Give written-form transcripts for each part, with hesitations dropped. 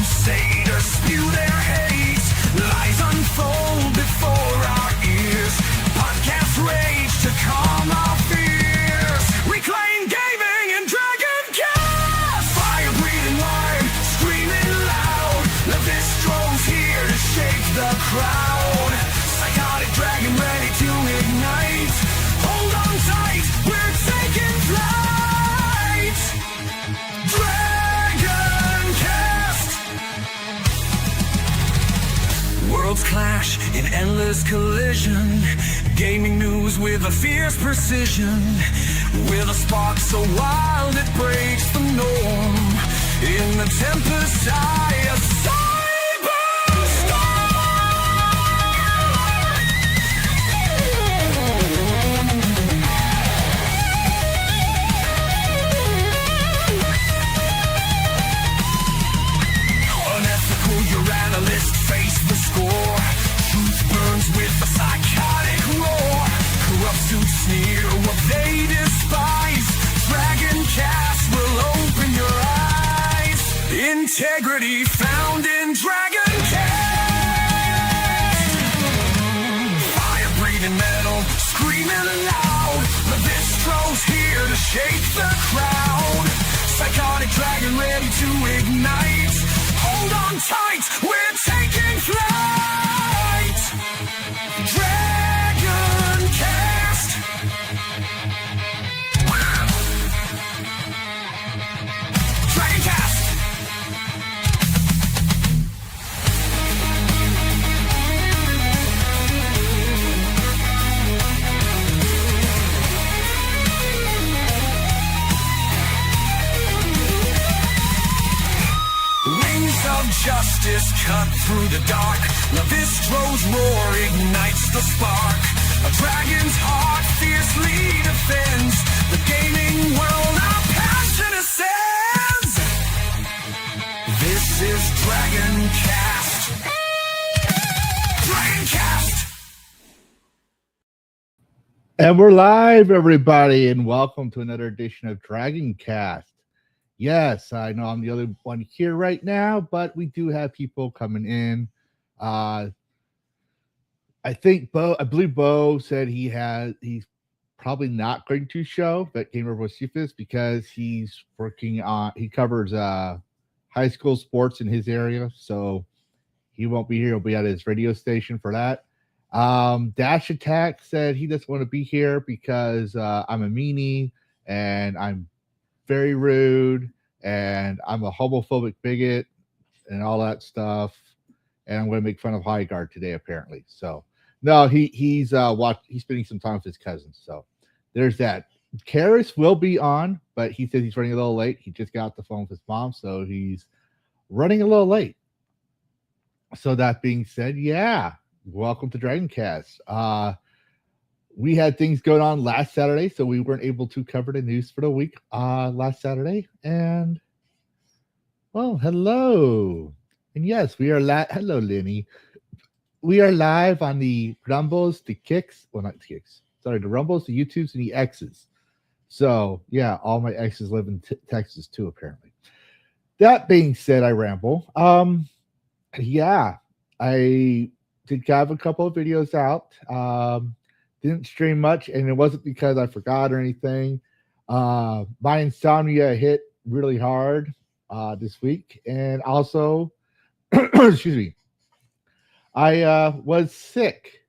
crusaders spew their hate. Lies unfold before our ears. Podcast rage to calm our fears. Reclaim gaming in Dragoncast. Fire breathing wide, screaming loud. Lavistro's here to shake the crowd. Psychotic dragon ready to ignite. Hold on tight, we're taking flight. Dragoncast. Worlds clash in endless collision. Gaming news with a fierce precision. With a spark so wild it breaks the norm. In the tempest's eye, a sneer what they despise. Dragoncast will open your eyes. Integrity found in Dragoncast. Fire breathing metal, screaming loud. Lavistro's here to shake the crowd. Psychotic dragon ready to ignite. Hold on tight, we're taking flight. Dragoncast. Dragoncast. Wings of justice cut through the dark. Lavistro's roar ignites the spark. A dragon's heart fiercely defends the gaming world. Our passion ascends. This is Dragoncast. Dragoncast. And we're live, everybody, and welcome to another edition of Dragoncast. Yes, I know I'm the other one here right now, but we do have people coming in. I believe Bo said he's probably not going to show VetGamerBoceifus because he's he covers high school sports in his area, so he won't be here. He'll be at his radio station for that. Dash Attack said he doesn't want to be here because I'm a meanie and I'm very rude and I'm a homophobic bigot and all that stuff, and I'm going to make fun of Highguard today apparently. So no, he's spending some time with his cousins. So there's that. Karrus will be on, but he says he's running a little late. He just got off the phone with his mom, so he's running a little late. So that being said, yeah, welcome to Dragoncast. We had things going on last Saturday, so we weren't able to cover the news for the week last Saturday. And, well, hello. And yes, we are hello, Lenny. We are live on the Rumbles, the Kicks. Well, not the Kicks. Sorry, the Rumbles, the YouTubes, and the X's. So, yeah, all my X's live in Texas, too, apparently. That being said, I ramble. Yeah, I did have a couple of videos out. Didn't stream much, and it wasn't because I forgot or anything. My insomnia hit really hard this week, and also, excuse me, I was sick,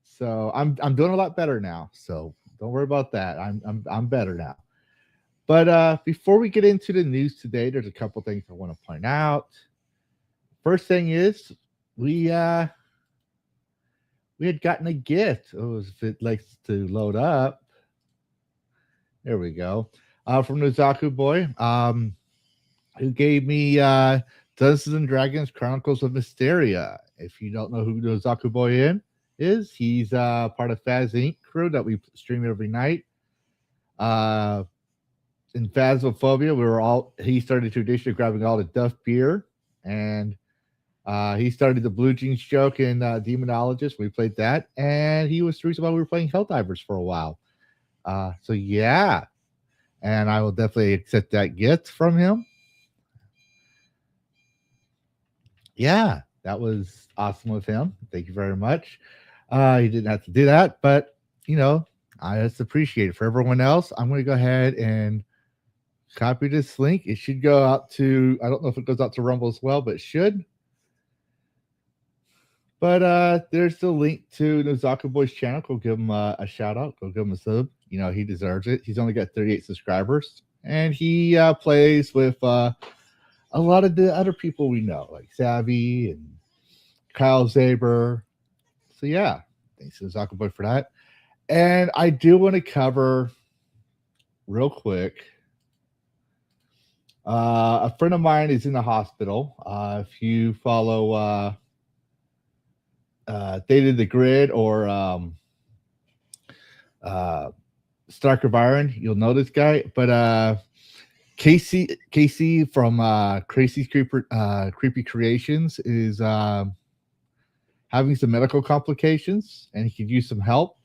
so I'm doing a lot better now. So don't worry about that. I'm better now. But before we get into the news today, there's a couple things I want to point out. First thing is we had gotten a gift. Oh, if it likes to load up. There we go. From the Zaku boy, who gave me Dungeons and Dragons Chronicles of Mysteria. If you don't know who the Zaku boy is, he's part of Faz Inc. crew that we stream every night. In Phasmophobia, he started the tradition of grabbing all the Duff beer, and he started the Blue Jeans joke in Demonologist. We played that, and he was the reason why we were playing Helldivers for a while. So yeah, and I will definitely accept that gift from him. yeah, that was awesome with him. Thank you very much. He didn't have to do that, but you know, I just appreciate it. For everyone else, I'm going to go ahead and copy this link. It should go out to, I don't know if it goes out to Rumble as well, but it should. But there's the link to Nozaka Boy's channel. Go give him a shout out. Go give him a sub. You know, he deserves it. He's only got 38 subscribers. And he plays with a lot of the other people we know, like Savvy and Kyle Zaber. So yeah, thanks to Nozaka Boy for that. And I do want to cover real quick. A friend of mine is in the hospital. If you follow Theta the Grid or Stark of Iron, you'll know this guy. But Casey from Crazy's Creepy Creations is having some medical complications, and he could use some help.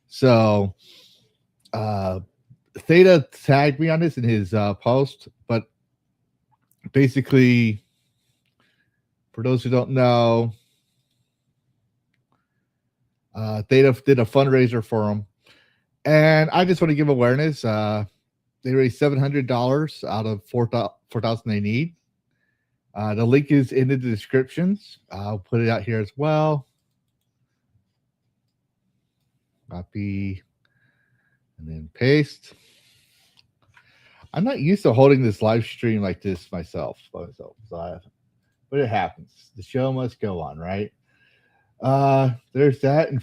So Theta tagged me on this in his post, but basically, for those who don't know, Theta did a fundraiser for him, and I just want to give awareness. They raised $700 out of 4,000 they need. The link is in the descriptions. I'll put it out here as well. Copy and then paste. I'm not used to holding this live stream like this myself, but it happens. The show must go on, right? There's that, and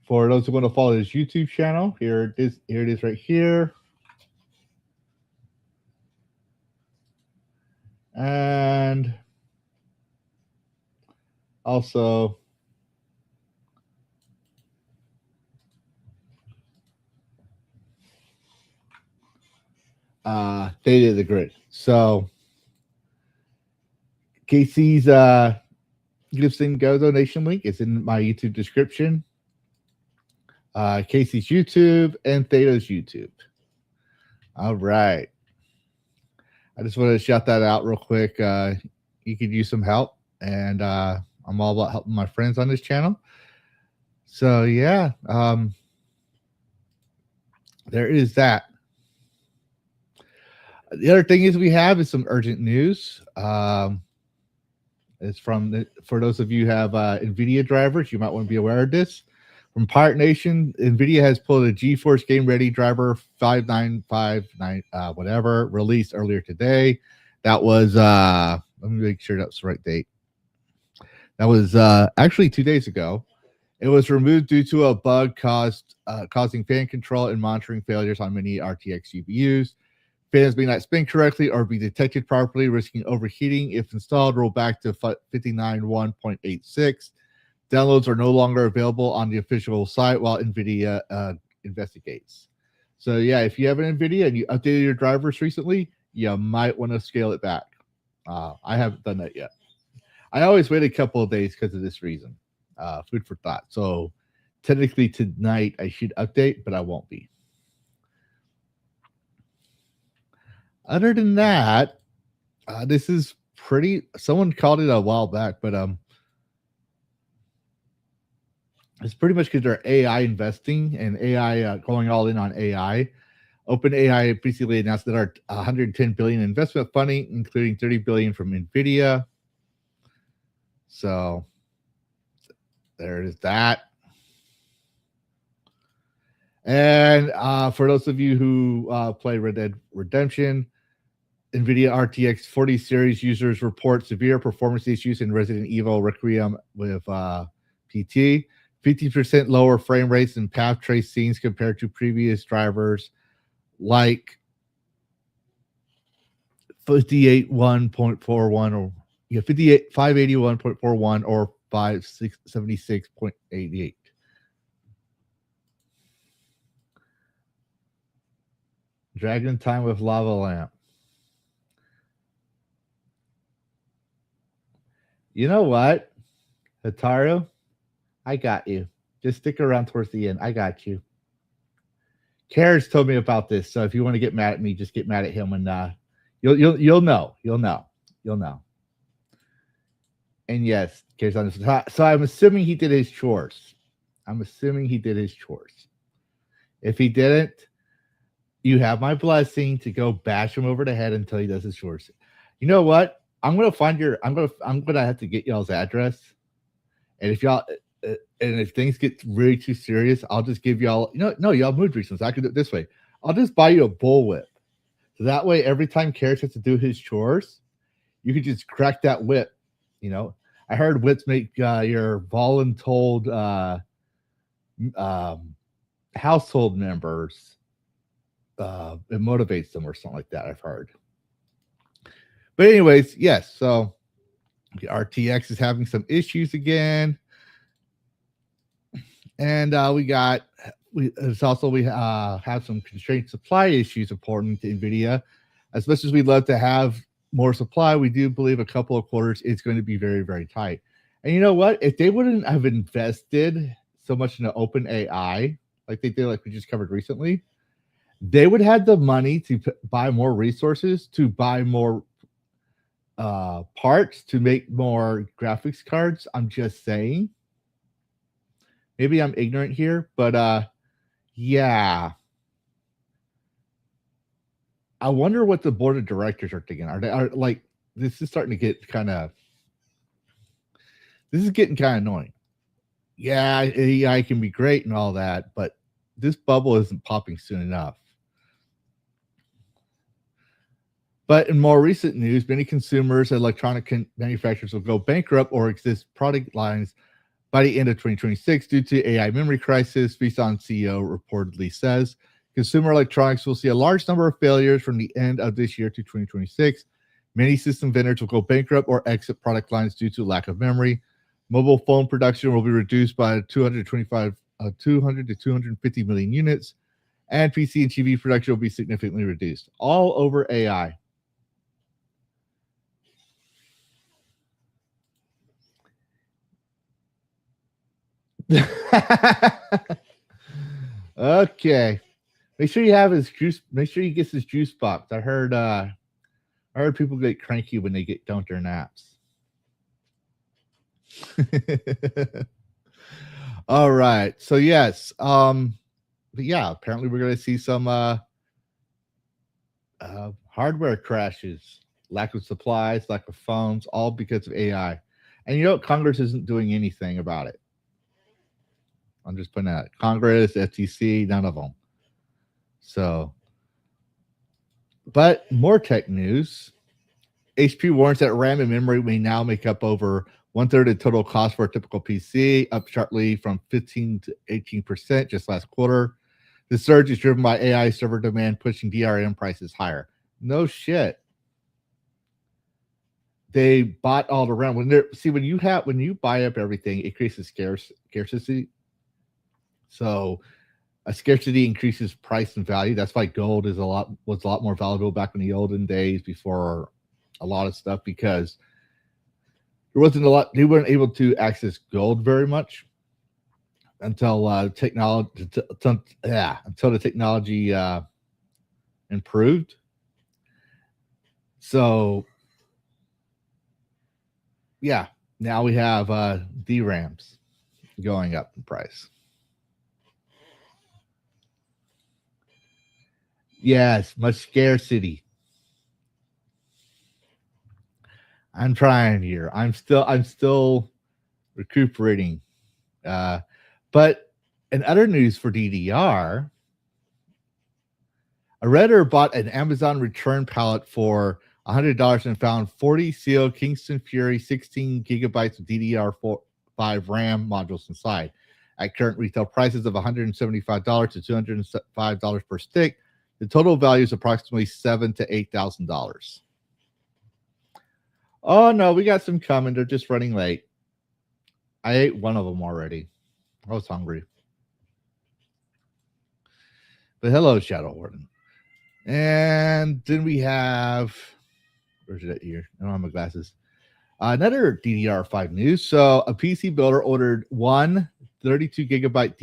for those who want to follow his YouTube channel, here it is right here. And also Theta the Grid. So Casey's Gifts and Go donation link is in my YouTube description. Casey's YouTube and Theta's YouTube. All right. I just wanted to shout that out real quick. You could use some help, and I'm all about helping my friends on this channel. So yeah, there is that. The other thing is we have is some urgent news. It's for those of you who have NVIDIA drivers, you might want to be aware of this. From Pirate Nation, NVIDIA has pulled a GeForce Game Ready driver 5959 whatever, released earlier today. That was, let me make sure that's the right date. That was actually 2 days ago. It was removed due to a bug causing fan control and monitoring failures on many RTX GPUs. Fans may not spin correctly or be detected properly, risking overheating. If installed, roll back to 59.1.86. Downloads are no longer available on the official site while NVIDIA investigates. So yeah, if you have an NVIDIA and you updated your drivers recently, you might want to scale it back. I haven't done that yet. I always wait a couple of days because of this reason. Food for thought. So technically tonight I should update, but I won't be. Other than that, this is pretty. Someone called it a while back, but it's pretty much because they're AI investing and AI going all in on AI. OpenAI basically announced that our 110 billion investment funding, including 30 billion from NVIDIA. So there is that. And for those of you who play Red Dead Redemption, NVIDIA RTX 40 series users report severe performance issues in Resident Evil Requiem with PT. 50% lower frame rates and path trace scenes compared to previous drivers like 581.41 or 581.41 or 576.88. Dragon Time with Lava Lamp. You know what, Hataru? I got you. Just stick around towards the end. I got you. Karrus told me about this, so if you want to get mad at me, just get mad at him, and you'll know. And yes, Karrus, so I'm assuming he did his chores. If he didn't, you have my blessing to go bash him over the head until he does his chores. You know what? I'm gonna have to get y'all's address, and if y'all. And if things get really too serious, I'll just give y'all, y'all mood reasons. I can do it this way. I'll just buy you a bullwhip. So that way, every time Karrus has to do his chores, you can just crack that whip. I heard whips make your voluntold household members, it motivates them or something like that. I've heard. But anyways, yes. So the RTX is having some issues again. And we have some constrained supply issues according to NVIDIA. As much as we'd love to have more supply, we do believe a couple of quarters it's going to be very, very tight. And you know what? If they wouldn't have invested so much into open AI like they did, like we just covered recently, they would have the money to buy more resources, to buy more parts, to make more graphics cards. I'm just saying. Maybe I'm ignorant here, but yeah. I wonder what the board of directors are thinking. Are like, this is starting to get this is getting kind of annoying. Yeah, AI can be great and all that, but this bubble isn't popping soon enough. But in more recent news, many consumers and electronic manufacturers will go bankrupt or exist product lines by the end of 2026 due to AI memory crisis. Visan CEO reportedly says consumer electronics will see a large number of failures from the end of this year to 2026. Many system vendors will go bankrupt or exit product lines due to lack of memory. Mobile phone production will be reduced by 200 to 250 million units, and PC and TV production will be significantly reduced. All over AI. Okay, make sure you have his juice. Make sure he gets his juice box. I heard people get cranky when they don't their naps. All right, so yes, but yeah, apparently we're going to see some hardware crashes, lack of supplies, lack of phones, all because of AI. And Congress isn't doing anything about it. I'm just putting that. Congress, FTC, none of them. So, but more tech news. HP warns that RAM and memory may now make up over 1/3 of total cost for a typical PC, up sharply from 15 to 18% just last quarter. The surge is driven by AI server demand, pushing DRM prices higher. No shit. They bought all the RAM. When you buy up everything, it creates a scarcity. So a scarcity increases price and value. That's why gold was a lot more valuable back in the olden days before a lot of stuff, because there wasn't a lot. They weren't able to access gold very much until the technology improved. So yeah, now we have DRAMs going up in price. Yes, much scarcity. I'm trying here. I'm still recuperating. But in other news for DDR, a Redditor bought an Amazon return pallet for $100 and found 40 sealed Kingston Fury 16 gigabytes of DDR5 RAM modules inside. At current retail prices of $175 to $205 per stick, the total value is approximately $7,000 to $8,000. Oh no, we got some coming. They're just running late. I ate one of them already. I was hungry. But hello, Shadow Warden. And then we have, where's it here? I don't have my glasses. Another DDR5 news. So a PC builder ordered one 32 gigabyte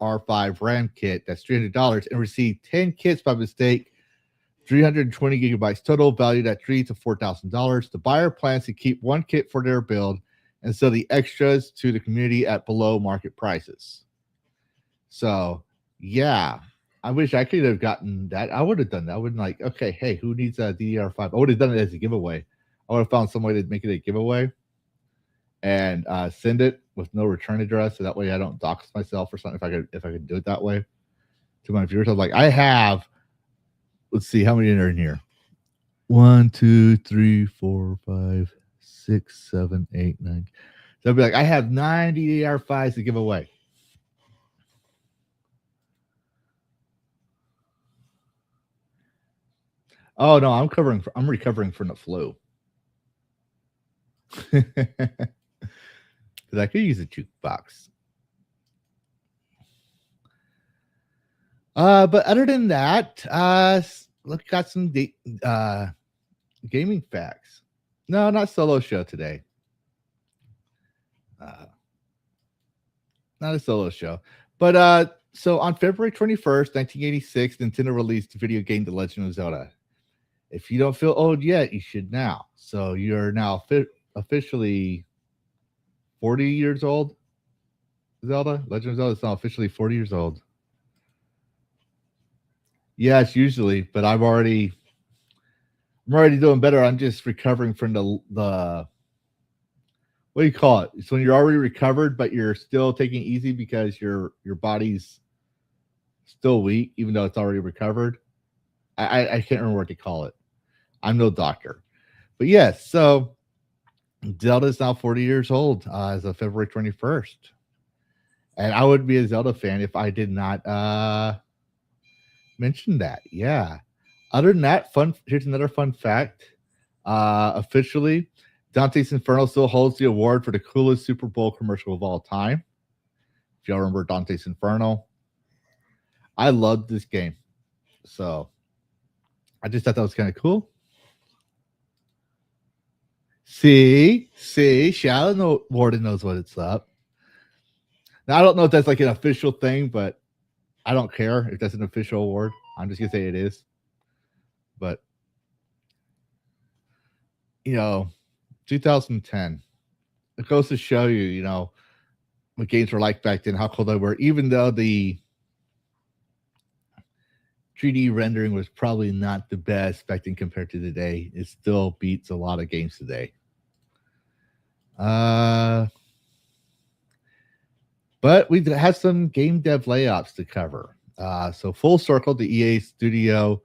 DDR5 RAM kit that's $300 and receive 10 kits by mistake, 320 gigabytes total, valued at $3,000 to $4,000. The buyer plans to keep one kit for their build and sell the extras to the community at below market prices. So, yeah, I wish I could have gotten that. I would have done that. I would have like, okay, hey, who needs a DDR5? I would have done it as a giveaway. I would have found some way to make it a giveaway and send it with no return address, so that way I don't dox myself or something. If I could do it that way to my viewers, I'm like, I have. Let's see how many are in here. 1, 2, 3, 4, 5, 6, 7, 8, 9. So I'd be like, I have 9 DDR5s to give away. Oh no, I'm recovering from the flu. Because I could use a jukebox. But other than that, look, got some gaming facts. No, not solo show today. Not a solo show. But so on February 21st, 1986, Nintendo released the video game The Legend of Zelda. If you don't feel old yet, you should now. So you're now officially 40 years old. Zelda, Legend of Zelda is now officially 40 years old. Yes, usually, but I'm already doing better. I'm just recovering from the what do you call it? It's when you're already recovered, but you're still taking it easy because your body's still weak, even though it's already recovered. I can't remember what to call it. I'm no doctor. But yes, so Zelda is now 40 years old as of February 21st. And I would be a Zelda fan if I did not mention that. Yeah. Other than that, here's another fun fact. Officially, Dante's Inferno still holds the award for the coolest Super Bowl commercial of all time. If y'all remember Dante's Inferno. I loved this game. So I just thought that was kind of cool. See, Shadow Warden knows what it's up. Now, I don't know if that's like an official thing, but I don't care if that's an official award. I'm just going to say it is. But, 2010. It goes to show you, what games were like back then, how cool they were, even though the 3D rendering was probably not the best back then compared to today. It still beats a lot of games today. But we have some game dev layoffs to cover. So Full Circle, the EA studio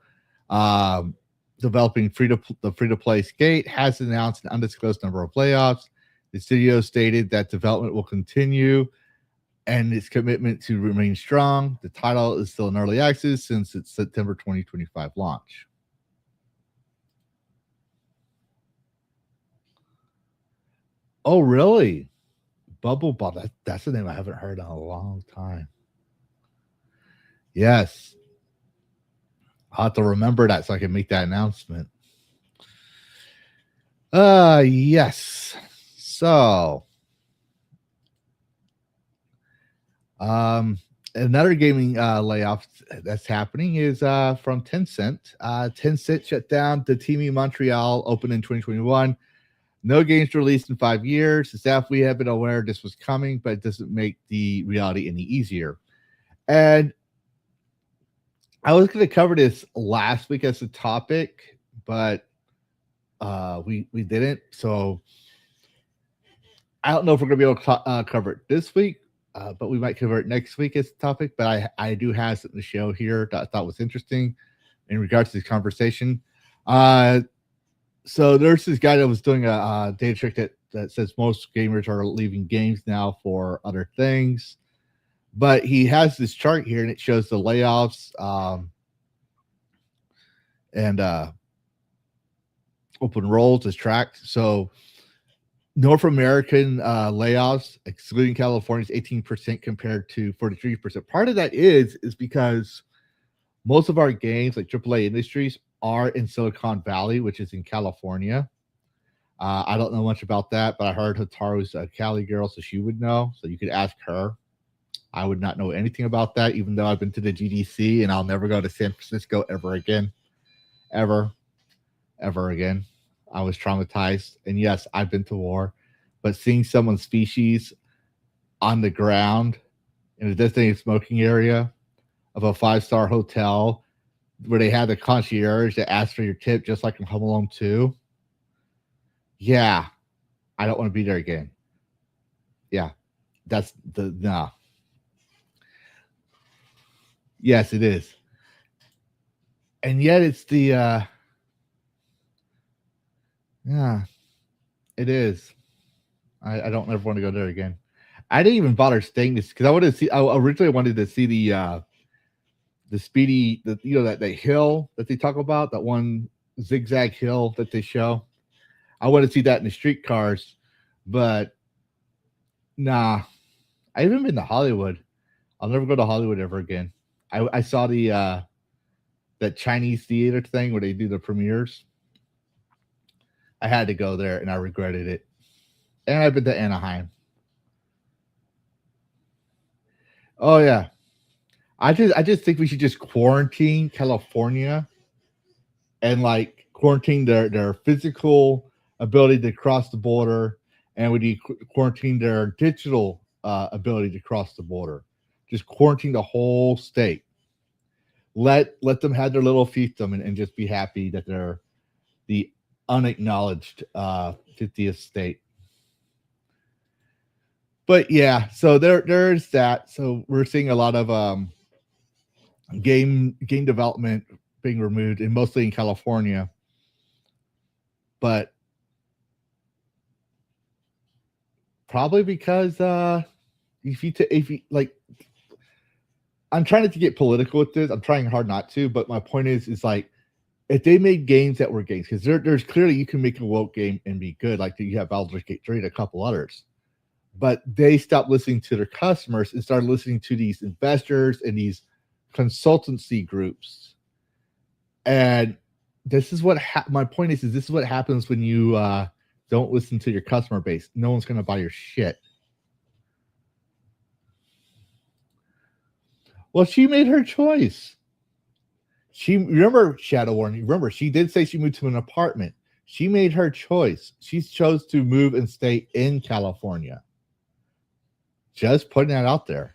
developing the free-to-play Skate, has announced an undisclosed number of layoffs. The studio stated that development will continue and its commitment to remain strong. The title is still in early access since its September 2025 launch. Oh, really? Bubble Ball. That's the name I haven't heard in a long time. Yes. I'll have to remember that so I can make that announcement. Yes. So, another gaming layoff that's happening is from Tencent. Tencent shut down the Team in Montreal, opened in 2021. No games released in 5 years. The staff, we have been aware this was coming, but it doesn't make the reality any easier. And I was going to cover this last week as a topic, but we didn't. So I don't know if we're going to be able to cover it this week, but we might cover it next week as a topic. But I do have something to show here that I thought was interesting in regards to this conversation. So there's this guy that was doing a data trick that says most gamers are leaving games now for other things. But he has this chart here, and it shows the layoffs and open roles as tracked. So North American layoffs, excluding California, is 18% compared to 43%. Part of that is because most of our games, like AAA Industries, are in Silicon Valley, which is in California. I don't know much about that, but I heard Hotaru's a Cali girl, so she would know. So you could ask her. I would not know anything about that, even though I've been to the GDC, and I'll never go to San Francisco ever again. Ever again. I was traumatized. And yes, I've been to war, but seeing someone's species on the ground in a designated smoking area of a 5-star hotel where they had the concierge that asked for your tip, just like in Home Alone 2. Yeah, I don't want to be there again. Yeah, that's the no. Yes, it is. And yet it's the yeah, it is. I don't ever want to go there again. I didn't even bother staying this because I wanted to see. I originally wanted to see the speedy, that hill that they talk about, that one zigzag hill that they show. I want to see that in the streetcars, but nah. I haven't been to Hollywood. I'll never go to Hollywood ever again. I saw the that Chinese theater thing where they do the premieres. I had to go there and I regretted it. And I've been to Anaheim. Oh yeah. I just think we should just quarantine California and like quarantine their physical ability to cross the border, and we quarantine their digital ability to cross the border. Just quarantine the whole state. Let them have their little fiefdom and just be happy that they're the unacknowledged 50th state. But yeah, so there's that. So we're seeing a lot of game development being removed, and mostly in California. But probably because if you like, I'm trying to get political with this. I'm trying hard not to, but my point is like, if they made games that were games, because there's clearly you can make a woke game and be good, like you have Baldur's Gate 3 and a couple others. But they stopped listening to their customers and started listening to these investors and these consultancy groups. And this is what my point is this is what happens when you don't listen to your customer base. No one's going to buy your shit. Well, she made her choice. Remember Shadowborn, remember she did say she moved to an apartment. She made her choice. She chose to move and stay in California. Just putting that out there.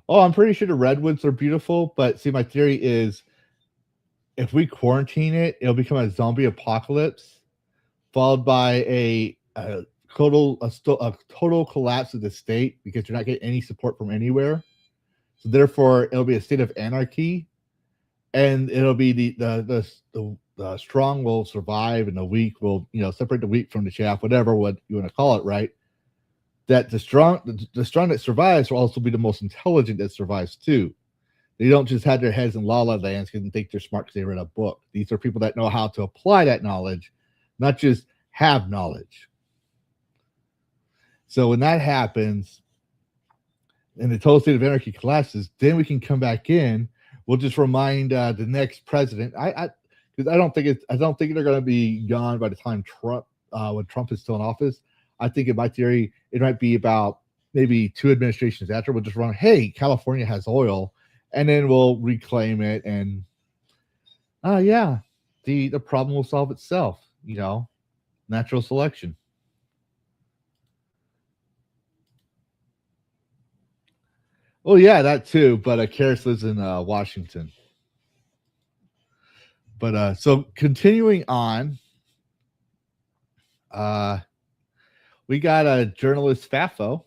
Oh, I'm pretty sure the redwoods are beautiful, but see, my theory is if we quarantine it, it'll become a zombie apocalypse, followed by a total collapse of the state because you're not getting any support from anywhere. So therefore, it'll be a state of anarchy, and it'll be the strong will survive, and the weak will, separate the wheat from the chaff, whatever what you want to call it, right? That the strong that survives will also be the most intelligent that survives too. They don't just have their heads in la-la lands and think they're smart because they read a book. These are people that know how to apply that knowledge, not just have knowledge. So when that happens, and the total state of anarchy collapses, then we can come back in. We'll just remind the next president. Because I don't think they're going to be gone by the time when Trump is still in office. I think in my theory, it might be about maybe 2 administrations after. We'll just run, hey, California has oil, and then we'll reclaim it, and the problem will solve itself. Natural selection. Oh yeah, that too. But Karrus lives in Washington. But so continuing on, we got a journalist Fafo.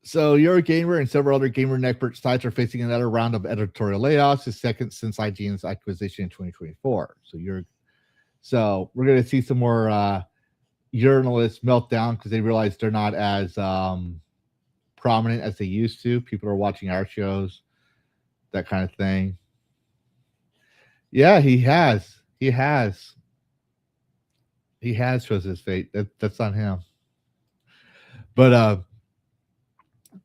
So Eurogamer and several other gamer network sites are facing another round of editorial layoffs, the second since IGN's acquisition in 2024. So we're going to see some more journalists melt down because they realize they're not as prominent as they used to. People are watching our shows, that kind of thing. Yeah, he has chosen his fate. That's on him. But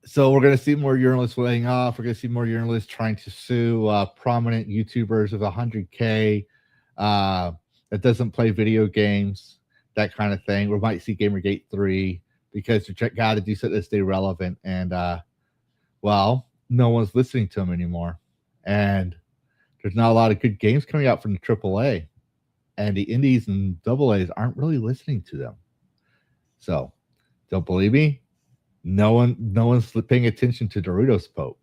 so we're going to see more journalists laying off. We're going to see more journalists trying to sue prominent YouTubers of 100K that doesn't play video games. that kind of thing. We might see Gamergate 3 because they're got to do something to stay relevant. And, well, no one's listening to them anymore. And there's not a lot of good games coming out from the AAA. And the indies and AA's aren't really listening to them. So, don't believe me? No one's paying attention to Doritos Pope.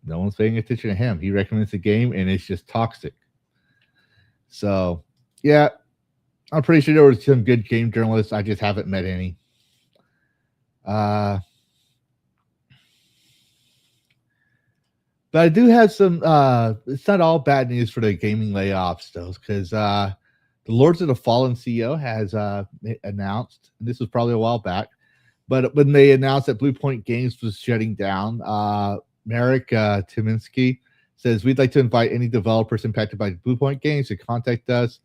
No one's paying attention to him. He recommends a game, and it's just toxic. So, yeah, I'm pretty sure there were some good game journalists. I just haven't met any. But I do have some. It's not all bad news for the gaming layoffs, though, because the Lords of the Fallen CEO has announced, and this was probably a while back, but when they announced that Blue Point Games was shutting down, Marek Tyminski says, "We'd like to invite any developers impacted by Blue Point Games to contact us.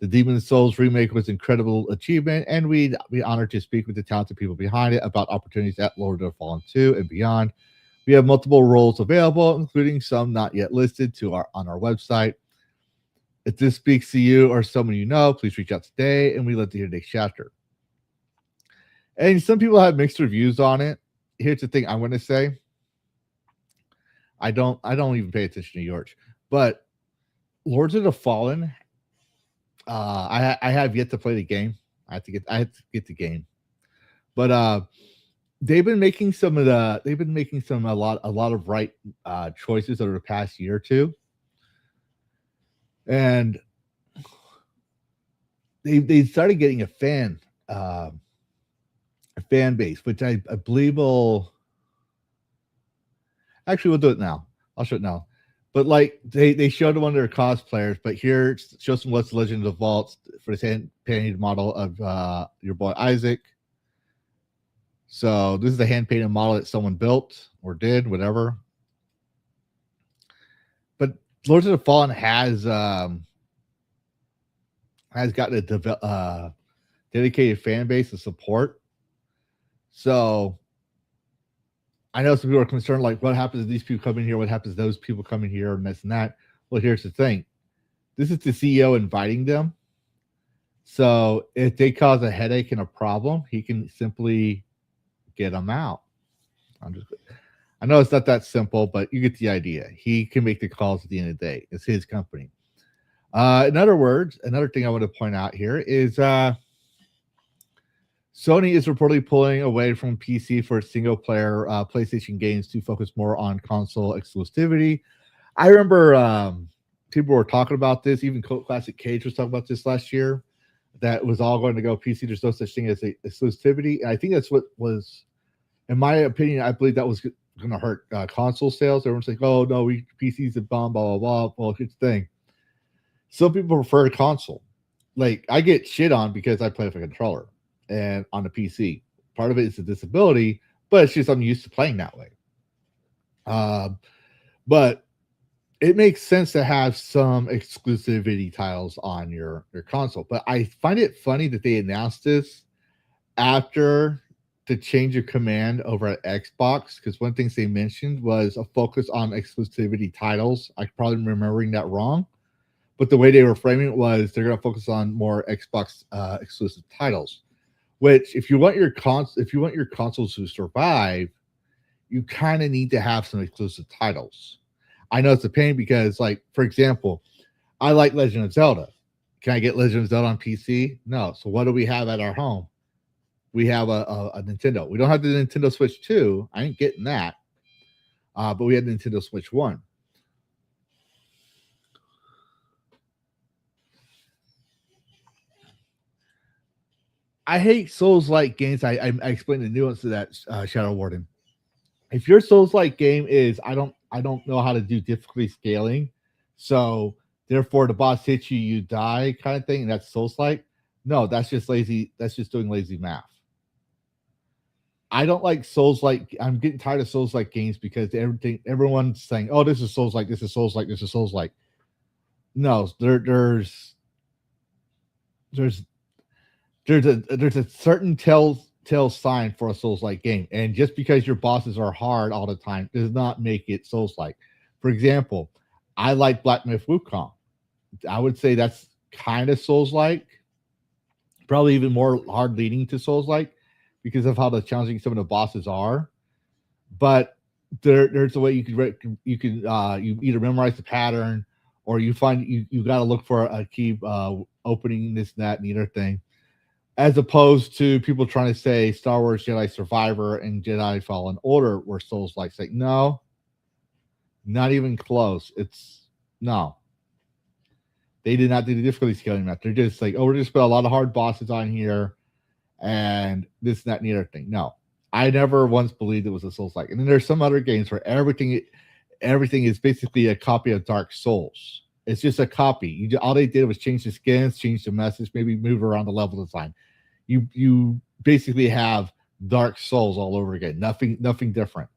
The Demon's Souls remake was an incredible achievement, and we'd be honored to speak with the talented people behind it about opportunities at Lord of the Fallen 2 and beyond. We have multiple roles available, including some not yet listed on our website. If this speaks to you or someone you know, please reach out today, and we'd love to hear next chapter." And some people have mixed reviews on it. Here's the thing I'm going to say. I don't even pay attention to yours, but Lords of the Fallen, I have yet to play the game. I have to get the game, but they've been making a lot of right choices over the past year or two, and they started getting a fan base, which I believe will. Actually, we'll do it now. I'll show it now. But like they showed one of their cosplayers, but here shows some what's Legend of the Vaults for this hand-painted model of your boy Isaac. So this is the hand-painted model that someone built or did, whatever. But Lords of the Fallen has gotten a dedicated fan base of support. So I know some people are concerned, like, what happens if these people come in here? What happens if those people come in here and this and that? Well, here's the thing. This is the CEO inviting them. So if they cause a headache and a problem, he can simply get them out. I know it's not that simple, but you get the idea. He can make the calls at the end of the day. It's his company. In other words, another thing I want to point out here is Sony is reportedly pulling away from PC for single-player PlayStation games to focus more on console exclusivity. I remember people were talking about this. Even Classic Cage was talking about this last year. That was all going to go PC. There's no such thing as exclusivity. And I think that's what was, in my opinion, I believe that was going to hurt console sales. Everyone's like, "Oh no, PC's a bomb, blah blah blah." Well, here's the thing. Some people prefer console. Like, I get shit on because I play with a controller and on the PC. Part of it is a disability, but it's just I'm used to playing that way. But it makes sense to have some exclusivity titles on your console. But I find it funny that they announced this after the change of command over at Xbox, because one thing they mentioned was a focus on exclusivity titles. I'm probably remembering that wrong, but the way they were framing it was they're going to focus on more Xbox exclusive titles. Which, if you want your consoles to survive, you kind of need to have some exclusive titles. I know it's a pain because, like, for example, I like Legend of Zelda. Can I get Legend of Zelda on PC? No. So what do we have at our home? We have a Nintendo. We don't have the Nintendo Switch 2. I ain't getting that. But we had the Nintendo Switch 1. I hate Souls-like games. I explained the nuance to that, Shadow Warden. If your Souls-like game is I don't know how to do difficulty scaling, so therefore the boss hits you, you die kind of thing, and that's Souls-like. No, that's just lazy. That's just doing lazy math. I don't like Souls-like. I'm getting tired of Souls-like games because everyone's saying, "Oh, this is Souls-like. This is Souls-like. This is Souls-like." No, there's a certain tell sign for a Souls-like game, and just because your bosses are hard all the time does not make it Souls-like. For example, I like Black Myth Wukong. I would say that's kind of Souls-like. probably even more hard leading to Souls-like because of how the challenging some of the bosses are. But there's a way you can you either memorize the pattern or you find you got to look for a key opening, this, that, and the other thing, as opposed to people trying to say Star Wars Jedi Survivor and Jedi Fallen Order were Souls-like. It's like, no, not even close. It's no. They did not do the difficulty scaling method. They're just like, oh, we're just put a lot of hard bosses on here and this, that, and the other thing. No, I never once believed it was a Souls-like. And then there's some other games where everything is basically a copy of Dark Souls. It's just a copy. All they did was change the skins, change the message, maybe move around the level design. You basically have Dark Souls all over again. Nothing different.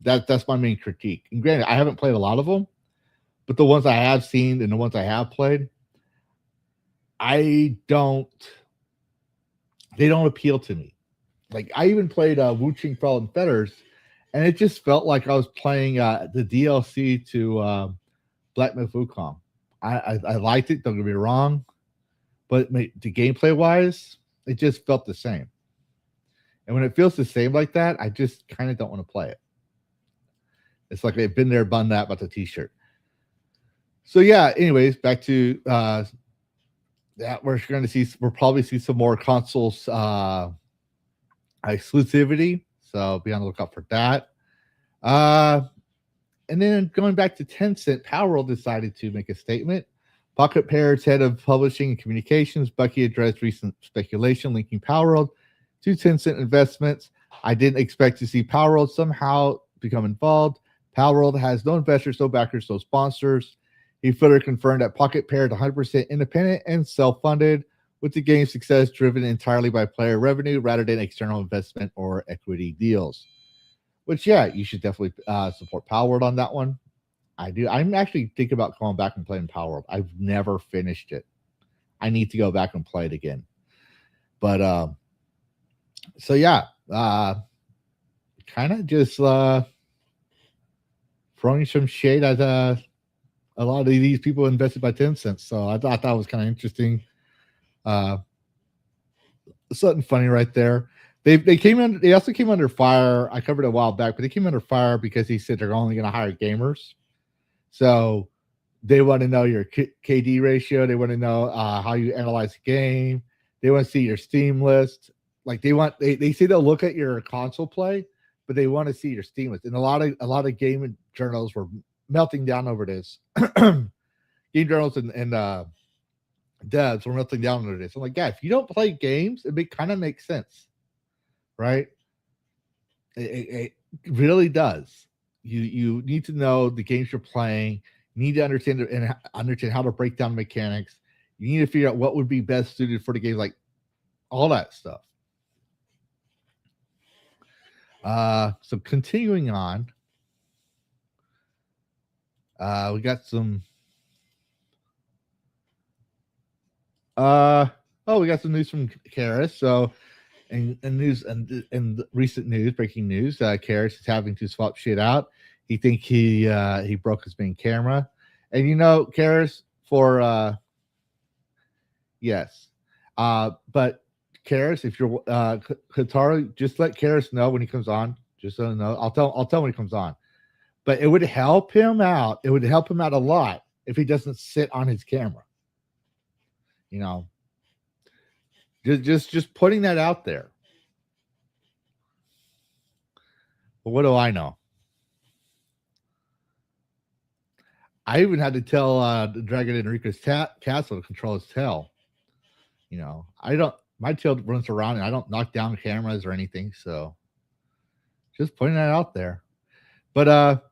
That's my main critique. And granted, I haven't played a lot of them, but the ones I have seen and the ones I have played, they don't appeal to me. Like, I even played Wu-Ching Fallen Fetters, and it just felt like I was playing the DLC to Black Myth Wukong. I liked it, don't get me wrong, but the gameplay wise, it just felt the same. And when it feels the same like that, I just kind of don't want to play it. It's like they've been there, done that about the t-shirt. So yeah, anyways, back to that we'll probably see some more consoles exclusivity. So be on the lookout for that. And then going back to Tencent, Powerworld decided to make a statement. Pocket Pair's head of publishing and communications, Bucky, addressed recent speculation linking Powerworld to Tencent investments. I didn't expect to see Powerworld somehow become involved. Powerworld has no investors, no backers, no sponsors. He further confirmed that Pocket Pair is 100% independent and self-funded, with the game's success driven entirely by player revenue rather than external investment or equity deals. Which, yeah, you should definitely support Powerworld on that one. I do. I'm actually thinking about going back and playing Powerworld. I've never finished it. I need to go back and play it again. But so yeah, kind of just throwing some shade at a lot of these people invested by Tencent. So I thought that was kind of interesting. Something funny right there. They came in. They also came under fire. I covered it a while back, but they came under fire because he said they're only going to hire gamers. So they want to know your KD ratio. They want to know how you analyze the game. They want to see your Steam list. Like they say they'll look at your console play, but they want to see your Steam list. And a lot of game journals were melting down over this. Game journals and devs were melting down over this. I'm like, yeah, if you don't play games, it kind of makes sense, right? It really does. You need to know the games you're playing. You need to understand how to break down mechanics. You need to figure out what would be best suited for the game, like all that stuff. So continuing on, we got some. We got some news from Karrus. So, and recent news, breaking news, Karrus is having to swap shit out. He think he broke his main camera, and Karrus for yes, but Karrus, if you're Kataru, just let Karrus know when he comes on. Just so you know, I'll tell when he comes on. But it would help him out. It would help him out a lot if he doesn't sit on his camera. Just putting that out there. But what do I know? I even had to tell the Dragon Enrique's castle to control his tail. My tail runs around and I don't knock down cameras or anything. So just putting that out there. But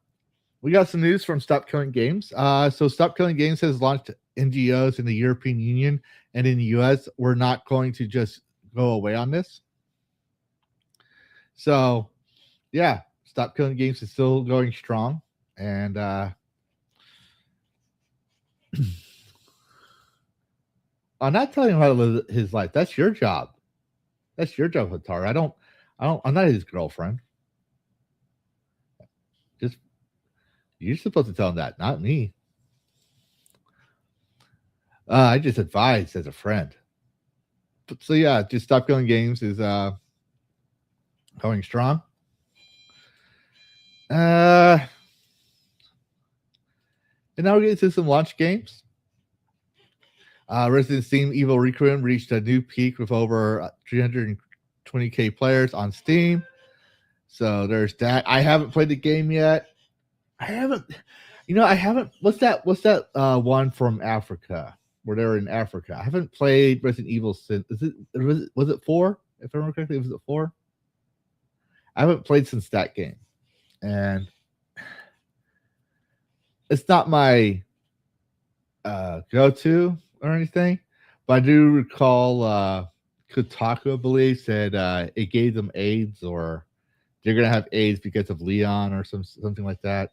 we got some news from Stop Killing Games. So Stop Killing Games has launched NGOs in the European Union and in the US. We're not going to just go away on this. So yeah, Stop Killing Games is still going strong. And I'm not telling him how to live his life. That's your job. That's your job, Hatar. I'm not his girlfriend. You're supposed to tell him that, not me. I just advise as a friend. So yeah, just Upcomming Games is going strong. And now we get to some launch games. Resident Evil Requiem reached a new peak with over 320k players on Steam. So there's that. I haven't played the game yet. I haven't. What's that one from Africa where they're in Africa? I haven't played Resident Evil since. Was it 4? If I remember correctly, was it 4? I haven't played since that game, and it's not my go-to or anything, but I do recall Kotaku, I believe, said it gave them AIDS, or they're gonna have AIDS because of Leon or something like that.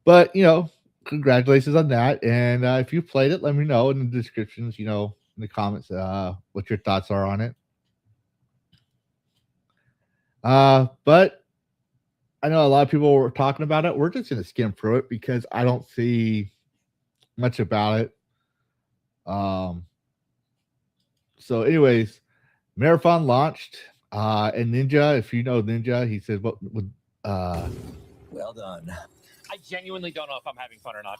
But congratulations on that. And if you played it, let me know in the descriptions, in the comments, what your thoughts are on it. But I know a lot of people were talking about it. We're just gonna skim through it because I don't see much about it. So anyways, Marathon launched, and Ninja, if you know Ninja, he said what would well done. I genuinely don't know if I'm having fun or not.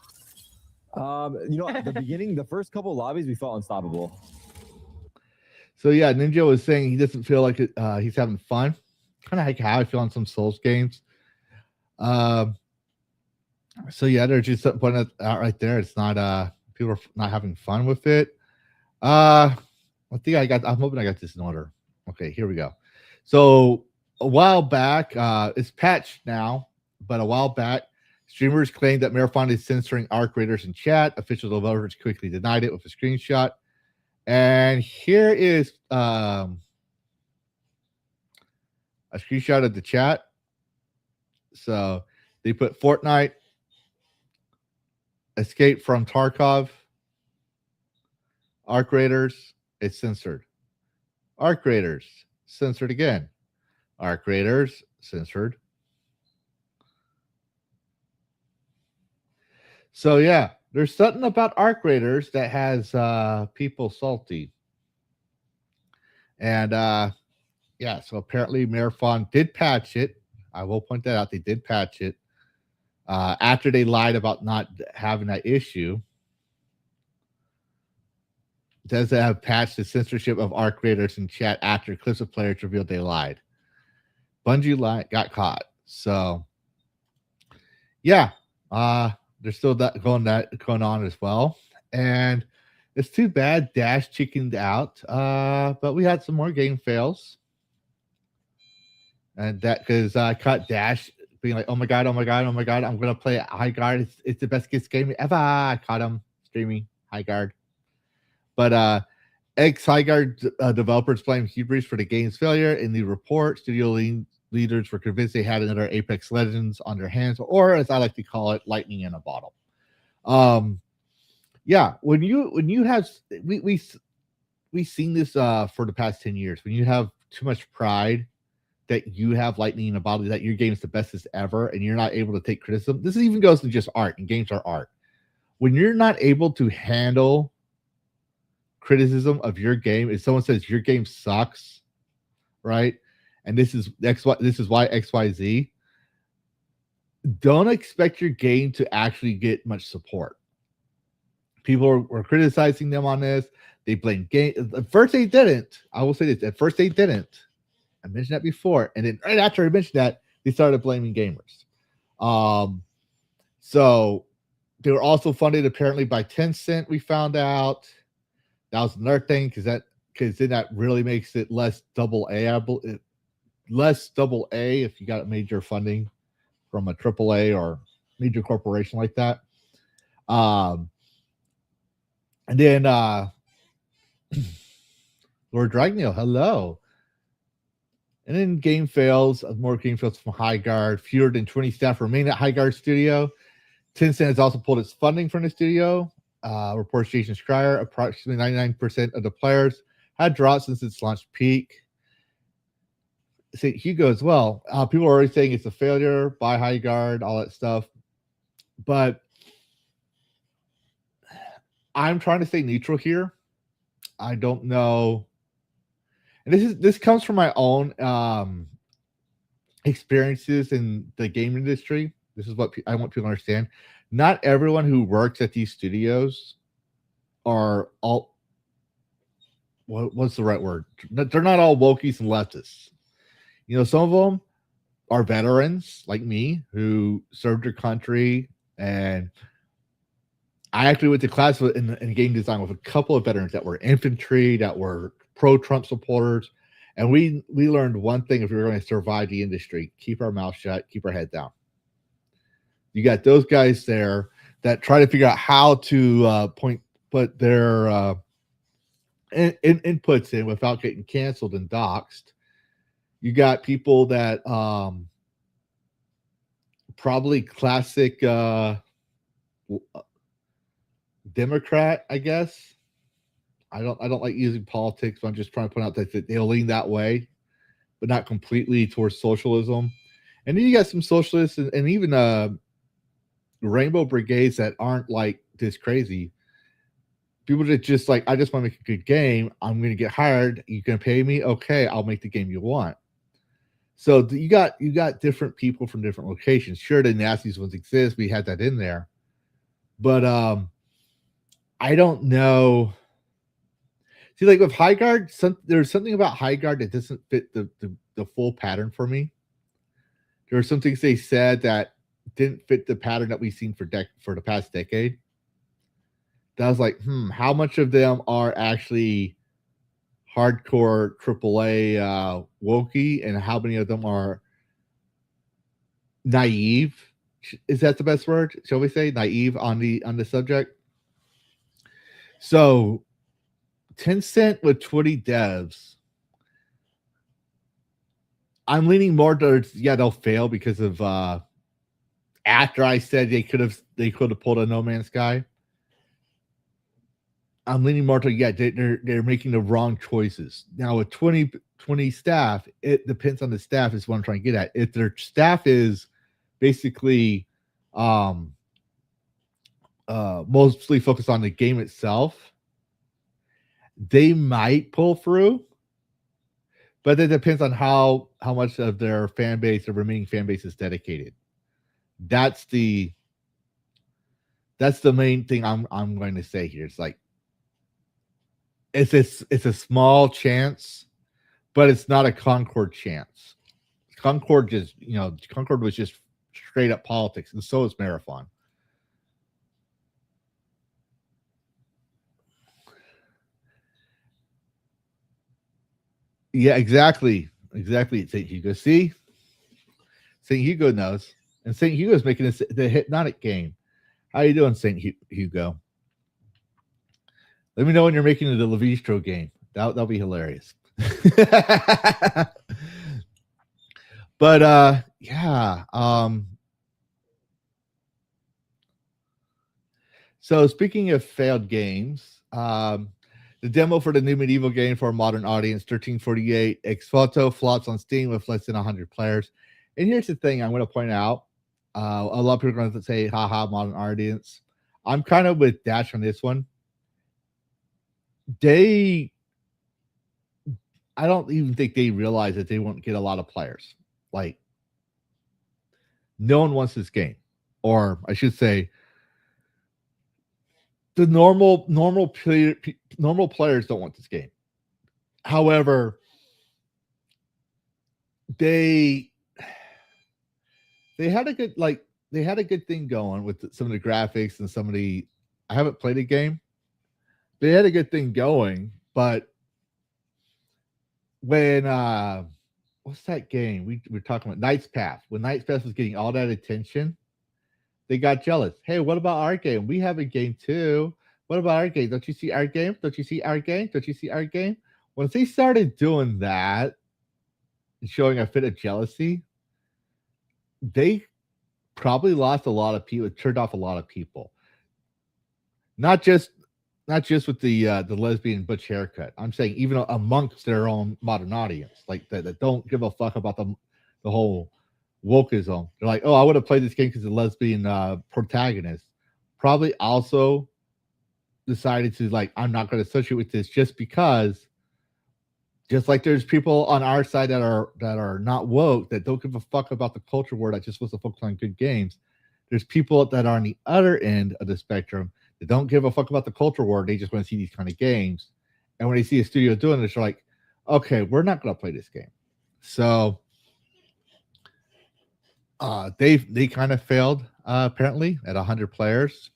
At the beginning, the first couple lobbies, we felt unstoppable. So yeah, Ninja was saying he doesn't feel like he's having fun. Kind of like how I feel on some Souls games. So yeah, they're just putting it out right there. It's not people are not having fun with it. I think I'm hoping I got this in order. Okay, here we go. So a while back, it's patched now, but a while back, streamers claimed that Marathon is censoring ARC raiders in chat. Official developers quickly denied it with a screenshot. And here is a screenshot of the chat. So they put Fortnite, escape from Tarkov, ARC raiders, it's censored. ARC raiders, censored again. ARC raiders, censored. So yeah, there's something about ARC raiders that has people salty. And yeah, so apparently Marathon did patch it. I will point that out. They did patch it after they lied about not having that issue. Does they have patched the censorship of ARC raiders in chat after clips of players revealed they lied? Bungie got caught. So yeah, there's still that going on as well. And it's too bad Dash chickened out. But we had some more game fails. And that because I caught Dash being like, oh my god, I'm gonna play High Guard. It's the best game ever. I caught him streaming High Guard. But ex-High Guard developers blame Hubris for the game's failure. In the report, studio leaders were convinced they had another Apex Legends on their hands, or as I like to call it, lightning in a bottle. Yeah, when you have we've seen this for the past 10 years. When you have too much pride that you have lightning in a bottle, that your game is the bestest ever, and you're not able to take criticism. This even goes to just art, and games are art. When you're not able to handle criticism of your game, if someone says your game sucks, right? And this is why XYZ, don't expect your game to actually get much support. People were criticizing them on this. They blame game. At first they didn't. I will say this. At first they didn't. I mentioned that before. And then right after I mentioned that, they started blaming gamers. So they were also funded apparently by Tencent, we found out. That was another thing, because then that really makes it less double A if you got major funding from a triple A or major corporation like that. And then Lord Dragneo, hello. And then game fails, more game fails from High Guard. Fewer than 20 staff remain at High Guard Studio. Tencent has also pulled its funding from the studio. Reports Jason Schreier, approximately 99% of the players had dropped since its launch peak. St. Hugo as well. People are already saying it's a failure by High Guard, all that stuff. But I'm trying to stay neutral here. I don't know. And this comes from my own experiences in the game industry. This is what I want people to understand. Not everyone who works at these studios are all. What's the right word? They're not all wokies and leftists. You know, some of them are veterans like me who served their country, and I actually went to class in game design with a couple of veterans that were infantry, that were pro-Trump supporters, and we learned one thing: if we were going to survive the industry, keep our mouth shut, keep our head down. You got those guys there that try to figure out how to put their inputs in without getting canceled and doxxed. You got people that probably classic Democrat, I guess. I don't like using politics, but I'm just trying to point out that they'll lean that way, but not completely towards socialism. And then you got some socialists and even rainbow brigades that aren't like this crazy. People that just like, I just want to make a good game. I'm going to get hired. You can pay me. Okay, I'll make the game you want. So you got different people from different locations. Sure, the nastiest ones exist. We had that in there, but I don't know. See, like with High Guard, there's something about High Guard that doesn't fit the full pattern for me. There are some things they said that didn't fit the pattern that we've seen for the past decade. That was like, how much of them are actually hardcore AAA wokey, and how many of them are naive? Is that the best word? Shall we say naive on the subject? So Tencent with 20 devs, I'm leaning more towards they'll fail because of after I said they could have pulled a No Man's Sky. I'm leaning more to they're making the wrong choices. Now with 20 staff, it depends on the staff is what I'm trying to get at. If their staff is basically mostly focused on the game itself, they might pull through, but it depends on how much of their fan base, the remaining fan base, is dedicated. That's the main thing I'm going to say here. It's like it's a small chance, but it's not a Concord chance. Concord was just straight up politics, and so is Marathon. Yeah, exactly. St. Hugo. See? St. Hugo knows. And St. Hugo's making the Hypnotic game. How you doing, St. Hugo? Let me know when you're making the Lavistro game. That'll be hilarious. But yeah. So speaking of failed games, the demo for the new medieval game for a modern audience, 1348 Ex Photo, flops on Steam with less than 100 players. And here's the thing I'm going to point out. A lot of people are going to say, haha, modern audience. I'm kind of with Dash on this one. I don't even think they realize that they won't get a lot of players. Like, no one wants this game. Or I should say, the normal players don't want this game. However, they had a good thing going with some of the graphics and some of the. I haven't played a game. They had a good thing going, but when what's that game we were talking about? Knight's Path. When Knight's Path was getting all that attention, they got jealous. Hey, what about our game? We have a game too. What about our game? Don't you see our game? Don't you see our game? Don't you see our game? Once they started doing that and showing a fit of jealousy, they probably lost a lot of people, turned off a lot of people. Not just with the lesbian butch haircut. I'm saying even amongst their own modern audience, like that don't give a fuck about the whole wokeism. They're like, oh, I would have played this game because the lesbian protagonist. Probably also decided to like, I'm not going to associate with this just because. Just like there's people on our side that are not woke, that don't give a fuck about the culture war, that just wants to focus on good games. There's people that are on the other end of the spectrum that don't give a fuck about the culture war. They just want to see these kind of games. And when they see a studio doing this, they're like, okay, we're not going to play this game. So they kind of failed apparently at 100 players.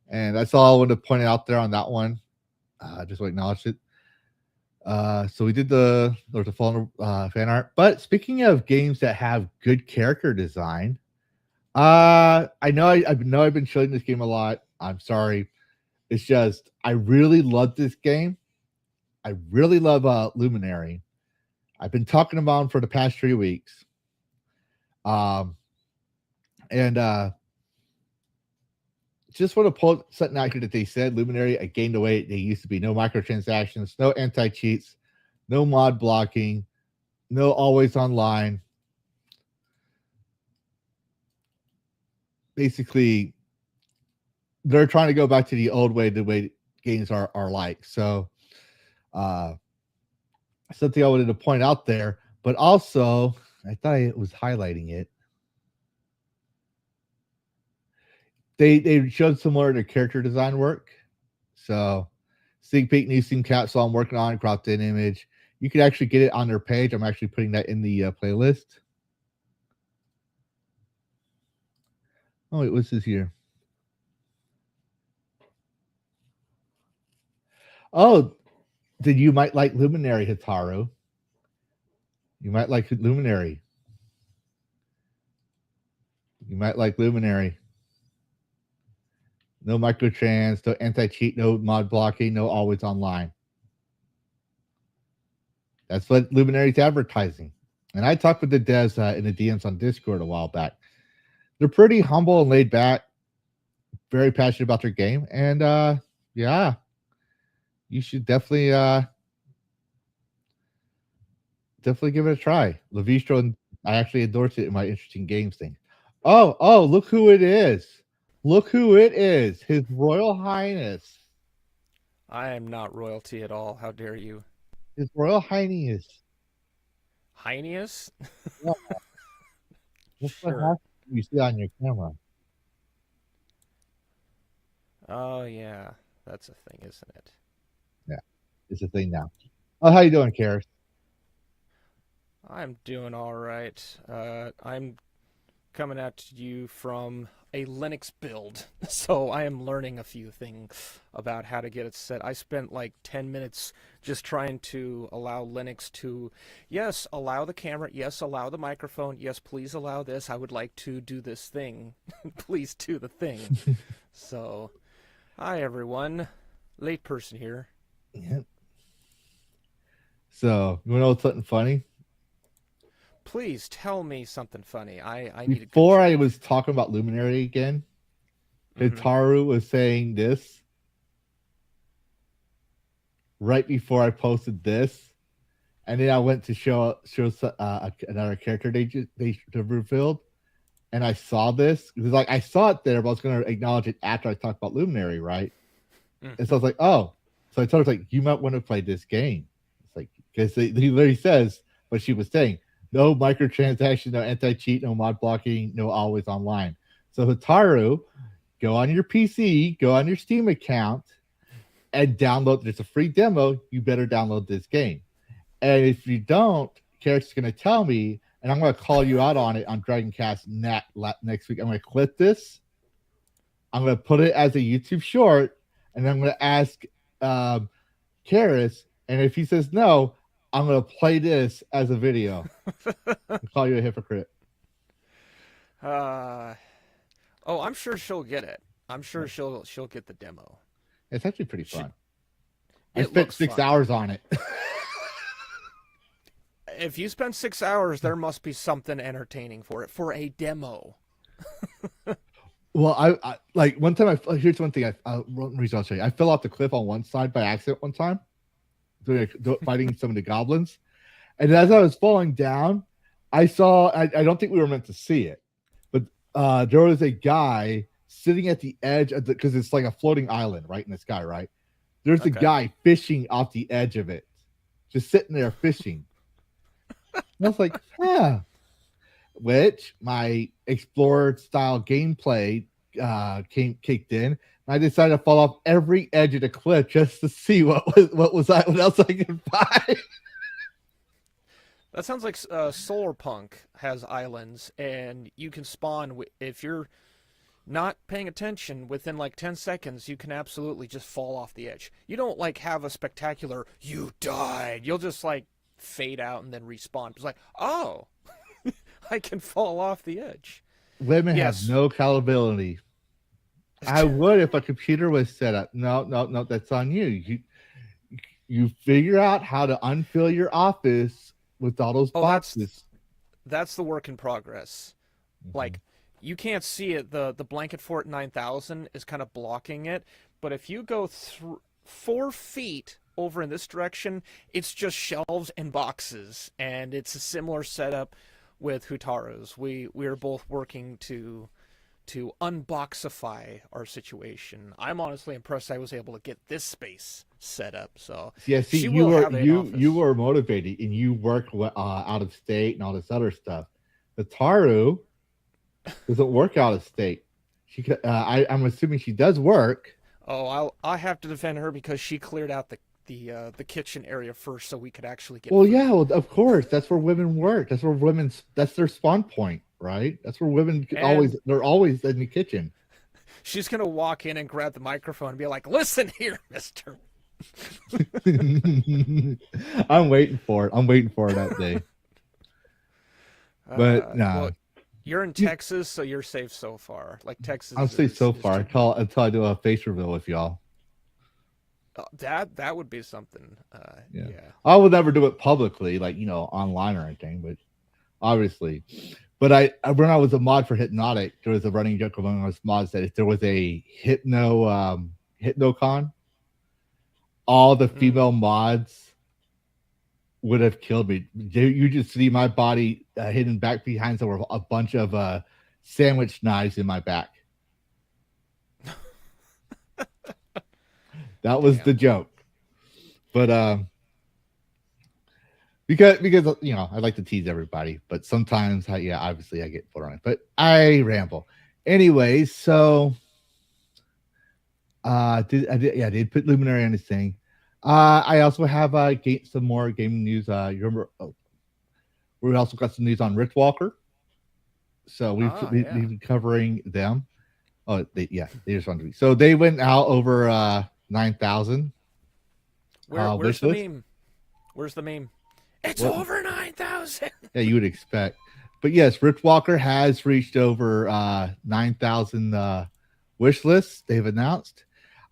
And that's all I wanted to point out there on that one. Just to acknowledge it. So we did the Fallen fan art. But speaking of games that have good character design, I know I've been showing this game a lot. I'm sorry. It's just I really love this game. I really love Luminary. I've been talking about him for the past 3 weeks. Just want to pull something out here that they said. Luminary, I gained the weight. They used to be no microtransactions, no anti-cheats, no mod blocking, no always online. Basically, they're trying to go back to the old way, the way games are like. So, something I wanted to point out there, but also I thought it was highlighting it. They showed some more of their character design work. So, sneak peek, new Steam capsule I'm working on, cropped in image. You can actually get it on their page. I'm actually putting that in the playlist. Oh, wait, what's this here? Oh, then you might like Luminary, Hitaru. You might like Luminary. You might like Luminary. No microtrans, no anti-cheat, no mod blocking, no always online. That's what Luminary's advertising. And I talked with the devs in the DMs on Discord a while back. They're pretty humble and laid back, very passionate about their game. And yeah, you should definitely give it a try. Lavistro, and I actually endorsed it in my interesting games thing. Oh, look who it is. Look who it is. His Royal Highness. I am not royalty at all. How dare you? His Royal Highness. Highness? Yeah. That's Sure. what happens when you see on your camera. Oh, yeah. That's a thing, isn't it? Yeah, it's a thing now. Oh, how you doing, Karrus? I'm doing all right. I'm coming at you from a Linux build, so I am learning a few things about how to get it set. I spent like 10 minutes just trying to allow Linux to, yes, allow the camera, yes, allow the microphone, yes, please allow this, I would like to do this thing, please do the thing. So, hi everyone, late person here. Yeah. So, you want to know something funny? Please tell me something funny. I need Before I was talking about Luminary again, Mhm. Hitaru was saying this right before I posted this, and then I went to show another character they revealed, and I saw this because like I saw it there, but I was going to acknowledge it after I talked about Luminary, right? Mhm. And so I was like, oh, so I told her like you might want to play this game. It's like because he literally says what she was saying. No microtransactions, no anti-cheat, no mod blocking, no always online. So Hitaru, go on your PC, go on your Steam account, and download. There's a free demo. You better download this game. And if you don't, Karrus is going to tell me, and I'm going to call you out on it on Dragoncast next week. I'm going to clip this. I'm going to put it as a YouTube short, and I'm going to ask Karrus, and if he says no, I'm going to play this as a video. I'll call you a hypocrite. I'm sure she'll get it. I'm sure she'll get the demo. It's actually pretty fun. I It spent looks 6 fun. hours on it. If you spend 6 hours, there must be something entertaining for it for a demo. Well, I like one time. Here's one thing. One reason I'll show you. I fell off the cliff on one side by accident one time, fighting some of the goblins, and as I was falling down, I saw. I don't think we were meant to see it, but there was a guy sitting at the edge of the, because it's like a floating island right in the sky, right? There's a Okay. guy fishing off the edge of it, just sitting there fishing. And I was like, yeah. Which my explorer style gameplay kicked in. I decided to fall off every edge of the cliff just to see what else I could find. That sounds like Solarpunk has islands, and you can spawn if you're not paying attention. Within like 10 seconds, you can absolutely just fall off the edge. You don't like have a spectacular "you died." You'll just like fade out and then respawn. It's like, oh, I can fall off the edge. Women Yes. have no accountability. I would if a computer was set up. No, that's on you. You figure out how to unfill your office with all those boxes. That's the work in progress. Like, you can't see it. The Blanket Fort 9000 is kind of blocking it. But if you go 4 feet over in this direction, it's just shelves and boxes. And it's a similar setup with Hutaru's. We are both working to unboxify our situation. I'm honestly impressed I was able to get this space set up. So yeah, see, she you will were have an you office. you were motivated and you work out of state and all this other stuff. Hutaru doesn't work out of state. She I'm assuming she does work. Oh, I have to defend her because she cleared out the kitchen area first so we could actually get Well, food. yeah, well, of course. That's where women work. That's their spawn point, right? That's where women they're always in the kitchen. She's gonna walk in and grab the microphone and be like, "Listen here, mister." I'm waiting for it. I'm waiting for that day. But no. Well, you're in Texas, so you're safe so far. Like Texas. I'll say so is far until I do a face reveal with y'all. That would be something. Yeah. I will never do it publicly, like online or anything, but obviously. But when I was a mod for Hypnotic, there was a running joke among us mods that if there was a HypnoCon, all the female mods would have killed me. You just see my body hidden back behind there were a bunch of sandwich knives in my back. That was the joke. But because I like to tease everybody, but sometimes obviously I get put on it. But I ramble. Anyways, so I did put Luminary on this thing. I also have some more gaming news. You remember? We also got some news on Riftwalker. So we've been covering them. Oh, they just wanted to be. So they went out over 9,000. Where's the meme? Where's the meme? It's over 9,000. Yeah, you would expect. But yes, Riftwalker has reached over 9,000 wish lists they've announced.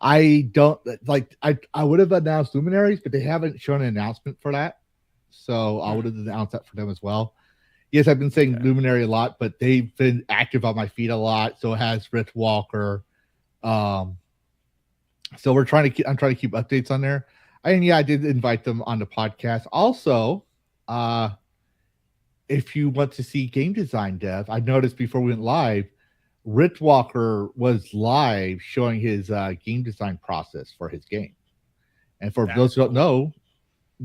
I don't like. I would have announced Luminaries, but they haven't shown an announcement for that. So I would have announced that for them as well. Yes, I've been saying Luminary a lot, but they've been active on my feed a lot. So has Riftwalker. So I'm trying to keep updates on there. And I did invite them on the podcast. Also, if you want to see game design dev, I noticed before we went live, Riftwalker was live showing his game design process for his game. And for those who don't know,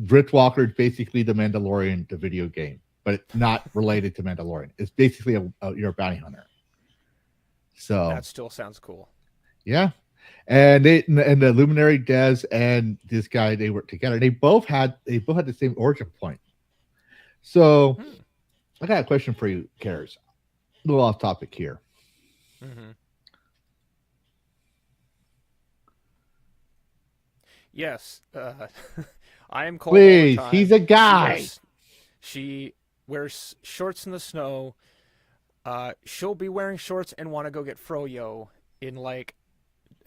Riftwalker is basically the Mandalorian, the video game, but it's not related to Mandalorian. It's basically you're a bounty hunter. So that still sounds cool. Yeah. And the Luminary devs and this guy, they worked together. They both had the same origin point. So I got a question for you, Karrus. A little off topic here. Mm-hmm. Yes, I am cold. Please, all the time. he's a guy. She wears shorts in the snow. She'll be wearing shorts and want to go get froyo in like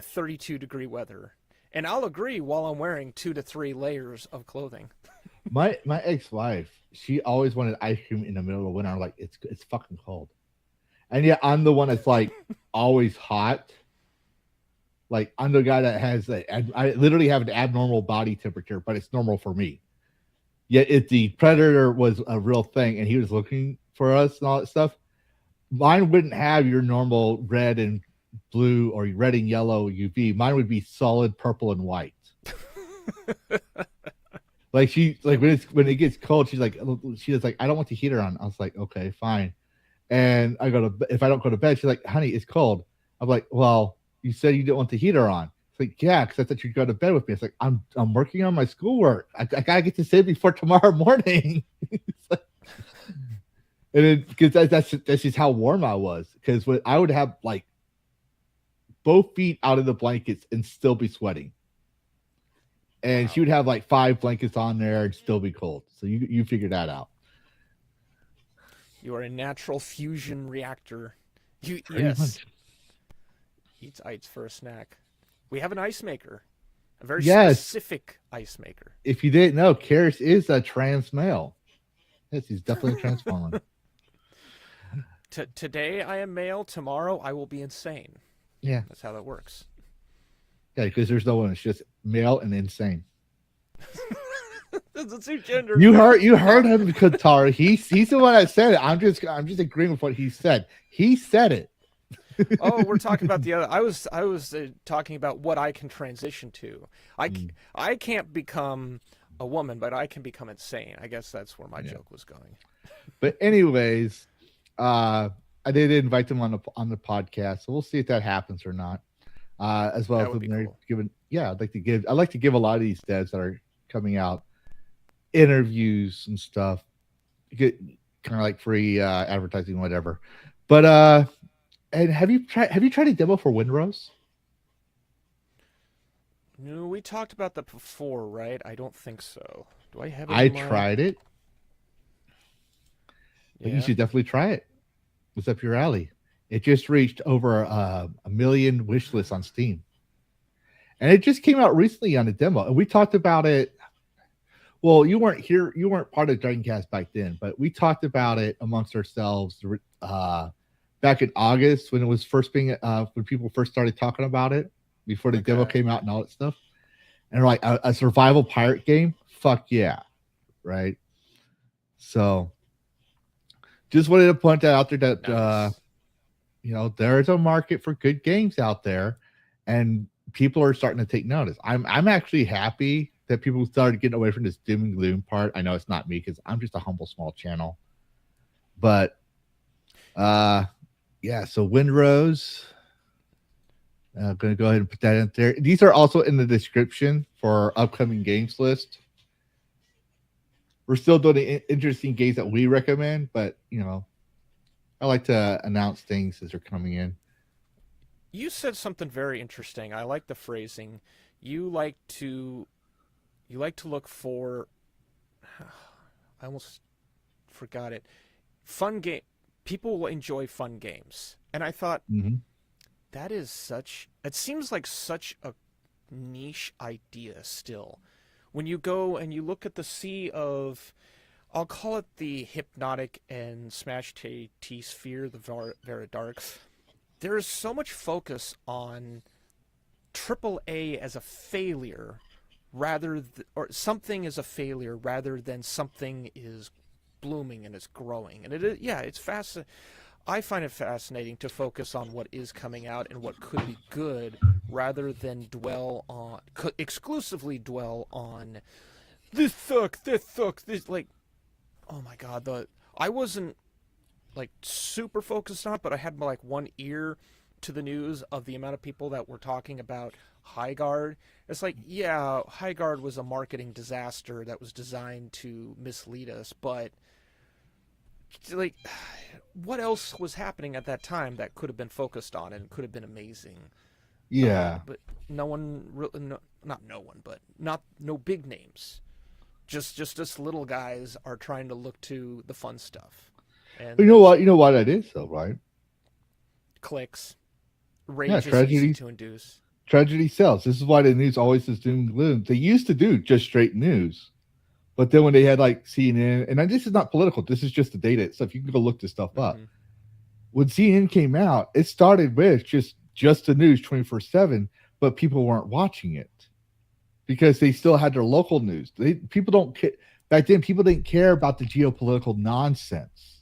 32-degree weather, and I'll agree while I'm wearing 2 to 3 layers of clothing. My ex-wife, she always wanted ice cream in the middle of winter. I'm like, it's fucking cold, and yet I'm the one that's like always hot. Like I'm the guy that has I literally have an abnormal body temperature, but it's normal for me. Yet if the predator was a real thing and he was looking for us and all that stuff, mine wouldn't have your normal red and blue or red and yellow UV. Mine would be solid purple and white. Like when it gets cold, she was like, I don't want the heater on. I was like, okay, fine. And if I don't go to bed, she's like, honey, it's cold. I'm like, well, you said you didn't want the heater on. It's like, yeah, because I thought you'd go to bed with me. It's like, I'm working on my schoolwork. I gotta get to sleep before tomorrow morning. Like, and then because that's just how warm I was. Because I would have like both feet out of the blankets and still be sweating. And she would have like 5 blankets on there and still be cold. So you figure that out. You are a natural fusion reactor. Eats ice for a snack. We have an ice maker. A very specific ice maker. If you didn't know, Karrus is a trans male. Yes, he's definitely a trans woman. Today I am male. Tomorrow I will be insane. Yeah. That's how that works. Yeah, because there's no one. It's just male and insane. That's two gender. You heard him, Katara. He's the one that said it. I'm just agreeing with what he said. He said it. Oh, we're talking about the other. I was talking about what I can transition to. I can't become a woman, but I can become insane. I guess that's where my joke was going. But anyways, I did invite them on the podcast, so we'll see if that happens or not. As well as cool. I'd like to give a lot of these devs that are coming out interviews and stuff, get kind of like free advertising, whatever. But and have you tried a demo for Windrose? No, we talked about that before, right? I don't think so. Do I have it? I tried it. But you should definitely try it. It's up your alley. It just reached over 1 million wish lists on Steam. And it just came out recently on a demo. And we talked about it. Well, you weren't here. You weren't part of Dragoncast back then, but we talked about it amongst ourselves back in August when it was first being when people first started talking about it before the demo came out and all that stuff. And we're like, a survival pirate game? Fuck yeah. Right? So just wanted to point that out there that nice. There is a market for good games out there, and people are starting to take notice. I'm actually happy that people started getting away from this doom and gloom part. I know it's not me because I'm just a humble small channel, but so Windrose, I'm gonna go ahead and put that in there. These are also in the description for our upcoming games list. We're still doing interesting games that we recommend, but I like to announce things as they're coming in. You said something very interesting. I like the phrasing. You like to look for. I almost forgot it. Fun game. People will enjoy fun games, and I thought that is such. It seems like such a niche idea still. When you go and you look at the sea of, I'll call it the Hypnotic and Smash T-Sphere, the Vera Dark, there is so much focus on AAA as a failure or something is a failure rather than something is blooming and is growing. And it's fascinating. I find it fascinating to focus on what is coming out and what could be good rather than exclusively dwell on this sucks, this like, oh my God, I wasn't like super focused on it, but I had like one ear to the news of the amount of people that were talking about Highguard. It's like, yeah, Highguard was a marketing disaster that was designed to mislead us, but like, what else was happening at that time that could have been focused on and could have been amazing? Yeah. But no one, no big names. Just us little guys are trying to look to the fun stuff. And you know what that is though, right? Clicks. Rage is easy to induce. Tragedy sells. This is why the news always is doom and gloom. They used to do just straight news. But then when they had like CNN, and this is not political, this is just the data itself. You can go look this stuff up. When CNN came out, it started with just the news 24/7, but people weren't watching it because they still had their local news. People don't care. Back then, people didn't care about the geopolitical nonsense.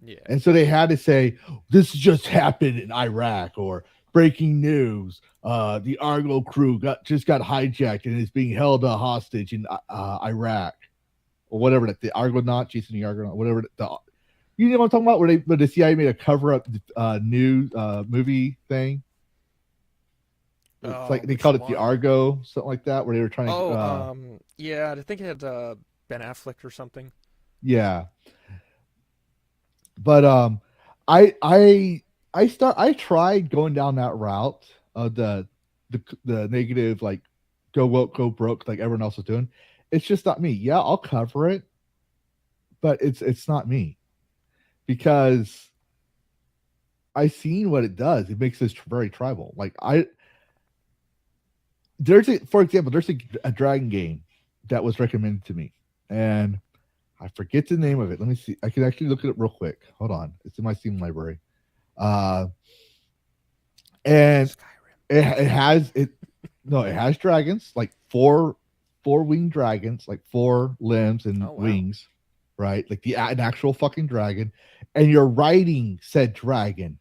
Yeah. And so they had to say, this just happened in Iraq, or breaking news. The Argo crew just got hijacked and is being held hostage in Iraq, or whatever. The Argonaut, Jason the Argonaut, whatever. You know what I'm talking about? Where the CIA made a cover up news movie thing. It's like they called it the Argo, something like that, where they were trying to. Yeah, I think it had Ben Affleck or something. Yeah, but I tried going down that route of the negative, like go woke, go broke, like everyone else was doing. It's just not me. Yeah, I'll cover it, but it's not me, because I seen what it does. It makes this very tribal. Like for example, there's a dragon game that was recommended to me, and I forget the name of it. Let me see. I can actually look at it real quick. Hold on. It's in my Steam library. And it has dragons, like four winged dragons, like 4 limbs and wings, right? Like an actual fucking dragon. And you're riding said dragon.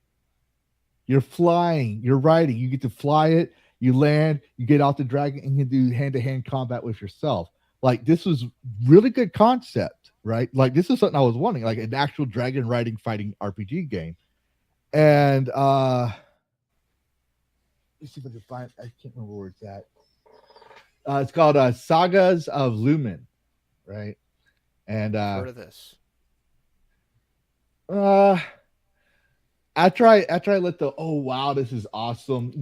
You're flying, you're riding, you get to fly it, you land, you get off the dragon, and you do hand-to-hand combat with yourself. Like, this was really good concept, right? Like, this is something I was wanting, like an actual dragon riding fighting RPG game. And let's see if I can find. I can't remember where it's at. It's called Sagas of Lumen, right? And heard of this? After I let the oh wow, this is awesome,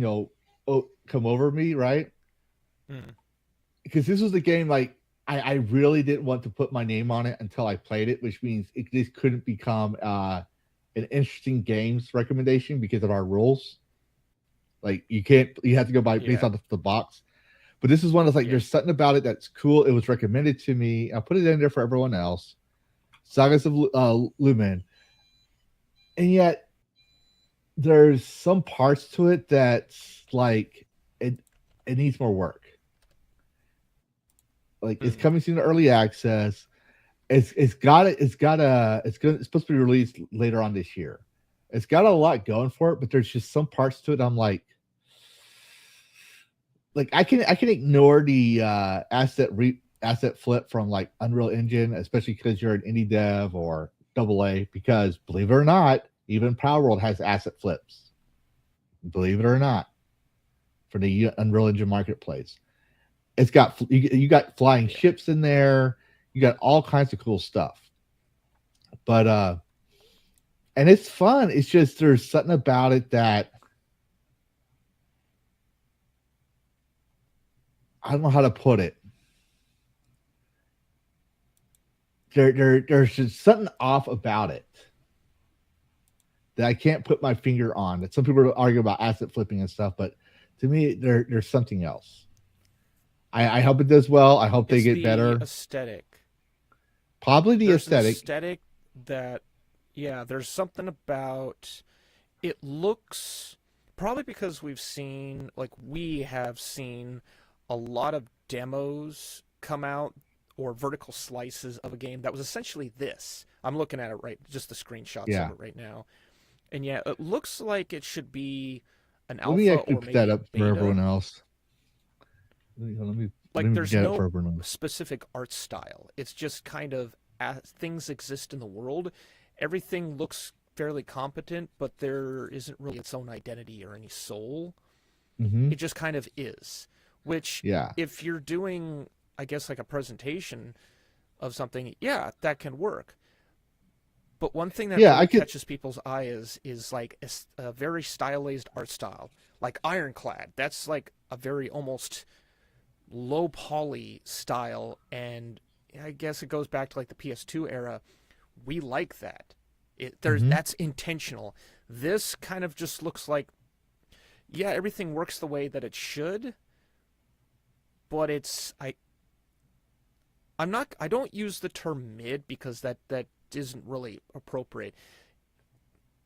come over me, right? Because this was the game, like I really didn't want to put my name on it until I played it, which means this couldn't become an interesting games recommendation because of our rules. Like you have to go based on the box. But this is one that's like there's something about it that's cool. It was recommended to me. I put it in there for everyone else. Sagas of Lumen. And yet there's some parts to it that's like it needs more work. Like it's coming soon to early access. It's supposed to be released later on this year. It's got a lot going for it, but there's just some parts to it I'm like I can ignore the asset flip from like Unreal Engine, especially because you're an indie dev or AA, because believe it or not, even Power World has asset flips. Believe it or not, for the Unreal Engine marketplace. It's got you got flying ships in there. You got all kinds of cool stuff. But and it's fun. It's just there's something about it that I don't know how to put it. There's just something off about it that I can't put my finger on. That some people argue about asset flipping and stuff, but to me, there's something else. I hope it does well. I hope they get better. Aesthetic. Probably the aesthetic. Aesthetic that, there's something about it looks, probably because we have seen a lot of demos come out or vertical slices of a game that was essentially this. I'm looking at it just the screenshots of it right now. And it looks like it should be an alpha. Let me actually put that up for everyone else. There's no specific art style. It's just kind of as things exist in the world. Everything looks fairly competent, but there isn't really its own identity or any soul. Mm-hmm. It just kind of is. Which, if you're doing, I guess, like a presentation of something, that can work. But one thing that really catches people's eye is like a very stylized art style, like Ironclad. That's like a very almost low poly style, and I guess it goes back to like the PS2 era. We like that. That's intentional. This kind of just looks like, everything works the way that it should, but I don't use the term mid because that isn't really appropriate.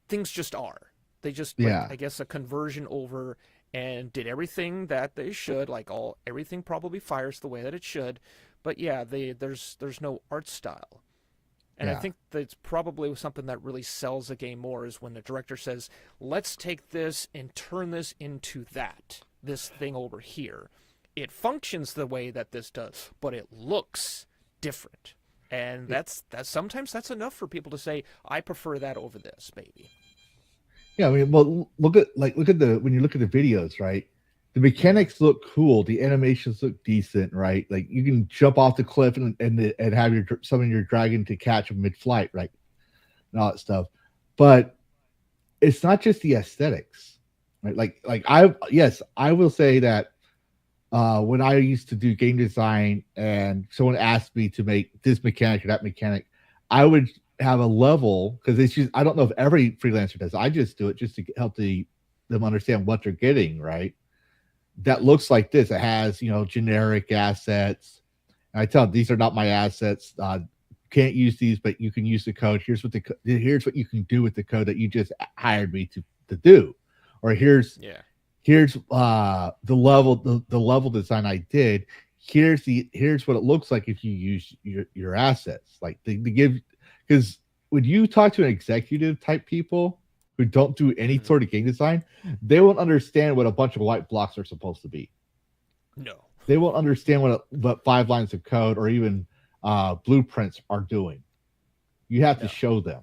Things just are. They just I guess a conversion over and did everything that they should, everything probably fires the way that it should, but there's no art style. And I Yeah. think that's probably something that really sells a game more is when the director says, let's take this and turn this into that, this thing over here. It functions the way that this does, but it looks different. And that's sometimes that's enough for people to say, I prefer that over this, maybe. Yeah, I mean, well, look at when you look at the videos, right? The mechanics look cool, the animations look decent, right? Like you can jump off the cliff and have summon your dragon to catch him mid-flight, right? And all that stuff. But it's not just the aesthetics, right? Like I will say that when I used to do game design and someone asked me to make this mechanic or that mechanic, I would have a level because it's just I don't know if every freelancer does. I just do it just to help them understand what they're getting, right? That looks like this. It has generic assets. And I tell them these are not my assets. Can't use these, but you can use the code. Here's what you can do with the code that you just hired me to do, or here's the level design I did. Here's what it looks like if you use your assets. Like they give, because when you talk to an executive type people who don't do any sort of game design, they won't understand what a bunch of white blocks are supposed to be. No, they won't understand what 5 lines of code or even blueprints are doing. You have to show them,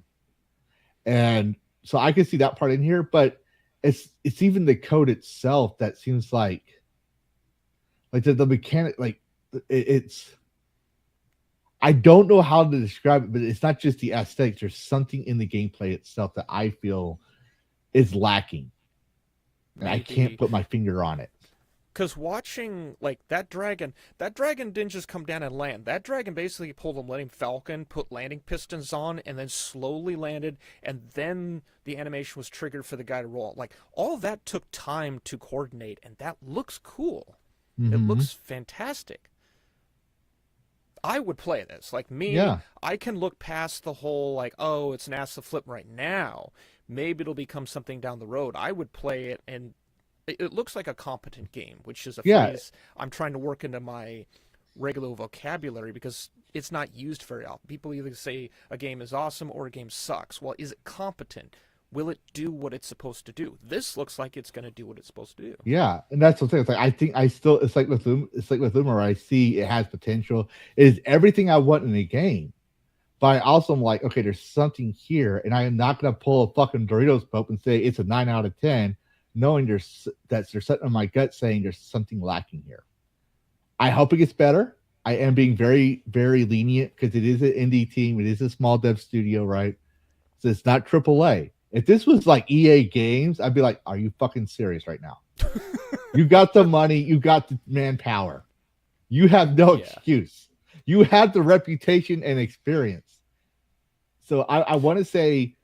and so I can see that part in here, but it's even the code itself that seems like the mechanic, like it's. I don't know how to describe it, but it's not just the aesthetics. There's something in the gameplay itself that I feel is lacking, and I can't put my finger on it. Because watching like that dragon didn't just come down and land. That dragon basically pulled a Millennium Falcon, put landing pistons on, and then slowly landed, and then the animation was triggered for the guy to roll. Like all that took time to coordinate, and that looks cool. Mm-hmm. It looks fantastic. I would play this. Like me, I can look past the whole like, oh, it's an ass to flip right now. Maybe it'll become something down the road. I would play it, and it looks like a competent game, which is a phrase I'm trying to work into my regular vocabulary because it's not used very often. People either say a game is awesome or a game sucks. Well, is it competent? Will it do what it's supposed to do? This looks like it's going to do what it's supposed to do. Yeah, and that's the thing. It's like I think it's like with Luminary, I see it has potential. It is everything I want in a game. But I also am like, okay, there's something here, and I am not going to pull a fucking Doritos Pope and say it's a 9 out of 10, knowing there's something in my gut saying there's something lacking here. I hope it gets better. I am being very, very lenient because it is an indie team. It is a small dev studio, right? So it's not AAA. If this was like EA Games, I'd be like, are you fucking serious right now? You got the money. You got the manpower. You have no excuse. You have the reputation and experience. So I want to say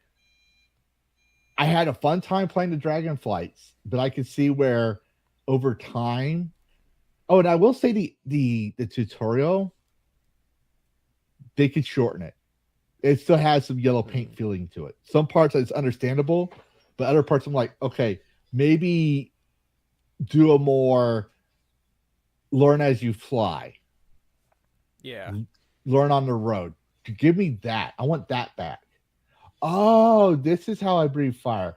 I had a fun time playing the Dragonflights, but I could see where over time. Oh, and I will say the tutorial, they could shorten it. It still has some yellow paint feeling to it. Some parts it's understandable, but other parts I'm like, okay, maybe do a more learn as you fly. Yeah. Learn on the road. Give me that. I want that back. Oh, this is how I breathe fire.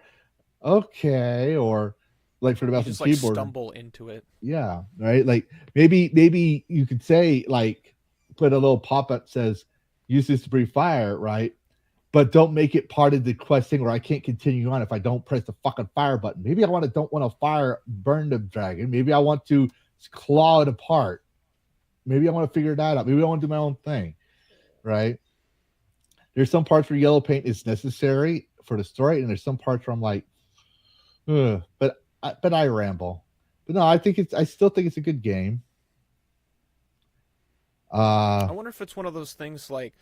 Okay, or like for the mouse and keyboard, stumble into it. Yeah, right. Like maybe you could say like put a little pop up says use this to breathe fire, right? But don't make it part of the quest thing where I can't continue on if I don't press the fucking fire button. Maybe I don't want to burn the dragon. Maybe I want to claw it apart. Maybe I want to figure that out. Maybe I want to do my own thing, right? There's some parts where yellow paint is necessary for the story, and there's some parts where I'm like, ugh, but I ramble. But no, I still think it's a good game. I wonder if it's one of those things like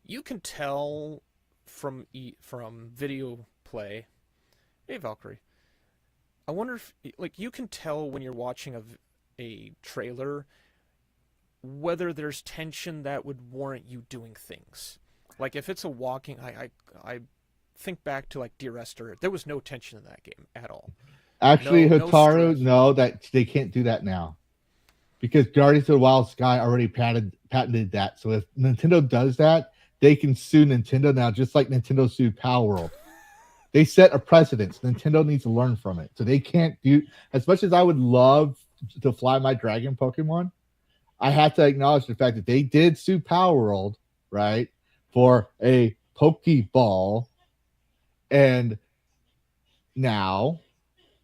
you can tell from video play. Hey, Valkyrie. I wonder if like you can tell when you're watching a trailer whether there's tension that would warrant you doing things. Like if it's a walking, I think back to like Dear Esther. There was no tension in that game at all. Actually, Hotaru, no, that they can't do that now because Guardians of the Wild Sky already patented that. So if Nintendo does that, they can sue Nintendo now, just like Nintendo sued Power World. They set a precedence. Nintendo needs to learn from it. So they can't do, as much as I would love to fly my dragon Pokemon, I have to acknowledge the fact that they did sue Power World, right, for a Pokeball. And now,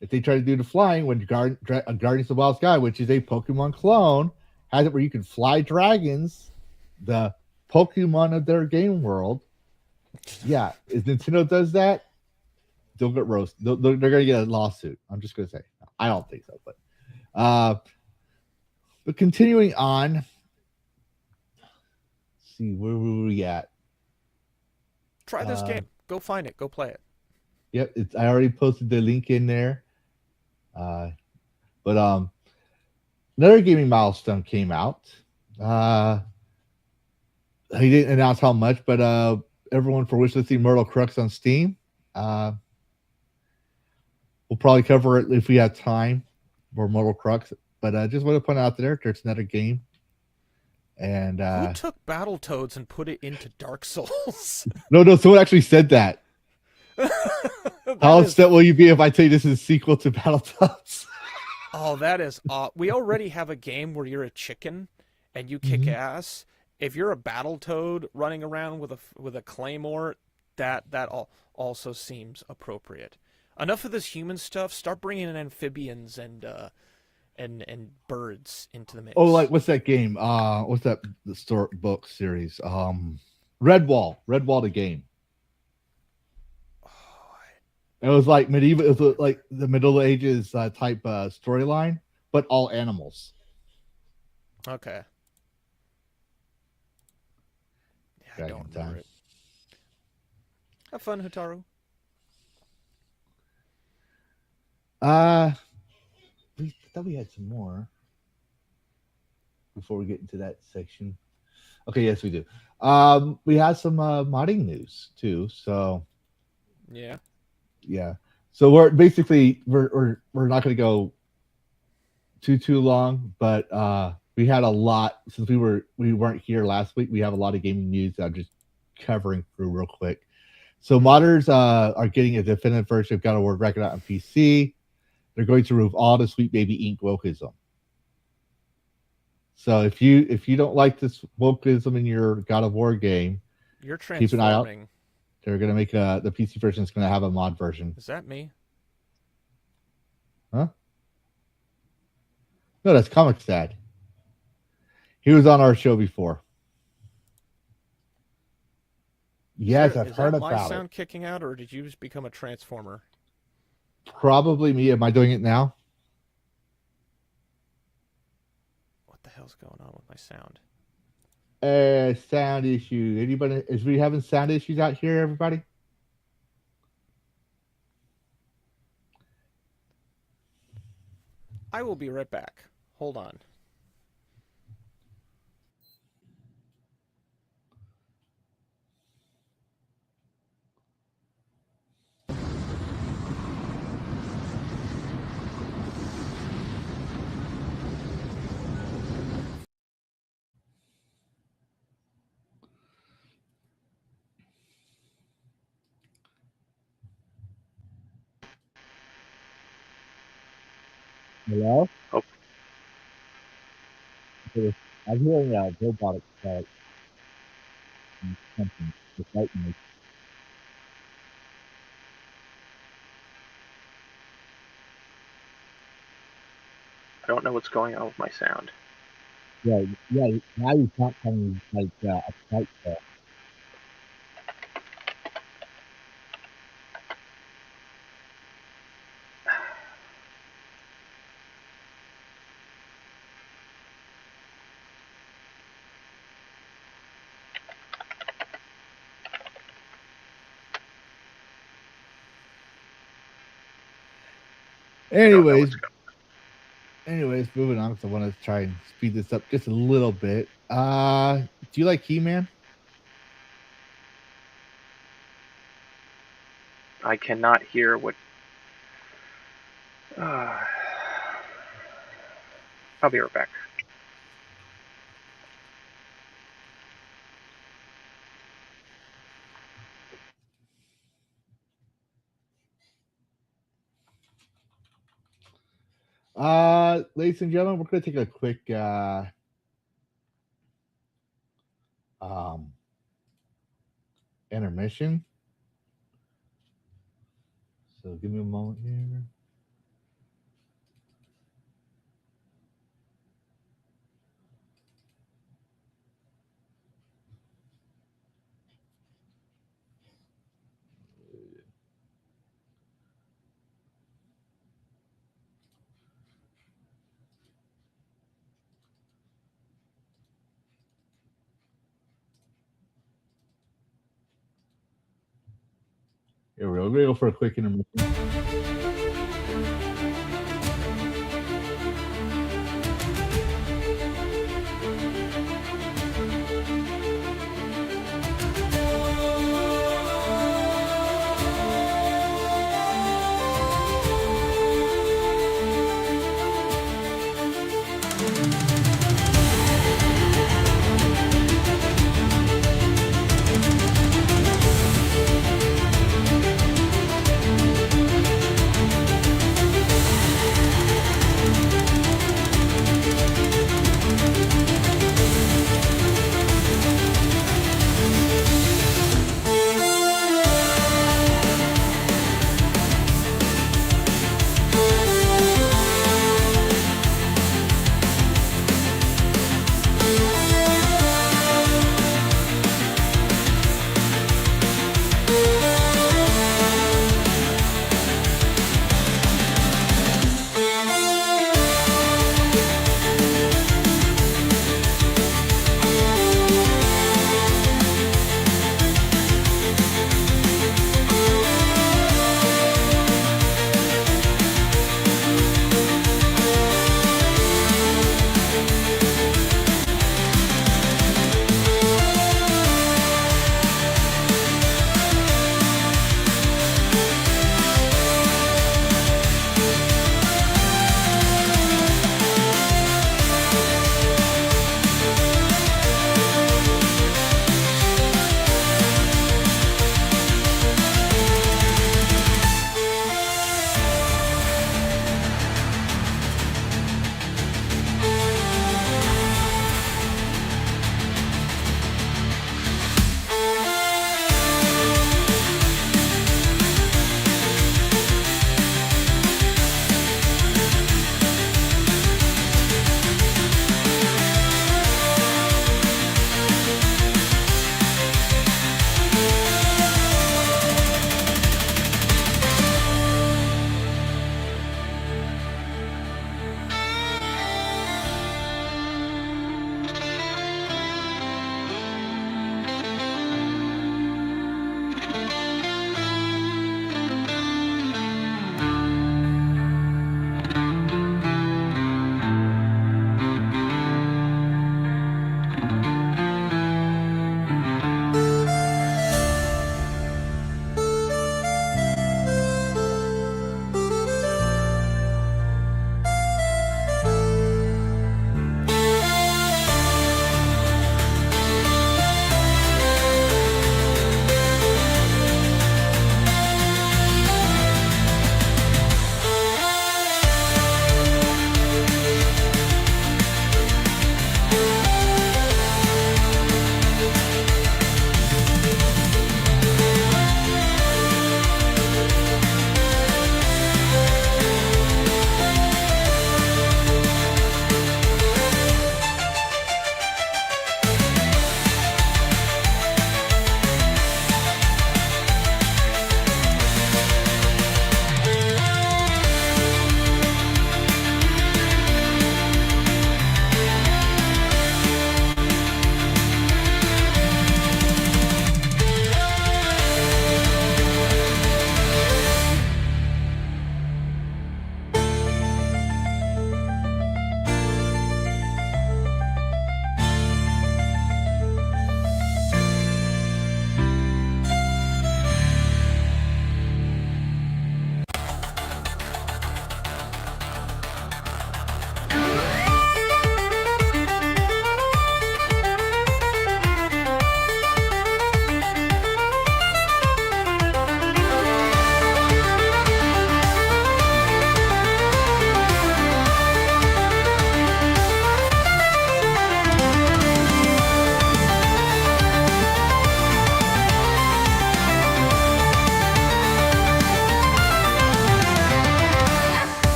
if they try to do the flying, when Guardians of the Wild Sky, which is a Pokemon clone, has it where you can fly dragons, the Pokemon of their game world. Yeah, if Nintendo does that, they'll get roasted. They're going to get a lawsuit. I'm just going to say. I don't think so, but continuing on, let's see, where were we at? Try this game. Go find it. Go play it. Yep, I already posted the link in there. But another gaming milestone came out. He didn't announce how much, but everyone for wishlisting Mortal Crux on Steam. We'll probably cover it if we have time for Mortal Crux. But I just want to point out there's another game. And who took Battletoads and put it into Dark Souls? No, someone actually said that. How upset will you be if I tell you this is a sequel to Battletoads? Oh, that is we already have a game where you're a chicken and you kick ass. If you're a Battletoad running around with a claymore, that also seems appropriate. Enough of this human stuff. Start bringing in amphibians and birds into the mix. Oh, like what's that game? What's that book series? Redwall the game. It was like medieval. It was like the Middle Ages type storyline, but all animals. Okay. Yeah, I don't remember it. Have fun, Hotaru. We thought we had some more before we get into that section. Okay, yes, we do. We have some modding news too. So yeah. So we're basically we're not going to go too long, but we had a lot since we weren't here last week. We have a lot of gaming news that I'm just covering through real quick. So modders are getting a definitive version of God of War Ragnarok on PC. They're going to remove all the Sweet Baby Ink wokeism. So if you don't like this wokeism in your God of War game, you're transforming. Keep an eye out. They're going to make the PC version is going to have a mod version. Is that me? Huh? No, that's Comics Dad. He was on our show before. Yes, I've heard about it. Is my sound kicking out, or did you just become a transformer? Probably me. Am I doing it now? What the hell's going on with my sound? Sound issue. Anybody? Is we having sound issues out here, everybody? I will be right back. Hold on. Hello? Oh. I'm hearing a robotic something. It's lightning. I don't know what's going on with my sound. Yeah. Now you can't tell me like a tight stuff. Anyways, moving on because I want to try and speed this up just a little bit. Do you like He-Man? I cannot hear what. I'll be right back. Ladies and gentlemen, we're going to take a quick intermission. So give me a moment here. Here we go. We're going to go for a quick intermission.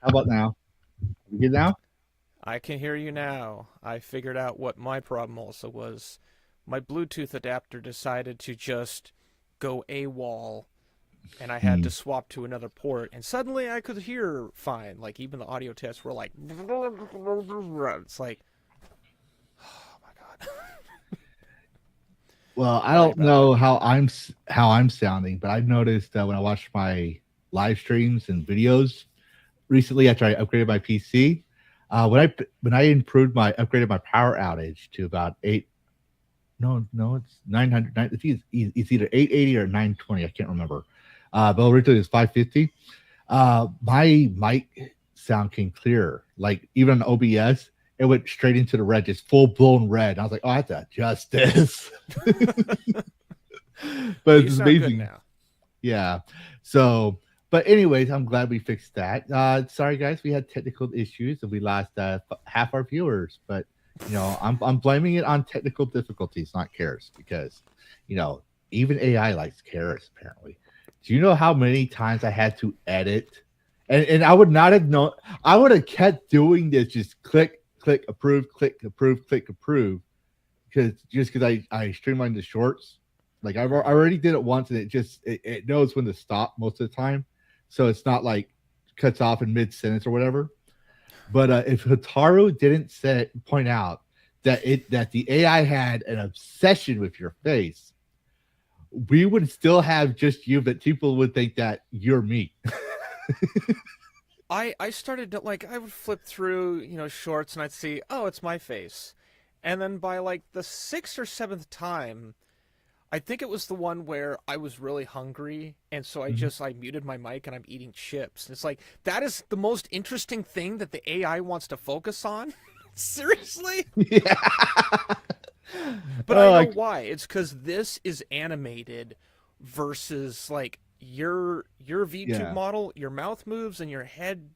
How about now? You good now? I can hear you now. I figured out what my problem also was. My Bluetooth adapter decided to just go AWOL, and I had to swap to another port, and suddenly I could hear fine. Like, even the audio tests were like... It's like... Oh, my God. Well, I don't know how I'm sounding, but I've noticed when I watch my live streams and videos recently after I upgraded my PC, when I upgraded my power outage to about it's 900. It's either 880 or 920. I can't remember. But originally it's 550. My mic sound came clearer. Like even on OBS, it went straight into the red, just full blown red. And I was like, oh, I have to adjust this. But it's amazing now. Yeah. So, but anyways, I'm glad we fixed that. Sorry guys, we had technical issues and we lost half our viewers, but you know, I'm blaming it on technical difficulties, not Karrus, because you know, even AI likes Karrus apparently. Do you know how many times I had to edit? And I would not have known. I would have kept doing this, just click, approve, click, approve, because I streamlined the shorts. Like I already did it once, and it knows when to stop most of the time, so it's not like cuts off in mid sentence or whatever. But if Hitaru didn't point out that the AI had an obsession with your face, we would still have just you, but people would think that you're me. I started to, like, I would flip through, shorts and I'd see, oh, it's my face. And then by like the 6th or 7th time, I think it was the one where I was really hungry, and so I muted my mic and I'm eating chips. And it's like, that is the most interesting thing that the AI wants to focus on? Seriously? Yeah. But I know why. It's because this is animated versus like your VTube model, your mouth moves and your head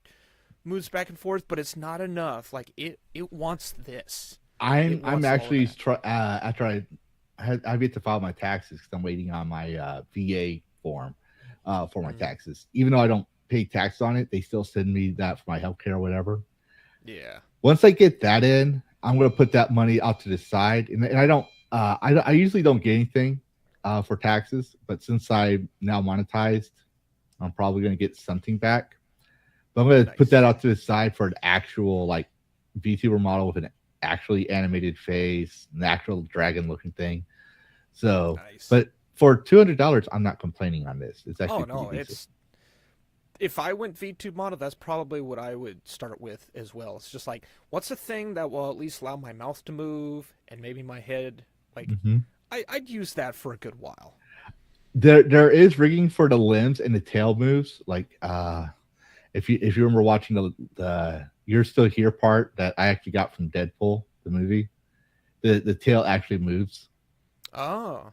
moves back and forth, but it's not enough. Like it wants this. I'm actually after I've yet to file my taxes because I'm waiting on my VA form for my taxes. Even though I don't pay tax on it, they still send me that for my healthcare or whatever. Yeah. Once I get that in, I'm going to put that money out to the side, and I don't. I usually don't get anything for taxes, but since I'm now monetized, I'm probably going to get something back. But I'm going to put that out to the side for an actual like VTuber model with an actually animated face, an actual dragon looking thing. So, but for $200, I'm not complaining on this. It's actually if I went VTube model, that's probably what I would start with as well. It's just like, what's a thing that will at least allow my mouth to move and maybe my head? Like, I'd use that for a good while. There is rigging for the limbs and the tail moves. Like, if you remember watching the You're Still Here part that I actually got from Deadpool, the movie, the tail actually moves. Oh,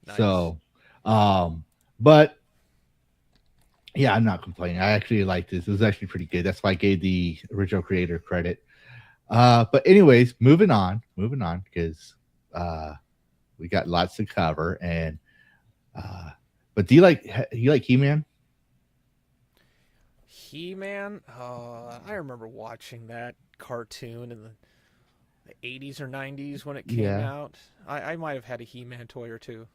nice. So, but yeah, I'm not complaining. I actually like this. It was actually pretty good. That's why I gave the original creator credit. But anyways, moving on because we got lots to cover. And but do you like He-Man? He-Man? I remember watching that cartoon in the 80s or 90s when it came out. I might have had a He-Man toy or two.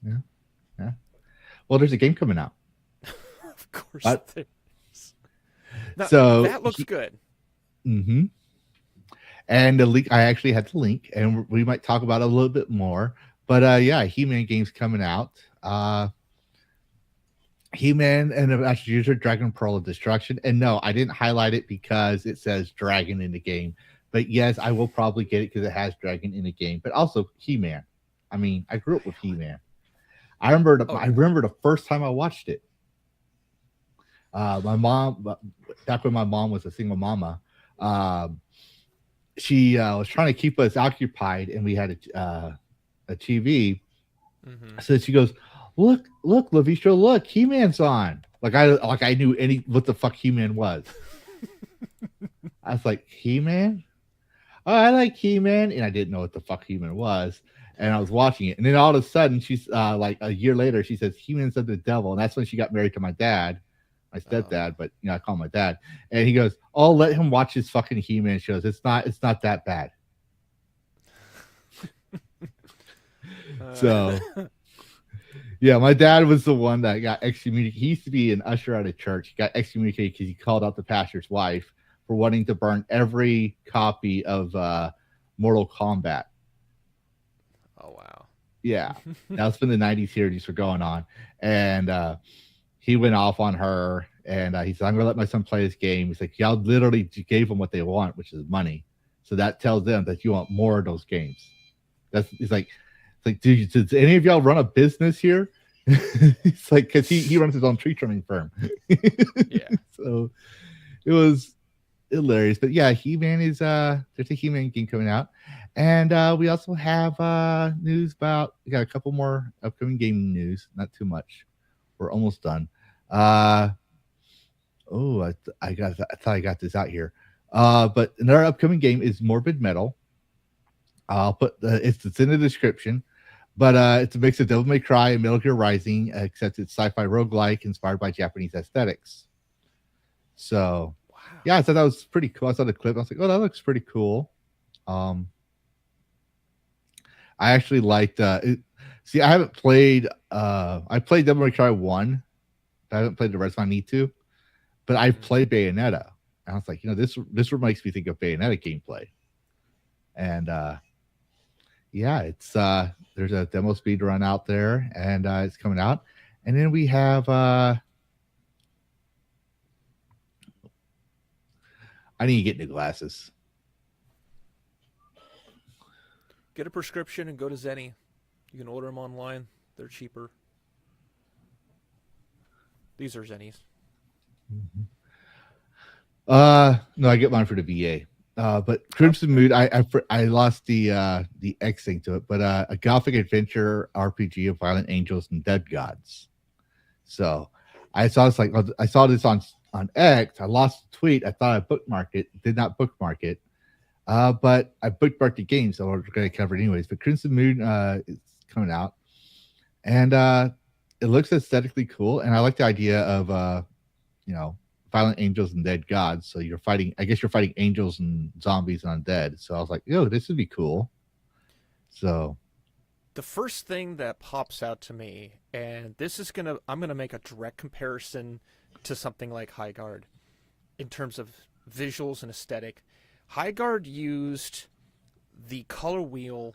Yeah. Well, there's a game coming out. Of course there is. Now, so that looks good. Mm-hmm. And the link, I actually had the link, and we might talk about it a little bit more. But He-Man game's coming out. He-Man and the Master User Dragon Pearl of Destruction. And no, I didn't highlight it because it says Dragon in the game. But yes, I will probably get it because it has Dragon in the game. But also He-Man. I mean, I grew up with He-Man. I remember the first time I watched it. My mom, back when my mom was a single mama, she was trying to keep us occupied, and we had a TV. So she goes, "Look, Lavistro, look, He-Man's on." Like I knew what the fuck He-Man was. I was like, He-Man? Oh, I like He-Man, and I didn't know what the fuck He-Man was. And I was watching it, and then all of a sudden, she's like a year later, she says He-Man's of the devil, and that's when she got married to my dad. my stepdad, but I call him my dad. And he goes, "Oh, let him watch his fucking He-Man shows. It's not that bad." So, yeah, my dad was the one that got excommunicated. He used to be an usher at a church. He got excommunicated because he called out the pastor's wife for wanting to burn every copy of Mortal Kombat. Oh wow. Yeah, that was when the '90s series were going on, and he went off on her. And he said, "I'm gonna let my son play this game." He's like, "Y'all literally gave them what they want, which is money. So that tells them that you want more of those games." It's like, dude, does any of y'all run a business here? It's like, because he runs his own tree trimming firm. Yeah. So it was hilarious. But yeah, He-Man is there's a He-Man game coming out. And we also have news about, we got a couple more upcoming gaming news, not too much. We're almost done. I thought I got this out here. But another upcoming game is Morbid Metal. I'll put it's in the description, but it's a mix of Devil May Cry and Metal Gear Rising, except it's sci-fi roguelike inspired by Japanese aesthetics. So, Wow. yeah, I thought that was pretty cool. I saw the clip. I was like, "Oh, that looks pretty cool." I actually liked it. See, I haven't played. I played Devil May Cry 1. I haven't played the rest. I need to, but I've played Bayonetta. And I was like, this makes me think of Bayonetta gameplay. And yeah, it's there's a demo speed run out there, and it's coming out. And then we have I need to get new glasses. Get a prescription and go to Zenny. You can order them online. They're cheaper. These are Zennies. No, I get mine for the VA. But Crimson Moon, I lost the X thing to it, but a Gothic adventure RPG of violent angels and dead gods. So I saw this I saw this on X. I lost the tweet. I thought I bookmarked it. Did not bookmark it. But I bookmarked the game, so we're going to cover it anyways. But Crimson Moon is coming out, and it looks aesthetically cool, and I like the idea of violent angels and dead gods. So you're fighting angels and zombies and undead. So I was like, this would be cool. So the first thing that pops out to me, and I'm gonna make a direct comparison to something like High Guard in terms of visuals and aesthetic. High Guard used the color wheel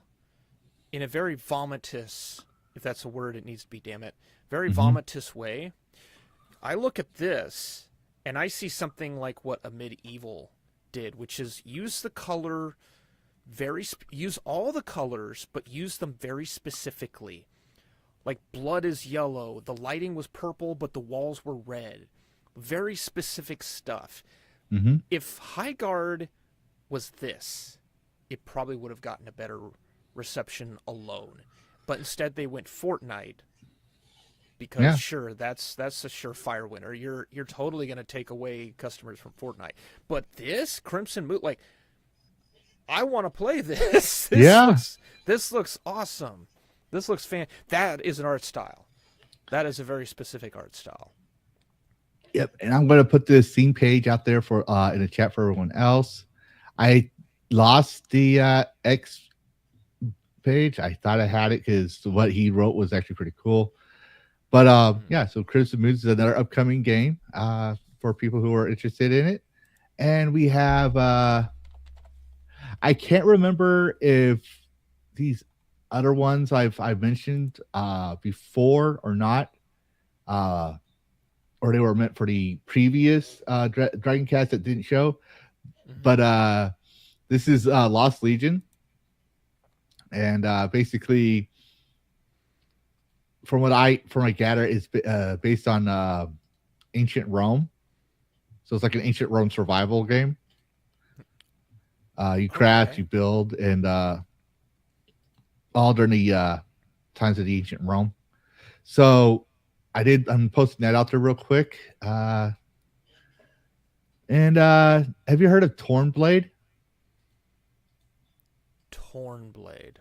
in a very vomitous, if that's a word it needs to be, damn it, very vomitous way. I look at this and I see something like what a Medieval did, which is use the color use all the colors, but use them very specifically. Like blood is yellow, the lighting was purple, but the walls were red. Very specific stuff. If High Guard was this, it probably would have gotten a better reception alone. But instead they went Fortnite. Because sure, that's a surefire winner. You're totally going to take away customers from Fortnite. But this Crimson Moon, I want to play this. This looks awesome. This looks that is an art style. That is a very specific art style. Yep, and I'm going to put this scene page out there for in the chat for everyone else. I lost the X page. I thought I had it because what he wrote was actually pretty cool. But so Crimson Moon is another upcoming game for people who are interested in it. And we have I can't remember if these other ones I've mentioned before or not, or they were meant for the previous Dragoncast that didn't show. But this is Lost Legion, and basically, from what I gather, is based on ancient Rome. So it's like an ancient Rome survival game. You craft, you build, and all during the times of the ancient Rome. So I'm posting that out there real quick. And have you heard of Tornblade? Tornblade.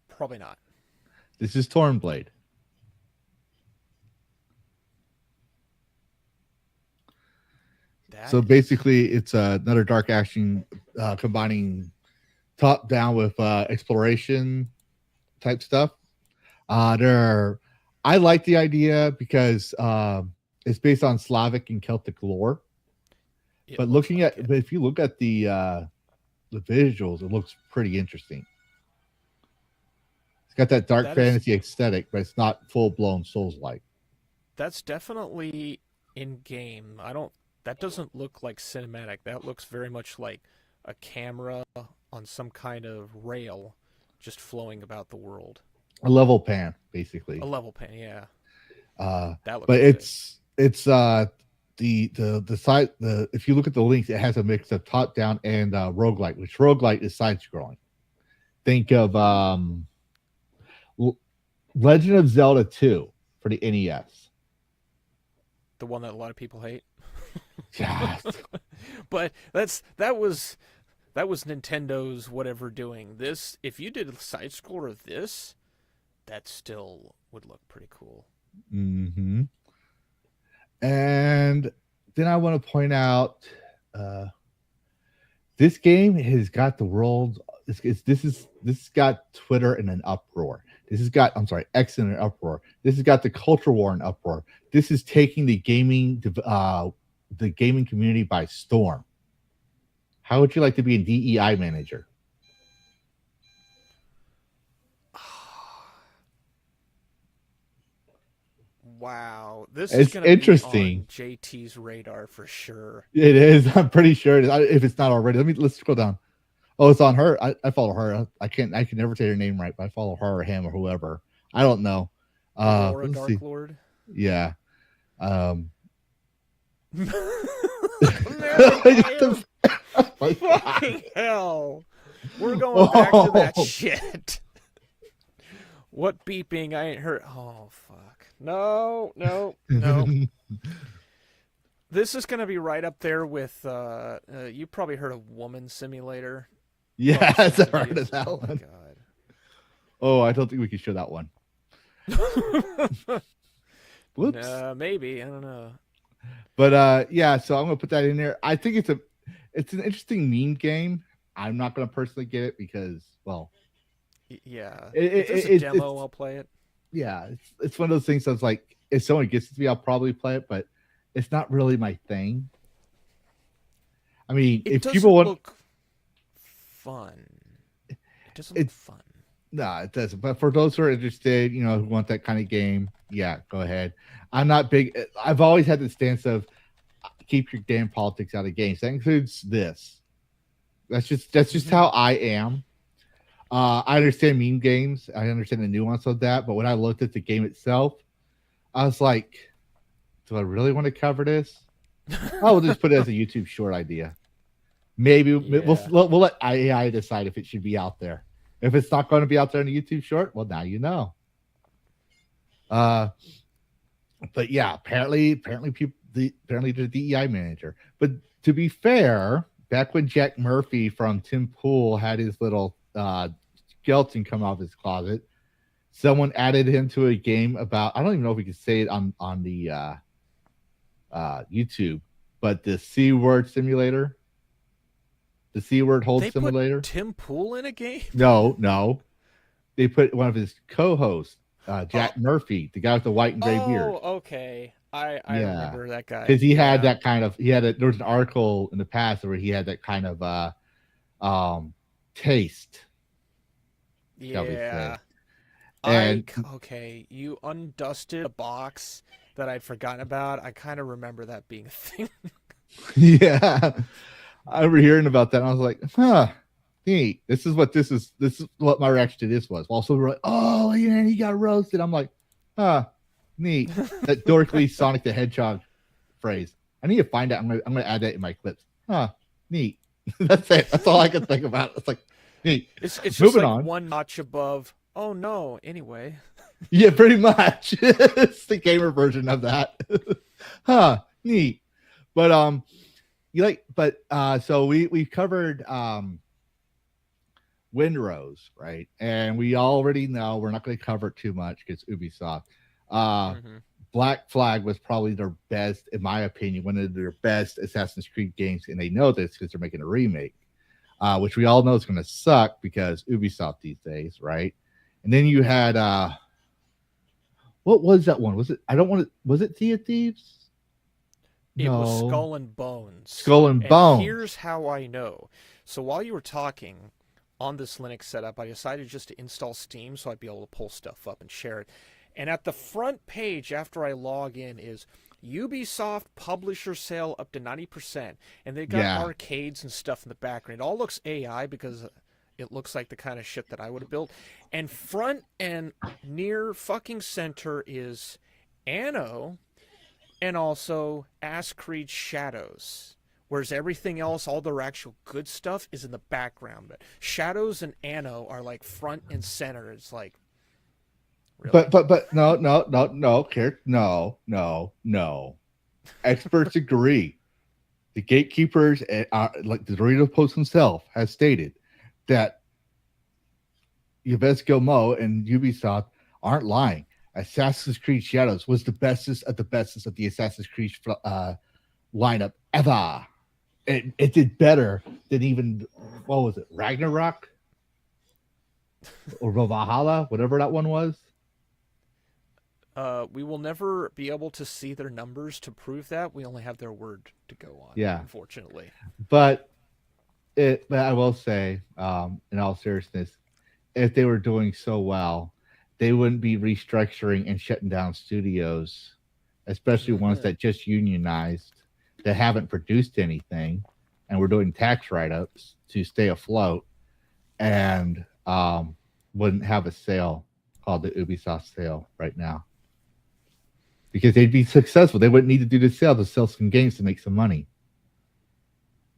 Probably not. This is Tornblade. So basically, it's another dark action combining top down with exploration type stuff. I like the idea because it's based on Slavic and Celtic lore. But if you look at the visuals, it looks pretty interesting. It's got that dark fantasy aesthetic, but it's not full blown Souls-like. That's definitely in game. That doesn't look like cinematic. That looks very much like a camera on some kind of rail just flowing about the world. A level pan, basically. A level pan, yeah. That looks good. It's the side if you look at the links, it has a mix of top down and roguelite, which roguelite is side scrolling. Think of Legend of Zelda 2 for the NES. The one that a lot of people hate. Yeah. But that was Nintendo's whatever doing. This, if you did a side scroller of this, that still would look pretty cool. Mm-hmm. And then I want to point out this game has got the world. This has got Twitter in an uproar. This has got X in an uproar. This has got the culture war in uproar. This is taking the gaming community by storm. How would you like to be a DEI manager? Wow, this is gonna interesting. Be on JT's radar for sure. It is. I'm pretty sure it is. If it's not already, let's scroll down. Oh, it's on her. I follow her. I can never say her name right, but I follow her or him or whoever. I don't know. Laura Dark Lord. Yeah. Fucking hell. We're going back to that shit. What beeping? I ain't heard. Oh, fuck. No. This is going to be right up there with, you probably heard of Woman Simulator. Yeah, I've heard of that one. God. Oh, I don't think we can show that one. Whoops. Maybe. I don't know. But yeah, so I'm going to put that in there. I think it's an interesting meme game. I'm not going to personally get it because, well, yeah. If there's a demo, I'll play it. Yeah, it's one of those things that's like, if someone gets it to me, I'll probably play it, but it's not really my thing. I mean, if people want look fun. It doesn't look fun. No, it doesn't. But for those who are interested, who want that kind of game, yeah, go ahead. I'm not big. I've always had the stance of keep your damn politics out of games. That includes this. That's just how I am. I understand meme games. I understand the nuance of that. But when I looked at the game itself, I was like, do I really want to cover this? We'll just put it as a YouTube short idea. Maybe we'll let AI decide if it should be out there. If it's not going to be out there in a YouTube short, well, now you know. But yeah, apparently the DEI manager. But to be fair, back when Jack Murphy from Tim Pool had his little skeleton come out of his closet, someone added him to a game about, I don't even know if we can say it on the YouTube, but the C word simulator. The C word hold simulator. Put Tim Pool in a game? No. They put one of his co-hosts, Jack Murphy, the guy with the white and gray beard. Oh, okay. I remember that guy. Because he had that kind of, there was an article in the past where he had that kind of taste. Yeah. And okay, you undusted a box that I'd forgotten about. I kind of remember that being a thing. Yeah. I remember hearing about that and I was like, neat. This is what my reaction to this was. Also, we're like, oh, yeah, he got roasted. I'm like, neat. That dorkly Sonic the Hedgehog phrase. I need to find out. I'm gonna add that in my clips. Neat. That's it. That's all I can think about. It's like, neat. It's just moving like on. One notch above. Oh no. Anyway. Yeah, pretty much. It's the gamer version of that. Neat. But so we covered Windrose, right? And we already know we're not going to cover it too much because Ubisoft. Black Flag was probably their best, in my opinion, one of their best Assassin's Creed games, and they know this because they're making a remake, which we all know is going to suck because Ubisoft these days, right? And then you had what was that one? Was it? I don't want to. Was it Sea of Thieves? It was Skull and Bones. Skull and Bones. Here's how I know. So while you were talking on this Linux setup, I decided just to install Steam so I'd be able to pull stuff up and share it. And at the front page after I log in is Ubisoft publisher sale up to 90%. And they got arcades and stuff in the background. It all looks AI because it looks like the kind of shit that I would have built. And front and near fucking center is Anno and also Ass Creed Shadows. Whereas everything else, all their actual good stuff is in the background. But Shadows and Anno are like front and center. It's like, really? But no. Experts agree. The gatekeepers, like the Dorito Post himself, has stated that Yves Guillemot and Ubisoft aren't lying. Assassin's Creed Shadows was the bestest of the Assassin's Creed lineup ever. It did better than even, what was it, Ragnarok? Or Valhalla, whatever that one was. We will never be able to see their numbers to prove that. We only have their word to go on, unfortunately. But I will say, in all seriousness, if they were doing so well, they wouldn't be restructuring and shutting down studios, especially ones that just unionized, that haven't produced anything, and we're doing tax write-ups to stay afloat, and wouldn't have a sale called the Ubisoft sale right now. Because they'd be successful. They wouldn't need to do the sale to sell some games to make some money.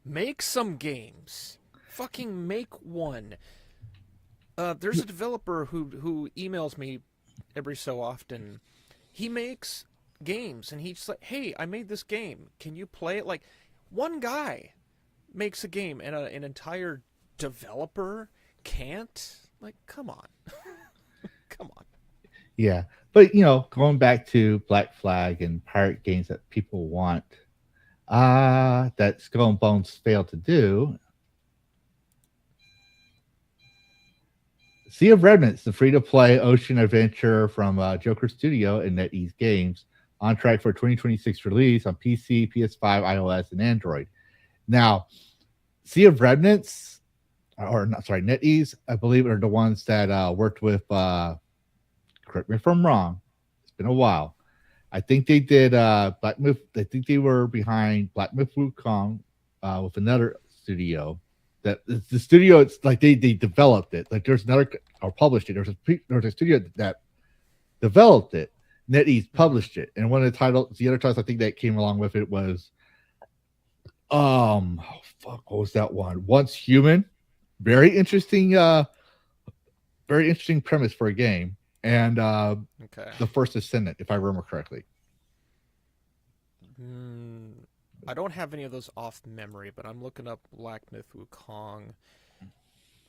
Make some games. Fucking make one. There's a developer who emails me every so often. He makes games, and he's like, hey, I made this game. Can you play it? Like, one guy makes a game, and an entire developer can't? Like, come on. Come on. Yeah. But, going back to Black Flag and pirate games that people want, that Skull and Bones failed to do. Sea of Remnants, the free-to-play ocean adventure from Joker Studio and NetEase Games, on track for 2026 release on PC, PS5, iOS, and Android. Now, Sea of Remnants, NetEase, I believe, are the ones that worked with, correct me if I'm wrong, it's been a while. I think they did Black Myth. I think they were behind Black Myth Wukong with another studio. That the studio, it's like they developed it. Like there's another, or published it. There's a studio that developed it. NetEase published it, and one of the other titles I think that came along with it was, what was that one? Once Human, very interesting premise for a game, and The First Ascendant, if I remember correctly. I don't have any of those off memory, but I'm looking up Black Myth Wukong.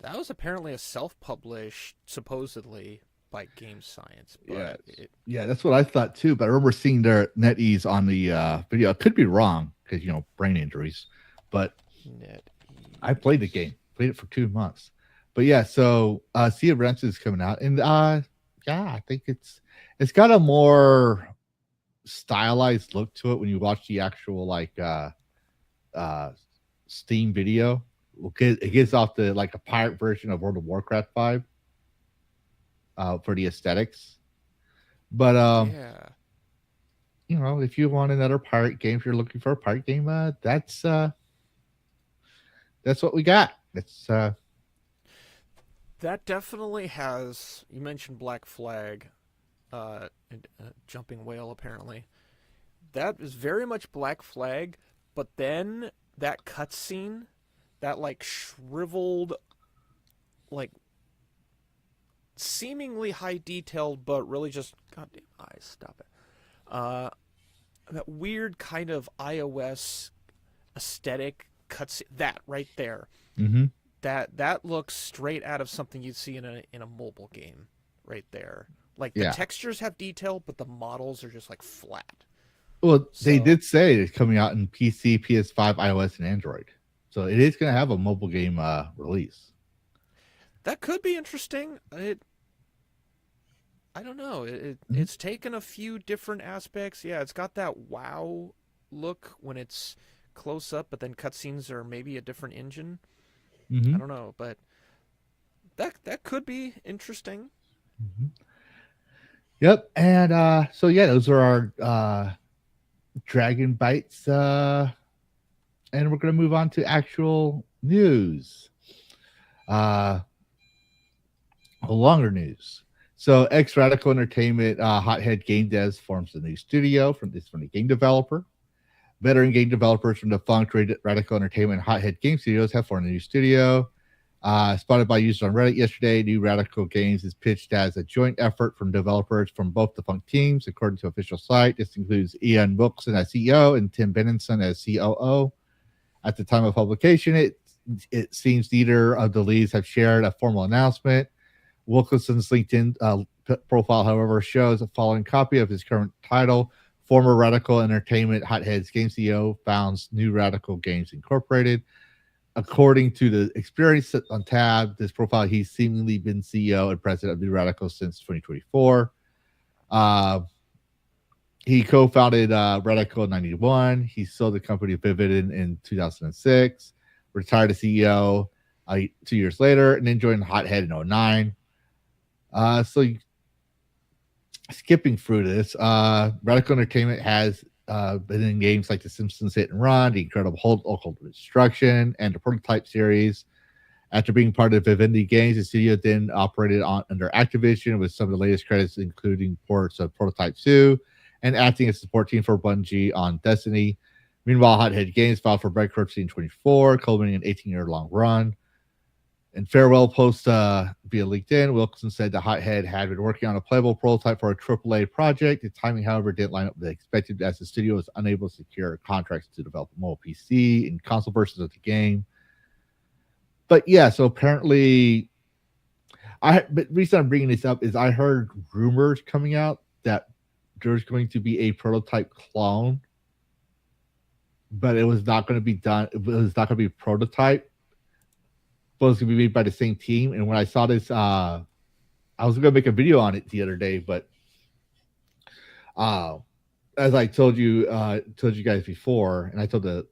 That was apparently a self-published, supposedly, by Game Science. But yeah, that's what I thought too. But I remember seeing their NetEase on the video. I could be wrong because brain injuries. But NetEase. I played the game. Played it for 2 months. But yeah, so Sea of Remnants is coming out, and I think it's got a more stylized look to it when you watch the actual Steam video. It gives off the a pirate version of World of Warcraft 5 for the aesthetics. But if you want another pirate game, if you're looking for a pirate game, that's what we got. It's that definitely has. You mentioned Black Flag. Jumping Whale, apparently. That is very much Black Flag, but then that cutscene, that shriveled, seemingly high detailed, but really just goddamn eyes. Stop it. That weird kind of iOS aesthetic cutscene, that right there. Mm-hmm. That looks straight out of something you'd see in a mobile game, right there. Like the Yeah. textures have detail, but the models are just like flat. Well, they So- did say it's coming out in PC, PS5, iOS, and Android. So it is going to have a mobile game release. That could be interesting. I don't know. It's taken a few different aspects. Yeah, it's got that WoW look when it's close up, but then cutscenes are maybe a different engine. Mm-hmm. I don't know, but that could be interesting. Mm-hmm. Yep. And so yeah, those are our Dragon Bites. And we're going to move on to actual news. Longer news. So X Radical Entertainment, Hothead Game Devs forms a new studio from the game developer. Veteran game developers from defunct Radical Entertainment and Hothead Game Studios have formed a new studio. Spotted by users on Reddit yesterday, New Radical Games is pitched as a joint effort from developers from both defunct teams, according to official site. This includes Ian Wilson as CEO and Tim Benenson as COO. At the time of publication, it seems neither of the leads have shared a formal announcement. Wilkinson's LinkedIn profile, however, shows a following copy of his current title. Former Radical Entertainment Hotheads Game CEO founds New Radical Games Incorporated. According to the experience on tab, this profile, he's seemingly been CEO and president of New Radical since 2024. He co-founded Radical in 91. He sold the company Vivid in 2006. Retired as CEO 2 years later, and then joined Hothead in 2009. So skipping through this, Radical Entertainment has been in games like The Simpsons Hit and Run, The Incredible Hulk Destruction, and the Prototype series. After being part of Vivendi Games, the studio then operated under Activision with some of the latest credits, including ports of Prototype 2 and acting as support team for Bungie on Destiny. Meanwhile, Hothead Games filed for bankruptcy in 2024, culminating an 18-year-long run. In farewell post via LinkedIn, Wilkinson said the Hothead had been working on a playable prototype for a AAA project. The timing, however, didn't line up with the expected, as the studio was unable to secure contracts to develop a mobile PC and console versions of the game. But yeah, so apparently, but the reason I'm bringing this up is I heard rumors coming out that there's going to be a prototype clone, but it was not going to be done. It was not going to be a prototype, but it was going to be made by the same team. And when I saw this, I was going to make a video on it the other day, but as I told you guys before, and I told the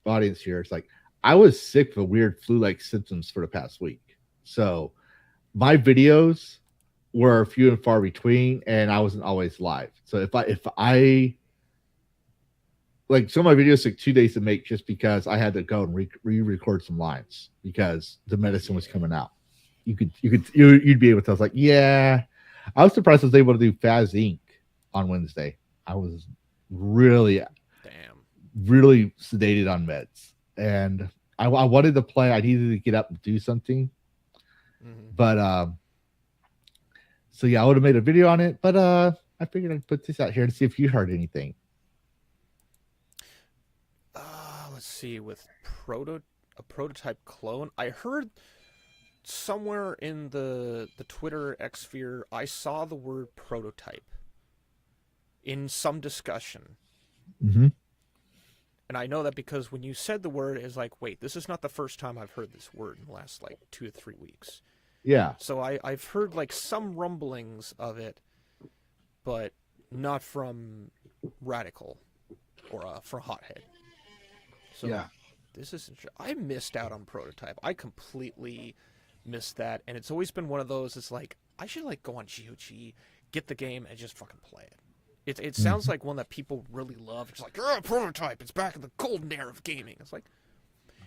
audience here, it's like I was sick of weird flu-like symptoms for the past week. So my videos were few and far between, and I wasn't always live. So if I like, some of my videos took 2 days to make just because I had to go and re-record some lines because the medicine was coming out. You'd be able to tell. I was like, yeah, I was surprised I was able to do Faz Inc. on Wednesday. I was really sedated on meds, and I wanted to play. I needed to get up and do something, but so yeah, I would have made a video on it, but I figured I'd put this out here to see if you heard anything. Let's see, with a prototype clone, I heard somewhere in the Twitter X sphere, I saw the word prototype in some discussion. Mm-hmm. And I know that because when you said the word, it's like, wait, this is not the first time I've heard this word in the last like 2 or 3 weeks. Yeah. So I've heard like some rumblings of it, but not from Radical or from Hothead. So Yeah. this is I missed out on Prototype. I completely missed that, and it's always been one of those. It's like I should like go on GOG, get the game, and just fucking play it. It sounds like one that people really love. It's like, oh, Prototype. It's back in the golden era of gaming. It's like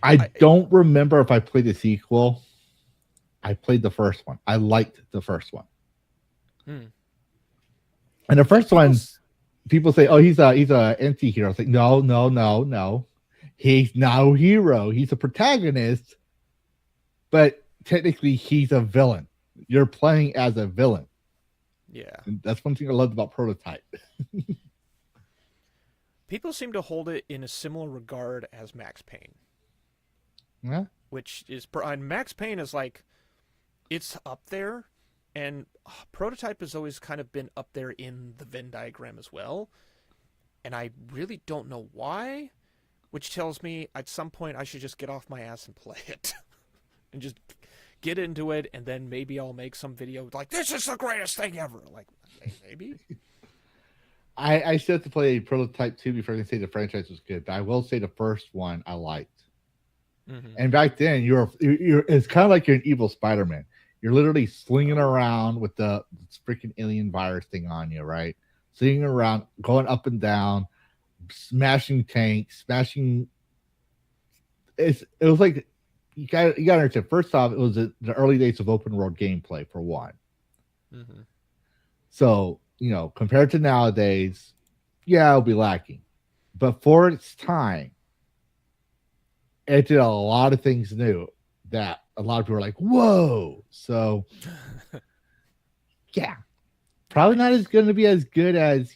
I don't remember if I played the sequel. I played the first one. I liked the first one. And the first one, people say, "Oh, he's a anti-hero." It's like, no. He's no hero. He's a protagonist, but technically, he's a villain. You're playing as a villain. Yeah, and that's one thing I loved about Prototype. People seem to hold it in a similar regard as Max Payne. Yeah. Which is, and Max Payne is like, it's up there, And prototype has always kind of been up there in the Venn diagram as well. And I really don't know why, which tells me at some point I should just get off my ass and play it. And just get into it, and then maybe I'll make some video like, this is the greatest thing ever. Like, maybe? I still have to play Prototype 2 before I can say the franchise was good. But I will say the first one I liked. Mm-hmm. And back then, you're it's kind of like you're an evil Spider-Man. You're literally slinging around with the freaking alien virus thing on you, right? Slinging around, going up and down, smashing tanks, smashing. It was like you got to understand. First off, it was the early days of open world gameplay for one. Mm-hmm. So compared to nowadays, yeah, it'll be lacking, but for its time, it did a lot of things new that a lot of people are like, whoa. So yeah, probably not as going to be as good as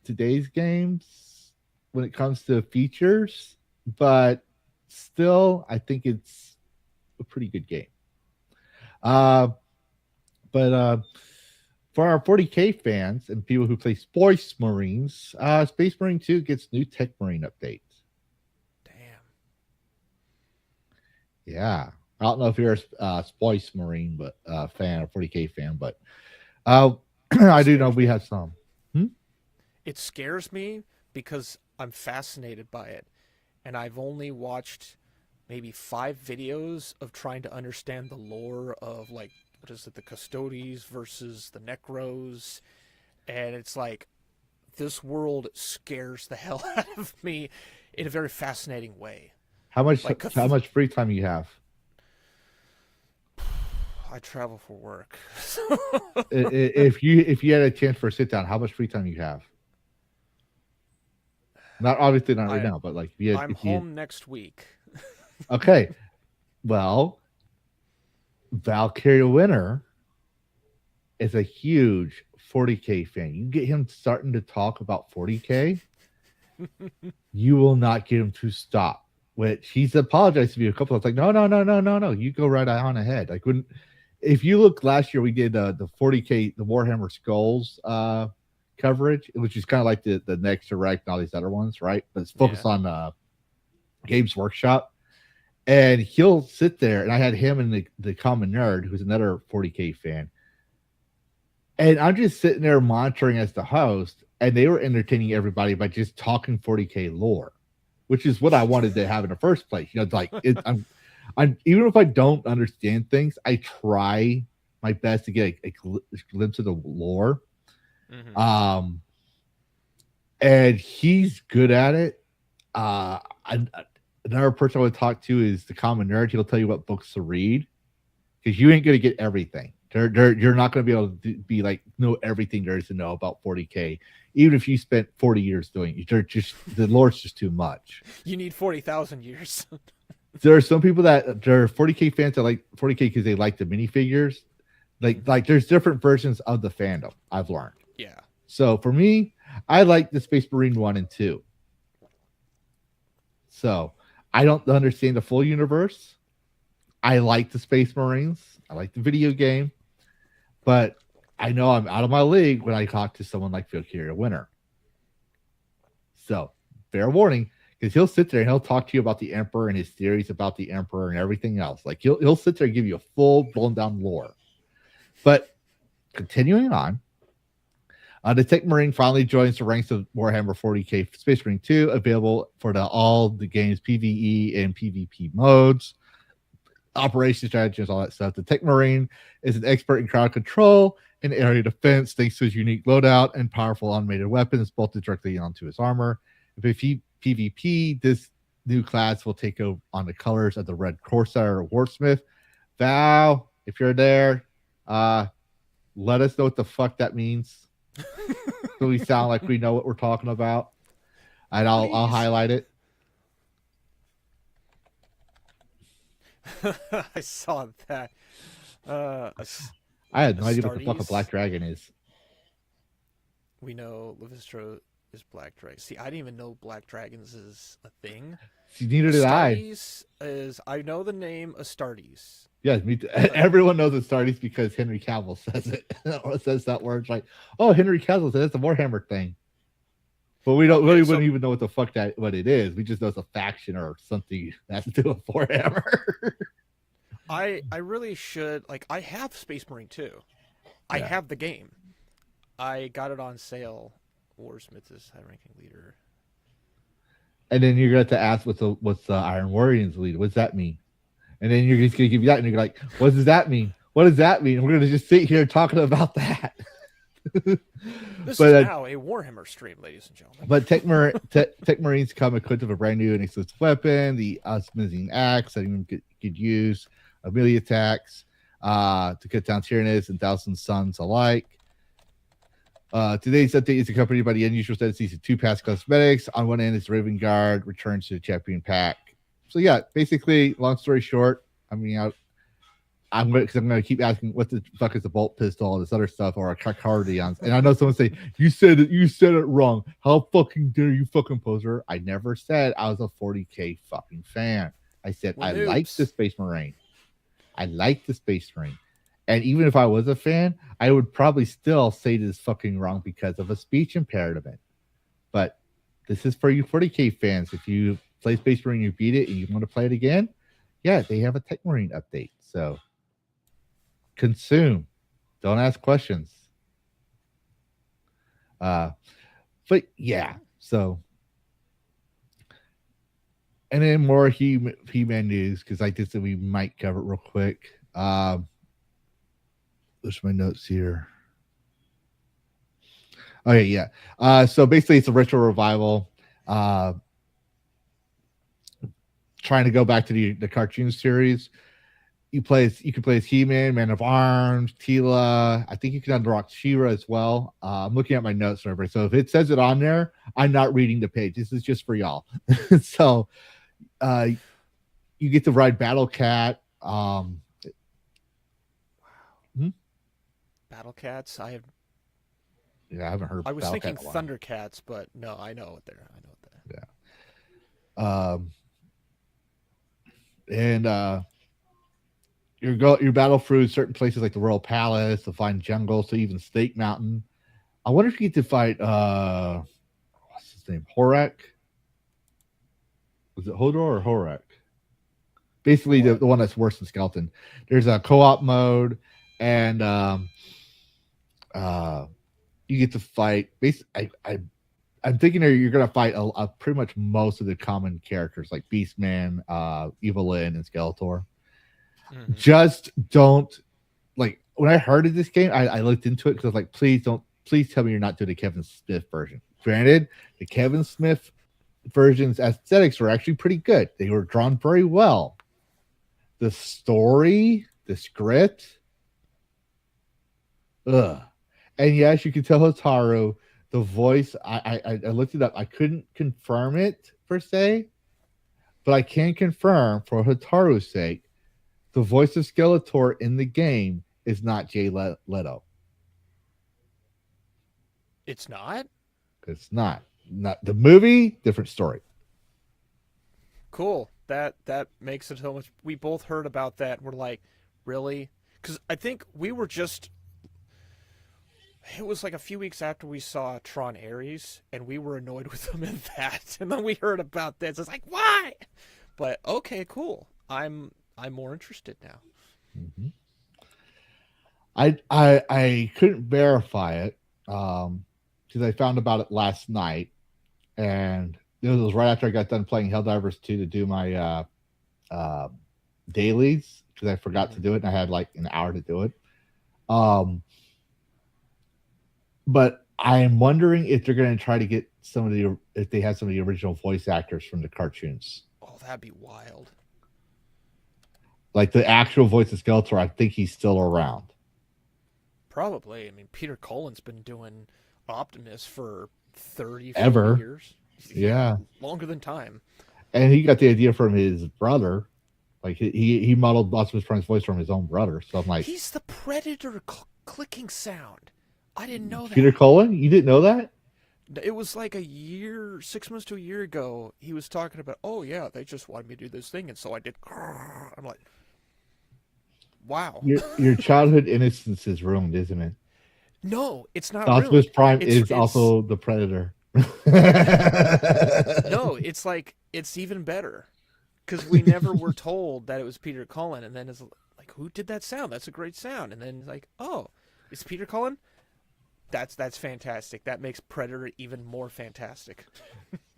today's games when it comes to features, but still I think it's a pretty good game. But for our 40K fans and people who play Space Marines, Space Marine 2 gets new Tech Marine updates. Yeah, I don't know if you're a Space Marine fan or 40K fan, but I do know we have some. It scares me because I'm fascinated by it, and I've only watched maybe 5 videos of trying to understand the lore of, like, what is it, the Custodes versus the Necros, and it's like, this world scares the hell out of me in a very fascinating way. How much free time you have? I travel for work. if you had a chance for a sit down, how much free time you have? Not obviously not right now, but like I'm home next week. Okay, well, Valkyrie Winter is a huge 40K fan. You get him starting to talk about 40K, you will not get him to stop. Which he's apologized to me a couple of times. Like, no. You go right on ahead. Like if you look last year, we did the 40K, the Warhammer Skulls coverage, which is kind of like the Next Direct and all these other ones, right? But it's focused on Games Workshop. And he'll sit there, and I had him and the Common Nerd, who's another 40K fan. And I'm just sitting there monitoring as the host, and they were entertaining everybody by just talking 40K lore, which is what I wanted to have in the first place. Like I'm even if I don't understand things, I try my best to get a glimpse of the lore. Mm-hmm. And he's good at it. Another person I would talk to is the Common Nerd. He'll tell you what books to read because you ain't going to get everything. You're not going to be able to be like know everything there is to know about 40K, even if you spent 40 years doing it. The lore's just too much. You need 40,000 years. There are some people that there are 40K fans that like 40K because they like the minifigures. Like there's different versions of the fandom, I've learned. Yeah. So for me, I like the Space Marine 1 and 2. So I don't understand the full universe. I like the Space Marines. I like the video game. But I know I'm out of my league when I talk to someone like Valkyrie Winter. So, fair warning, because he'll sit there and he'll talk to you about the Emperor and his theories about the Emperor and everything else. Like he'll sit there and give you a full blown down lore. But continuing on, the Tech Marine finally joins the ranks of Warhammer 40K Space Marine 2, available for all the game's PvE and PvP modes, operation strategies, all that stuff. The Tech Marine is an expert in crowd control and area defense thanks to his unique loadout and powerful automated weapons bolted directly onto his armor. If he PvP, this new class will take over on the colors of the Red Corsair or Wordsmith. Val, if you're there, let us know what the fuck that means. So we sound like we know what we're talking about, and I'll highlight it. I saw that. I had no idea what the fuck a Black Dragon is. We know Lavistro is Black Dragon. See, I didn't even know Black Dragons is a thing. See, neither did I. I know the name Astartes. Yeah, me too. Everyone knows it's Sardis because Henry Cavill says it. Or says that word. It's like, oh, Henry Cavill says it's a Warhammer thing. But we don't really wouldn't even know what the fuck what it is. We just know it's a faction or something that has to do with Warhammer. I really should, like, I have Space Marine 2. I have the game. I got it on sale. Warsmith is high-ranking leader. And then you're going to ask what's the Iron Warriors lead? What's that mean? And then you're just going to give you that, and you're like, what does that mean? What does that mean? And we're going to just sit here talking about that. This is now a Warhammer stream, ladies and gentlemen. But Tech Marines come equipped with a brand new and exclusive weapon, the Osmizing Axe that anyone could use, melee attacks to cut down Tyrannus and Thousand Suns alike. Today's update is accompanied by the unusual set of season 2 pass cosmetics. On one end is Raven Guard returns to the champion pack. So yeah, basically, long story short, I mean, I'm going to keep asking what the fuck is a bolt pistol, all this other stuff, or a cardians. And I know someone say you said it wrong. How fucking dare you, fucking poser? I never said I was a 40K fucking fan. I said I like the Space Marine. I like the Space Marine. And even if I was a fan, I would probably still say this fucking wrong because of a speech impediment. But this is for you 40K fans. If you play Space Marine, you beat it, and you want to play it again, yeah, they have a Tech Marine update. So consume. Don't ask questions. But yeah, so. And then more He-Man news, because I just said we might cover it real quick. There's my notes here. Okay, yeah. So basically, it's a retro revival. Trying to go back to the cartoon series. You can play as He-Man, Man of Arms, Tila. I think you can unlock She-Ra as well. I'm looking at my notes, remember. So if it says it on there, I'm not reading the page. This is just for y'all. So you get to ride Battle Cat. Battle Cats? I haven't heard. I was Battle thinking Cat Thundercats, but no, I know what they're. Yeah. And you battle through certain places like the Royal Palace, the Fine Jungle, so even Snake Mountain. I wonder if you get to fight what's his name? Horak? Was it Hodor or Horak? Basically the one that's worse than Skeleton. There's a co-op mode, and you get to fight. I'm thinking you're gonna fight pretty much most of the common characters like Beastman, Evelyn, and Skeletor. Mm-hmm. Just don't like when I heard of this game, I looked into it because I was like, please tell me you're not doing the Kevin Smith version. Granted, the Kevin Smith version's aesthetics were actually pretty good. They were drawn very well. The story, the script, and yes, you can tell Hotaru. The voice, I looked it up. I couldn't confirm it per se, but I can confirm for Hotaru's sake, the voice of Skeletor in the game is not Jay Leto. It's not? It's not. Not the movie, different story. Cool. That makes it so much. We both heard about that. We're like, really? Because I think we were just. It was like a few weeks after we saw Tron Ares, and we were annoyed with them in that. And then we heard about this. It's like, why? But okay, cool. I'm more interested now. Mm-hmm. I couldn't verify it because I found about it last night, and it was right after I got done playing Helldivers 2 to do my dailies because I forgot to do it, and I had like an hour to do it. But I'm wondering if they're going to try to get if they have some of the original voice actors from the cartoons. Oh, that'd be wild. Like the actual voice of Skeletor, I think he's still around. Probably. I mean, Peter Cullen's been doing Optimus for 30 years. Yeah. Longer than time. And he got the idea from his brother. Like he modeled Optimus Prime's voice from his own brother. So I'm like, he's the Predator clicking sound. I didn't know that. Peter Cullen? You didn't know that? It was like 6 months to a year ago. He was talking about, oh yeah, they just wanted me to do this thing, and so I did. I'm like, wow. Your childhood innocence is ruined, isn't it? No, it's not Optimus ruined. Prime It's- is it's- also the Predator. No, it's like it's even better because we never were told that it was Peter Cullen, and then it's like, who did that sound? That's a great sound. And then like, oh, it's Peter Cullen. That's fantastic. That makes Predator even more fantastic.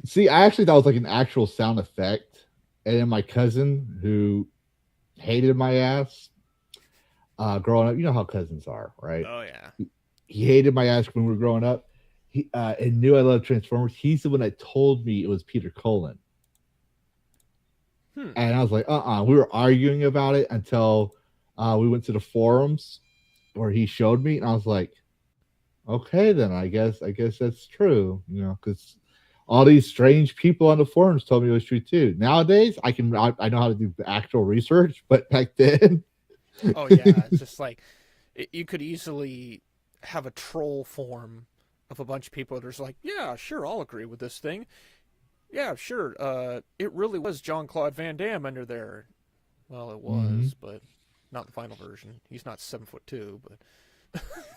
See, I actually thought it was like an actual sound effect, and then my cousin who hated my ass growing up. You know how cousins are, right? Oh yeah. He hated my ass when we were growing up. He and knew I loved Transformers. He's the one that told me it was Peter Cullen. And I was like, We were arguing about it until we went to the forums where he showed me, and I was like, okay, then I guess that's true, you know, because all these strange people on the forums told me it was true too. Nowadays, I know how to do the actual research, but back then, Oh yeah. It's just like you could easily have a troll form of a bunch of people that are just like, yeah, sure, I'll agree with this thing. Yeah, sure. It really was Jean-Claude Van Damme under there. Well, it was, but not the final version. He's not 7'2", but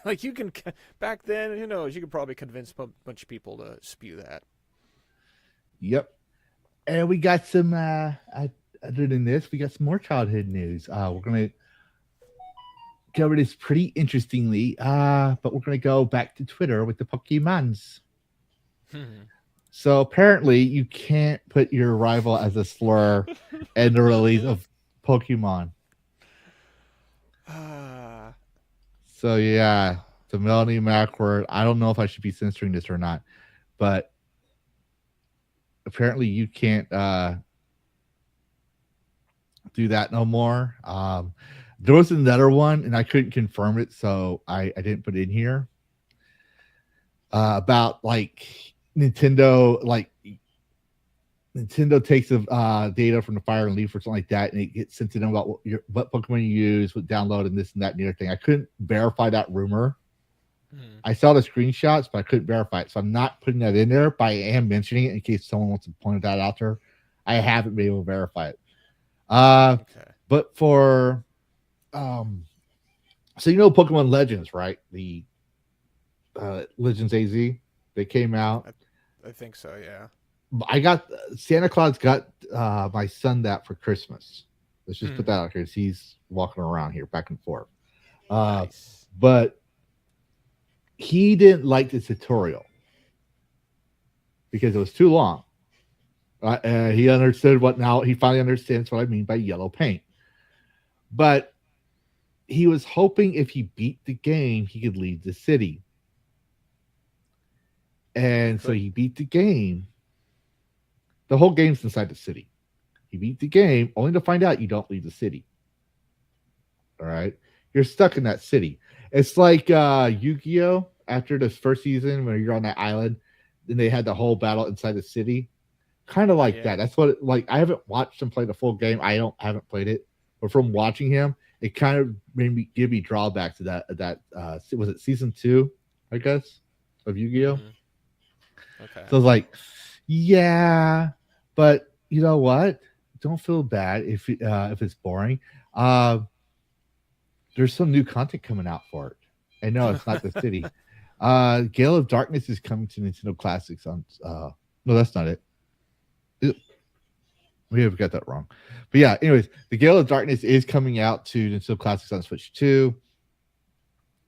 like you can back then, who knows? You could probably convince a bunch of people to spew that. yep. And we got some. Other than this, we got some more childhood news. We're gonna cover this pretty interestingly, but we're gonna go back to Twitter with the Pokemons. So apparently, you can't put your rival as a slur in the release of Pokemon. So yeah, the Melanie Mac word. I don't know if I should be censoring this or not, but apparently you can't do that no more. There was another one, and I couldn't confirm it, so I didn't put it in here. About like Nintendo takes the data from the Fire and Leaf or something like that, and it gets sent to them about what Pokemon you use, what download, and this and that and the other thing. I couldn't verify that rumor. I saw the screenshots, but I couldn't verify it, so I'm not putting that in there. But I am mentioning it in case someone wants to point that out there. I haven't been able to verify it. Okay. But for so you know Pokemon Legends, right? The Legends AZ, they came out. I think so, yeah. I got Santa Claus got my son that for Christmas. Let's just put that out here. He's walking around here back and forth. Nice. But he didn't like the tutorial because it was too long. He understood he finally understands what I mean by yellow paint. But he was hoping if he beat the game, he could leave the city. And so he beat the game. The whole game's inside the city. He beat the game only to find out you don't leave the city. All right. You're stuck in that city. It's like Yu-Gi-Oh! After the first season where you're on that island, then they had the whole battle inside the city. Kind of like that. That's what I haven't watched him play the full game. Haven't played it. But from watching him, it kind of give me drawbacks to that was it season 2, I guess, of Yu-Gi-Oh? Okay. So I was like, yeah, but you know what? Don't feel bad if it's boring. There's some new content coming out for it. And no, it's not the city. Gale of Darkness is coming to Nintendo Classics on no, that's not it. We have got that wrong. But yeah, anyways, the Gale of Darkness is coming out to Nintendo Classics on Switch 2.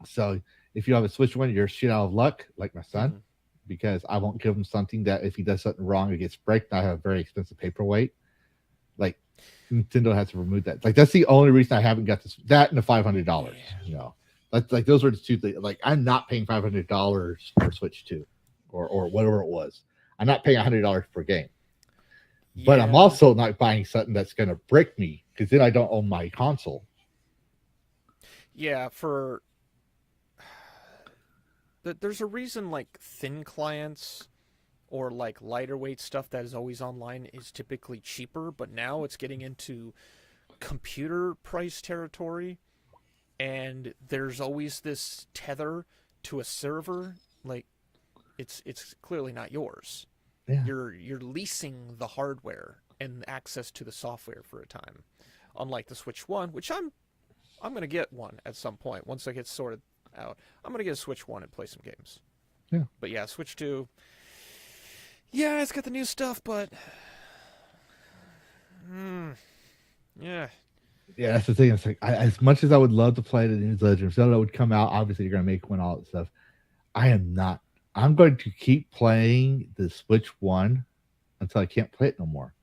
So if you have a Switch 1, you're shit out of luck, like my son, because I won't give him something that if he does something wrong, it gets break. I have a very expensive paperweight. Like Nintendo has to remove that. Like that's the only reason I haven't got this. That and the $500. You know, that's like those are the two things. Like I'm not paying $500 for Switch 2 or whatever it was. I'm not paying $100 per game. But I'm also not buying something that's going to brick me because then I don't own my console. Yeah, there's a reason like thin clients or like lighter weight stuff that is always online is typically cheaper, but now it's getting into computer price territory, and there's always this tether to a server. Like it's clearly not yours. Yeah. You're leasing the hardware and access to the software for a time, unlike the Switch 1, which I'm I'm gonna get one at some point once I get sorted out. I'm gonna get a Switch 1 and play some games. Yeah. But yeah, Switch 2. Yeah, it's got the new stuff, but yeah. Yeah, that's the thing. It's like as much as I would love to play the new Legend of Zelda would come out. Obviously, you're gonna make one, all that stuff. I am not. I'm going to keep playing the Switch 1 until I can't play it no more.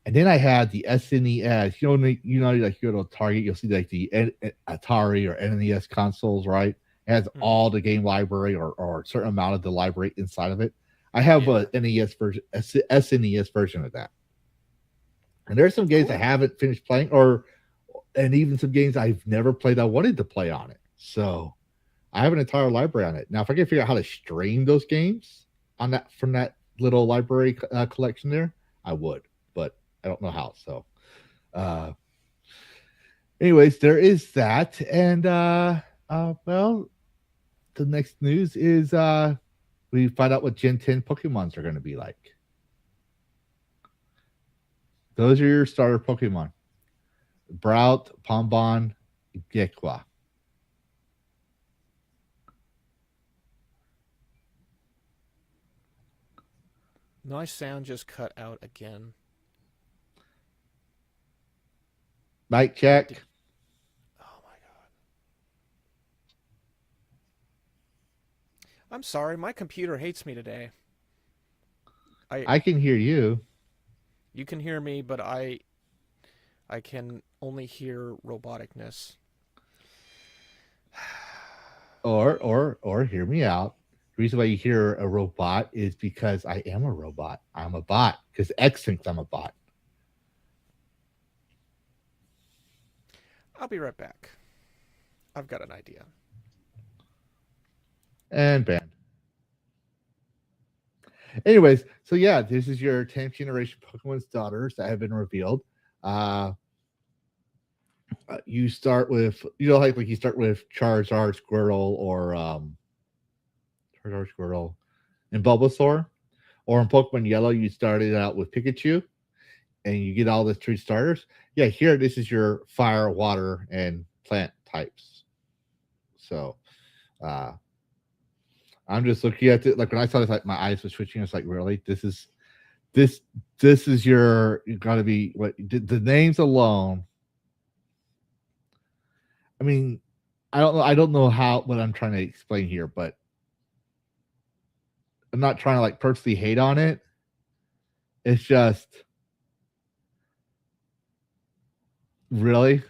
And then I had the SNES. Like you go to Target, you'll see like the Atari or NES consoles, right? It has all the game library or a certain amount of the library inside of it. I have a NES version, SNES version of that. And there's some games I haven't finished playing, and even some games I've never played I wanted to play on it. So I have an entire library on it. Now, if I can figure out how to stream those games on that from that little library collection there, I would, but I don't know how. So, anyways, there is that, and well, the next news is we find out what Gen 10 Pokemons are going to be like. Those are your starter Pokemon: Brout, Pombon, Gekwa. My sound just cut out again. Mic check. Oh my god. I'm sorry, my computer hates me today. I can hear you. You can hear me, but I can only hear roboticness. Or hear me out. The reason why you hear a robot is because I am a robot. I'm a bot because X thinks I'm a bot. I'll be right back. I've got an idea. And banned. Anyways, so yeah, this is your 10th generation Pokemon starters that have been revealed. You start with, like you start with Charizard, Squirtle, or Charizard, Squirtle, and Bulbasaur. Or in Pokemon Yellow, you started out with Pikachu, and you get all the three starters. Yeah, here, this is your fire, water, and plant types. So, I'm just looking at it. Like when I saw this, like my eyes were switching. It's like, really, this is your gotta be what the names alone. I mean, I don't know what I'm trying to explain here, but I'm not trying to like purposely hate on it. It's just really,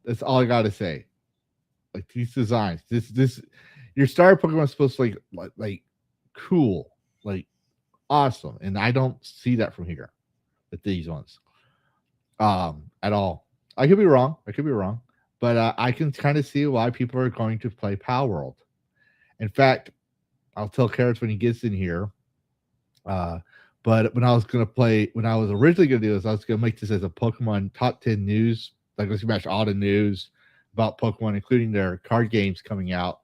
that's all I gotta say. Like these designs, this your starter Pokemon is supposed to like cool, like awesome, and I don't see that from here with these ones at all. I could be wrong, but I can kind of see why people are going to play Power World. In fact, I'll tell Karrus when he gets in here. But when I was originally going to do this, I was going to make this as a Pokemon top 10 news. Like let's match all the news about Pokemon, including their card games coming out,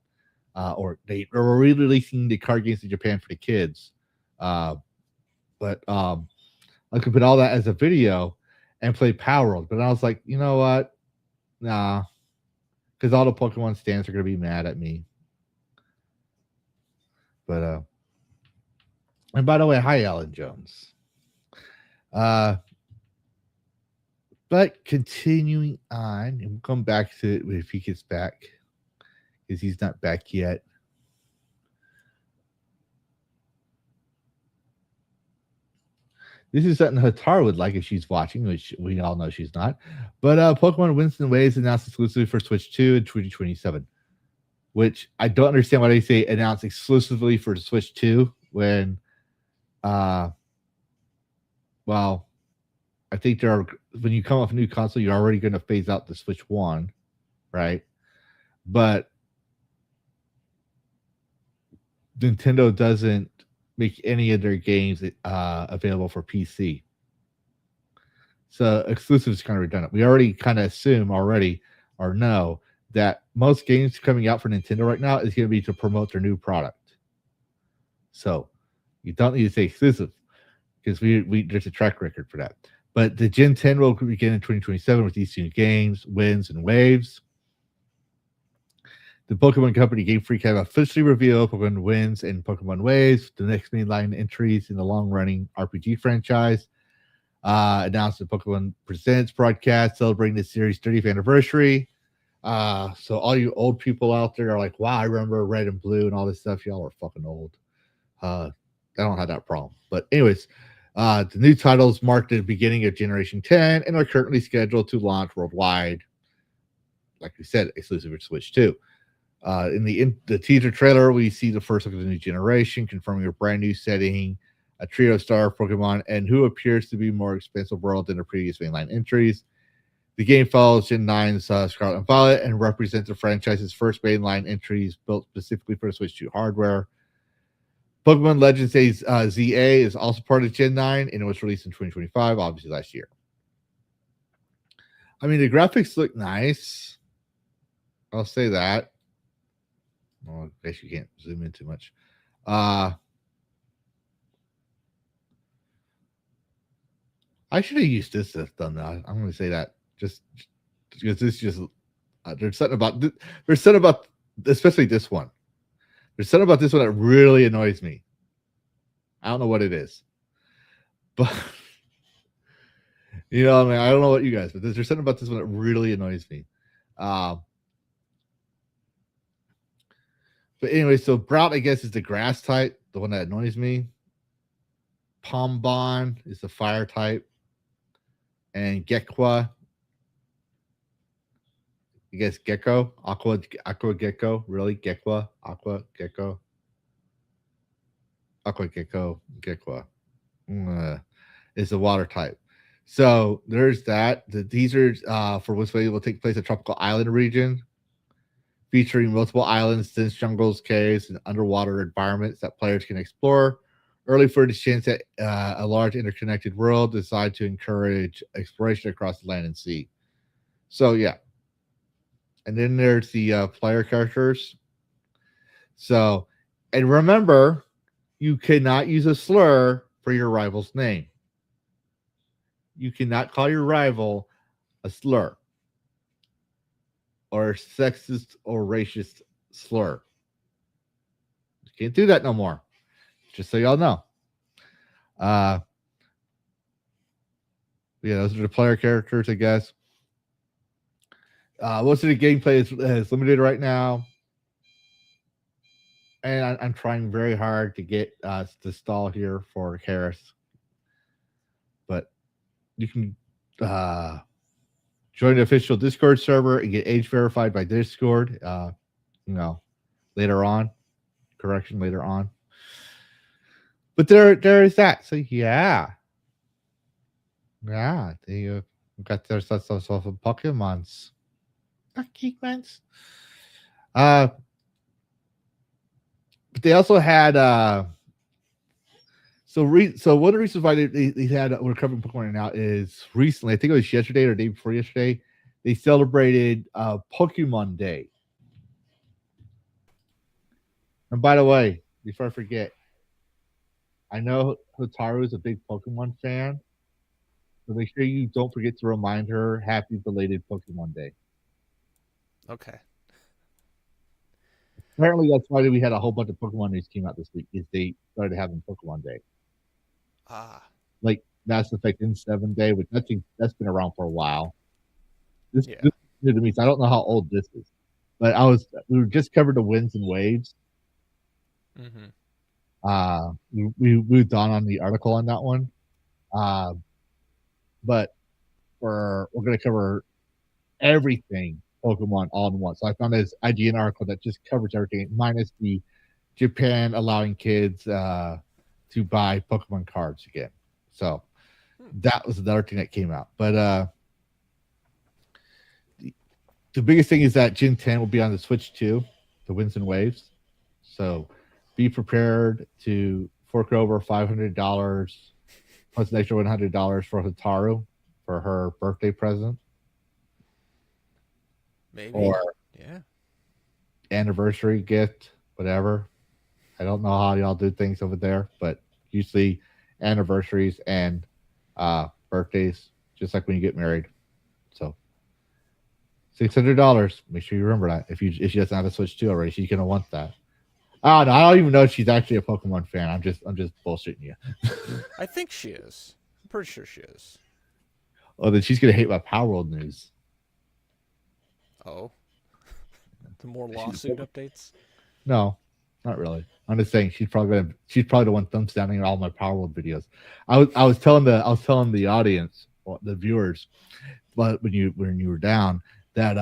or they are re-releasing the card games in Japan for the kids. But I could put all that as a video and play Power World. But I was like, you know what? Nah, because all the Pokemon stands are going to be mad at me. But and by the way, hi Alan Jones. But continuing on, and we'll come back to it if he gets back, because he's not back yet. This is something Hatar would like if she's watching, which we all know she's not. But Pokemon Winston Waves announced exclusively for Switch 2 in 2027. Which I don't understand why they say announced exclusively for Switch 2 when, well, I think when you come off a new console, you're already going to phase out the Switch 1, right? But Nintendo doesn't make any of their games available for PC. So exclusive is kind of redundant. We already kind of assume or know that most games coming out for Nintendo right now is going to be to promote their new product. So you don't need to say exclusive because there's a track record for that. But the Gen 10 will begin in 2027 with these new games, Winds and Waves. The Pokemon Company Game Freak have officially revealed Pokemon Winds and Pokemon Waves, the next mainline entries in the long-running RPG franchise. Announced the Pokemon Presents broadcast celebrating the series' 30th anniversary. So all you old people out there are like, wow, I remember Red and Blue and all this stuff. Y'all are fucking old. I don't have that problem. But anyways, the new titles mark the beginning of Generation 10 and are currently scheduled to launch worldwide. Like we said, exclusive to Switch 2. In the teaser trailer, we see the first look of the new generation, confirming a brand new setting, a trio star Pokemon, and who appears to be more expansive world than the previous mainline entries. The game follows Gen 9's Scarlet and Violet and represents the franchise's first mainline entries built specifically for the Switch 2 hardware. Pokemon Legends ZA is also part of Gen 9 and it was released in 2025, obviously last year. I mean, the graphics look nice. I'll say that. Well, I guess you can't zoom in too much. I should have used this done that. I'm going to say that just because this just there's something about especially this one. There's something about this one that really annoys me. I don't know what it is, but I mean, I don't know what you guys, but there's something about this one that really annoys me. But anyway, so Brout, I guess, is the grass type, the one that annoys me. Pombon is the fire type. And Gekwa, I guess Gecko, Aqua Gecko, really? Gekwa, Aqua Gecko. Aqua Gecko, Gekwa is the water type. So there's that. The teasers for which way will take place at Tropical Island region, featuring multiple islands, dense jungles, caves, and underwater environments that players can explore. Early footage hints at a large interconnected world designed to encourage exploration across the land and sea. So, yeah. And then there's the player characters. So, and remember, you cannot use a slur for your rival's name. You cannot call your rival a slur or sexist or racist slur. You can't do that no more. Just so y'all know. Yeah, those are the player characters, I guess. Most of the gameplay is limited right now. And I'm trying very hard to get to stall here for Karrus. But you can join the official Discord server and get age verified by Discord, later on. Correction, later on. But there is that. So yeah, they got their stuff of Pokemons. Pokemons. But they also had so one of the reasons why they had we're covering Pokemon right now is recently, I think it was yesterday or the day before yesterday, they celebrated Pokemon Day. And by the way, before I forget, I know Hotaru is a big Pokemon fan, so make sure you don't forget to remind her happy belated Pokemon Day. Okay. Apparently, that's why we had a whole bunch of Pokemon news came out this week. Is they started having Pokemon Day, like Mass Effect N7 Day, which that's been around for a while. This is new to me, so I don't know how old this is, but we were just covered the winds and waves. Mm-hmm. We moved on the article on that one, but we're going to cover everything Pokemon all in one. So I found this IGN article that just covers everything minus the Japan allowing kids to buy Pokemon cards again. So that was another thing that came out. But the biggest thing is that Gen 10 will be on the Switch too, the Winds and Waves. So be prepared to fork over $500 plus an extra $100 for Hotaru for her birthday present. Maybe. Or anniversary gift, whatever. I don't know how y'all do things over there, but usually anniversaries and birthdays, just like when you get married. So $600. Make sure you remember that. If she doesn't have a Switch 2 already, she's gonna want that. I don't know. I don't even know if she's actually a Pokemon fan. I'm just bullshitting you. I think she is. I'm pretty sure she is. Oh, then she's gonna hate my Power World news. Oh. The more lawsuit updates? No, not really. I'm just saying she's probably the one thumbs downing all my Power World videos. I was telling the audience, the viewers, but when you were down, that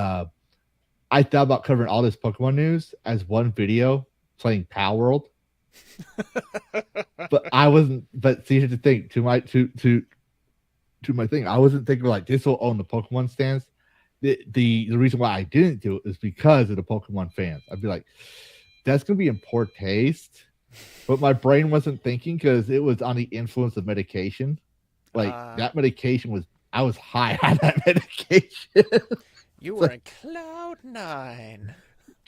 I thought about covering all this Pokemon news as one video playing Power World. But I wasn't. But see, here's the thing. To my thing, I wasn't thinking like this will own the Pokemon stands. The reason why I didn't do it is because of the Pokemon fans. I'd be like, that's gonna be in poor taste. But my brain wasn't thinking because it was on the influence of medication. Like that medication I was high on that medication. You were in cloud 9.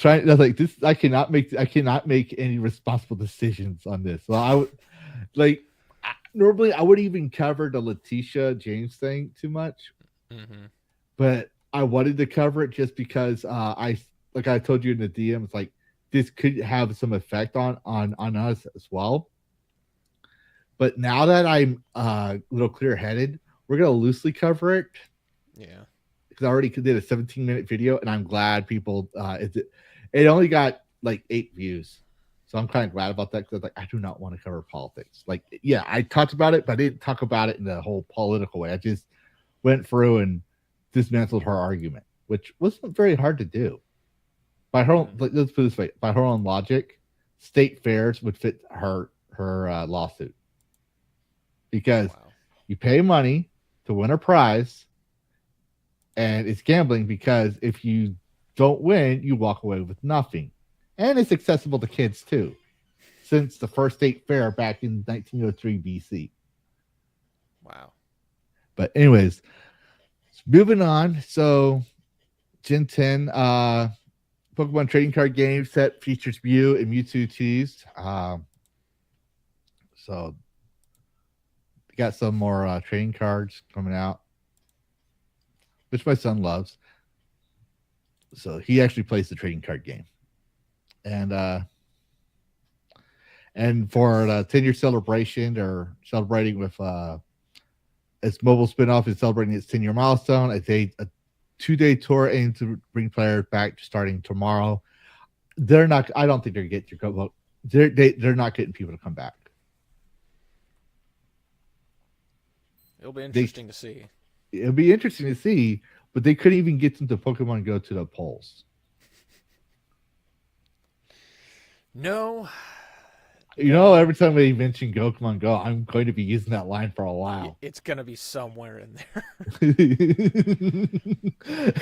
I was like, this. I cannot make any responsible decisions on this. So I would like normally I wouldn't even cover the Letitia James thing too much, but I wanted to cover it just because I told you in the DMs, like this could have some effect on us as well. But now that I'm a little clear-headed, we're gonna loosely cover it. Yeah, because I already did a 17-minute video, and I'm glad people. It only got like 8 views, so I'm kind of glad about that because like I do not want to cover politics. Like, yeah, I talked about it, but I didn't talk about it in the whole political way. I just went through and dismantled her argument, which wasn't very hard to do. By her own, like, let's put it this way: by her own logic, state fairs would fit her lawsuit because you pay money to win a prize, and it's gambling because if you don't win, you walk away with nothing, and it's accessible to kids too, since the first state fair back in 1903 BC. Wow. But anyways. Moving on, so Gen 10 Pokemon trading card game set features Mew and Mewtwo teased. So we got some more trading cards coming out, which my son loves. So he actually plays the trading card game, and for the 10-year celebration, they're celebrating with its mobile spinoff is celebrating its 10-year milestone. A 2-day tour aimed to bring players back starting tomorrow. They're not. I don't think they're getting your vote. They're not getting people to come back. It'll be interesting to see. It'll be interesting to see, but they couldn't even get them to Pokemon Go to the polls. No. You know, every time we mention Pokemon Go, I'm going to be using that line for a while. It's going to be somewhere in there.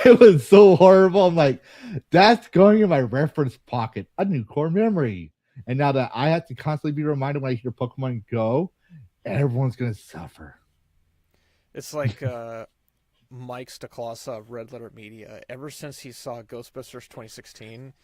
It was so horrible. I'm like, that's going in my reference pocket. A new core memory. And now that I have to constantly be reminded when I hear Pokemon Go, everyone's going to suffer. It's like Mike Stacklasa of Red Letter Media. Ever since he saw Ghostbusters 2016...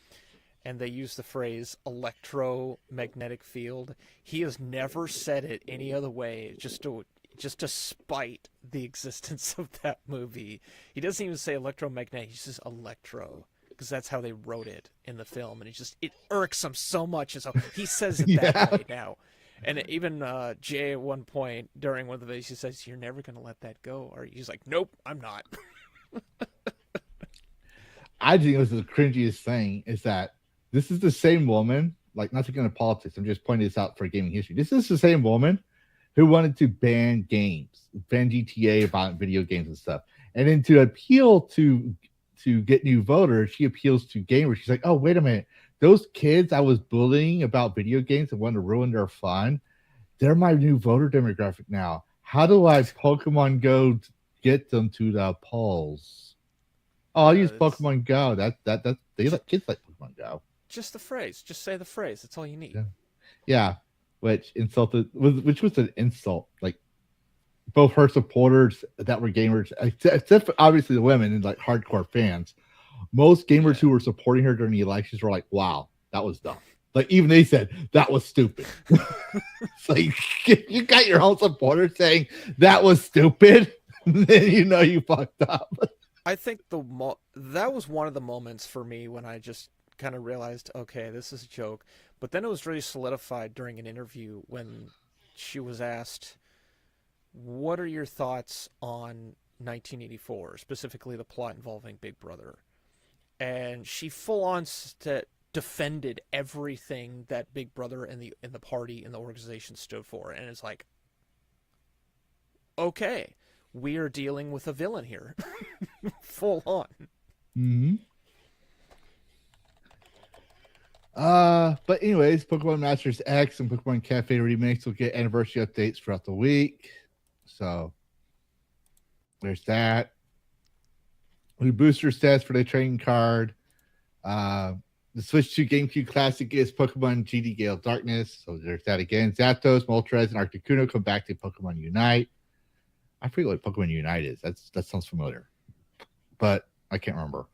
and they use the phrase electromagnetic field, he has never said it any other way, just to spite the existence of that movie. He doesn't even say electromagnetic, he says electro, because that's how they wrote it in the film, and it irks him so much, and so he says it that way now. And even Jay at one point during one of the videos, he says, "You're never going to let that go," or he's like, "Nope, I'm not." I think this is the cringiest thing is that this is the same woman, like not to get into politics, I'm just pointing this out for gaming history. This is the same woman who wanted to ban games, ban GTA about video games and stuff. And then to appeal to get new voters, she appeals to gamers. She's like, oh, wait a minute. Those kids I was bullying about video games and wanted to ruin their fun, they're my new voter demographic now. How do I Pokemon Go get them to the polls? Oh, I'll use Pokemon Go. Kids like Pokemon Go. Just the phrase. Just say the phrase. That's all you need. Yeah. Which was an insult. Like both her supporters that were gamers, except for obviously the women and like hardcore fans. Most gamers who were supporting her during the elections were like, "Wow, that was dumb." Like even they said that was stupid. It's like you got your own supporters saying that was stupid, then you know you fucked up. I think that was one of the moments for me when I just kind of realized, okay, this is a joke. But then it was really solidified during an interview when she was asked, "What are your thoughts on 1984, specifically the plot involving Big Brother?" And she full on defended everything that Big Brother and the party and the organization stood for, and it's like, okay, we are dealing with a villain here, full on. Mm-hmm. But anyways, Pokemon Masters X and Pokemon Cafe Remix will get anniversary updates throughout the week. So there's that. New booster stats for the trading card. The Switch 2 GameCube Classic is Pokemon GD Gale Darkness. So there's that again. Zapdos, Moltres, and Articuno come back to Pokemon Unite. I forget what Pokemon Unite is. That sounds familiar, but I can't remember.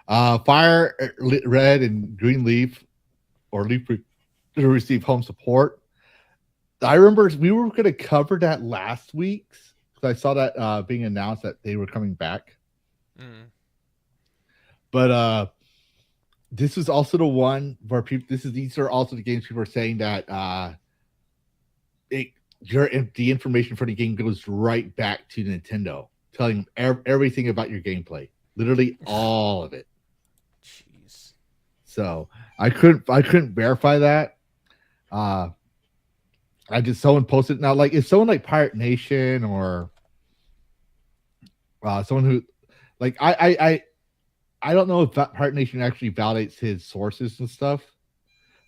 Fire, Red, and Green Leaf or Leaf to receive home support. I remember we were going to cover that last week because I saw that being announced that they were coming back. But this was also the one where people. These are also the games people are saying that the information for the game goes right back to Nintendo, telling everything about your gameplay, literally all of it. Jeez. So I couldn't verify that. Someone posted now, like if someone like Pirate Nation or someone who like I don't know if Pirate Nation actually validates his sources and stuff,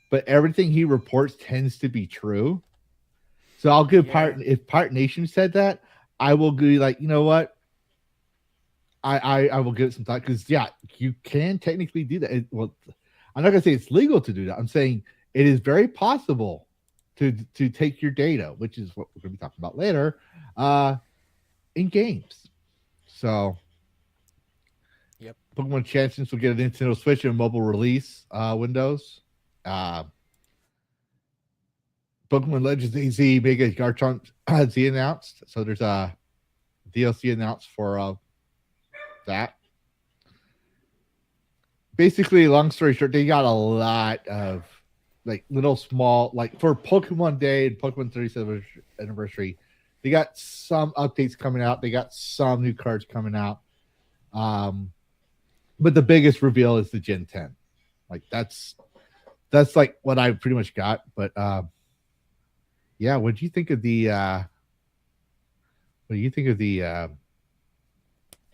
but everything he reports tends to be true. So I'll give if Pirate Nation said that, I will be like, you know what? I will give it some thought because you can technically do that. Well, I'm not gonna say it's legal to do that. I'm saying it is very possible to take your data, which is what we're gonna be talking about later, in games. So yep. Pokemon Champions will get a Nintendo Switch and mobile release windows. Pokemon Legends AZ Mega Garchomp Z announced. So there's a DLC announced for that. Basically, long story short, they got a lot of like little small, like for Pokemon Day and Pokemon 37th anniversary, they got some updates coming out. They got some new cards coming out. But the biggest reveal is the Gen 10. Like that's like what I pretty much got. But yeah, what do you think of the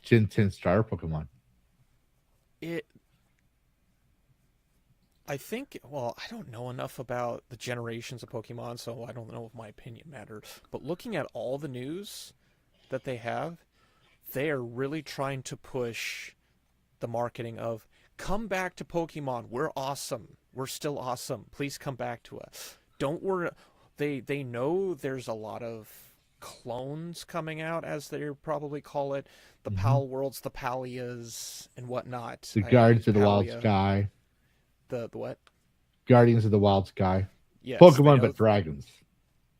Gen 10 starter Pokemon? I think, well, I don't know enough about the generations of Pokemon, so I don't know if my opinion matters. But looking at all the news that they have, they are really trying to push the marketing of, come back to Pokemon. We're awesome. We're still awesome. Please come back to us. Don't worry. They know there's a lot of clones coming out, as they probably call it. The Pal Worlds, the Palias, and whatnot. The Guardians of the Wild Sky. The what? Guardians of the Wild Sky. Yes, Pokemon, but dragons.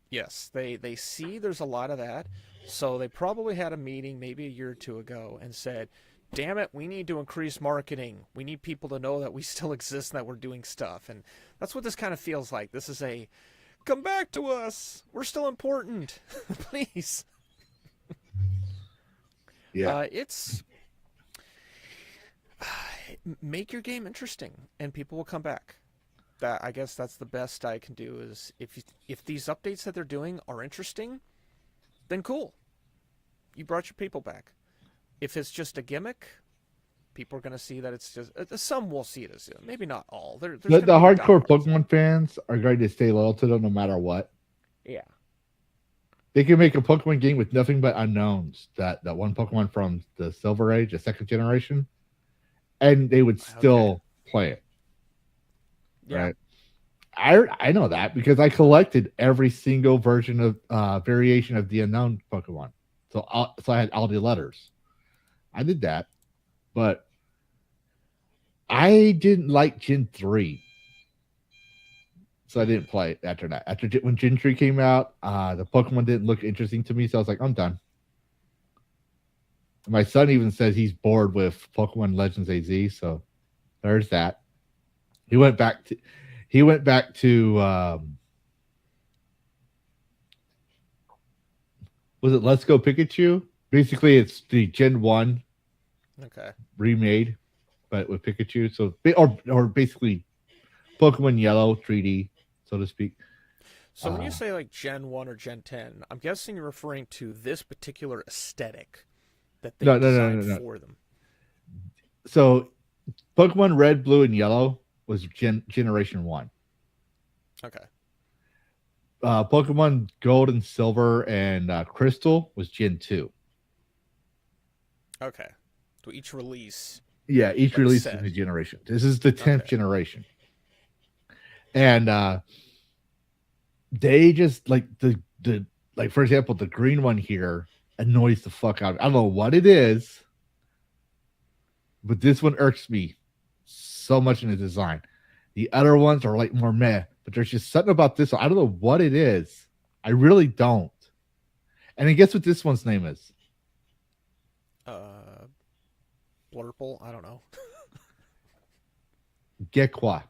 Yes, they see there's a lot of that. So they probably had a meeting maybe a year or two ago and said, damn it, we need to increase marketing. We need people to know that we still exist and that we're doing stuff. And that's what this kind of feels like. This is a, come back to us. We're still important. Please. Yeah. It's make your game interesting and people will come back. I guess that's the best I can do is if these updates that they're doing are interesting, then cool. You brought your people back. If it's just a gimmick, people are going to see that it's just... Some will see it as... Maybe not all. The hardcore Pokemon fans are going to stay loyal to them no matter what. Yeah. They can make a Pokemon game with nothing but unknowns. That one Pokemon from the Silver Age, the second generation, and they would still play it. Yeah. Right? I know that because I collected every single version of variation of the unknown Pokemon. So I had all the letters. I did that, but I didn't like Gen 3. So I didn't play it after that. When Gen 3 came out, the Pokemon didn't look interesting to me, so I was like, I'm done. My son even says he's bored with Pokemon Legends AZ, so there's that. He went back to was it Let's Go Pikachu? Basically it's the Gen 1 Okay. remade, but with Pikachu. So or basically Pokemon Yellow 3D, so to speak. So when you say like Gen 1 or Gen 10, I'm guessing you're referring to this particular aesthetic that they designed for them. So Pokemon Red, Blue, and Yellow was Generation 1. Okay. Pokemon Gold and Silver and Crystal was Gen 2. Okay. So each release. Yeah, each like release set. is a generation. This is the 10th Okay. generation. And they just like the like, for example, the green one here annoys the fuck out of me. I don't know what it is, but this one irks me so much in the design. The other ones are like more meh, but there's just something about this one. I don't know what it is. I really don't. And then guess what this one's name is? Blurple? I don't know. Gekwa.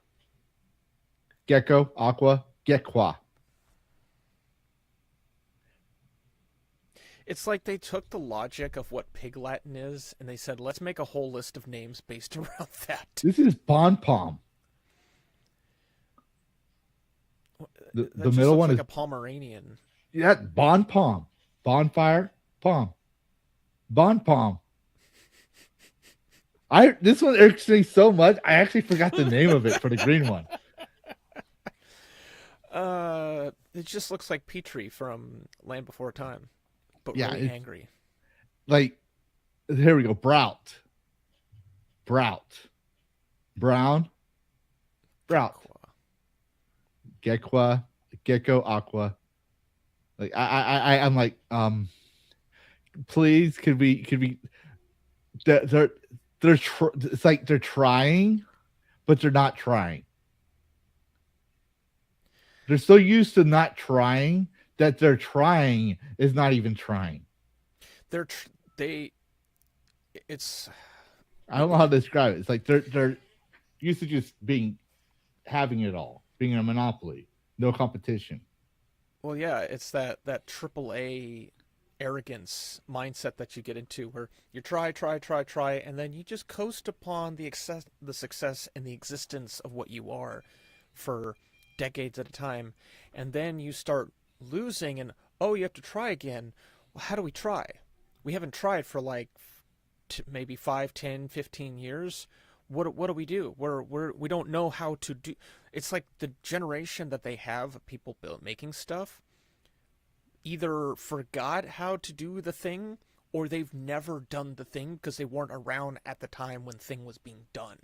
Gecko, Aqua, Gekwa. It's like they took the logic of what Pig Latin is, and they said, let's make a whole list of names based around that. This is Bon Pom. The That just middle looks one like is a Pomeranian. yeah, Bon Pom. Bonfire, Pom. Bon Pom. This one irks me so much. I actually forgot the name of it for the green one. It just looks like Petrie from Land Before Time, but Yeah, really it's- angry. Like, here we go. Brout. Brown. Gekwa. Gecko, Aqua. Like I'm like, please, could we it's like they're trying, but they're not trying. They're so used to not trying that they're trying is not even trying. It's I don't know how to describe it. It's like they're used to just having it all, being a monopoly, no competition. well, yeah, it's that AAA arrogance mindset that you get into where you try, and then you just coast upon the success and the existence of what you are for decades at a time, and then you start losing and you have to try again. Well, how do we try? We haven't tried for like maybe 5, 10, 15 years. What do we do? We don't know how to do. It's like the generation that they have of people making stuff either forgot how to do the thing, or they've never done the thing because they weren't around at the time when thing was being done.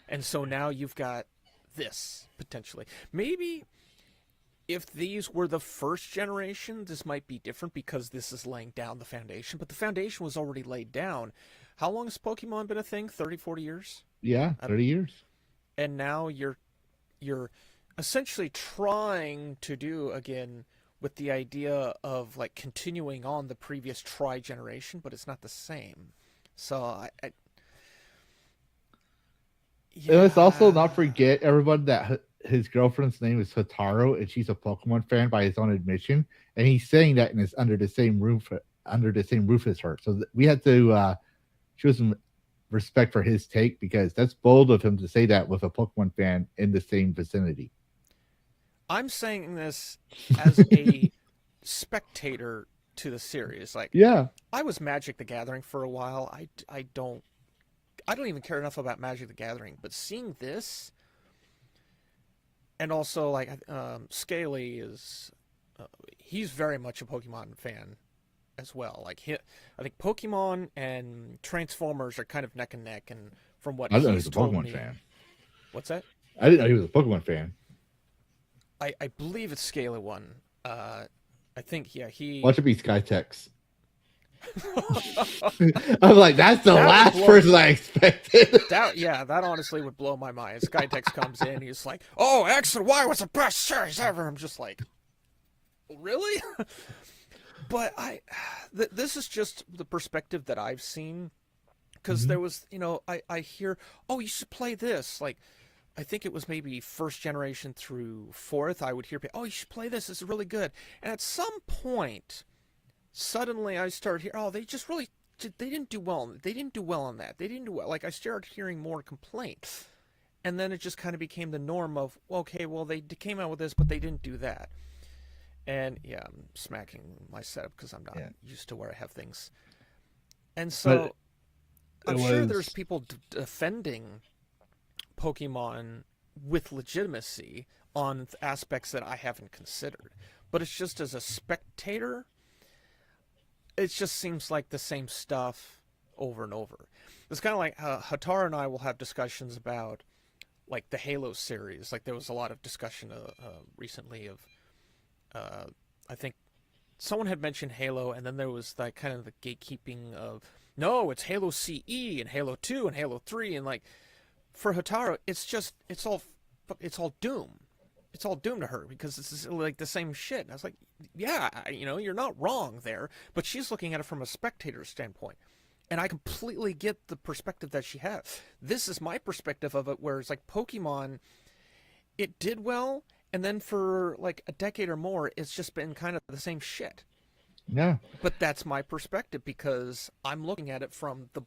And so now you've got this potentially. Maybe if these were the first generation, this might be different because this is laying down the foundation, but the foundation was already laid down. How long has Pokemon been a thing? 30, 40 years? Yeah, 30 years. And now you're essentially trying to do again with the idea of like continuing on the previous generation, but it's not the same. So And let's also not forget, everyone, that his girlfriend's name is Hotaru, and she's a Pokemon fan by his own admission, and he's saying that and is under the same roof as her. So we had to show some respect for his take, because that's bold of him to say that with a Pokemon fan in the same vicinity. I'm saying this as a spectator to the series. Like, Yeah, I was Magic the Gathering for a while. I don't even care enough about Magic the Gathering, but seeing this, and also like Scaly is he's very much a Pokemon fan as well. Like I think Pokemon and Transformers are kind of neck and neck, and from what I didn't know he he's was a told Pokemon me, fan. what's that? I didn't know he was a Pokemon fan. I believe it's Scaly one. I think he. Watch it be Skytex. I'm like, that's the That would last blow- person I expected. That honestly would blow my mind. Skytex comes in, he's like, "Oh, X and Y was the best series ever." I'm just like, really? But this is just the perspective that I've seen, because there was, I hear, oh, you should play this. Like, I think it was maybe first generation through fourth. I would hear, oh, you should play this. This is really good. And at some point, suddenly I started hearing, oh, they didn't do well. They didn't do well on that. They didn't do well. Like, I started hearing more complaints. And then it just kind of became the norm of, okay, well, they came out with this, but they didn't do that. And yeah, I'm smacking my setup because I'm not used to where I have things. And so I'm sure there's people defending Pokemon with legitimacy on aspects that I haven't considered. But it's just as a spectator, it just seems like the same stuff over and over. It's kind of like Hatara and I will have discussions about like the Halo series. Like there was a lot of discussion recently of I think someone had mentioned Halo, and then there was like kind of the gatekeeping of, no, it's Halo CE and Halo 2 and Halo 3, and like for Hatara, it's all Doom. It's all Doom to her because it's like the same shit. And I was like, yeah, you're not wrong there, but she's looking at it from a spectator standpoint. And I completely get the perspective that she has. This is my perspective of it, where it's like Pokemon, it did well, and then for like a decade or more, it's just been kind of the same shit. Yeah. But that's my perspective because I'm looking at it from the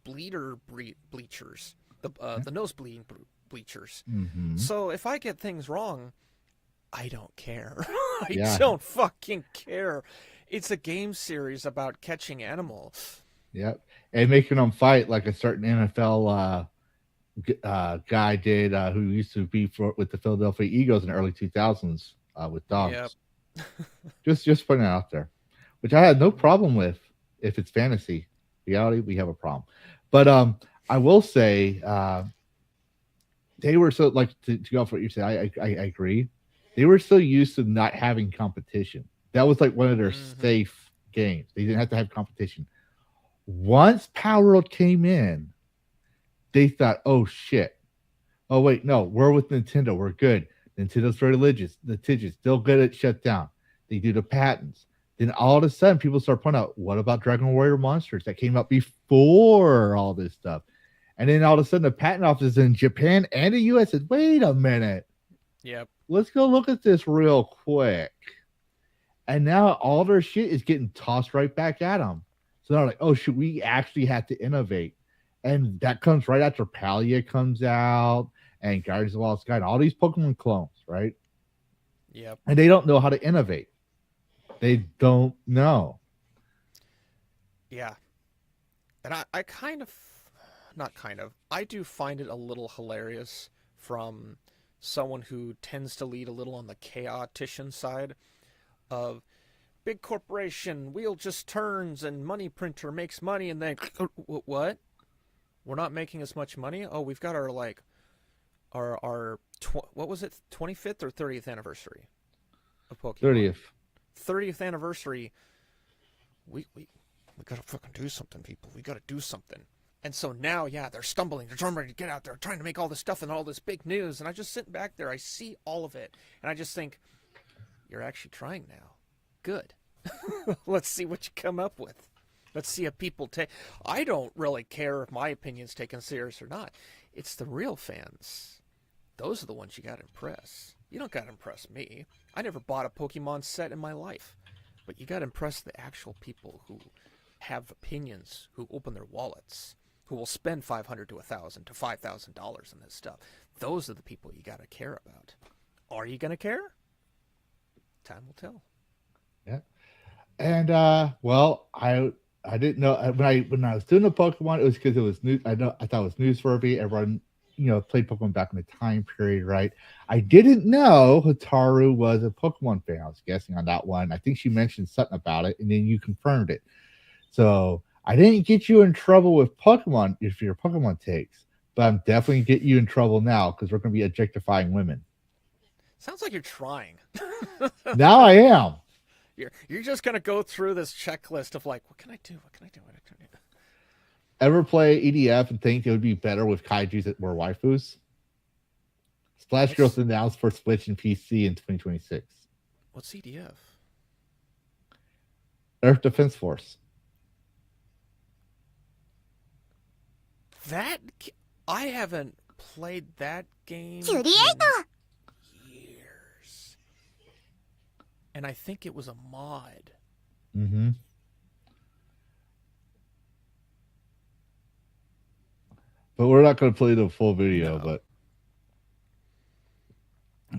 bleeder bleachers, the nose bleeding bleachers. Mm-hmm. So if I get things wrong, I don't care. I don't fucking care. It's a game series about catching animals. Yep. And making them fight like a certain NFL guy did who used to be with the Philadelphia Eagles in the early 2000s with dogs. Yep. just putting it out there, which I had no problem with. If it's fantasy, reality, we have a problem. But I will say they were so, like, to go off what you said, I agree. They were so used to not having competition. That was like one of their safe games. They didn't have to have competition. Once Power World came in, they thought, oh shit. Oh wait, no, we're with Nintendo. We're good. Nintendo's very litigious. They'll get it shut down. They do the patents. Then all of a sudden, people start pointing out, what about Dragon Warrior Monsters that came out before all this stuff? And then all of a sudden, the patent office in Japan and the US said, wait a minute. Yep. Let's go look at this real quick. And now all their shit is getting tossed right back at them. So they're like, oh, should we actually have to innovate? And that comes right after Pallia comes out and Guardians of the Lost Sky and all these Pokemon clones, right? Yep. And they don't know how to innovate. They don't know. Yeah. And I I do find it a little hilarious from someone who tends to lead a little on the chaotician side of big corporation, wheel just turns and money printer makes money, and then what? We're not making as much money? Oh, we've got our what was it, 25th or 30th anniversary of Pokemon? 30th anniversary. We gotta fucking do something, people. We gotta do something. And so now, they're stumbling. They're trying to get out there, trying to make all this stuff and all this big news. And I just sit back there. I see all of it. And I just think, you're actually trying now. Good. Let's see what you come up with. Let's see if people take... I don't really care if my opinion's taken serious or not. It's the real fans. Those are the ones you got to impress. You don't got to impress me. I never bought a Pokemon set in my life. But you got to impress the actual people who have opinions, who open their wallets, who will spend $500 to $1,000 to $5,000 on this stuff. Those are the people you got to care about. Are you going to care? Time will tell. Yeah. And well, I didn't know when I was doing the Pokemon, it was because it was news. I thought it was newsworthy. Everyone, played Pokemon back in the time period, right? I didn't know Hataru was a Pokemon fan. I was guessing on that one. I think she mentioned something about it, and then you confirmed it. So I didn't get you in trouble with Pokemon if your Pokemon takes, but I'm definitely get you in trouble now because we're going to be objectifying women. Sounds like you're trying. Now I am. You're just gonna go through this checklist of like, what can I do? What can I do? What can I do? Ever play EDF and think it would be better with kaijus that were waifus? Splash Girls announced for Switch and PC in 2026. What's EDF? Earth Defense Force. I haven't played that game Juliet! in years. And I think it was a mod. Mm-hmm. But we're not going to play the full video. No. But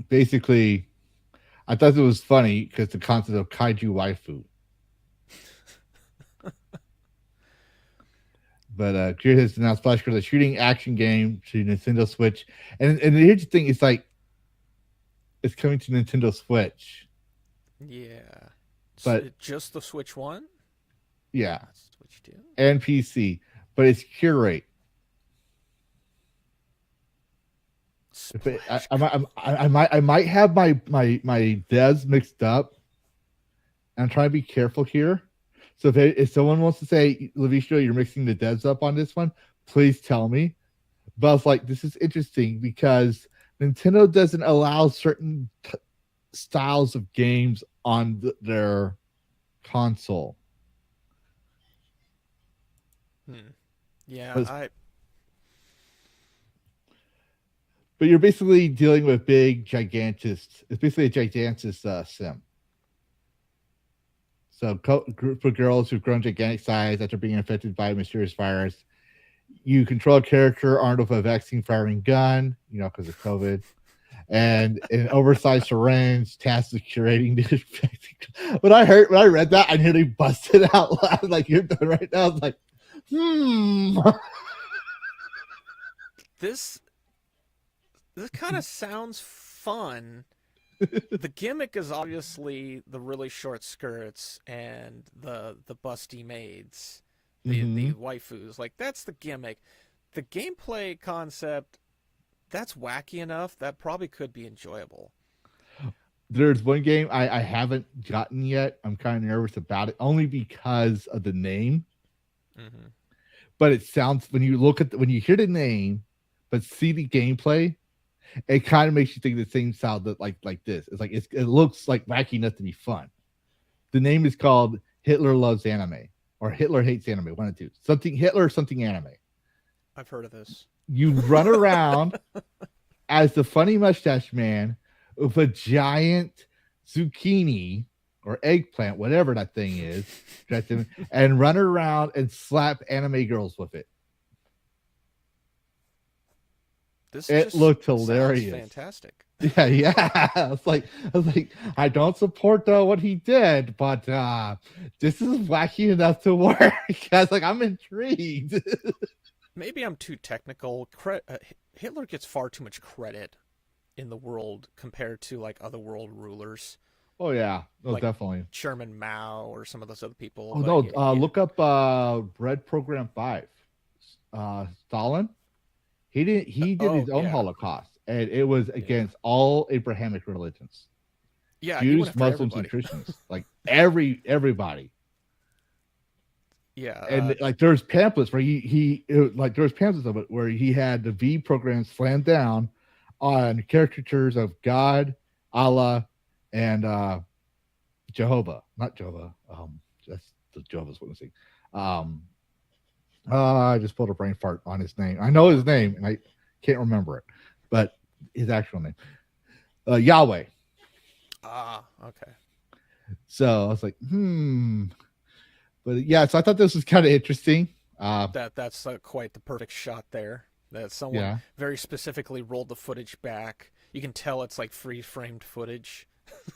basically, I thought it was funny because the concept of kaiju waifu. But Gear has announced Flash Girl, the shooting action game to Nintendo Switch. And here's the thing, it's like it's coming to Nintendo Switch. Yeah. But just the Switch 1? Yeah. Not Switch 2? And PC. But it's Curate. I might have my devs mixed up. I'm trying to be careful here. So if someone wants to say, Lavistro, you're mixing the devs up on this one, please tell me. But I was like, this is interesting because Nintendo doesn't allow certain styles of games on their console. Yeah, But you're basically dealing with big Gigantus. It's basically a Gigantus sim. So group of girls who've grown gigantic size after being infected by a mysterious virus. You control a character armed with a vaccine-firing gun, because of COVID, and an oversized syringe tasked with curating the vaccine. When I read that, I nearly busted out loud like you're doing right now. I was like, This kind of sounds fun. The gimmick is obviously the really short skirts and the busty maids, the waifus. Like, that's the gimmick. The gameplay concept, that's wacky enough. That probably could be enjoyable. There's one game I haven't gotten yet. I'm kind of nervous about it, only because of the name. Mm-hmm. But it sounds, when you hear the name, but see the gameplay, it kind of makes you think the thing sounds like this. It's like it looks like wacky enough to be fun. The name is called Hitler Loves Anime or Hitler Hates Anime. One of two. Something Hitler, something anime. I've heard of this. You run around as the funny mustache man with a giant zucchini or eggplant, whatever that thing is, and run around and slap anime girls with it. It looked hilarious. Fantastic. Yeah. I was like, I don't support what he did, but this is wacky enough to work. I was like, I'm intrigued. Maybe I'm too technical. Hitler gets far too much credit in the world compared to like other world rulers. Oh yeah, like definitely. Chairman Mao or some of those other people. Oh no, yeah. Look up Red Program 5. Stalin. He did his own Holocaust, and it was against all Abrahamic religions. Yeah, Jews, Muslims, and Christians, like everybody. Yeah, and like there's pamphlets where there's pamphlets of it where he had the V program slammed down on caricatures of God, Allah, and Jehovah, not Jehovah. That's the Jehovah's Witnessing. I just pulled a brain fart on his name. I know his name and I can't remember it, but his actual name, Yahweh. Okay. So I was like, but yeah. So I thought this was kind of interesting. That's quite the perfect shot there. That someone very specifically rolled the footage back. You can tell it's like freeze framed footage.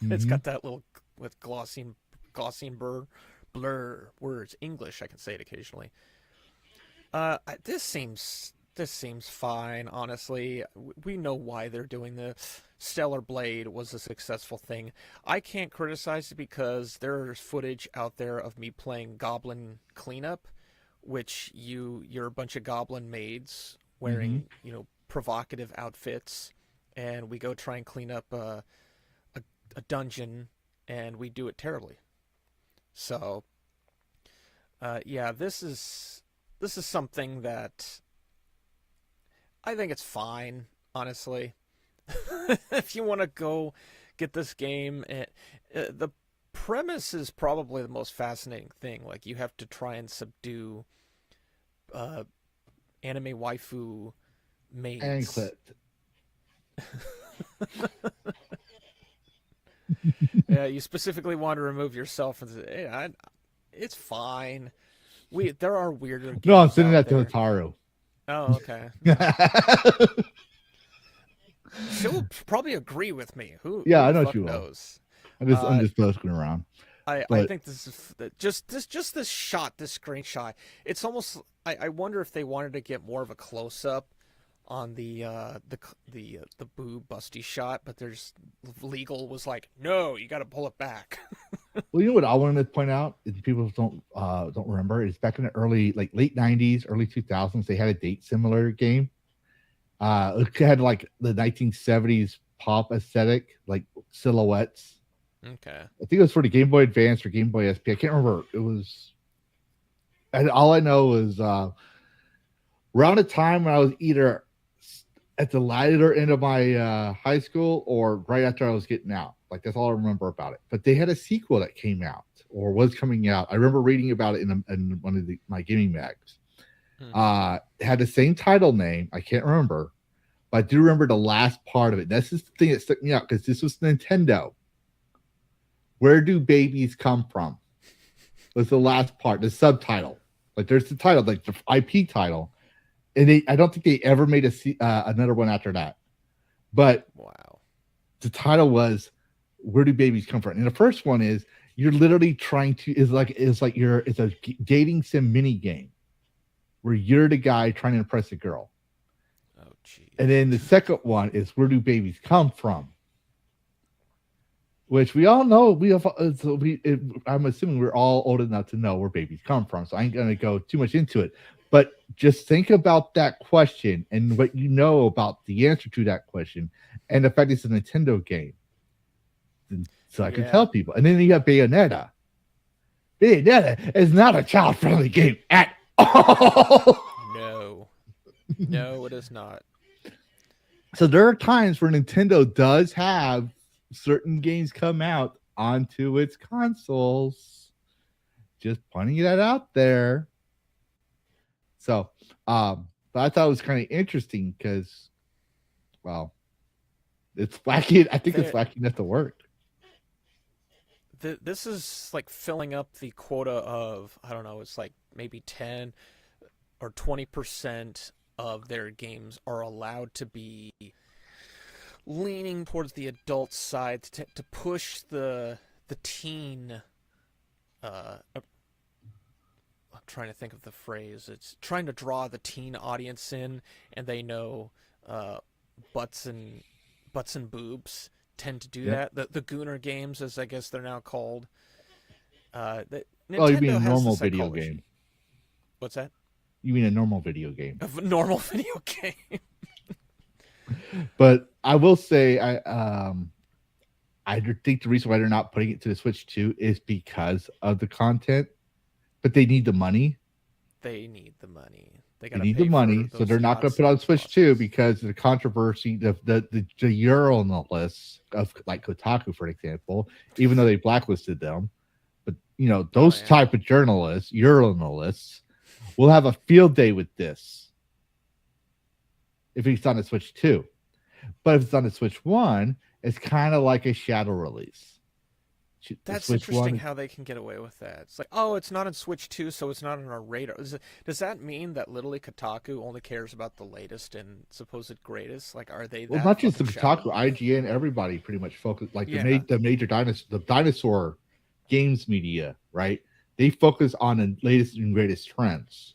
It's got that little with glossing blur words. English, I can say it occasionally. This seems fine, honestly. We know why they're doing this. Stellar Blade was a successful thing. I can't criticize it because there's footage out there of me playing Goblin Cleanup, which you're a bunch of goblin maids wearing provocative outfits, and we go try and clean up a dungeon, and we do it terribly. So, this is something that I think it's fine, honestly. If you want to go get this game, the premise is probably the most fascinating thing. Like, you have to try and subdue anime waifu maids. And clipped. Yeah, you specifically want to remove yourself and say, hey, it's fine. There are weirder games. No, I'm sending out that to there. Hikaru. Oh, okay. She'll probably agree with me. Who I the know fuck she will. knows? I'm just poking around. I But- think this is just this screenshot. It's almost. I wonder if they wanted to get more of a close up on the boob busty shot, but there's legal was like, no, you got to pull it back. Well, you know what I wanted to point out, and people don't remember, is back in the late 90s, early 2000s, they had a date similar game. It had like the 1970s pop aesthetic, like silhouettes. Okay. I think it was for the Game Boy Advance or Game Boy SP. I can't remember. It was, and all I know is around the time when I was either at the latter end of my high school or right after I was getting out. Like, that's all I remember about it. But they had a sequel that came out or was coming out. I remember reading about it in one of my gaming mags. It had the same title name. I can't remember, but I do remember the last part of it. That's just the thing that stuck me out because this was Nintendo. Where do babies come from? Was the last part, the subtitle. Like, there's the title, like the IP title, and I don't think they ever made another one after that. But Wow. the title was "Where do babies come from?" And the first one is you're literally trying to it's a dating sim mini game where you're the guy trying to impress a girl. Oh, geez. And then the second one is "Where do babies come from?" Which we all know. I'm assuming we're all old enough to know where babies come from. So I ain't gonna go too much into it. But just think about that question and what you know about the answer to that question, and the fact it's a Nintendo game. So I can Yeah. tell people. And then you have Bayonetta. Bayonetta is not a child-friendly game at all. No, it is not. So there are times where Nintendo does have certain games come out onto its consoles. Just pointing that out there. So, but I thought it was kind of interesting because, well, it's wacky. I think it's wacky enough to work. This is like filling up the quota of, I don't know, it's like maybe 10 or 20% of their games are allowed to be leaning towards the adult side to push the teen. I'm trying to think of the phrase. It's trying to draw the teen audience in, and they know butts and boobs tend to do that. The Gooner games, as I guess they're now called. Oh, you mean a Nintendo has normal the video psychology. game? What's that? You mean a normal video game? A normal video game. But I will say, I think the reason why they're not putting it to the Switch 2 is because of the content. But they need the money. They need the money. They need the money, so they're not going to put on Switch 2 because of the controversy, the journalists of like Kotaku, for example, even though they blacklisted them. But you know, those type of journalists will have a field day with this if it's on the Switch 2. But if it's on the Switch 1, it's kind of like a shadow release. That's interesting how they can get away with that. It's like, oh, it's not on Switch 2, so it's not on our radar. Does that mean that literally Kotaku only cares about the latest and supposed greatest? Like, are they that well, not just the fucking Kotaku, shallow? IGN, everybody pretty much focus like Yeah. the major dinosaur games media, right? They focus on the latest and greatest trends.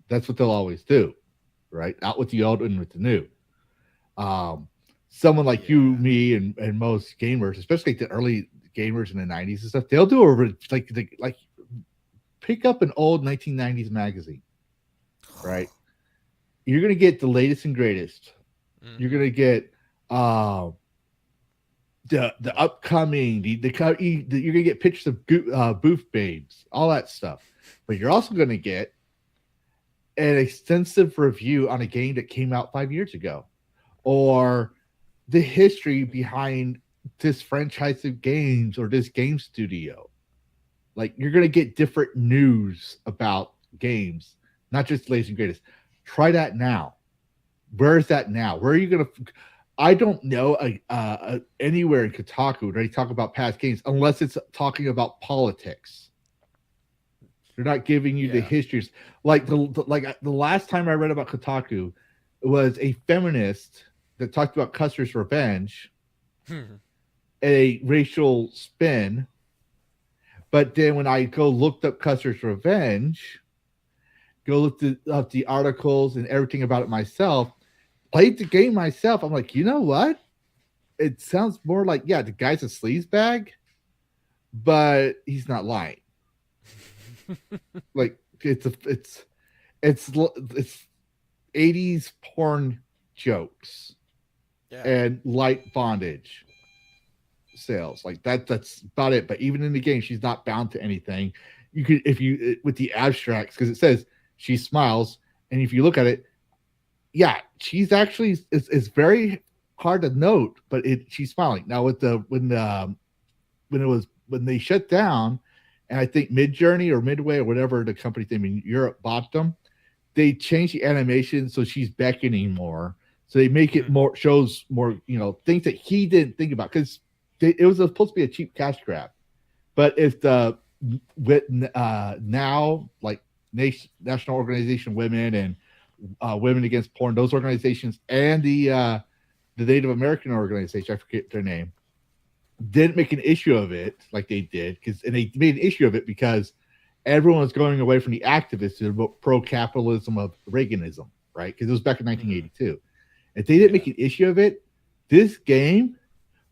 That's what they'll always do, right? Out with the old and with the new. Someone like you, me, and most gamers, especially like the early gamers in the 90s and stuff, they'll do like pick up an old 1990s magazine, right? You're gonna get the latest and greatest. You're gonna get the upcoming you're gonna get pictures of booth babes, all that stuff, but you're also gonna get an extensive review on a game that came out 5 years ago, or the history behind this franchise of games or this game studio. Like, you're gonna get different news about games, not just latest and greatest. Try that now. Where is that now? Where are you gonna? I don't know anywhere in Kotaku where they talk about past games unless it's talking about politics. They're not giving you the histories. Like the last time I read about Kotaku was a feminist that talked about Custer's Revenge, a racial spin. But then when I go looked up Custer's Revenge, go looked up the articles and everything about it myself, played the game myself, I'm like, you know what? It sounds more like, yeah, the guy's a sleazebag, but he's not lying. Like it's 80s porn jokes and light bondage sales. Like that's about it. But even in the game, she's not bound to anything. You could, if you with the abstracts, because it says she smiles, and if you look at it, yeah, she's actually it's very hard to note, but she's smiling. Now with when they shut down, and I think Midjourney or Midway or whatever the company thing in Europe bought them, they changed the animation so she's beckoning more. So they make it more, shows more, things that he didn't think about, because it was supposed to be a cheap cash grab. But if now, like National Organization of Women and Women Against Porn, those organizations, and the Native American organization, I forget their name, didn't make an issue of it like they did, and they made an issue of it because everyone was going away from the activists to the pro-capitalism of Reaganism, right? Because it was back in 1982. If they didn't make an issue of it, this game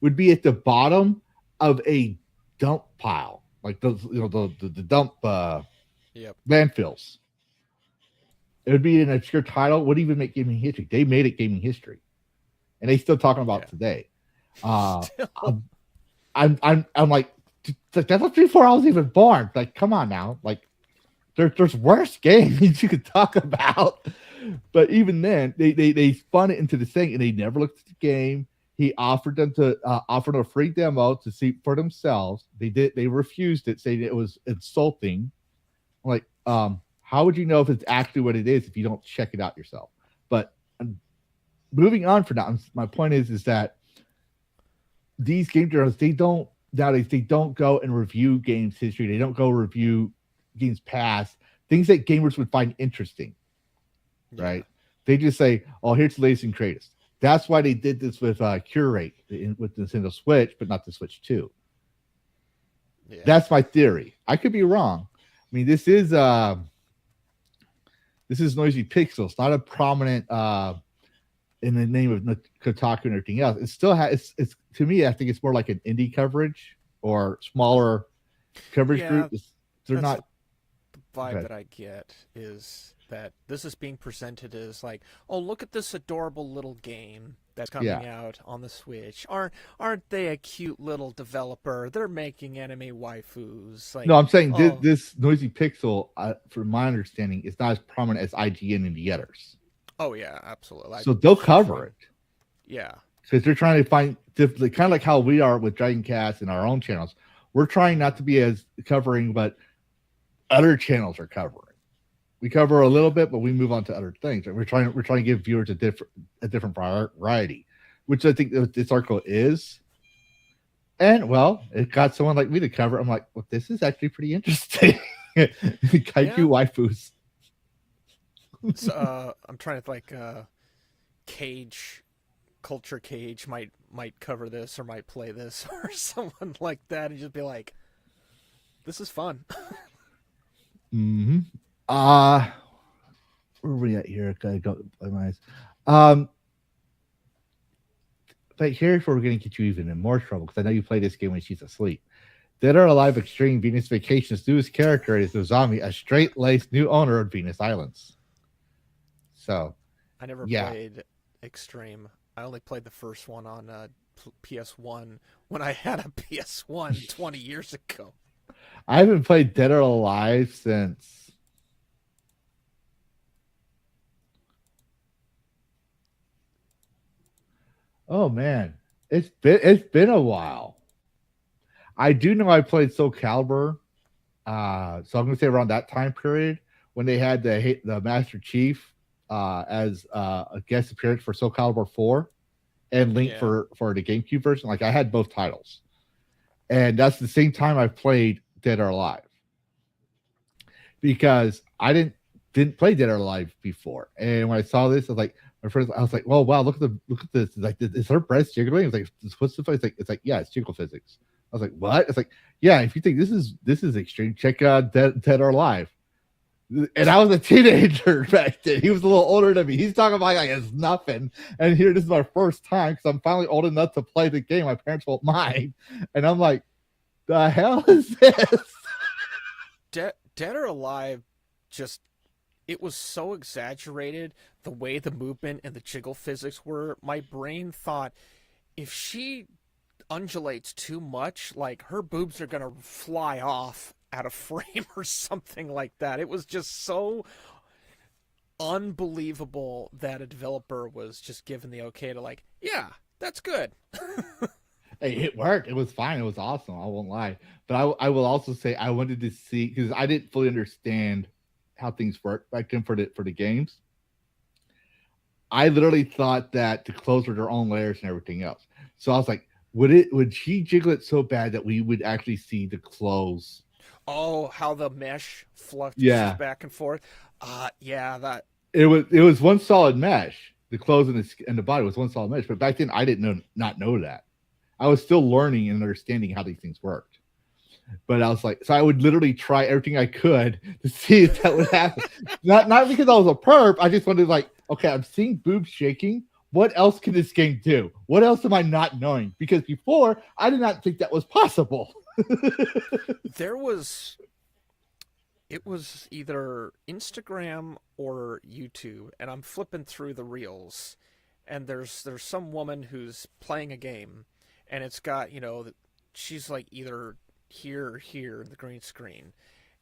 would be at the bottom of a dump pile, like the dump landfills. It would be an obscure title. Wouldn't even make gaming history. They made it gaming history, and they still talking about it today. I'm like, that was before I was even born. Like, come on now. Like, there's worse games you could talk about. But even then, they spun it into the thing, and they never looked at the game. He offered them a free demo to see for themselves. They refused it, saying it was insulting. Like, how would you know if it's actually what it is if you don't check it out yourself? But moving on for now, my point is that these game journalists, they don't go and review games history. They don't go review games past, things that gamers would find interesting, right? They just say, oh, here's the latest and greatest. That's why they did this with Curate with the Nintendo Switch, but not the Switch 2. Yeah. That's my theory. I could be wrong. I mean, this is Noisy Pixels, not a prominent in the name of Kotaku and everything else. It still has. It's to me, I think it's more like an indie coverage or smaller coverage group. They're not. The vibe that I get is that this is being presented as like, oh, look at this adorable little game that's coming out on the Switch. Aren't they a cute little developer? They're making anime waifus. Like, no, I'm saying this Noisy Pixel, from my understanding, is not as prominent as IGN and the others. Oh yeah, absolutely. So they'll cover it. Yeah, because they're trying to find kind of like how we are with Dragoncast and our own channels. We're trying not to be as covering, but other channels are covering. We cover a little bit, but we move on to other things. We're trying to give viewers a different variety, which I think this article is. And well, it got someone like me to cover. I'm like, well, this is actually pretty interesting. Kaiju waifus. So, I'm trying to think, Culture Cage might cover this or might play this or someone like that and just be like, this is fun. Mm-hmm. Where are we at here? Okay, go my eyes. But here's where we're going to get you even in more trouble, because I know you play this game when she's asleep. Dead or Alive Extreme Venus Vacation's newest character is Nozomi, a straight-laced new owner of Venus Islands. So, I never played Extreme. I only played the first one on PS1 when I had a PS1 20 years ago. I haven't played Dead or Alive since... Oh, man. It's been a while. I do know I played Soul Calibur, so I'm gonna say around that time period when they had the Master Chief as a guest appearance for Soul Calibur 4 and Link for the GameCube version. Like I had both titles, and that's the same time I played Dead or Alive because I didn't play Dead or Alive before, and when I saw this, I was like, "Well, wow, look at this! Like, is her breast jiggling?" It's like, "What's the?" It's like, yeah, it's jiggle physics. I was like, "What?" It's like, yeah, if you think this is extreme, check out Dead or Alive. And I was a teenager back then. He was a little older than me. He's talking about like it's nothing. And here, this is my first time because I'm finally old enough to play the game. My parents won't mind, and I'm like, "The hell is this?" Dead or Alive, just it was so exaggerated the way the movement and the jiggle physics were. My brain thought if she undulates too much, like her boobs are gonna fly off out of frame or something like that. It was just so unbelievable that a developer was just given the okay to like, yeah, that's good. Hey, it worked. It was fine. It was awesome. I won't lie. But I will also say I wanted to see because I didn't fully understand how things work back then for the games. I literally thought that the clothes were their own layers and everything else. So I was like, would she jiggle it so bad that we would actually see the clothes? Oh, how the mesh fluctuates back and forth. That it was one solid mesh. The clothes and the body was one solid mesh. But back then I didn't not know that. I was still learning and understanding how these things worked. But I was like, so I would literally try everything I could to see if that would happen. not because I was a perp. I just wanted like, okay, I'm seeing boobs shaking. What else can this game do? What else am I not knowing? Because before, I did not think that was possible. It was either Instagram or YouTube, and I'm flipping through the reels, and there's some woman who's playing a game, and it's got, she's like either here or here in the green screen,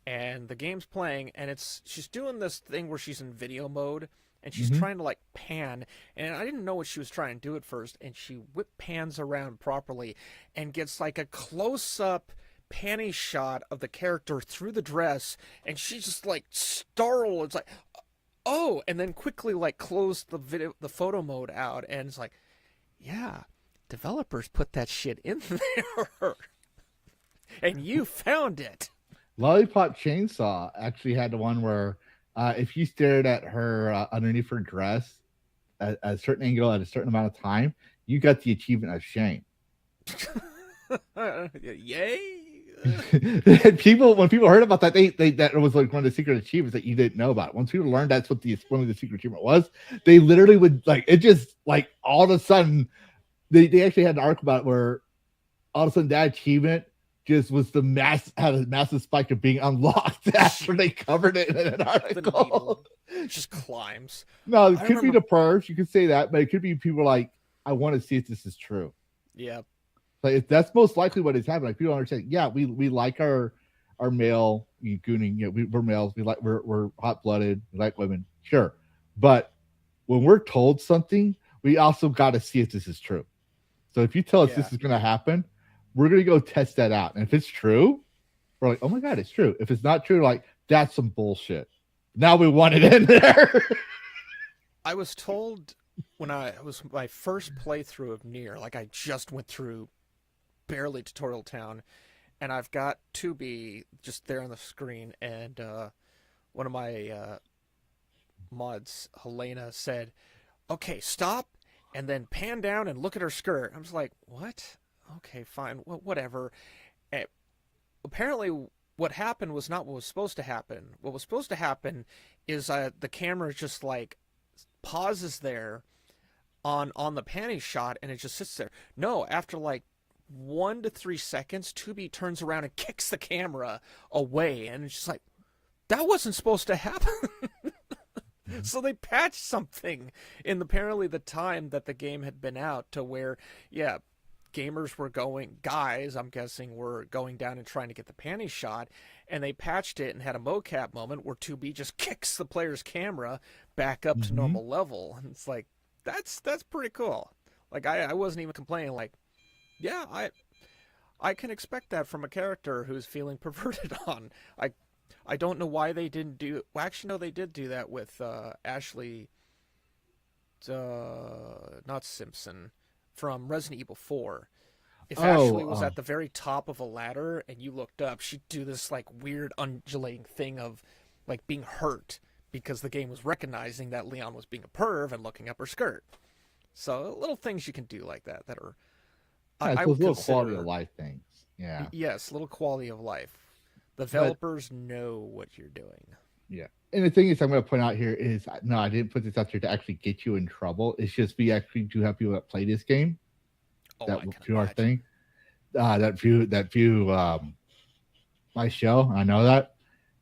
and the game's playing, and she's doing this thing where she's in video mode, and she's trying to like pan, and I didn't know what she was trying to do at first, and she whip pans around properly and gets like a close-up panty shot of the character through the dress, and she's just like startled. It's like, oh, and then quickly like closed the photo mode out, and it's like, yeah, developers put that shit in there, and you found it. Lollipop Chainsaw actually had the one where if you stared at her underneath her dress at a certain angle at a certain amount of time, you got the achievement of shame. Yay! When people heard about that, they that was like one of the secret achievements that you didn't know about. Once people learned that's what one of the secret achievement was, they literally would like it. Just like all of a sudden, they actually had an article about it where all of a sudden that achievement just was had a massive spike of being unlocked after they covered it in an article. Just climbs. No, it could be the purge. You could say that, but it could be people like, I want to see if this is true. Yeah. Like that's most likely what is happening. Like people understand. Yeah, we like our male gooning. Yeah, we're males. We're hot blooded. We like women. Sure, but when we're told something, we also got to see if this is true. So if you tell us this is going to happen, we're going to go test that out. And if it's true, we're like, oh my God, it's true. If it's not true, like that's some bullshit. Now we want it in there. I was told when it was my first playthrough of Nier, like I just went through barely Tutorial Town, and I've got 2B just there on the screen, and one of my mods, Helena, said, okay, stop, and then pan down and look at her skirt. I was like, what? Okay, fine, well, whatever. And apparently what happened was not what was supposed to happen. What was supposed to happen is the camera just like pauses there on the panty shot, and it just sits there. No, after like 1 to 3 seconds, 2B turns around and kicks the camera away, and it's just like, that wasn't supposed to happen. So they patched something in apparently the time that the game had been out to where, yeah, gamers were guys, I'm guessing, were going down and trying to get the panty shot, and they patched it and had a mocap moment where 2B just kicks the player's camera back up to normal level. And it's like, that's pretty cool. Like I wasn't even complaining. Like, yeah, I can expect that from a character who's feeling perverted on. I don't know why they didn't do. Well, actually, no, they did do that with Ashley. Not Simpson, from Resident Evil 4. If Ashley was at the very top of a ladder and you looked up, she'd do this like weird undulating thing of like being hurt because the game was recognizing that Leon was being a perv and looking up her skirt. So little things you can do like that are I would little consider, quality of life things. Yeah. Yes, little quality of life. The developers know what you're doing. Yeah. And the thing is, I'm going to point out here is, no, I didn't put this out there to actually get you in trouble. It's just we actually do have people that play this game. That will do our thing. That view my show. I know that.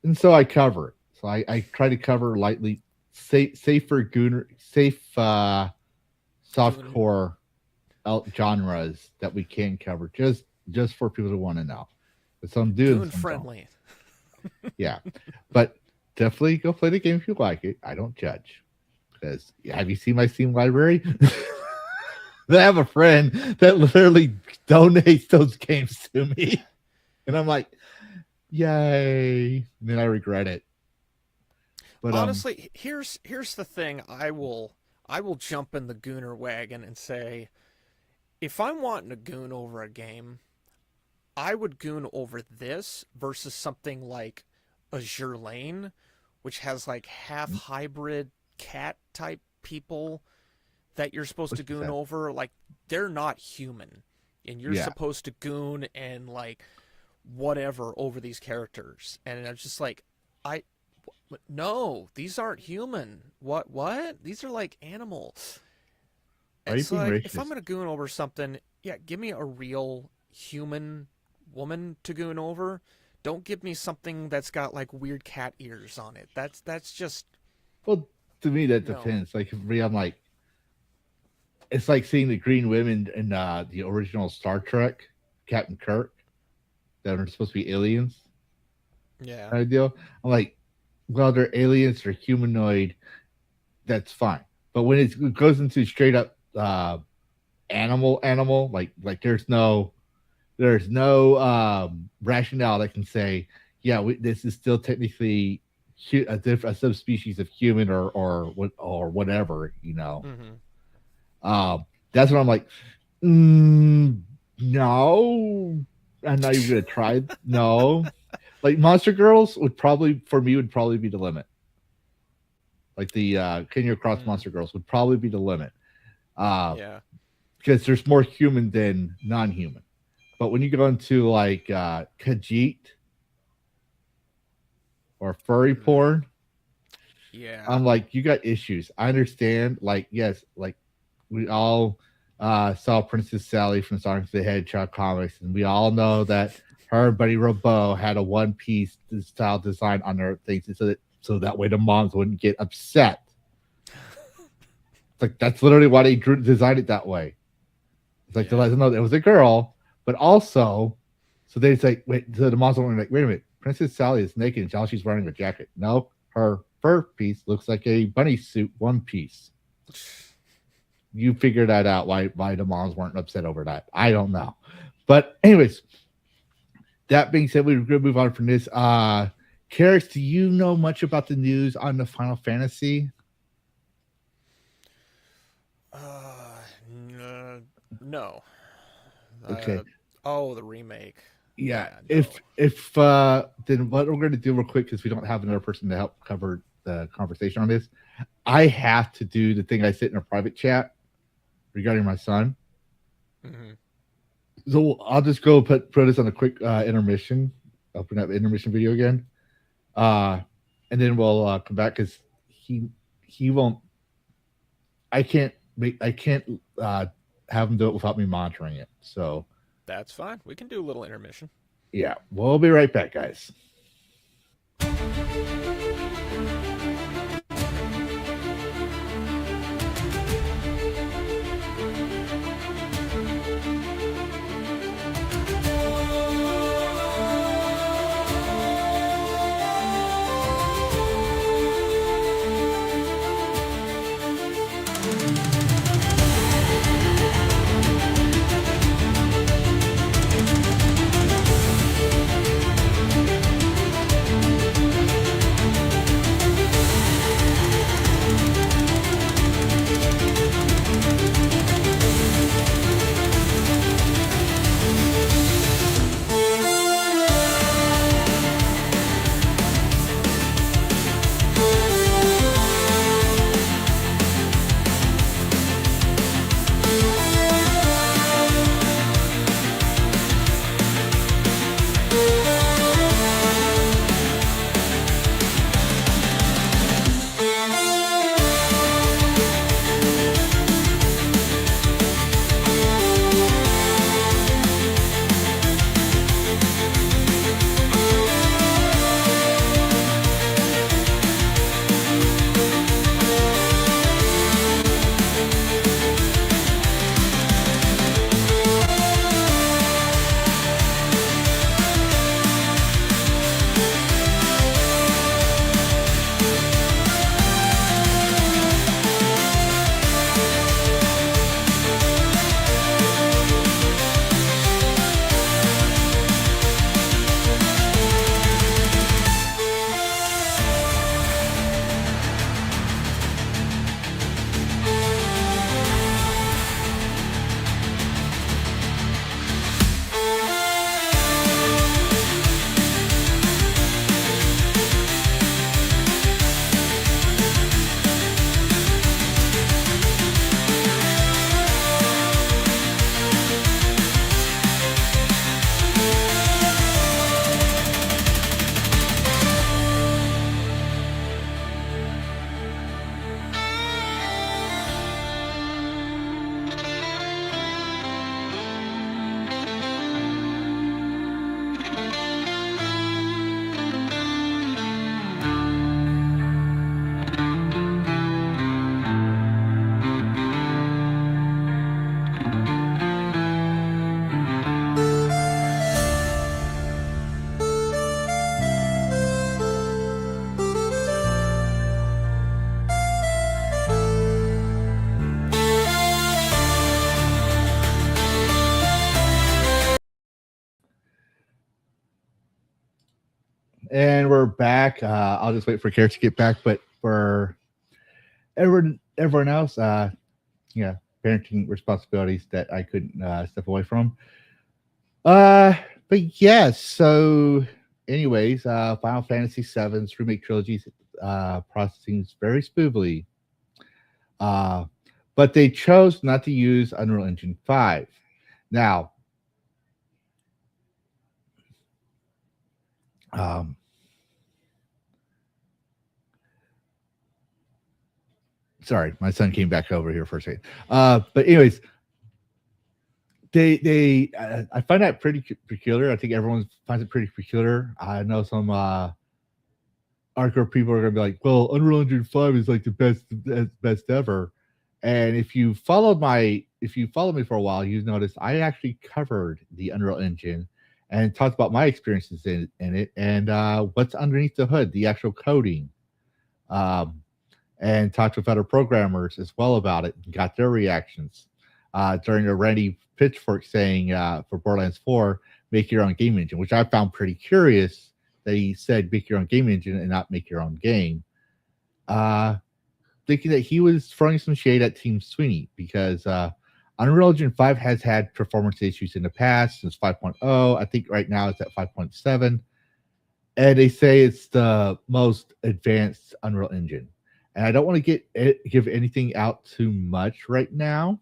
And so I cover it. So I try to cover lightly, safer gooner, safe softcore genres that we can cover just for people who want to know. So I'm doing Goon friendly. Yeah. But definitely go play the game if you like it. I don't judge. Because have you seen my Steam library? I have a friend that literally donates those games to me. And I'm like, yay. And then I regret it. But honestly, here's the thing. I will jump in the gooner wagon and say, if I'm wanting to goon over a game, I would goon over this versus something like Azure Lane, which has like half hybrid cat type people that you're supposed to goon over. Like, they're not human, and you're supposed to goon and like whatever over these characters. And I'm just like, no, these aren't human. What? These are like animals. And so like, if I'm gonna goon over something, give me a real human woman to goon over. Don't give me something that's got like weird cat ears on it. That's just. Well, to me that depends. Like, I'm like, it's like seeing the green women in the original Star Trek, Captain Kirk, that are supposed to be aliens. Yeah. Kind of deal. I'm like, well, they're aliens, they're humanoid. That's fine. But when it goes into straight up animal, like there's no rationale that can say, this is still technically a subspecies of human or whatever, you know. Mm-hmm. That's what I'm like, no, I'm not even gonna try. No, like Monster Girls would probably be the limit. Like the Kenya Cross Monster Girls would probably be the limit. Because there's more human than non-human. But when you go into like Khajiit or furry porn, I'm like, you got issues. I understand. Like, yes, like we all saw Princess Sally from Sonic the Hedgehog comics, and we all know that her and Buddy Robo had a one-piece style design on their things, so that way the moms wouldn't get upset. It's like, that's literally why they designed it that way. It's like to let them know that it was a girl, but also, so they say, so the moms were like, wait a minute, Princess Sally is naked and now she's wearing a jacket. No, her fur piece looks like a bunny suit one piece. You figure that out, why the moms weren't upset over that. I don't know. But anyways, that being said, we're going to move on from this. Karrus, do you know much about the news on the Final Fantasy? No. Okay. The remake. Yeah. No. If then what we're going to do real quick, because we don't have another person to help cover the conversation on this, I have to do the thing I said in a private chat regarding my son. Mm-hmm. So I'll just go put this on a quick intermission. I'll put that intermission video again, and then we'll come back because he won't. I can't have him do it without me monitoring it. So that's fine. We can do a little intermission. Yeah, we'll be right back, guys. And we're back. I'll just wait for Karrus to get back. But for everyone else, yeah, parenting responsibilities that I couldn't step away from. But yes, so anyways, Final Fantasy VII's remake trilogy processing very smoothly. But they chose not to use Unreal Engine 5. Now, sorry, my son came back over here for a second. But anyways, I find that pretty peculiar. I think everyone finds it pretty peculiar. I know some hardcore people are gonna be like, "Well, Unreal Engine 5 is like the best ever." And if you followed me for a while, you noticed I actually covered the Unreal Engine and talked about my experiences in it and what's underneath the hood, the actual coding. And talked with other programmers as well about it and got their reactions during a Randy Pitchfork saying for Borderlands 4, make your own game engine, which I found pretty curious that he said make your own game engine and not make your own game. Thinking that he was throwing some shade at Team Sweeney because Unreal Engine 5 has had performance issues in the past since 5.0. I think right now it's at 5.7. And they say it's the most advanced Unreal Engine. And I don't want to give anything out too much right now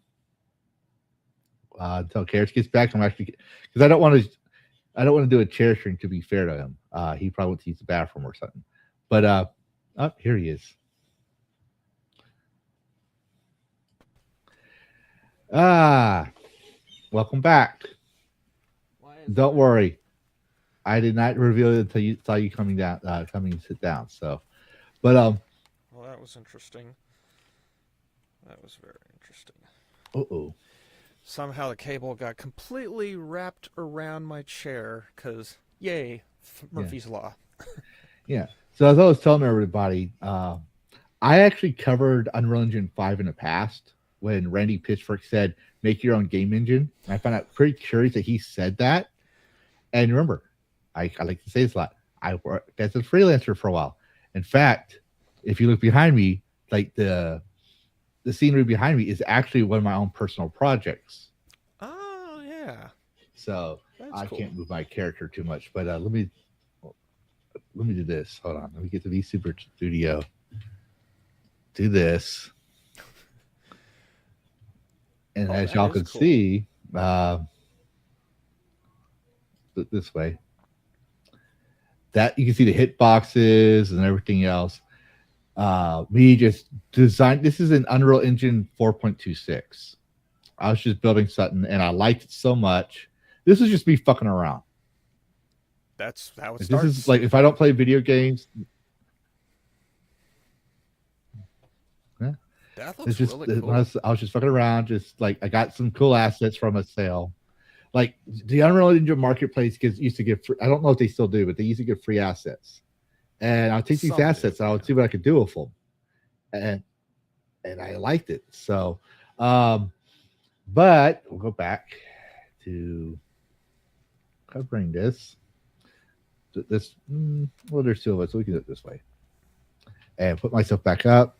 until Karrus gets back. I'm actually because I don't want to do a chair string to be fair to him. He probably wants to use the bathroom or something. But oh, here he is. Welcome back. Don't worry, I did not reveal it until you saw you coming and sit down. So, but Well, that was interesting. That was very interesting. Uh-oh. Somehow the cable got completely wrapped around my chair because, yay, Murphy's Law. Yeah. So as I was telling everybody, I actually covered Unreal Engine 5 in the past when Randy Pitchfork said, make your own game engine. And I found out pretty curious that he said that. And remember, I like to say this a lot. I worked as a freelancer for a while. In fact, if you look behind me, like the scenery behind me is actually one of my own personal projects. Oh, yeah. So That's I cool. can't move my character too much. But let me do this. Hold on. Let me get to Super Studio. Do this. And as y'all can see, this way, that you can see the hit boxes and everything else. Me just designed. This is an Unreal Engine 4.26. I was just building something, and I liked it so much. This is just me fucking around. That's how it This starts. is like if I don't play video games. That It's looks just really cool. I was just fucking around. Just like I got some cool assets from a sale. Like the Unreal Engine Marketplace used to give free, I don't know if they still do, but they used to give free assets. And I'll take these Some do, assets and I would see what I could do with them. And I liked it. So but we'll go back to covering this. Well, there's two of us, so we can do it this way. And put myself back up.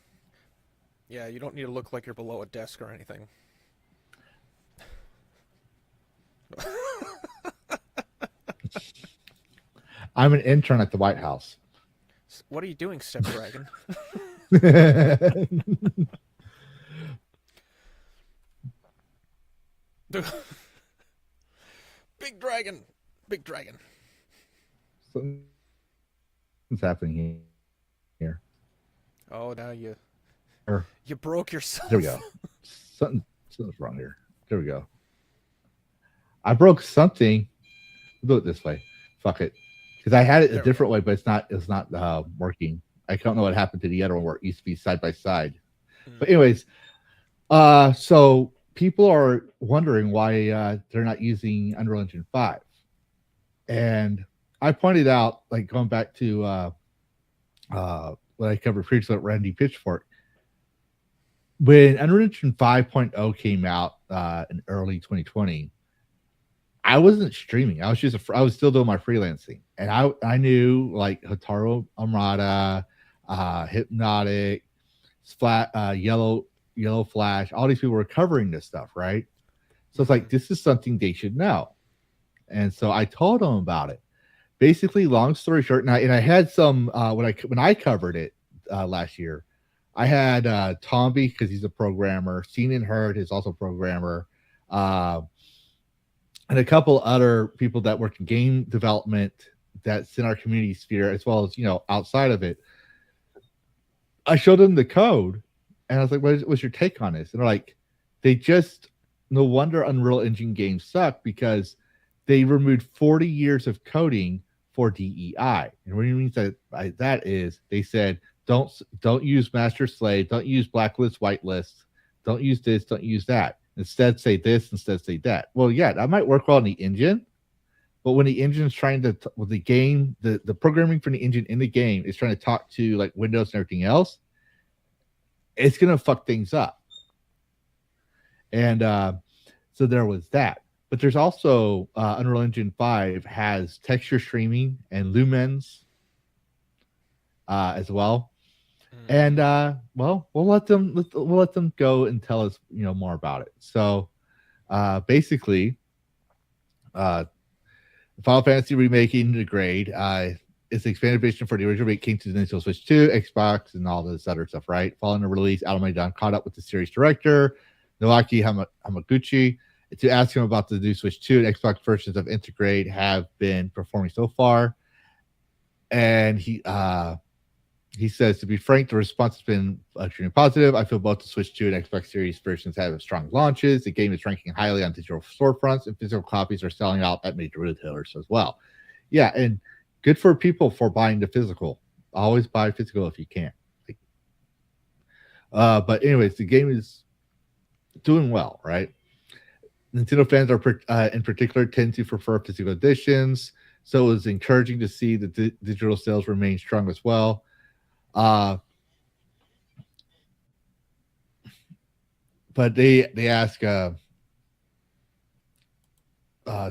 Yeah, you don't need to look like you're below a desk or anything. I'm an intern at the White House. What are you doing, Step Dragon? Big dragon. Big dragon. Something's happening here. Oh, now you Or- you broke yourself. There we go. Something's wrong here. There we go. I broke something. We'll do it this way. Fuck it. Because I had it a different way, but it's not working. I don't know what happened to the other one where it used to be side by side. But anyways, so people are wondering why they're not using Unreal Engine 5. And I pointed out, like going back to what I covered previously at Randy Pitchfork, when Unreal Engine 5.0 came out in early 2020, I wasn't streaming. I was still doing my freelancing, and I knew like Hotaru Amrata, Hypnotic, Yellow Flash. All these people were covering this stuff, right? So it's like, this is something they should know. And so I told them about it. Basically, long story short, and I had some when I covered it last year, I had Tomby, because he's a programmer. Seen and Heard is also a programmer, and a couple other people that work in game development that's in our community sphere, as well as outside of it. I showed them the code, and I was like, "What's your take on this?" And they're like, no wonder Unreal Engine games suck, because they removed 40 years of coding for DEI. And what it means that is they said, don't use master slave, don't use blacklist, whitelist, don't use this, don't use that. Instead say this, instead say that. Well, yeah, that might work well in the engine, but when the engine's trying to with the game, the programming for the engine in the game is trying to talk to like Windows and everything else, it's gonna fuck things up. And so there was that. But there's also Unreal Engine 5 has texture streaming and lumens as well. And well, we'll let them go and tell us more about it. So basically, Final Fantasy remaking the grade is the expanded version for the original remake, came to the Nintendo Switch 2, Xbox, and all this other stuff. Right, following the release, Alan Dunn caught up with the series director Naoki Hamaguchi to ask him about the new Switch 2 and Xbox versions of Integrate have been performing so far. And he says, to be frank, the response has been extremely positive. I feel both the Switch 2 and Xbox Series versions have strong launches. The game is ranking highly on digital storefronts, and physical copies are selling out at major retailers as well. Yeah, and good for people for buying the physical. Always buy physical if you can. But anyways, the game is doing well, right? Nintendo fans are in particular tend to prefer physical editions, so it was encouraging to see that digital sales remain strong as well. But they ask it. I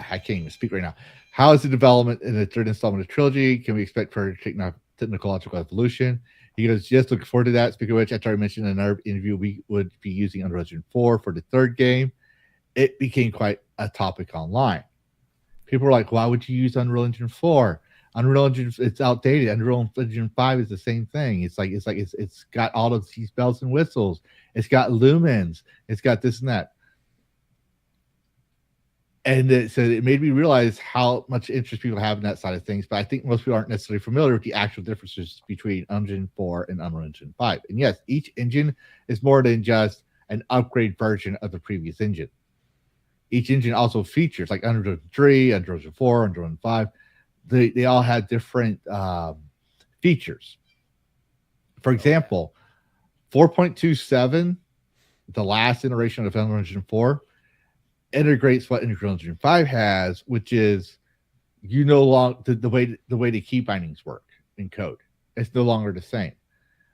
can't even speak right now. How is the development in the third installment of the trilogy? Can we expect further technological evolution? He goes, yes, looking forward to that. Speaking of which, after I mentioned in our interview, we would be using Unreal Engine 4 for the third game. It became quite a topic online. People were like, why would you use Unreal Engine 4? Unreal Engine, it's outdated. Unreal Engine 5 is the same thing. It's got all of these bells and whistles. It's got lumens. It's got this and that. And so it made me realize how much interest people have in that side of things. But I think most people aren't necessarily familiar with the actual differences between Unreal Engine 4 and Unreal Engine 5. And yes, each engine is more than just an upgrade version of the previous engine. Each engine also features, like Unreal Engine 3, Unreal Engine 4, Unreal Engine 5. They all have different features. For example, 4.27, the last iteration of Unreal Engine 4, integrates what Unreal Engine 5 has, which is the way the key bindings work in code. It's no longer the same.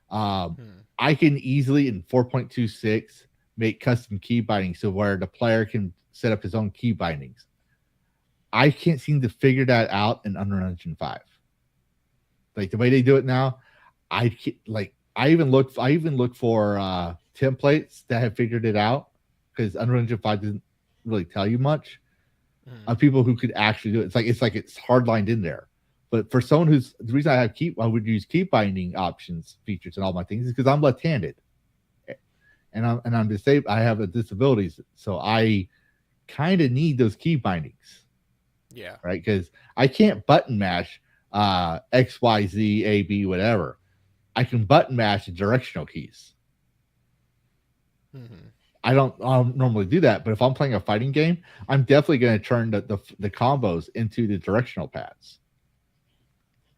I can easily in 4.26 make custom key bindings so where the player can set up his own key bindings. I can't seem to figure that out in Unreal Engine 5. Like the way they do it now, I even look for templates that have figured it out, because Unreal Engine 5 doesn't really tell you much of people who could actually do it. It's like it's hardlined in there. But for someone the reason I would use key binding options features and all my things is because I'm left-handed, and I'm disabled. I have a disability, so I kind of need those key bindings. Yeah. Right. Because I can't button mash X, Y, Z, A, B, whatever. I can button mash the directional keys. Mm-hmm. I don't normally do that, but if I'm playing a fighting game, I'm definitely going to turn the combos into the directional pads.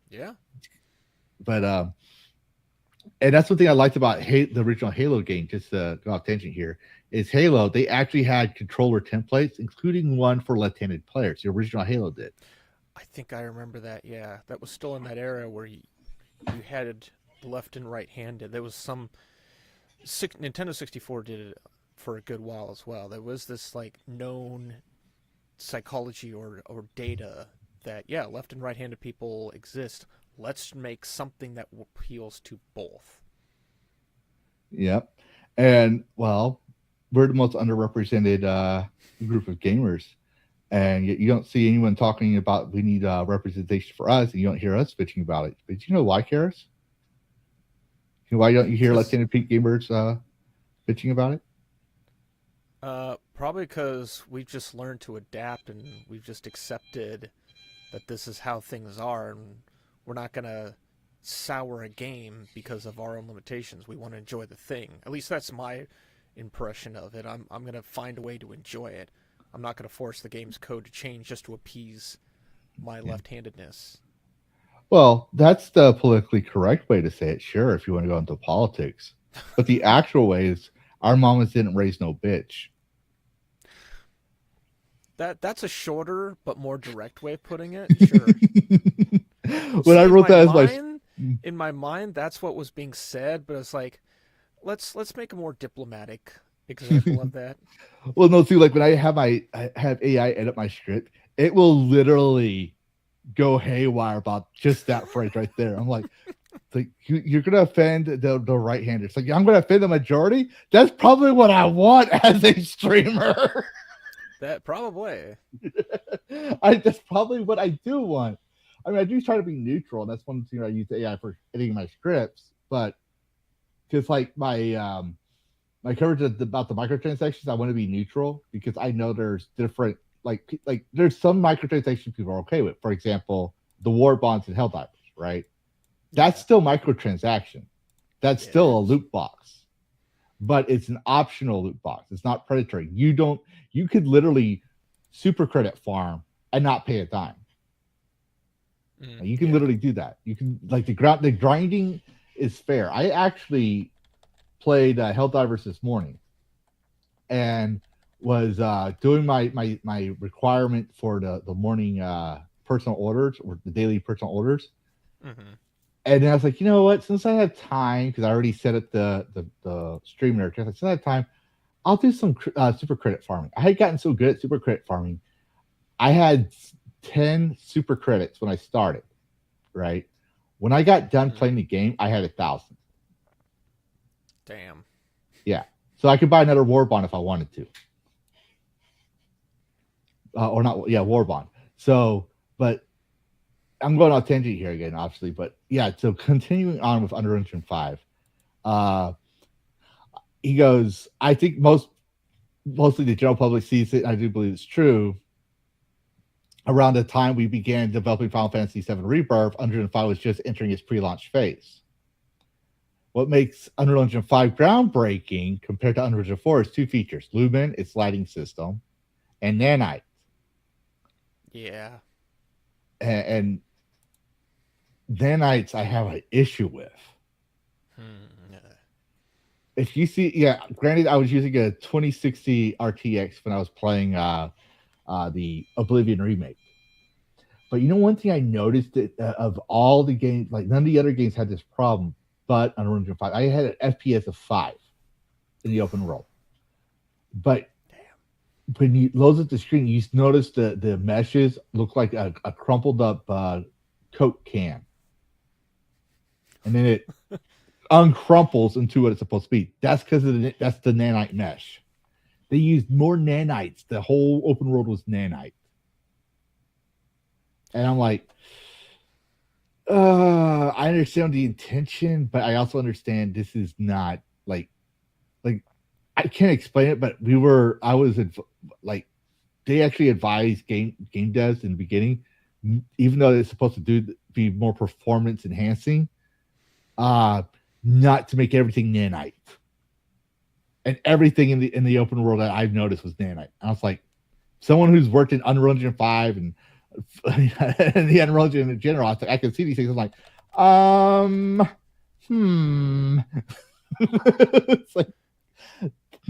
Yeah. But and that's one thing I liked about the original Halo game, just to go off tangent here, is Halo. They actually had controller templates, including one for left-handed players. The original Halo did. I think I remember that. Yeah, that was still in that era where you had left and right-handed. There was some Nintendo 64 did it for a good while as well. There was this like known psychology or data that left and right-handed people exist. Let's make something that appeals to both. Yep. And well, we're the most underrepresented group of gamers, and you don't see anyone talking about we need representation for us, and you don't hear us bitching about it. But you know why, Karrus? Why don't you hear left-handed gamers bitching about it? Probably because we've just learned to adapt, and we've just accepted that this is how things are, and we're not gonna sour a game because of our own limitations. We want to enjoy the thing. At least that's my impression of it. I'm gonna find a way to enjoy it. I'm not gonna force the game's code to change just to appease my left-handedness. Well, that's the politically correct way to say it, sure, if you want to go into politics. But the actual way is our mamas didn't raise no bitch. That's a shorter but more direct way of putting it. Sure. When I wrote that as in my mind, that's what was being said, but it's like, let's make a more diplomatic example of that. Well, no, see, like when I have AI edit my script, it will literally go haywire about just that phrase right there. I'm like you're gonna offend the right-handers. Like, I'm gonna offend the majority. That's probably what I want as a streamer. That probably. That's probably what I do want. I mean, I do try to be neutral, and that's one thing I use AI for editing my scripts. But because like my coverage about the microtransactions, I want to be neutral because I know there's different like there's some microtransactions people are okay with. For example, the war bonds and Helldivers, right? That's still microtransaction. That's still a loot box, but it's an optional loot box. It's not predatory. You could literally super credit farm and not pay a dime. You can literally do that. You can the grinding is fair. I actually played Helldivers this morning and was doing my requirement for the morning personal orders or the daily personal orders. Mm-hmm. And then I was like, you know what? Since I have time, because I already set up the stream there, since I have time, I'll do some super credit farming. I had gotten so good at super credit farming. I had 10 super credits when I started, right? When I got done playing the game, I had 1,000. Damn. Yeah. So I could buy another war bond if I wanted to. Or not, yeah, war bond. So, but I'm going on a tangent here again, obviously, but yeah, so continuing on with Unreal Engine 5, he goes, I think mostly the general public sees it, I do believe it's true. Around the time we began developing Final Fantasy VII Rebirth, Unreal Engine 5 was just entering its pre-launch phase. What makes Unreal Engine 5 groundbreaking compared to Unreal Engine 4 is two features: Lumen, its lighting system, and Nanite. Yeah. And Nanites I have an issue with. If you see, granted, I was using a 2060 RTX when I was playing the Oblivion remake. But you know, one thing I noticed of all the games, like none of the other games had this problem, but Unreal Engine 5, I had an FPS of 5 in the open world. But when you load up the screen, you notice the meshes look like a crumpled up Coke can. And then it uncrumples into what it's supposed to be. That's because that's the nanite mesh. They used more nanites. The whole open world was nanite. And I'm like, I understand the intention, but I also understand this is not like I can't explain it, but they actually advised game devs in the beginning, even though it's supposed to be more performance enhancing, not to make everything nanite. And everything in the open world that I've noticed was nanite. And I was like, someone who's worked in Unreal Engine 5 and the Unreal Engine in general, I can see these things. I'm like, it's like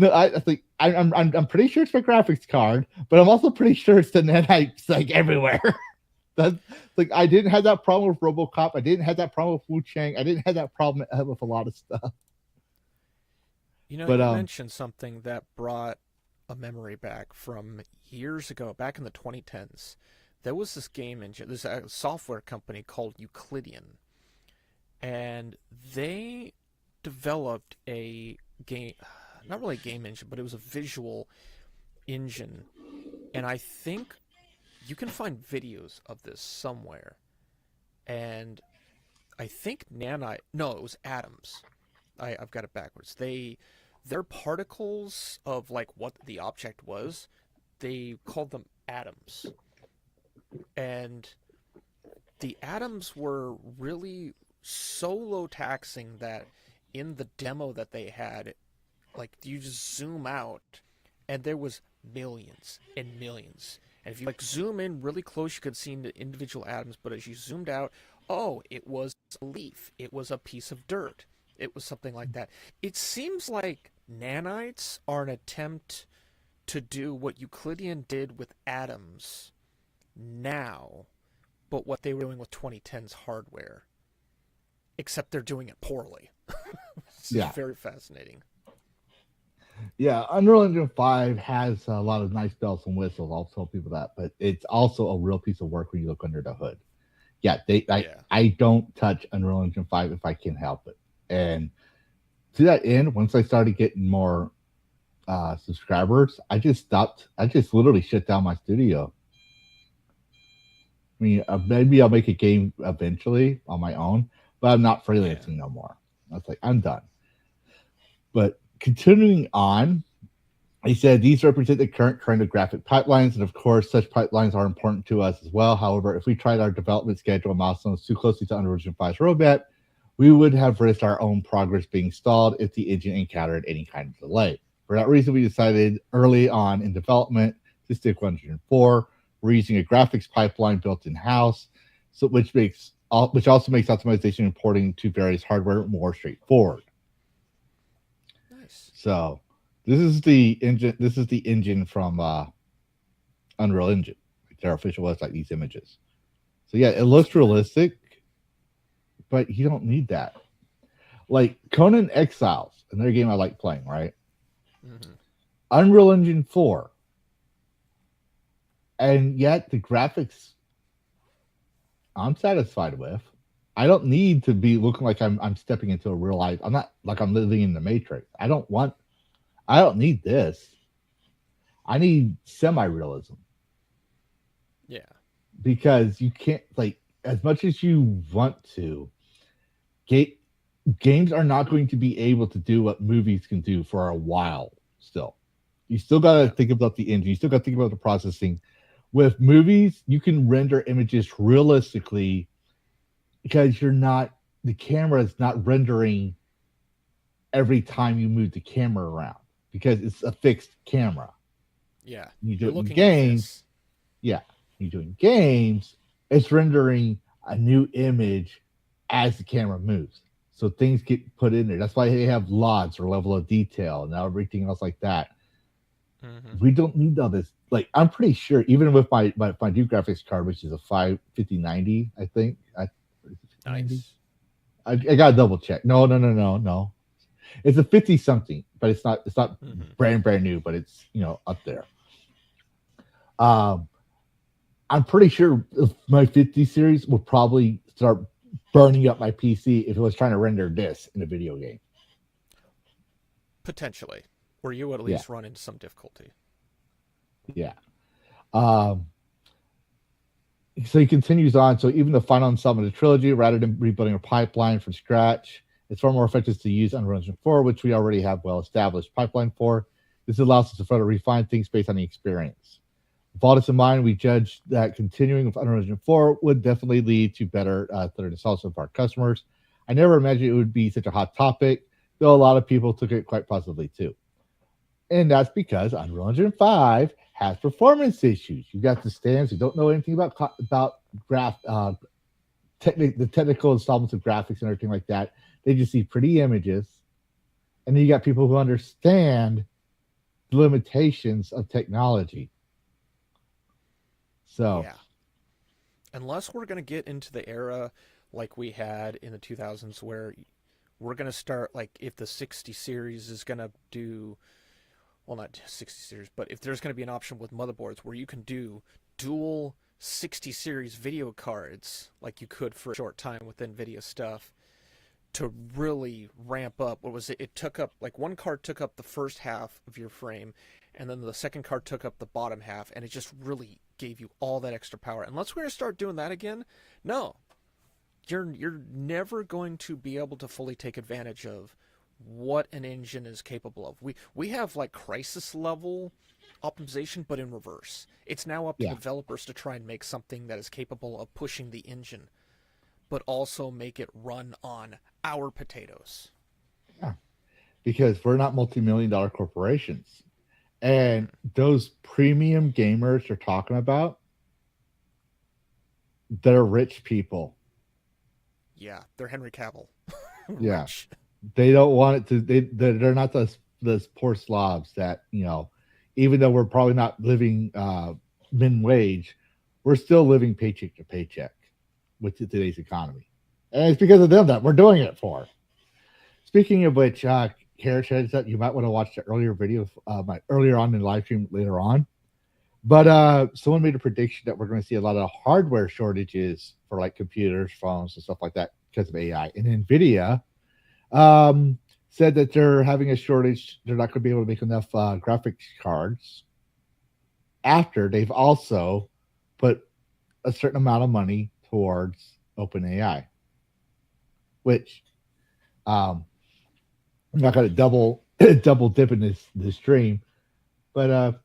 No, I think I'm pretty sure it's my graphics card, but I'm also pretty sure it's the nanites like everywhere. That's like I didn't have that problem with RoboCop. I didn't have that problem with Wu Chang. I didn't have that problem with a lot of stuff. You know, But, you mentioned something that brought a memory back from years ago, back in the 2010s. There was this game engine, there's a software company called Euclidean, and they developed a game, not really a game engine, but it was a visual engine, and I think you can find videos of this somewhere, and I think no, it was atoms. I've got it backwards. Their particles of like what the object was, they called them atoms. And the atoms were really so low taxing that in the demo that they had, like you just zoom out and there was millions and millions. And if you like zoom in really close, you could see the individual atoms, but as you zoomed out, oh, it was a leaf, it was a piece of dirt, it was something like that. It seems like nanites are an attempt to do what Euclidean did with atoms now, but what they were doing with 2010's hardware, except they're doing it poorly. It's very fascinating. Yeah, Unreal Engine 5 has a lot of nice bells and whistles. I'll tell people that, but it's also a real piece of work when you look under the hood. I don't touch Unreal Engine 5 if I can help it. And to that end, once I started getting more subscribers, I just stopped. I just literally shut down my studio. I mean, maybe I'll make a game eventually on my own, but I'm not freelancing no more. I was like, I'm done. But continuing on, he said these represent the current trend of graphic pipelines, and of course, such pipelines are important to us as well. However, if we tried our development schedule and milestones too closely to Unreal Engine 5's roadmap, we would have risked our own progress being stalled if the engine encountered any kind of delay. For that reason, we decided early on in development to stick with Unreal Engine 4. We're using a graphics pipeline built in-house, which also makes optimization and porting to various hardware more straightforward. Nice. So this is the engine. This is the engine from Unreal Engine, their official website. These images. So yeah, it looks realistic, but you don't need that. Like Conan Exiles, another game I like playing, right? Mm-hmm. Unreal Engine 4. And yet the graphics I'm satisfied with. I don't need to be looking like I'm stepping into a real life. I'm not like I'm living in the Matrix. I don't need this. I need semi-realism. Yeah. Because you can't, like, as much as you want to, games are not going to be able to do what movies can do for a while still. You still got to think about the engine. You still got to think about the processing. With movies, you can render images realistically because the camera is not rendering every time you move the camera around because it's a fixed camera. Yeah. You do it in games. Yeah. You do it in games, it's rendering a new image as the camera moves. So things get put in there. That's why they have LODs or level of detail and everything else like that. Mm-hmm. We don't need all this. Like, I'm pretty sure, even with my new graphics card, which is a 5090, I think. Nice. I gotta double check. No. It's a 50 something, but it's not mm-hmm. brand new, but it's up there. I'm pretty sure my 50 series will probably start burning up my PC if it was trying to render this in a video game. Potentially. Or you would at least run into some difficulty. Yeah. So he continues on. So even the final installment of the trilogy, rather than rebuilding a pipeline from scratch, it's far more effective to use Unreal Engine 4, which we already have well-established pipeline for. This allows us to further refine things based on the experience. With all this in mind, we judged that continuing with Unreal Engine 4 would definitely lead to better third installs for our customers. I never imagined it would be such a hot topic, though a lot of people took it quite positively too. And that's because Unreal Engine 5 has performance issues. You got the stands who don't know anything about the technical installments of graphics and everything like that. They just see pretty images. And then you got people who understand limitations of technology. So Yeah. Unless we're going to get into the era like we had in the 2000s where we're going to start, like, if the 60 series is going to do, well, not 60 series, but if there's going to be an option with motherboards where you can do dual 60 series video cards like you could for a short time with NVIDIA stuff to really ramp up. What was it? It took up, like, one card took up the first half of your frame, and then the second card took up the bottom half, and it just really gave you all that extra power. Unless we're going to start doing that again, no. You're never going to be able to fully take advantage of what an engine is capable of. We have, like, crisis level optimization, but in reverse. It's now up to developers to try and make something that is capable of pushing the engine, but also make it run on our potatoes. Yeah, because we're not multi-million-dollar corporations. And those premium gamers you're talking about, they're rich people. Yeah, they're Henry Cavill. Yeah. They don't want it to, they're not those poor slobs that, you know, even though we're probably not living min wage, we're still living paycheck to paycheck with today's economy. And it's because of them that we're doing it for. Speaking of which, Karrus heads up, you might want to watch the earlier video, earlier on in the live stream later on. But someone made a prediction that we're going to see a lot of hardware shortages for, like, computers, phones, and stuff like that because of AI. And NVIDIA said that they're having a shortage. They're not going to be able to make enough graphics cards after they've also put a certain amount of money towards OpenAI, which I'm not going to double dip in this stream, but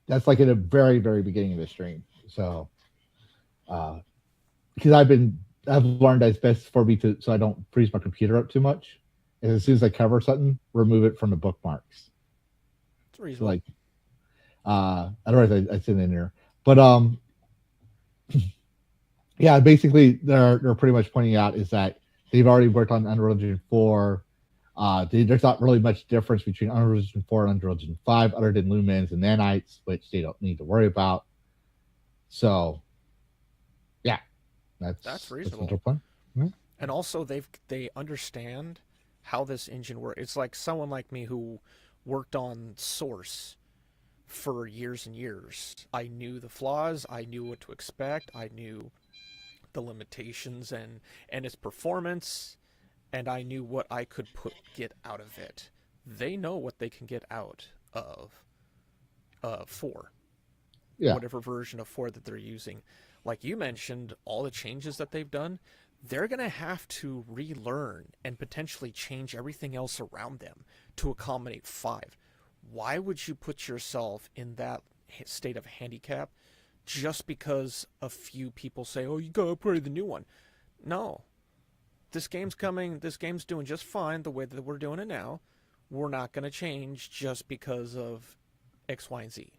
that's like in the very, very beginning of the stream. So because I've learned that it's best for me so I don't freeze my computer up too much. And as soon as I cover something, remove it from the bookmarks. It's reasonable. So, like, I don't know if I said it in there, but yeah, basically they're pretty much pointing out is that they've already worked on Unreal Engine 4. There's not really much difference between Unreal Engine 4 and Unreal Engine 5 other than lumens and nanites, which they don't need to worry about. So yeah, that's reasonable. Mm-hmm. And also they understand how this engine works. It's like someone like me who worked on Source for years and years. I knew the flaws, I knew what to expect, I knew the limitations and its performance, and I knew what I could get out of it. They know what they can get out of 4. Yeah. Whatever version of 4 that they're using. Like you mentioned, all the changes that they've done, they're going to have to relearn and potentially change everything else around them to accommodate 5. Why would you put yourself in that state of handicap just because a few people say, oh, you gotta upgrade the new one? No. This game's coming, this game's doing just fine the way that we're doing it now. We're not going to change just because of X, Y, and Z.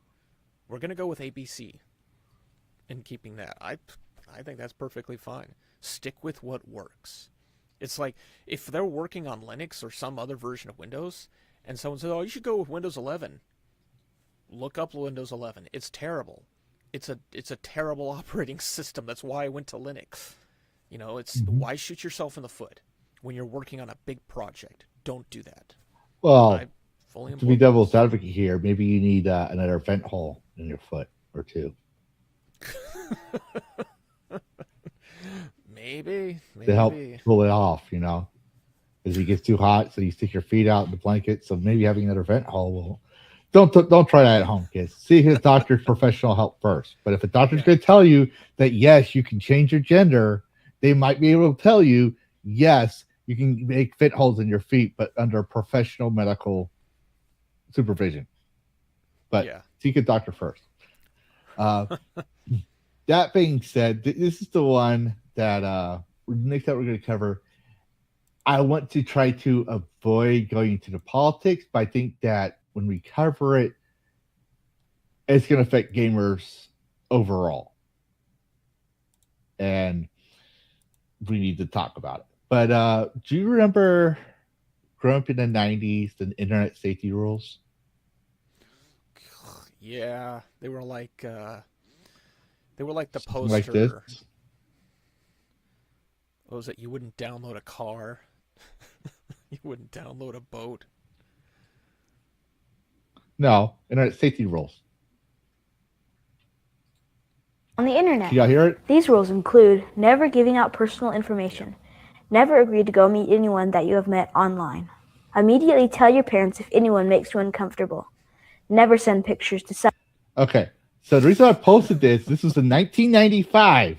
We're going to go with ABC and keeping that. I think that's perfectly fine. Stick with what works. It's like if they're working on Linux or some other version of Windows and someone says, oh, you should go with Windows 11. Look up Windows 11. It's terrible. It's a terrible operating system. That's why I went to Linux. You know, it's why shoot yourself in the foot when you're working on a big project? Don't do that. Well, to be devil's advocate here, maybe you need another vent hole in your foot or two. Maybe to help pull it off, you know, as it gets too hot, so you stick your feet out in the blanket. So maybe having another vent hole will. Don't try that at home, kids. See his doctor's professional help first. But if a doctor's going to tell you that yes, you can change your gender, they might be able to tell you yes, you can make vent holes in your feet, but under professional medical supervision. But seek a doctor first. That being said, this is the one that next that we're going to cover. I want to try to avoid going into the politics, but I think that when we cover it, it's going to affect gamers overall. And we need to talk about it. But do you remember growing up in the 90s, the internet safety rules? Yeah, they were like the poster. Like this. What was it? You wouldn't download a car. You wouldn't download a boat. No, internet safety rules. On the internet, You got to hear it? these rules include never giving out personal information, never agree to go meet anyone that you have met online, immediately tell your parents if anyone makes you uncomfortable, never send pictures to someone. Okay. So the reason I posted this was in 1995.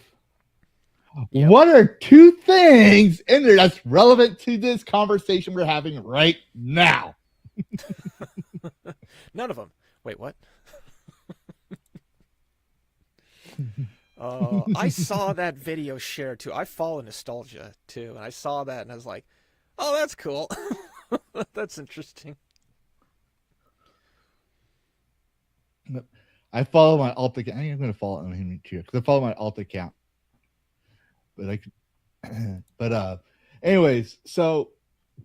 Yep. What are two things in there that's relevant to this conversation we're having right now? None of them. Wait, what? I saw that video shared too. I follow nostalgia too, and I saw that and I was like, "Oh, that's cool. That's interesting." I follow my alt account. I'm going to follow him too because I follow my alt account. But anyways, so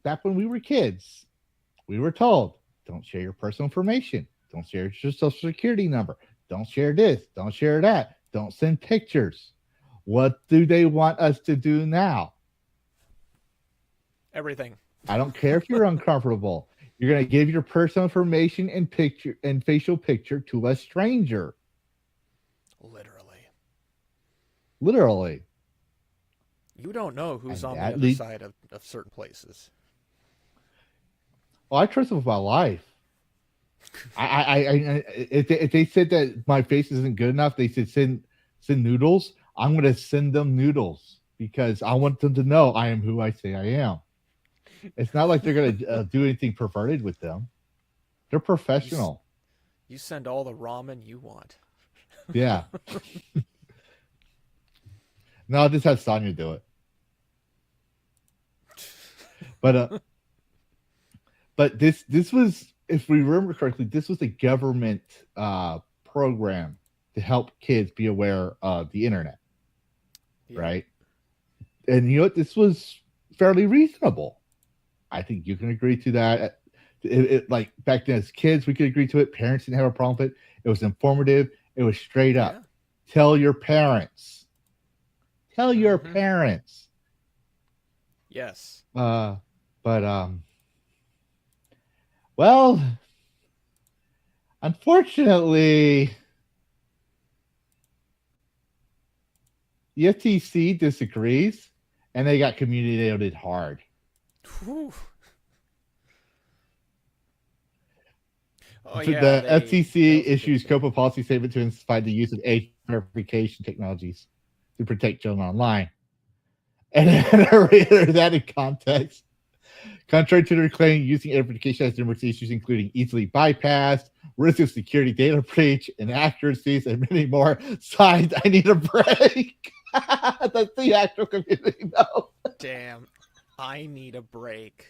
back when we were kids, we were told, don't share your personal information, don't share your social security number, don't share this, don't share that, don't send pictures. What do they want us to do now? Everything. I don't care if you're uncomfortable. You're going to give your personal information and picture and facial picture to a stranger. Literally. You don't know who's And on the that other leads- side of certain places. Well, I trust them with my life. If they said that my face isn't good enough, they said send noodles. I'm going to send them noodles because I want them to know I am who I say I am. It's not like they're going to do anything perverted with them. They're professional. You send all the ramen you want. Yeah. No, I'll just have Sonya do it. But this was, if we remember correctly, this was a government program to help kids be aware of the internet, Yeah. right? And you know what? This was fairly reasonable. I think you can agree to that. Like back then as kids, we could agree to it. Parents didn't have a problem with it. It was informative. It was straight up. Yeah. Tell your parents. Tell your Mhm. parents. Yes. Well, unfortunately, the FTC disagrees, and they got communicated hard. Whew. Oh, So yeah, the that FTC was a big issues thing. COPA policy statement to intensify the use of age verification technologies to protect children online. And I reiterate that in context. Contrary to their claim, using verification has numerous issues, including easily bypassed, risk of security data breach, inaccuracies, and many more. Signed, I need a break. That's the actual community, though. Damn. I need a break.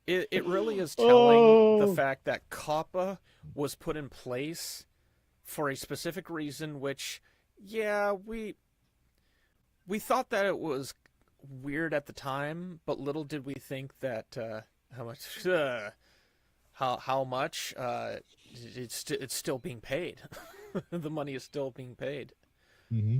It really is telling the fact that COPPA was put in place for a specific reason, which, yeah, we thought that it was weird at the time, but little did we think that how much it's still being paid. The money is still being paid. Mm-hmm.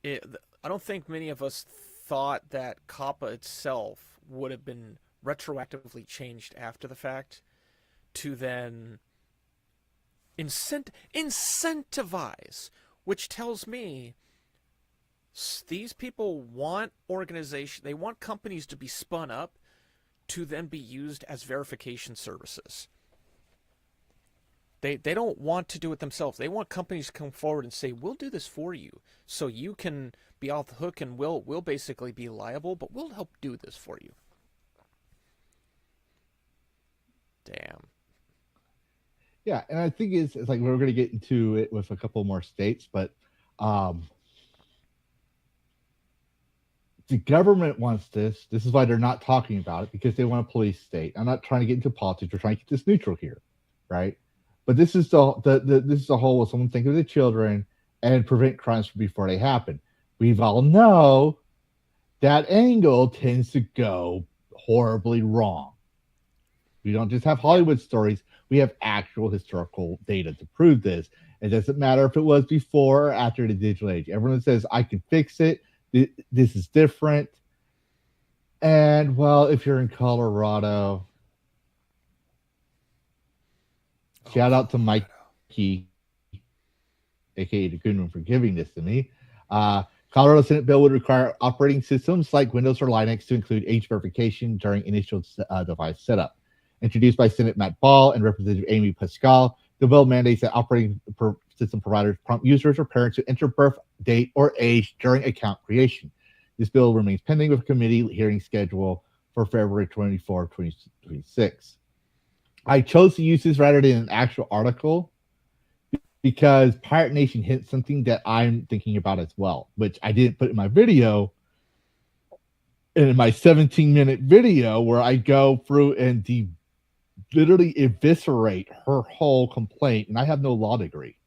I don't think many of us thought that COPPA itself would have been retroactively changed after the fact to then incentivize, which tells me these people want they want companies to be spun up to then be used as verification services. They don't want to do it themselves. They want companies to come forward and say, we'll do this for you, so you can be off the hook and we'll basically be liable, but we'll help do this for you. Damn. Yeah, and I think it's like we're going to get into it with a couple more states, but the government wants this. This is why they're not talking about it, because they want a police state. I'm not trying to get into politics. We're trying to keep this neutral here, right? But this is this is the whole with someone think of the children and prevent crimes before they happen. We've all know that angle tends to go horribly wrong. We don't just have Hollywood stories. We have actual historical data to prove this. It doesn't matter if it was before or after the digital age. Everyone says, I can fix it. This is different. And, well, if you're in Colorado, shout out to Mikey, aka the Goonman, for giving this to me. Colorado Senate bill would require operating systems like Windows or Linux to include age verification during initial device setup. Introduced by Senate Matt Ball and Representative Amy Pascal, the bill mandates that operating system providers prompt users or parents to enter birth date or age during account creation. This bill remains pending with a committee hearing schedule for February 24, 2026. I chose to use this rather than an actual article because Pirate Nation hints something that I'm thinking about as well, which I didn't put in my video. In my 17-minute video where I go through and literally eviscerate her whole complaint, and I have no law degree.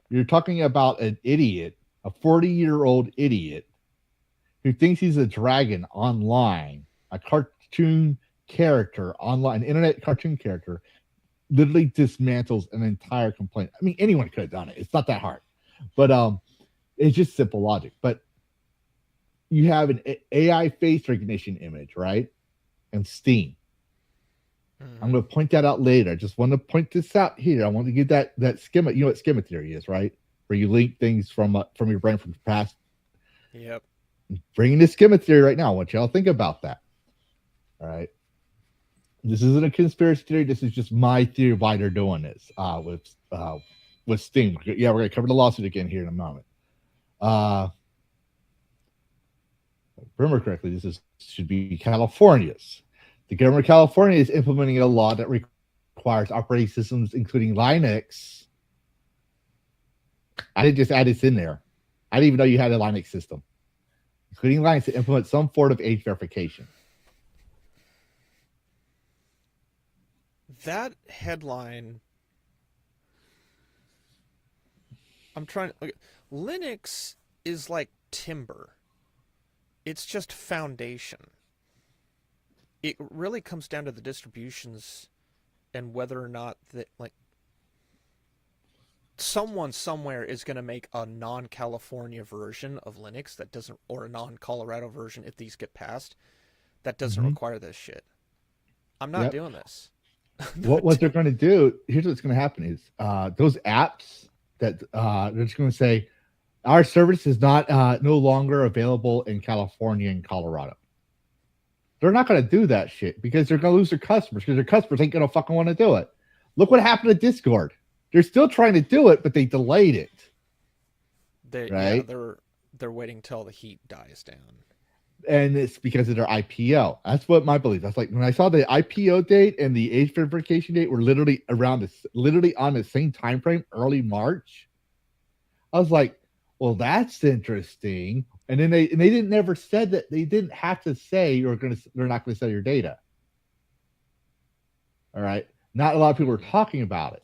You're talking about an idiot, a 40-year-old idiot who thinks he's a dragon online, a cartoon character online, an internet cartoon character, literally dismantles an entire complaint. I mean, anyone could have done it. It's not that hard. But it's just simple logic. But you have an AI face recognition image, right? And Steam. I'm going to point that out later. I just want to point this out here. I want to give that schema. You know what schema theory is, right? Where you link things from your brain from the past. Yep. I'm bringing this schema theory right now. I want y'all to think about that. All right. This isn't a conspiracy theory. This is just my theory of why they're doing this with Steam. Yeah, we're going to cover the lawsuit again here in a moment. Remember correctly, should be California's. The government of California is implementing a law that requires operating systems, including Linux. I didn't just add this in there. I didn't even know you had a Linux system, including Linux, to implement some form of age verification. That headline, Linux is like timber. It's just foundation. It really comes down to the distributions and whether or not someone somewhere is going to make a non-California version of Linux that doesn't, or a non-Colorado version if these get passed, that doesn't require this shit. I'm not doing this. What they're going to do, here's what's going to happen is those apps that they're just going to say, our service is not no longer available in California and Colorado. They're not going to do that shit because they're going to lose their customers because their customers ain't going to fucking want to do it. Look what happened to Discord. They're still trying to do it, but they delayed it. Right? Yeah, they're waiting till the heat dies down. And it's because of their IPO. That's what my belief. That's like when I saw the IPO date and the age verification date were literally on the same time frame, early March. I was like, well, that's interesting. And then they never said that. They didn't have to say they're not going to sell your data. All right. Not a lot of people are talking about it.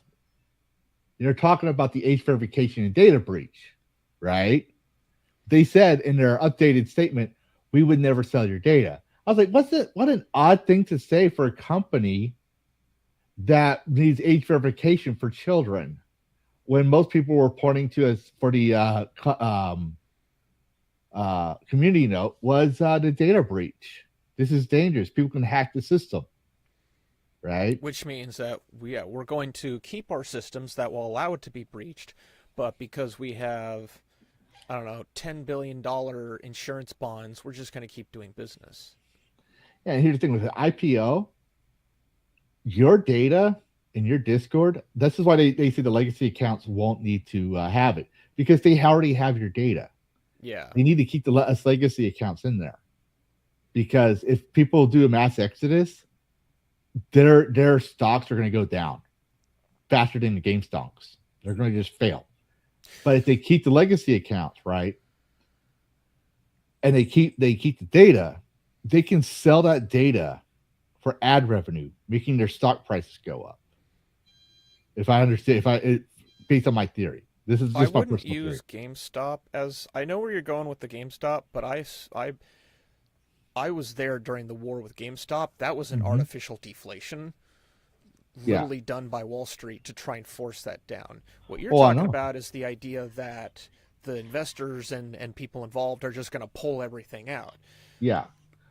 They're talking about the age verification and data breach, right? They said in their updated statement, we would never sell your data. I was like, what an odd thing to say for a company that needs age verification for children when most people were pointing to us for the community note was the data breach. This is dangerous. People can hack the system, right? Which means that we're going to keep our systems that will allow it to be breached, but because we have, I don't know, $10 billion insurance bonds, we're just going to keep doing business. Yeah, and here's the thing with the IPO, your data in your Discord, this is why they say the legacy accounts won't need to have it, because they already have your data. Yeah. They need to keep the legacy accounts in there. Because if people do a mass exodus, their stocks are going to go down faster than the game stocks. They're going to just fail. But if they keep the legacy accounts, right, and they keep the data, they can sell that data for ad revenue, making their stock prices go up. If I understand, based on my theory, this is just my personal theory. I wouldn't use GameStop as, I know where you're going with the GameStop, but I was there during the war with GameStop. That was an Mhm. artificial deflation, Yeah. literally done by Wall Street to try and force that down. What you're Oh, I talking know. about is the idea that the investors and people involved are just going to pull everything out. Yeah.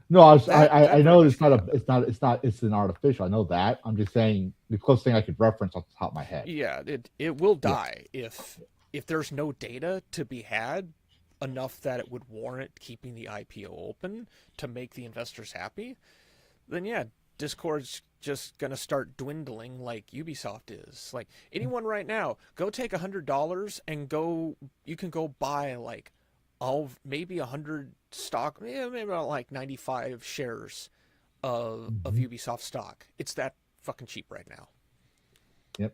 No, I That know very it's much it's an artificial. I know that. I'm just saying the closest thing I could reference off the top of my head. Yeah, it will die if there's no data to be had enough that it would warrant keeping the IPO open to make the investors happy. Then yeah, Discord's just gonna start dwindling like Ubisoft is. Like anyone right now, go take $100 and you can go buy like maybe 100 stock, maybe about like 95 shares of Ubisoft stock. It's that fucking cheap right now. Yep.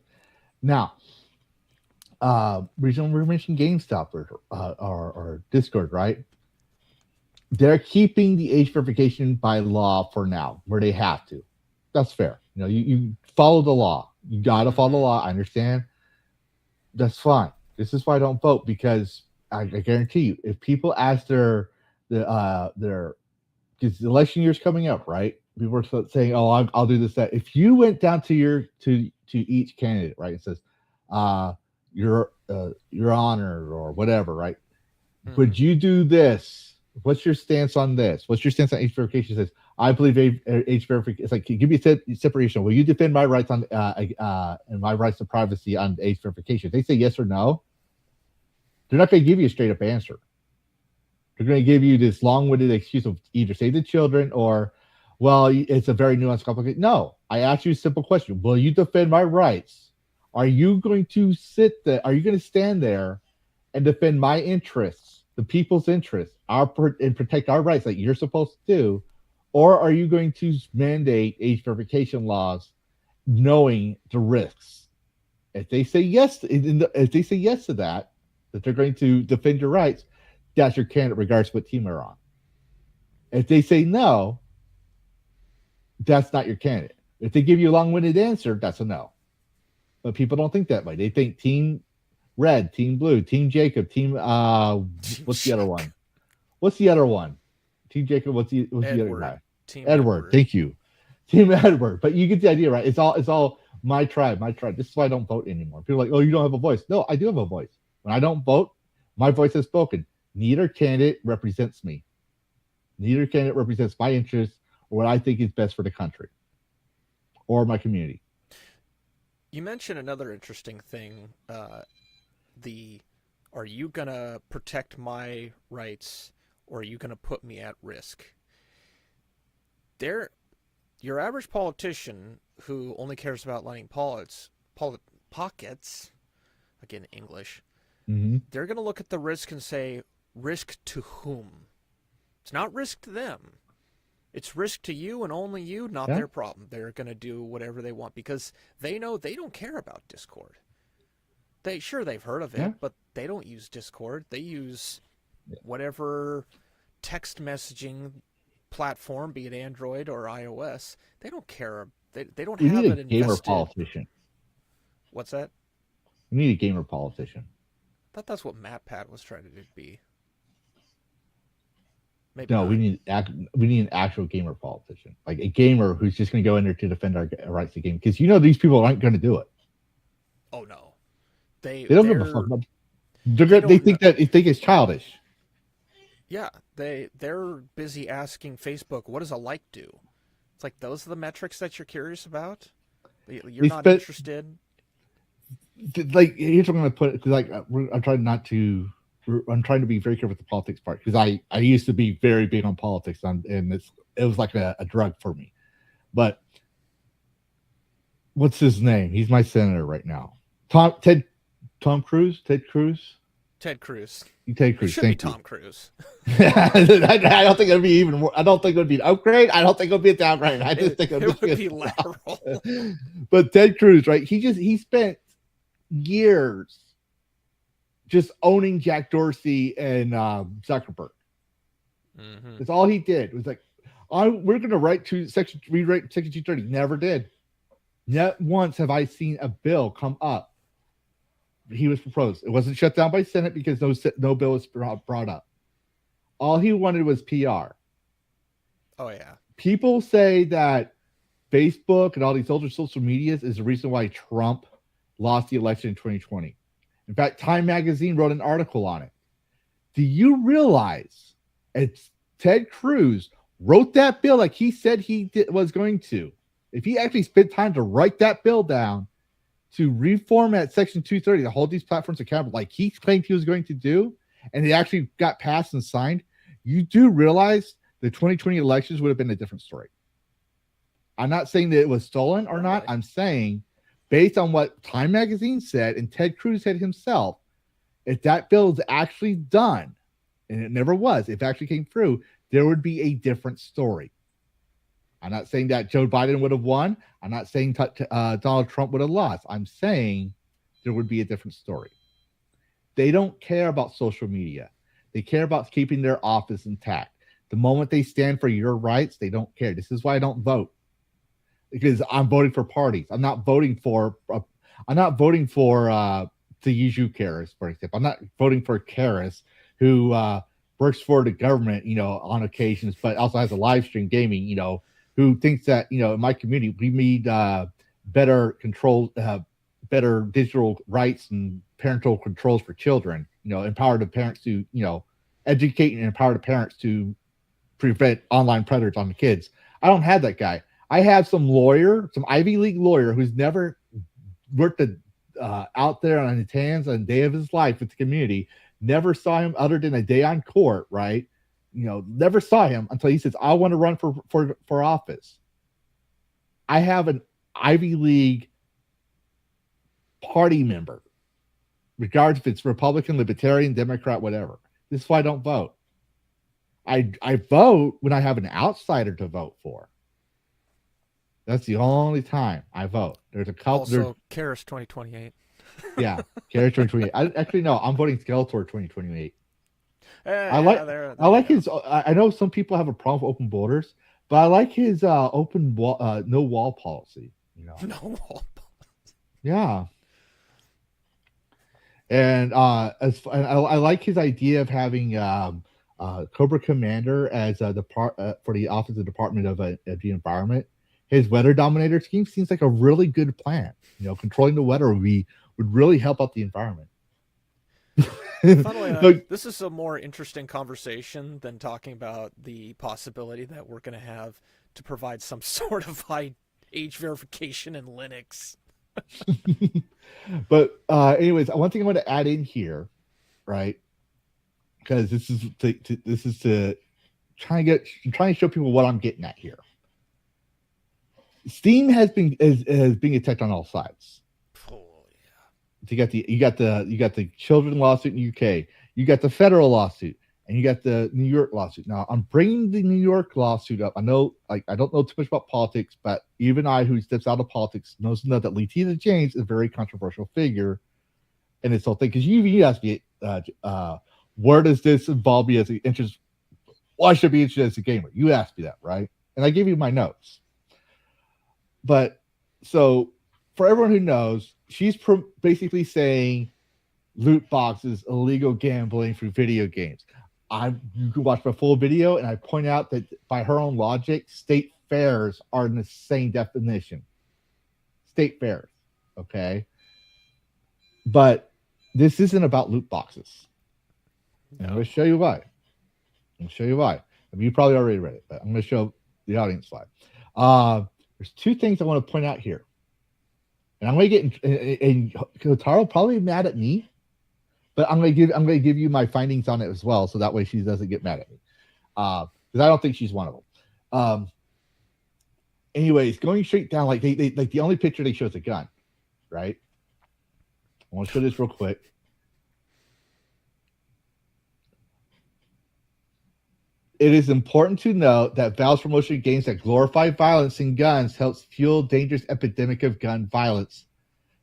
Now, recently we mentioned GameStop or Discord, right? They're keeping the age verification by law for now, where they have to. That's fair. You know, you follow the law. You gotta follow the law. I understand. That's fine. This is why I don't vote, because I guarantee you, if people ask their because the election year's coming up, right? People are saying, "Oh, I'll do this." That if you went down to each candidate, right, it says, "Your honor" or whatever, right? Would you do this? What's your stance on this? What's your stance on age verification? It says, I believe age verification. It's like, give me a separation. Will you defend my rights on and my rights to privacy on age verification? If they say yes or no, they're not going to give you a straight up answer. They're going to give you this long-winded excuse of either save the children or, well, it's a very nuanced, complicated. No, I asked you a simple question. Will you defend my rights? Are you going to sit there? Are you going to stand there and defend my interests, the people's interests, and protect our rights like you're supposed to do? Or are you going to mandate age verification laws knowing the risks? If they say yes, to that they're going to defend your rights, that's your candidate regardless of what team they're on. If they say no, that's not your candidate. If they give you a long-winded answer, that's a no. But people don't think that way. They think Team Red, Team Blue, Team Jacob, Team what's the other one? What's the other one? Team Jacob, what's the other guy? Team Edward. Thank you. Team Edward. But you get the idea, right? It's all my tribe. This is why I don't vote anymore. People are like, oh, you don't have a voice. No, I do have a voice. When I don't vote, my voice is spoken. Neither candidate represents me. Neither candidate represents my interests or what I think is best for the country or my community. You mentioned another interesting thing. Are you gonna protect my rights or are you gonna put me at risk? Your average politician who only cares about lining pockets, again English, they're gonna look at the risk and say, risk to whom? It's not risk to them. It's risk to you and only you, not their problem. They're going to do whatever they want because they know they don't care about Discord. They've heard of it, but they don't use Discord. They use whatever text messaging platform, be it Android or iOS. They don't care. They don't have it invested. Gamer politician. What's that? We need a gamer politician. I thought that's what MatPat was trying to be. Maybe no, not. we need an actual gamer politician, like a gamer who's just going to go in there to defend our rights to game. Because these people aren't going to do it. Oh no, they don't give a fuck. They think it's childish. Yeah, they're busy asking Facebook, what does a like do? It's like those are the metrics that you're curious about. You're not interested. Like here's what I'm going to put it. Like I'm trying to be very careful with the politics part because I used to be very big on politics and it was like a drug for me. But what's his name? He's my senator right now. Ted Cruz. Ted Cruz. It should be Tom Cruise. I don't think it'd be I don't think it would be an upgrade. I don't think it would be a downgrade. I just think it would be lateral. But Ted Cruz, right? He spent years just owning Jack Dorsey and Zuckerberg. That's all he did. It was like, we're going to rewrite Section 230. Never did. Not once have I seen a bill come up. He was proposed. It wasn't shut down by Senate because no bill was brought up. All he wanted was PR. Oh yeah. People say that Facebook and all these other social medias is the reason why Trump lost the election in 2020. In fact, Time Magazine wrote an article on it. Do you realize it's Ted Cruz wrote that bill like he said was going to? If he actually spent time to write that bill down to reformat Section 230 to hold these platforms accountable like he claimed he was going to do, and it actually got passed and signed, you do realize the 2020 elections would have been a different story. I'm not saying that it was stolen or not. I'm saying, based on what Time Magazine said and Ted Cruz said himself, if that bill is actually done, and it never was, if it actually came through, there would be a different story. I'm not saying that Joe Biden would have won. I'm not saying Donald Trump would have lost. I'm saying there would be a different story. They don't care about social media. They care about keeping their office intact. The moment they stand for your rights, they don't care. This is why I don't vote. Because I'm voting for parties. I'm not voting for to use you, Karrus, for example. I'm not voting for Karrus, who works for the government, on occasions, but also has a live stream gaming, who thinks that, in my community, we need better control, better digital rights and parental controls for children, empower the parents to, educate and empower the parents to prevent online predators on the kids. I don't have that guy. I have some Ivy League lawyer who's never worked out there on his hands on the day of his life with the community, never saw him other than a day on court, right? Never saw him until he says, I want to run for office. I have an Ivy League party member, regardless if it's Republican, Libertarian, Democrat, whatever. This is why I don't vote. I vote when I have an outsider to vote for. That's the only time I vote. There's a couple. Also, Karrus 2028. Yeah, Karrus 2028. I'm voting Skeletor 2028. I like his. I know some people have a problem with open borders, but I like his open wall, no wall policy. No wall policy. Yeah. And I like his idea of having Cobra Commander as for the Office of the Department of the Environment. His weather dominator scheme seems like a really good plan. Controlling the weather would really help out the environment. Funnily, this is a more interesting conversation than talking about the possibility that we're going to have to provide some sort of high age verification in Linux. But anyways, one thing I want to add in here, right? Because this is to try and show people what I'm getting at here. Steam has been being attacked on all sides. Oh yeah. You got the children lawsuit in the UK. You got the federal lawsuit, and you got the New York lawsuit. Now I'm bringing the New York lawsuit up. I know, I don't know too much about politics, but even I, who steps out of politics, knows that Letitia James is a very controversial figure in this whole thing. Because you asked me, where does this involve me as an interest? Why should I be interested as a gamer? You asked me that, right? And I gave you my notes. But so for everyone who knows, she's basically saying loot boxes, illegal gambling through video games. You can watch my full video, and I point out that by her own logic, state fairs are in the same definition. State fairs, okay? But this isn't about loot boxes. No. I'm going to show you why. I mean, you probably already read it, but I'm going to show the audience slide. There's two things I want to point out here. And I'm going to get and Kotaro probably mad at me, but I'm going to give you my findings on it as well, so that way she doesn't get mad at me. Because I don't think she's one of them. Anyways, going straight down, like they like the only picture they show is a gun, right? I want to show this real quick. It is important to note that Valve's promotion of games that glorify violence in guns helps fuel dangerous epidemic of gun violence,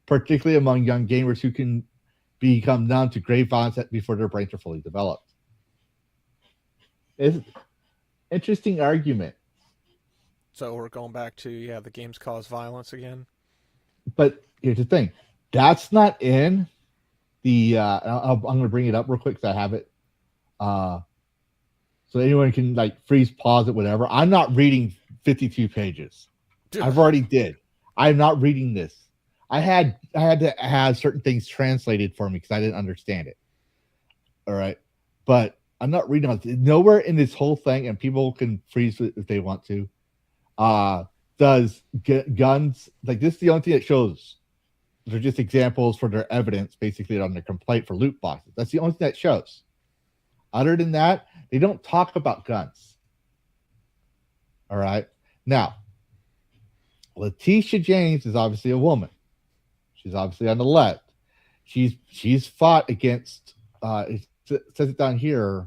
particularly among young gamers who can become numb to grave violence before their brains are fully developed. It's an interesting argument. So we're going back to, the games cause violence again? But here's the thing. That's not in the... I'm going to bring it up real quick because I have it. So so anyone can like freeze, pause it, whatever. I'm not reading 52 pages. I've already did. I'm not reading this. I had to have certain things translated for me because I didn't understand it. All right, but I'm not reading on nowhere in this whole thing, and people can freeze it if they want to. Does guns like this? Is the only thing that shows. They're just examples for their evidence, basically on their complaint for loot boxes. That's the only thing that shows. Other than that, they don't talk about guns. All right. Now, Letitia James is obviously a woman. She's obviously on the left. She's fought against. It says it down here.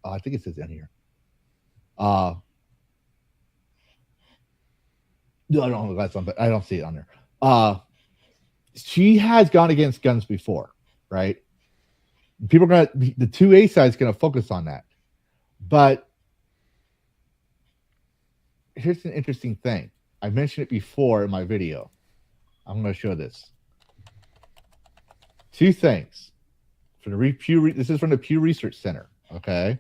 I think it says down here. No, I don't have the glass on, but I don't see it on there. She has gone against guns before, right? People are gonna the 2A side is gonna focus on that. But here's an interesting thing. I mentioned it before in my video. I'm gonna show this. Two things. For the Pew, this is from the Pew Research Center. Okay.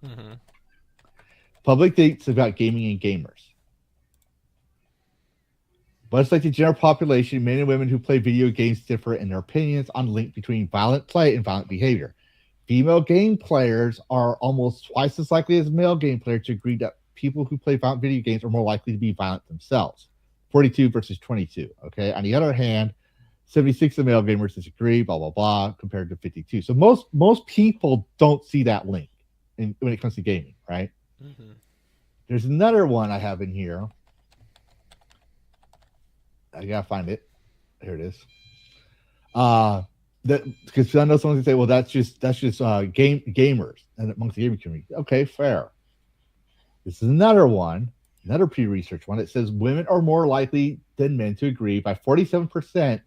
Mm-hmm. Public dates about gaming and gamers. Much like the general population, men and women who play video games differ in their opinions on the link between violent play and violent behavior. Female game players are almost twice as likely as male game players to agree that people who play violent video games are more likely to be violent themselves. 42 versus 22. Okay. On the other hand, 76 of male gamers disagree, blah, blah, blah, compared to 52. So most people don't see that link when it comes to gaming, right? Mm-hmm. There's another one I have in here. I gotta find it. Here it is. That because I know someone can say, "Well, that's just gamers and amongst the gaming community." Okay, fair. This is another one, another pre-research one. It says women are more likely than men to agree by 47%.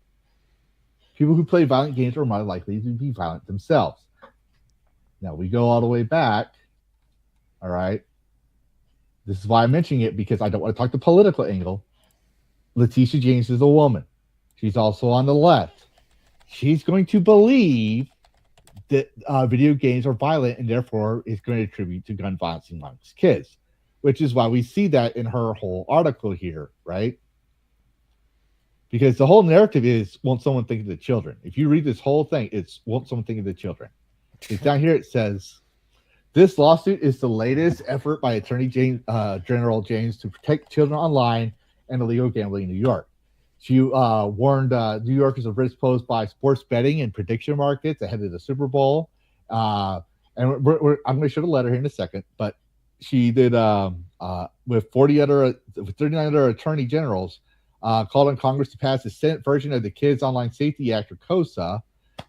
People who play violent games are more likely to be violent themselves. Now we go all the way back. All right. This is why I'm mentioning it because I don't want to talk the political angle. Letitia James is a woman. She's also on the left. She's going to believe that video games are violent and therefore is going to attribute to gun violence amongst kids, which is why we see that in her whole article here, right? Because the whole narrative is, won't someone think of the children? If you read this whole thing, it's, won't someone think of the children? It's down here, it says, this lawsuit is the latest effort by Attorney General James to protect children online and illegal gambling in New York. She warned New Yorkers of risks posed by sports betting and prediction markets ahead of the Super Bowl. And I'm going to show the letter here in a second, but she did with 39 other attorney generals called on Congress to pass the Senate version of the Kids Online Safety Act, or COSA,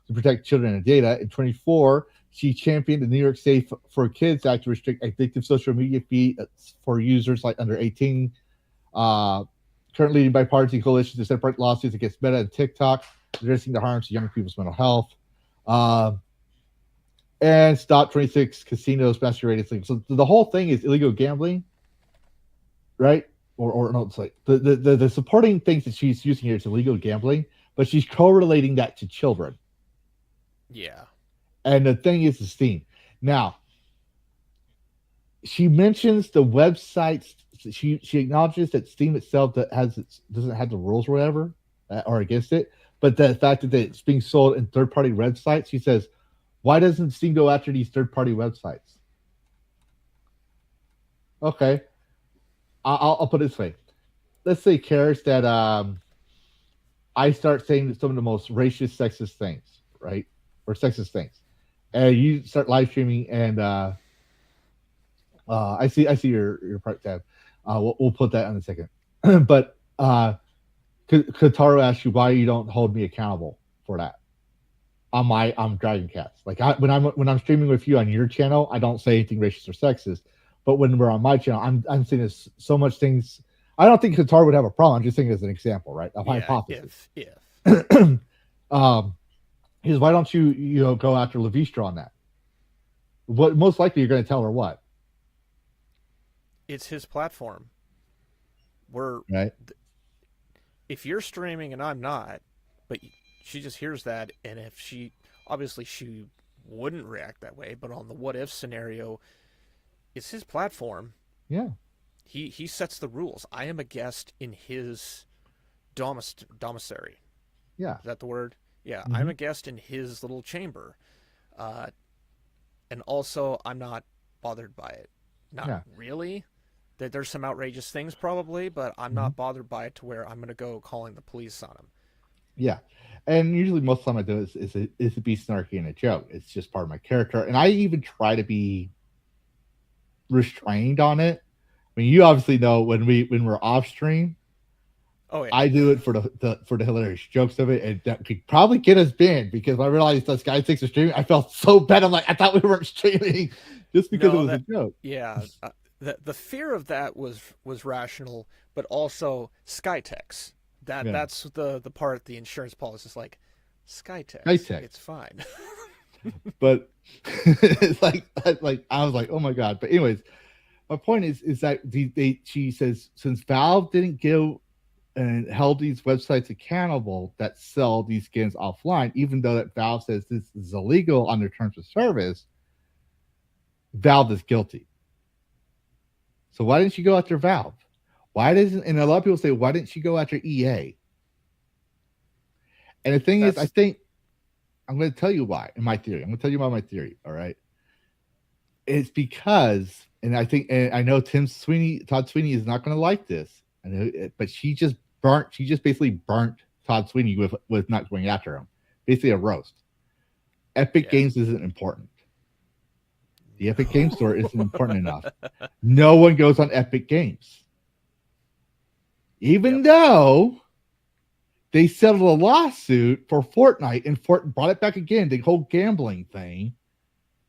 to protect children and data. In 24, she championed the New York Safe for Kids Act to restrict addictive social media feeds for users like under 18. Currently leading bipartisan coalition to separate lawsuits against Meta and TikTok, addressing the harms to young people's mental health. And stop 26 casinos masquerading. So the whole thing is illegal gambling, right? Or no, it's like the supporting things that she's using here is illegal gambling, but she's correlating that to children. Yeah. And the thing is Steam. Now, she mentions the websites. She acknowledges that Steam itself doesn't have the rules or whatever or against it, but the fact that it's being sold in third-party websites, she says, why doesn't Steam go after these third-party websites? Okay, I'll put it this way. Let's say, Karrus, that I start saying some of the most racist, sexist things, right? Or sexist things, and you start live streaming, and I see your part tab. We'll put that in a second. But Kataru asks you why you don't hold me accountable for that on Dragoncast. Like when I'm streaming with you on your channel, I don't say anything racist or sexist. But when we're on my channel, I'm saying there's so much things. I don't think Kataru would have a problem. I'm just saying as an example, right? A hypothesis. If. Is why don't you go after Lavistro on that? What most likely you're going to tell her what? It's his platform. Right. If you're streaming and I'm not, but she just hears that, and if she wouldn't react that way, but on the what if scenario, it's his platform. Yeah. He sets the rules. I am a guest in his domicary. Yeah. Is that the word? Yeah, Mm-hmm. I'm a guest in his little chamber. And also, I'm not bothered by it. Not really. There's some outrageous things probably, but I'm not bothered by it to where I'm going to go calling the police on him. Yeah. And usually most of the time I do is to be snarky and a joke. It's just part of my character. And I even try to be restrained on it. I mean, you obviously know when we're off stream, Oh yeah. I do it for the hilarious jokes of it, and that could probably get us banned because I realized this guy thinks we're streaming. I felt so bad. I'm like, I thought we weren't streaming just because it was a joke. Yeah. The fear of that was rational, but also Skytex. That's the part the insurance policy is like, Skytex. It's fine. But it's like I was like, oh my god. But anyways, my point is that she says since Valve didn't give and held these websites accountable that sell these skins offline, even though that Valve says this is illegal under terms of service, Valve is guilty. So why didn't she go after Valve? And a lot of people say, why didn't she go after EA? And the thing is, I think I'm going to tell you why. In my theory, I'm going to tell you about my theory. All right, it's because, and I think, and I know Todd Sweeney is not going to like this. But she just basically burnt Todd Sweeney with not going after him. Basically a roast. Epic Games isn't important. The Epic Games Store isn't important enough. No one goes on Epic Games. Even though they settled a lawsuit for Fortnite and Fortnite brought it back again, the whole gambling thing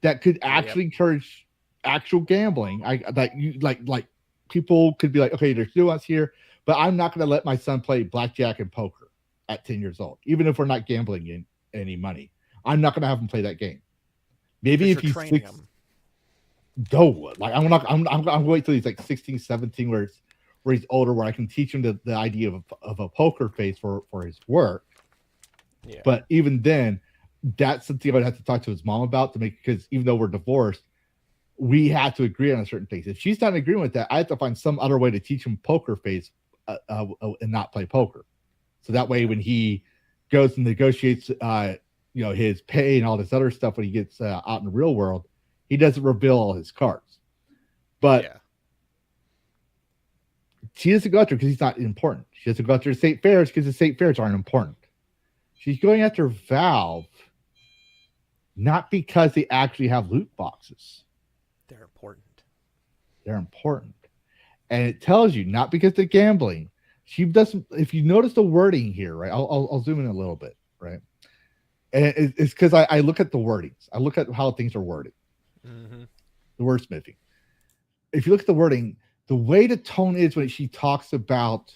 that could actually encourage actual gambling. Like people could be like, okay, there's nuance here, but I'm not going to let my son play blackjack and poker at 10 years old, even if we're not gambling in any money. I'm not going to have him play that game. Maybe if he's 6, go. Like I'm going to wait till he's like 16, 17, where he's older, where I can teach him the idea of a poker face for his work. Yeah. But even then, that's something I would have to talk to his mom about because even though we're divorced, we have to agree on certain things. If she's not agreeing with that, I have to find some other way to teach him poker face and not play poker. So that way, when he goes and negotiates, his pay and all this other stuff when he gets out in the real world, he doesn't reveal all his cards. But she doesn't go after because he's not important. She doesn't go after the state fairs because the state fairs aren't important. She's going after Valve, not because they actually have loot boxes. They're important. And it tells you, not because they're gambling. She doesn't, if you notice the wording here, right? I'll zoom in a little bit, right? And it's because I look at the wordings. I look at how things are worded. Mm-hmm. The wordsmithing. If you look at the wording, the way the tone is when she talks about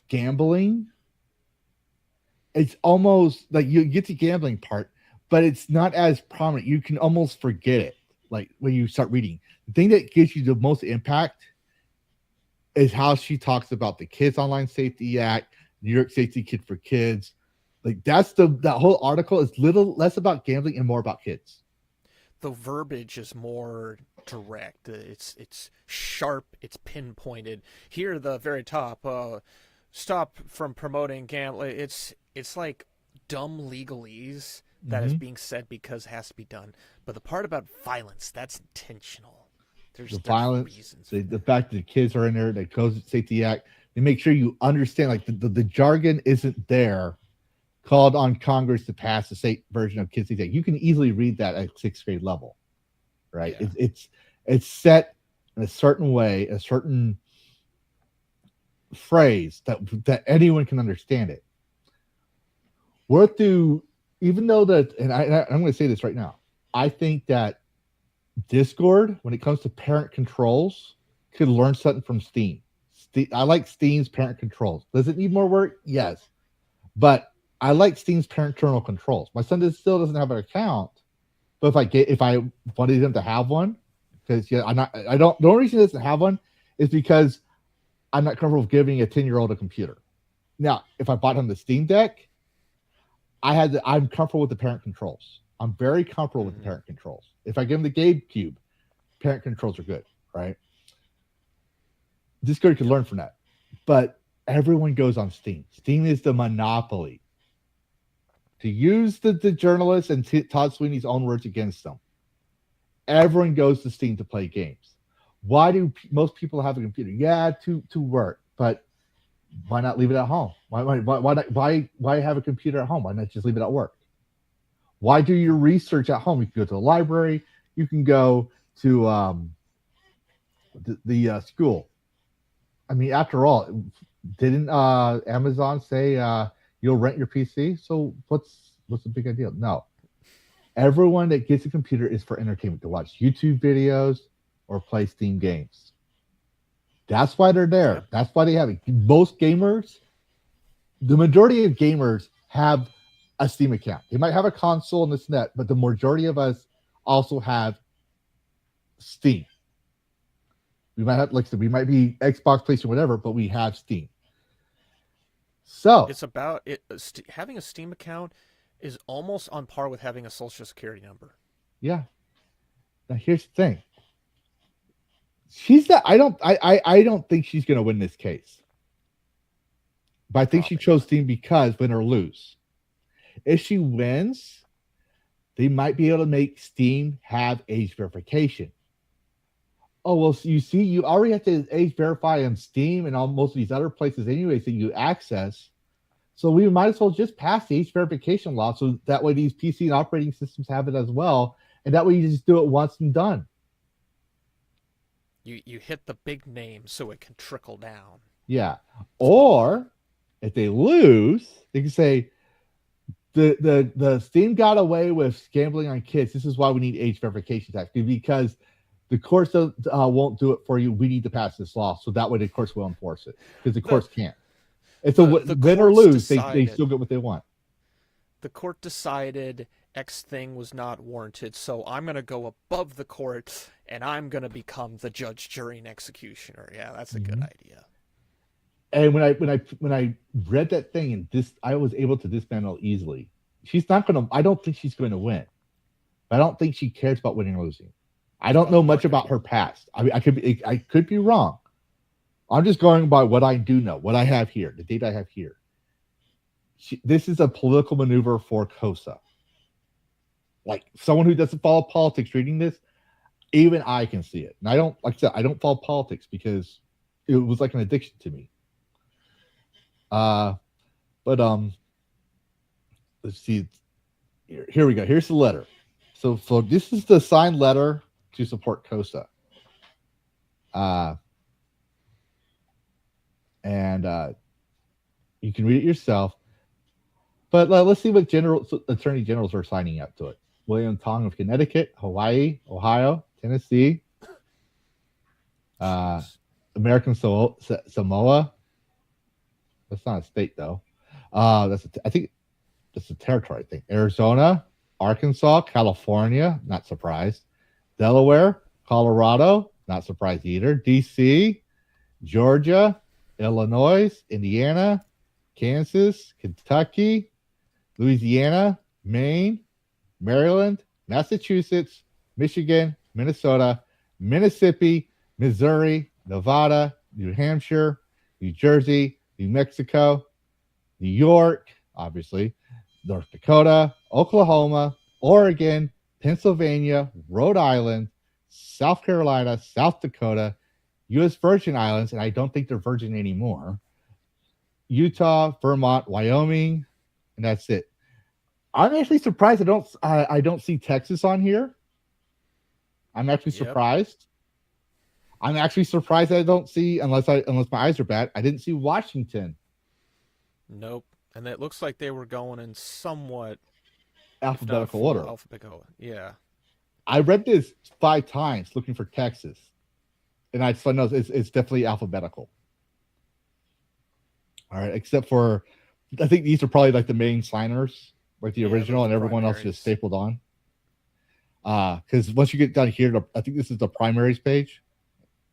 gambling, it's almost like you get the gambling part, but it's not as prominent. You can almost forget it. Like when you start reading, the thing that gives you the most impact is how she talks about the Kids Online Safety Act, New York Safety Kit for Kids. Like that whole article is little less about gambling and more about kids. The verbiage is more direct. It's sharp. It's pinpointed. Here, the very top, stop from promoting gambling. It's like dumb legalese that is being said because it has to be done. But the part about violence, that's intentional. There's violence, reasons. The fact that the kids are in there, the Code Safety Act, they make sure you understand, like the jargon isn't there, called on Congress to pass the state version of Kids Safety Act. You can easily read that at 6th grade level, right? Yeah. It's set in a certain way, a certain phrase that anyone can understand it. Even though that, and I'm going to say this right now, I think that Discord, when it comes to parent controls, could learn something from Steam. I like Steam's parent controls. Does it need more work? Yes. But I like Steam's parental controls. My son still doesn't have an account, but if I wanted him to have one, because the only reason he doesn't have one is because I'm not comfortable giving a 10-year-old a computer. Now, if I bought him the Steam Deck, I'm comfortable with the parent controls. I'm very comfortable with the parent controls. If I give him the GameCube, parent controls are good, right? Discord can learn from that. But everyone goes on Steam. Steam is the monopoly. To use the journalists and Todd Sweeney's own words against them, everyone goes to Steam to play games. Why do most people have a computer? Yeah, to work, but why not leave it at home? Why have a computer at home? Why not just leave it at work? Why do your research at home? You can go to the library. You can go to the school. I mean, after all, didn't Amazon say you'll rent your PC? So what's the big idea? No. Everyone that gets a computer is for entertainment, to watch YouTube videos or play Steam games. That's why they're there. That's why they have it. Most gamers, the majority of gamers have a Steam account. They might have a console and this and that, but the majority of us also have Steam. We might have, like I said, we might be Xbox, PlayStation, whatever, but we have Steam. So it's about it. Having a Steam account is almost on par with having a social security number. Yeah. Now here's the thing. I don't think she's gonna win this case. But I think she chose Steam because win or lose. If she wins, they might be able to make Steam have age verification. Oh, well, so you see, you already have to age verify on Steam and on most of these other places anyways that you access. So we might as well just pass the age verification law so that way these PC and operating systems have it as well. And that way you just do it once and done. You hit the big name so it can trickle down. Yeah. Or if they lose, they can say the Steam got away with gambling on kids. This is why we need age verification tax, because the courts won't do it for you. We need to pass this law so that way the courts will enforce it, because the courts can't. It's win or lose. They still get what they want. The court decided X thing was not warranted, so I'm going to go above the court and I'm going to become the judge, jury, and executioner. Yeah, that's a good idea. And when I read that thing and I was able to dismantle easily. She's not going to. I don't think she's going to win. I don't think she cares about winning or losing. I don't know much about her past. I could be wrong. I'm just going by what I do know, what I have here, the data I have here. This is a political maneuver for COSA. Like someone who doesn't follow politics reading this, even I can see it. And I don't, like I said, I don't follow politics because it was like an addiction to me. But let's see. Here we go. Here's the letter. So this is the signed letter to support COSA. And you can read it yourself. But let's see what attorney generals are signing up to it. William Tong of Connecticut, Hawaii, Ohio, Tennessee, American Samoa. That's not a state though. I think that's a territory. I think Arizona, Arkansas, California. Not surprised. Delaware, Colorado. Not surprised either. DC, Georgia, Illinois, Indiana, Kansas, Kentucky, Louisiana, Maine, Maryland, Massachusetts, Michigan, Minnesota, Mississippi, Missouri, Nevada, New Hampshire, New Jersey, New Mexico, New York, obviously, North Dakota, Oklahoma, Oregon, Pennsylvania, Rhode Island, South Carolina, South Dakota, U.S. Virgin Islands, and I don't think they're virgin anymore, Utah, Vermont, Wyoming, and that's it. I'm actually surprised I don't see Texas on here. I'm actually surprised. I'm actually surprised I don't see, unless my eyes are bad, I didn't see Washington. Nope. And it looks like they were going in somewhat Alphabetical order. Alphabetical, yeah. I read this 5 times looking for Texas, and I just know it's definitely alphabetical. All right, except for, I think these are probably like the main signers, like the original, and everyone else just stapled on. Because once you get down here, I think this is the primaries page,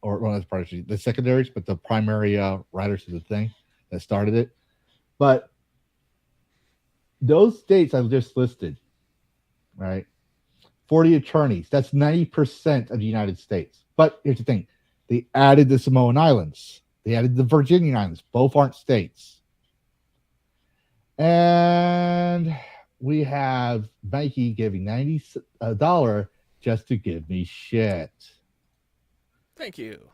or one of the secondaries, but the primary writers of the thing that started it. But those states I've just listed, right? 40 attorneys. That's 90% of the United States. But here's the thing. They added the Samoan Islands. They added the Virginian Islands. Both aren't states. And we have Nike giving $90 just to give me shit. Thank you.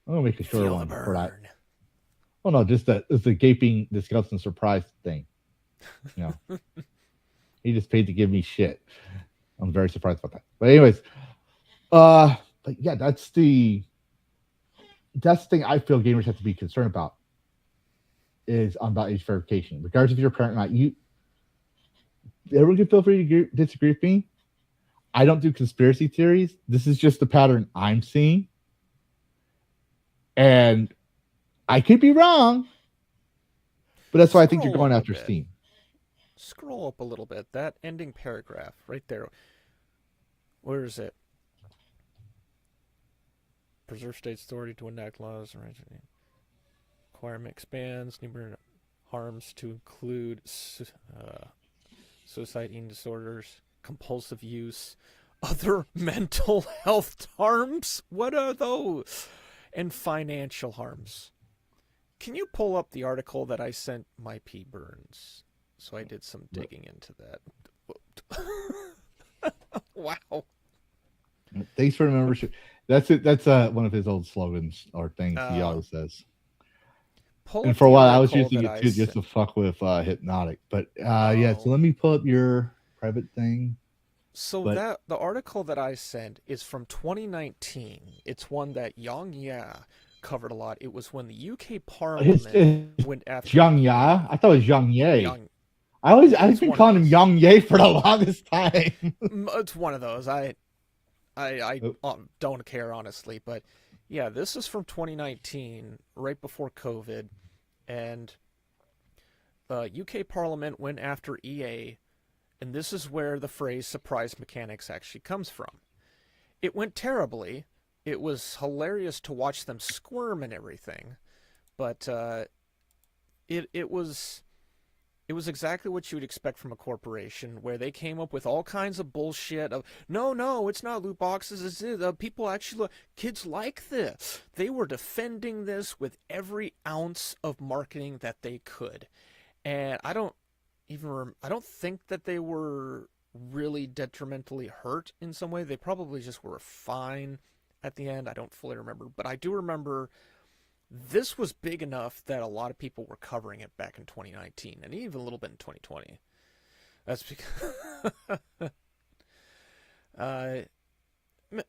I'm gonna make a shorter Feel the one for that. burn. Oh no, just it's a gaping, disgusting surprise thing. You know, he just paid to give me shit. I'm very surprised about that. But anyways, but yeah, that's the thing I feel gamers have to be concerned about is about age verification, regardless if you're a parent or not. Everyone can feel free to disagree with me. I don't do conspiracy theories. This is just the pattern I'm seeing. And I could be wrong, but that's why I think you're going after Steam. Scroll up a little bit. That ending paragraph right there. Where is it? Preserve state's authority to enact laws. Requirement expands numerous harms to include suicide, eating disorders, compulsive use, other mental health harms. What are those? And financial harms. Can you pull up the article that I sent my P. Burns? So I did some digging into that. Wow. Thanks for the membership. That's it. That's one of his old slogans or things he always says. And for a while, I was using it too, just to fuck with Hypnotic. But yeah, so let me pull up your private thing. So the article that I sent is from 2019. It's one that Yang Ya covered a lot. It was when the UK Parliament went after Yang Ya. I thought it was Yang Ye. Yang, I've been calling him Yang Ye for the longest time. It's one of those. I don't care, honestly, but yeah, this is from 2019, right before COVID, and the UK Parliament went after EA, and this is where the phrase surprise mechanics actually comes from. It went terribly. It was hilarious to watch them squirm and everything, but it was exactly what you would expect from a corporation, where they came up with all kinds of bullshit of, no, it's not loot boxes, it's people actually, kids like this. They were defending this with every ounce of marketing that they could. And I don't think that they were really detrimentally hurt in some way. They probably just were fine at the end. I don't fully remember, but I do remember this was big enough that a lot of people were covering it back in 2019 and even a little bit in 2020. That's because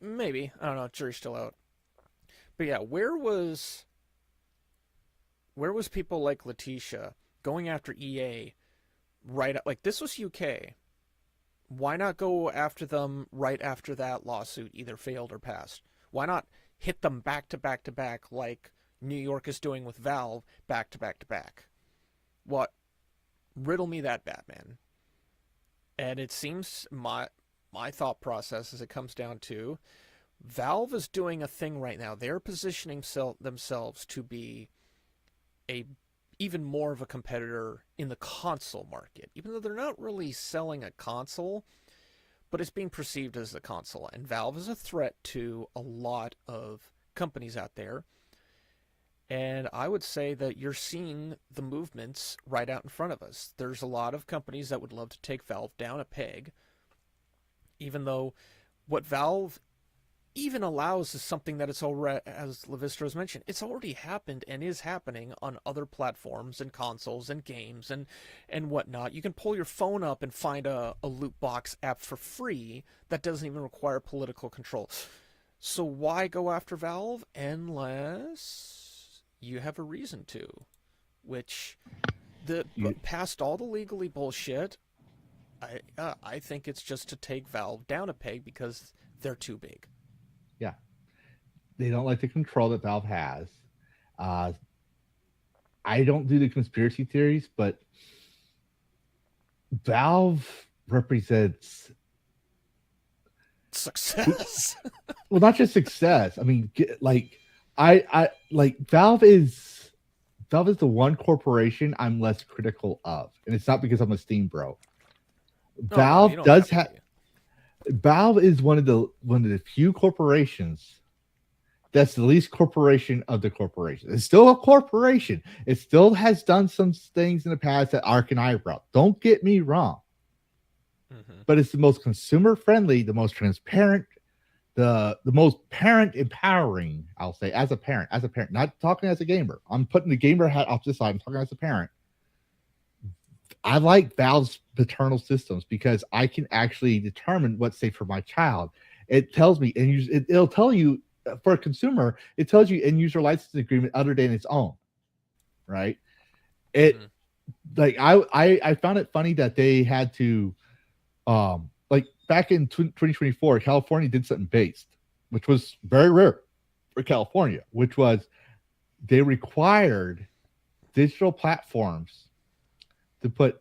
maybe, I don't know, jury's still out. But yeah, where was people like Letitia going after EA right, like, this was UK. Why not go after them right after that lawsuit either failed or passed? Why not hit them back to back to back like New York is doing with Valve, back to back to back? What? Riddle me that, Batman. And it seems my thought process as it comes down to, Valve is doing a thing right now. They're positioning themselves to be even more of a competitor in the console market, even though they're not really selling a console, but it's being perceived as a console. And Valve is a threat to a lot of companies out there. And I would say that you're seeing the movements right out in front of us. There's a lot of companies that would love to take Valve down a peg, even though what Valve even allows is something that it's already, as Lavistro has mentioned, it's already happened and is happening on other platforms and consoles and games and whatnot. You can pull your phone up and find a loot box app for free that doesn't even require political control. So why go after Valve unless you have a reason to? Which, past all the legally bullshit, I think it's just to take Valve down a peg because they're too big. Yeah. They don't like the control that Valve has. I don't do the conspiracy theories, but Valve represents success. Well, not just success. I mean, I like Valve is the one corporation I'm less critical of, and it's not because I'm a Steam bro. No, Valve you don't does have have. to be. Valve is one of the few corporations that's the least corporation of the corporation. It's still a corporation. It still has done some things in the past that arc an eyebrow. Don't get me wrong. Mhm. But it's the most consumer friendly, the most transparent, the most parent empowering. I'll say as a parent, not talking as a gamer. I'm putting the gamer hat off to the side. I'm talking as a parent. I like Valve's paternal systems because I can actually determine what's safe for my child. It tells me, and it'll tell you for a consumer. It tells you end user license agreement other than its own, right? It Mhm. like I found it funny that they had to like back in 2024, California did something based, which was very rare for California, which was they required digital platforms to put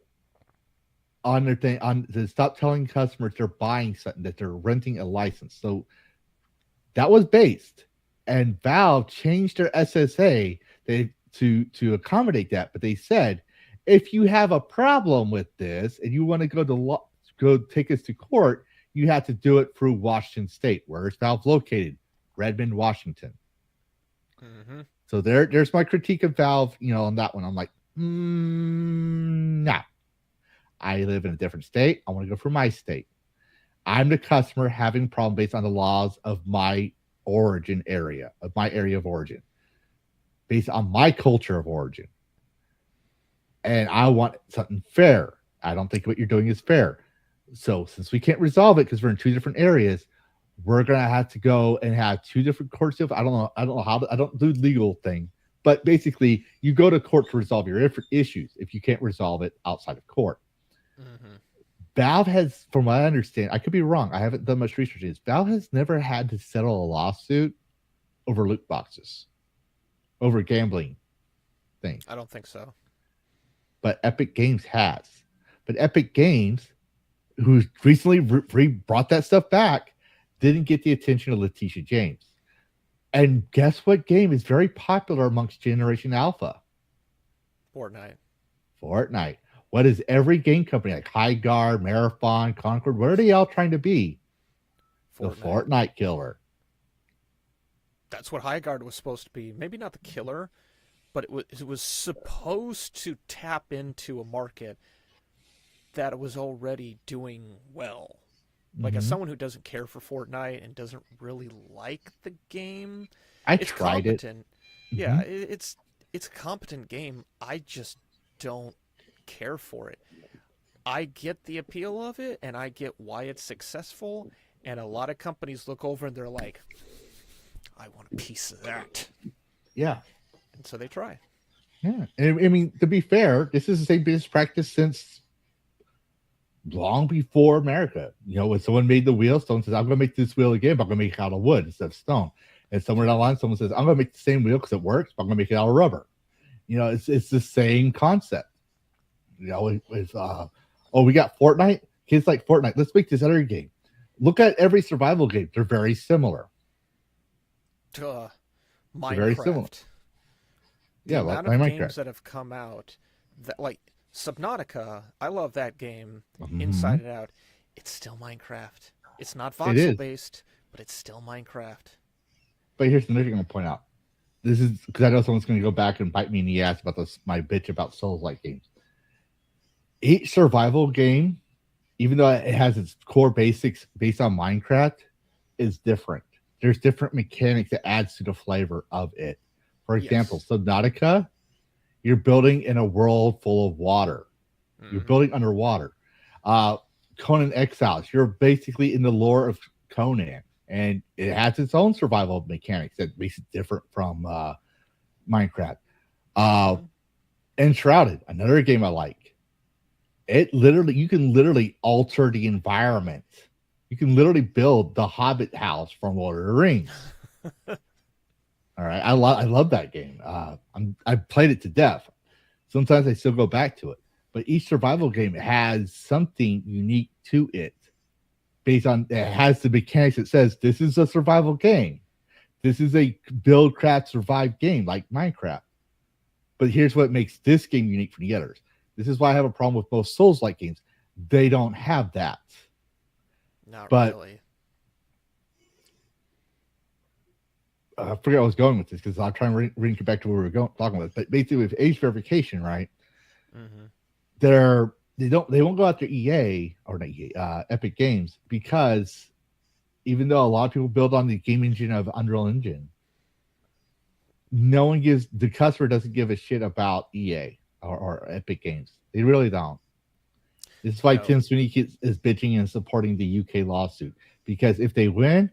on their thing on to stop telling customers they're buying something, that they're renting a license. So that was based, and Valve changed their SSA to accommodate that. But they said if you have a problem with this and you want to go take us to court, you have to do it through Washington State. Where is Valve located? Redmond, Washington. Mhm. So there's my critique of Valve. On that one, I'm like, nah. I live in a different state. I want to go for my state. I'm the customer having a problem based on the laws of my origin area, of my area of origin, based on my culture of origin. And I want something fair. I don't think what you're doing is fair. So since we can't resolve it because we're in two different areas, we're gonna have to go and have two different courts. I don't know how I don't do legal thing, but basically you go to court to resolve your issues if you can't resolve it outside of court. Mhm. Valve has, from what I understand, I could be wrong. I haven't done much research. Valve has never had to settle a lawsuit over loot boxes, over gambling things. I don't think so. But Epic Games has. But Epic Games, who recently brought that stuff back, didn't get the attention of Letitia James. And guess what game is very popular amongst Generation Alpha? Fortnite. What is every game company like Highguard, Marathon, Concord? What are they all trying to be? The Fortnite killer. That's what Highguard was supposed to be. Maybe not the killer, but it was supposed to tap into a market that was already doing well. Like, as someone who doesn't care for Fortnite and doesn't really like the game, it's tried competent. it. Yeah, it's a competent game. I just don't care for it. I get the appeal of it, and I get why it's successful, and a lot of companies look over and they're like, I want a piece of that. Yeah. And so they try. Yeah. And, I mean, to be fair, this is the same business practice since long before America. When someone made the wheel, someone says, I'm going to make this wheel again, but I'm going to make it out of wood instead of stone. And somewhere down the line, someone says, I'm going to make the same wheel because it works, but I'm going to make it out of rubber. It's the same concept. We got Fortnite. Kids like Fortnite. Let's make this other game. Look at every survival game. They're very similar. Minecraft. Very similar. The like amount of Minecraft. games that have come out, that like Subnautica, I love that game inside and out. It's still Minecraft. It's not voxel based, but it's still Minecraft. But here's another thing I'm going to point out. This is because I know someone's going to go back and bite me in the ass about my bitch about Souls-like games. Each survival game, even though it has its core basics based on Minecraft, is different. There's different mechanics that adds to the flavor of it. For example, Subnautica, you're building in a world full of water. You're building underwater. Conan Exiles, you're basically in the lore of Conan, and it has its own survival mechanics that makes it different from Minecraft. Enshrouded, another game I like. You can literally alter the environment. You can literally build the Hobbit house from Lord of the Rings. All right, I love that game. I've played it to death. Sometimes I still go back to it, but each survival game has something unique to it, based on it has the mechanics that says this is a survival game. This is a build, craft, survive game like Minecraft. But here's what makes this game unique from the others. This is why I have a problem with most Souls-like games. They don't have that. Not But- really. I forget where I was going with this because I'll try and link it back to where we were talking about. But basically, with age verification, right? Mm-hmm. They won't go after EA or not EA, Epic Games, because even though a lot of people build on the game engine of Unreal Engine, the customer doesn't give a shit about EA or Epic Games. They really don't. This is why No. Tim Sweeney is bitching and supporting the UK lawsuit, because if they win,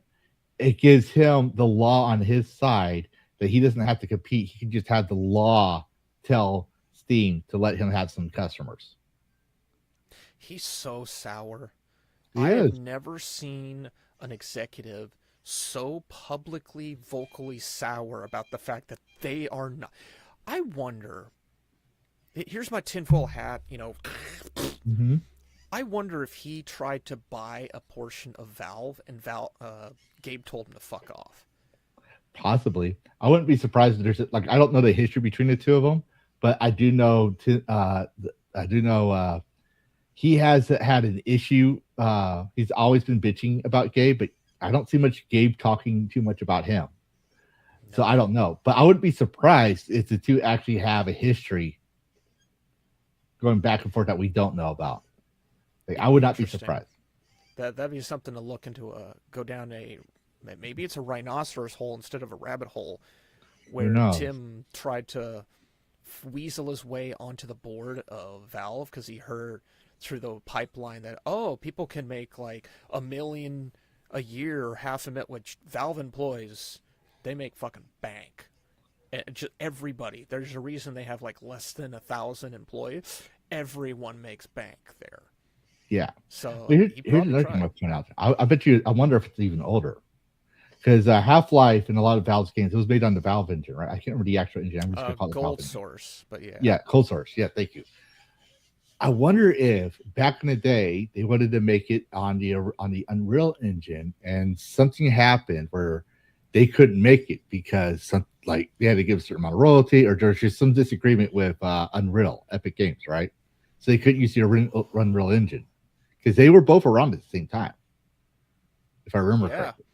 it gives him the law on his side that he doesn't have to compete. He can just have the law tell Steam to let him have some customers. He's so sour. He I have is. never seen an executive so publicly, vocally sour about the fact that they are not. I wonder. Here's my tinfoil hat, Mm-hmm. I wonder if he tried to buy a portion of Valve and Gabe told him to fuck off. Possibly. I wouldn't be surprised if there's I don't know the history between the two of them, but I do know he has had an issue. He's always been bitching about Gabe, but I don't see much Gabe talking too much about him. So I don't know, but I wouldn't be surprised if the two actually have a history going back and forth that we don't know about. I would not be Interesting. surprised. That'd be something to look into. Go down maybe it's a rhinoceros hole instead of a rabbit hole, where knows? Tim tried to weasel his way onto the board of Valve because he heard through the pipeline that people can make like $1 million a year or $500,000, which Valve employees, they make fucking bank. And just everybody, there's a reason they have like less than 1,000 employees. Everyone makes bank there. Yeah. So Well, here's he another probably thing I'll tried. point out. I bet you. I wonder if it's even older, because Half-Life and a lot of Valve's games, it was made on the Valve engine, right? I can't remember the actual engine. I'm just gonna call it Valve Gold engine. source, but yeah. Yeah, cold source. Yeah, thank you. I wonder if back in the day they wanted to make it on the Unreal Engine, and something happened where they couldn't make it because they had to give a certain amount of royalty, or there's just some disagreement with Unreal Epic Games, right? So they couldn't use the Unreal Engine because they were both around at the same time, if I remember Yeah. correctly.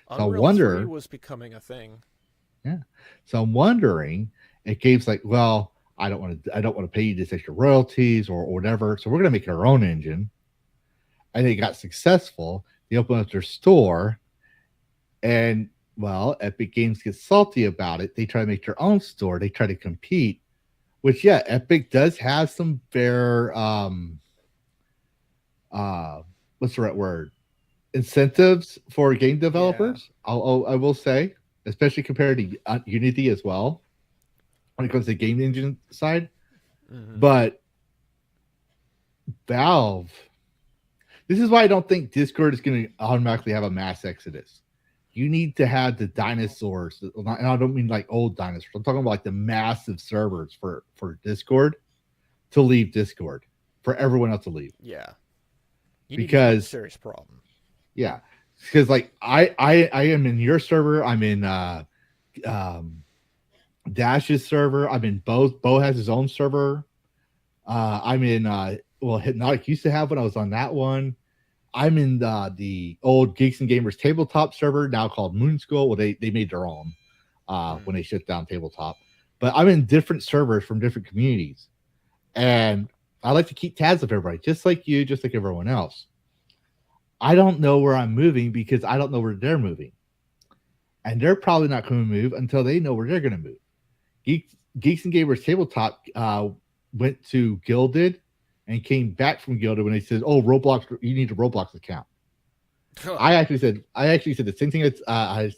I Unreal wonder- 3 was becoming a thing. So I'm wondering if Gabe's like, well, I don't want to pay you this extra royalties or whatever. So we're gonna make our own engine. And they got successful. They opened up their store, and well, Epic Games gets salty about it. They try to make their own store. They try to compete, which Epic does have some fair what's the right word? Incentives for game developers. I will say, especially compared to Unity as well, when it comes to game engine side. Mhm. But Valve, this is why I don't think Discord is going to automatically have a mass exodus. You need to have the dinosaurs, and I don't mean like old dinosaurs. I'm talking about like the massive servers for Discord to leave Discord, for everyone else to leave. Yeah. Because- a serious problem. Yeah, because like I am in your server. I'm in Dash's server. I'm in both. Bo has his own server. I'm in Hypnotic used to have one. I was on that one. I'm in the old Geeks and Gamers tabletop server, now called Moon School. Well, they made their own when they shut down tabletop. But I'm in different servers from different communities, and I like to keep tabs of everybody, just like you, just like everyone else. I don't know where I'm moving because I don't know where they're moving. And they're probably not going to move until they know where they're going to move. Geeks and Gamers Tabletop went to Guilded and came back from Guilded when they said, "Oh, Roblox, you need a Roblox account." I actually said the same thing. I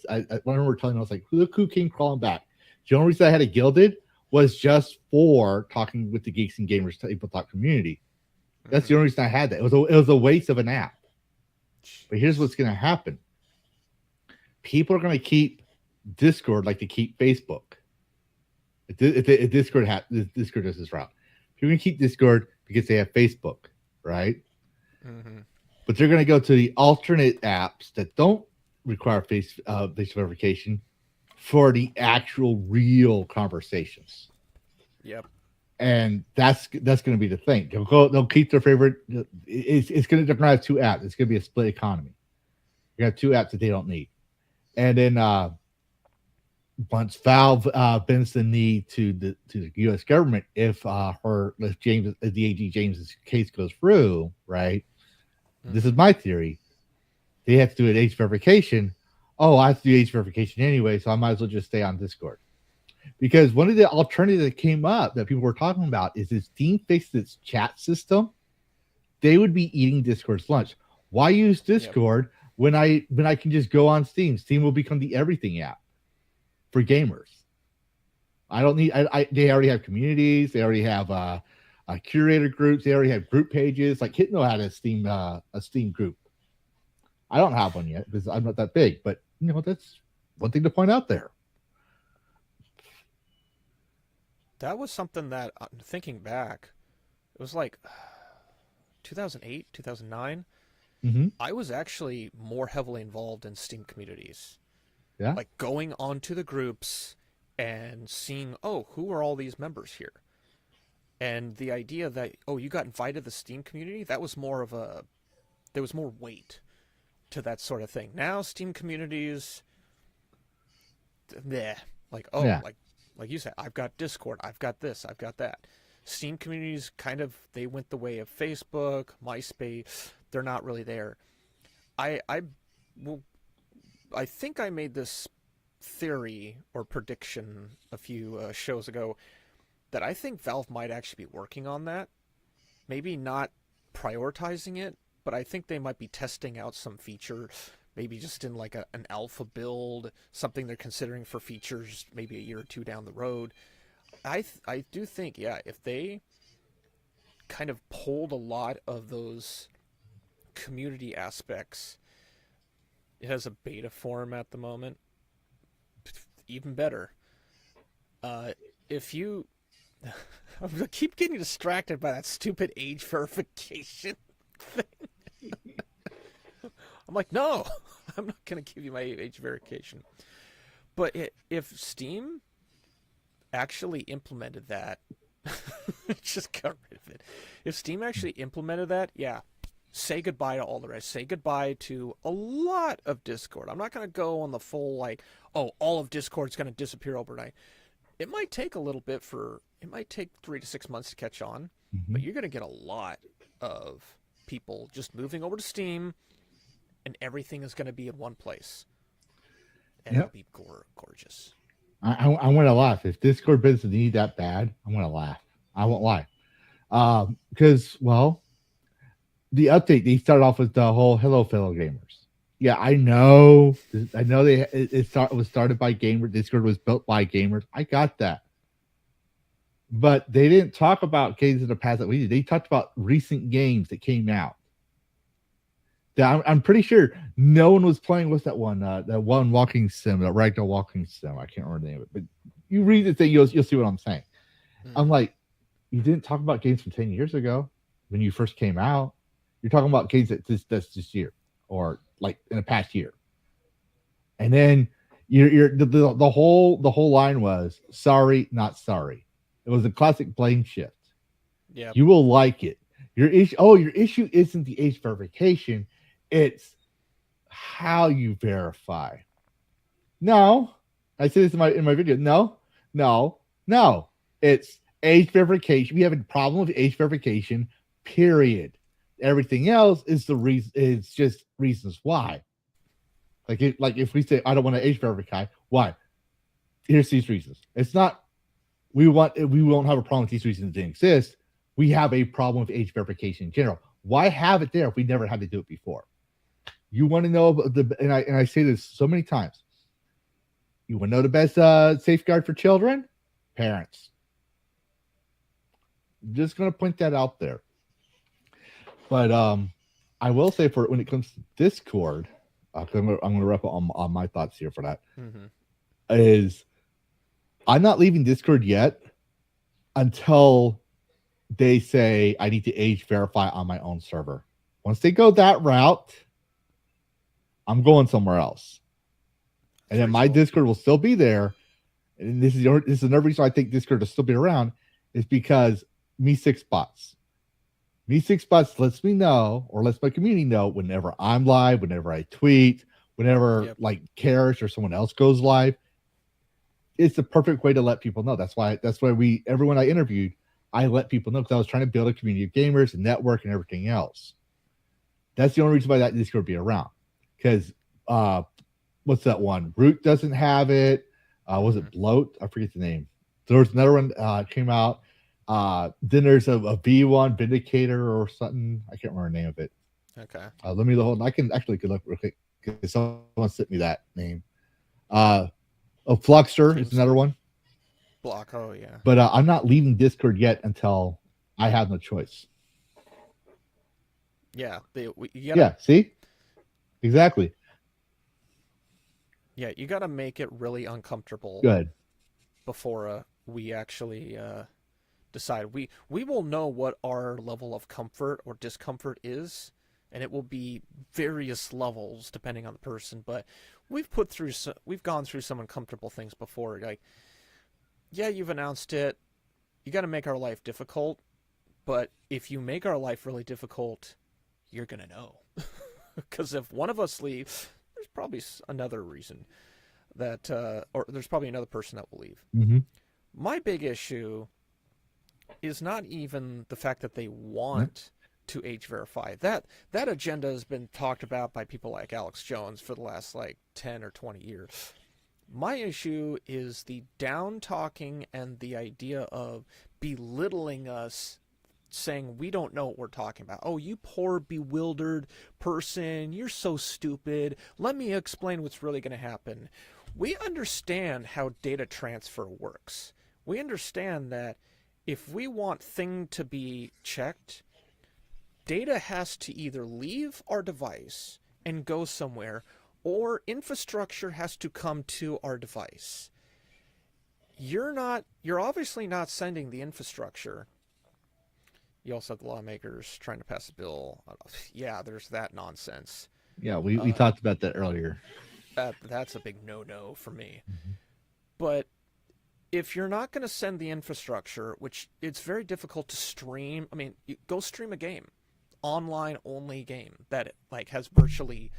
remember telling them, I was like, "Look who came crawling back." The only reason I had a Guilded was just for talking with the Geeks and Gamers Tabletop community. That's the only reason I had that. It was a waste of an app. But here's what's going to happen. People are going to keep Discord like they keep Facebook. If Discord does this route. People are going to keep Discord because they have Facebook, right? Mm-hmm. But they're going to go to the alternate apps that don't require face verification for the actual real conversations. Yep. And that's going to be the thing. They'll keep their favorite. They're going to have two apps. It's going to be a split economy. You have two apps that they don't need. And then once Valve bends the knee to the U.S. government, if the AG James's case goes through, right? Mm-hmm. This is my theory. They have to do an age verification. Oh, I have to do age verification anyway, so I might as well just stay on Discord. Because one of the alternatives that came up that people were talking about is if Steam fixed its chat system, they would be eating Discord's lunch. Why use Discord when I can just go on Steam? Steam will become the everything app for gamers. I don't need. They already have communities. They already have curator groups. They already have group pages. Like Hitno had a Steam group. I don't have one yet because I'm not that big. But that's one thing to point out there. That was something that, thinking back, it was like 2008, 2009. Mm-hmm. I was actually more heavily involved in Steam communities. Yeah. Like going onto the groups and seeing, who are all these members here? And the idea that, you got invited to the Steam community, that was more of there was more weight to that sort of thing. Now Steam communities, like you said, I've got Discord, I've got this, I've got that. Steam communities they went the way of Facebook, MySpace. They're not really there. I think I made this theory or prediction a few shows ago that I think Valve might actually be working on that. Maybe not prioritizing it, but I think they might be testing out some feature, maybe just in like an alpha build, something they're considering for features maybe a year or two down the road. I do think, if they kind of pulled a lot of those community aspects, it has a beta form at the moment, even better. If you... I keep getting distracted by that stupid age verification thing. I'm like, no, I'm not going to give you my age verification. But if Steam actually implemented that, just got rid of it. If Steam actually implemented that, say goodbye to all the rest. Say goodbye to a lot of Discord. I'm not going to go on the full, all of Discord's going to disappear overnight. It might take a little bit it might take 3 to 6 months to catch on, but you're going to get a lot of people just moving over to Steam, and everything is going to be in one place. And it'll be gorgeous. I want to laugh. If Discord business need that bad, I want to laugh. I won't lie. Because, the update, they started off with the whole hello, fellow gamers. Yeah, I know it was started by gamers. Discord was built by gamers. I got that. But they didn't talk about games in the past that we did. They talked about recent games that came out. I'm pretty sure no one was playing. What's that one? That one walking sim, that ragdoll walking sim. I can't remember the name of it. But you read the thing, you'll see what I'm saying. I'm like, you didn't talk about games from 10 years ago when you first came out. You're talking about games that's this year or like in the past year. And then the whole line was sorry, not sorry. It was a classic blame shift. Yeah, you will like it. Your issue isn't the age verification. It's how you verify. No, I said this in my video. No. It's age verification. We have a problem with age verification. Period. Everything else is the reason. It's just reasons why. Like if we say I don't want to age verify, why? Here's these reasons. It's not. We won't have a problem with these reasons that didn't exist. We have a problem with age verification in general. Why have it there if we never had to do it before? You want to know about and I say this so many times. You want to know the best safeguard for children? Parents. I'm just going to point that out there. But I will say for when it comes to Discord, I'm going to wrap up on my thoughts here for that. Is I'm not leaving Discord yet until they say I need to age verify on my own server. Once they go that route, I'm going somewhere else. And then my Discord will still be there. And this is another reason I think Discord will still be around, is because Me6Bots. Me6Bots lets me know, or lets my community know, whenever I'm live, whenever I tweet, whenever like Karrus or someone else goes live. It's the perfect way to let people know. That's why everyone I interviewed, I let people know, because I was trying to build a community of gamers and network and everything else. That's the only reason why that Discord be around. Because what's that one? Root doesn't have it. Was it Bloat? I forget the name. There was another one came out. Then there's a V1 Vindicator or something. I can't remember the name of it. Okay. Let me hold. I can actually look real quick, because someone sent me that name. Fluxter is another one. Block. Oh yeah. But I'm not leaving Discord yet until I have no choice. Yeah. See? Exactly. Yeah, you got to make it really uncomfortable. Good. Before we actually decide. We will know what our level of comfort or discomfort is, and it will be various levels depending on the person. But we've gone through some uncomfortable things before. Like, yeah, you've announced it. You got to make our life difficult. But if you make our life really difficult, you're gonna know. Because if one of us leaves, there's probably another reason that, or there's probably another person that will leave. Mm-hmm. My big issue is not even the fact that they want to age verify. That agenda has been talked about by people like Alex Jones for the last 10 or 20 years. My issue is the down talking and the idea of belittling us, saying we don't know what we're talking about. Oh, you poor bewildered person, you're so stupid. Let me explain what's really going to happen. We understand how data transfer works. We understand that if we want thing to be checked, data has to either leave our device and go somewhere, or infrastructure has to come to our device. You're obviously not sending the infrastructure. You also have the lawmakers trying to pass a bill. Yeah, there's that nonsense. Yeah, we talked about that earlier. That's a big no-no for me. Mm-hmm. But if you're not going to send the infrastructure, which it's very difficult to stream. I mean, go stream a game, online only game that has virtually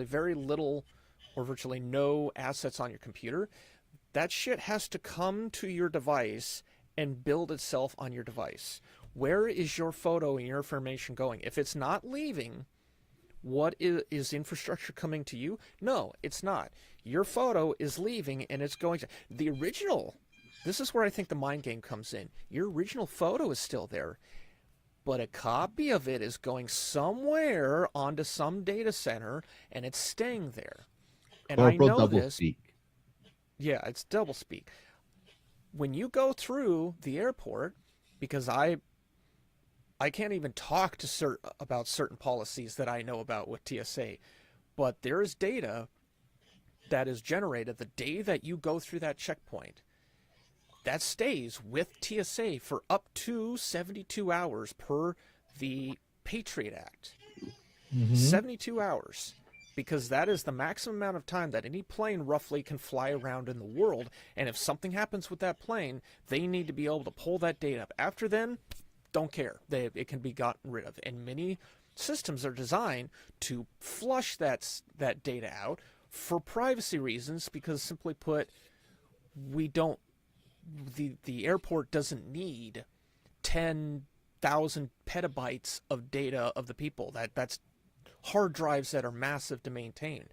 very little or virtually no assets on your computer. That shit has to come to your device and build itself on your device. Where is your photo and your information going? If it's not leaving, what is infrastructure coming to you? No, it's not. Your photo is leaving and it's going to the original. This is where I think the mind game comes in. Your original photo is still there, but a copy of it is going somewhere onto some data center and it's staying there. And I know this. Speak. Yeah, it's double speak. When you go through the airport, because I can't even talk to about certain policies that I know about with TSA, but there is data that is generated the day that you go through that checkpoint that stays with TSA for up to 72 hours per the Patriot Act. Mm-hmm. 72 hours. Because that is the maximum amount of time that any plane roughly can fly around in the world. And if something happens with that plane, they need to be able to pull that data up. After then, don't care. It can be gotten rid of. And many systems are designed to flush that data out for privacy reasons, because simply put, the airport doesn't need 10,000 petabytes of data of the people. That's hard drives that are massive to maintain.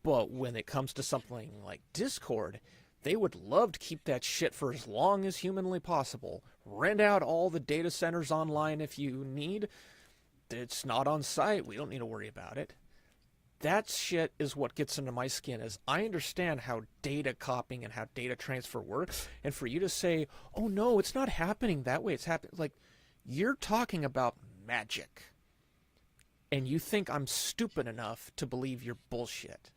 But when it comes to something like Discord, they would love to keep that shit for as long as humanly possible. Rent out all the data centers online if you need. It's not on site. We don't need to worry about it. That shit is what gets under my skin. Is I understand how data copying and how data transfer works. And for you to say, oh no, it's not happening that way. It's happening. You're talking about magic. And you think I'm stupid enough to believe your bullshit.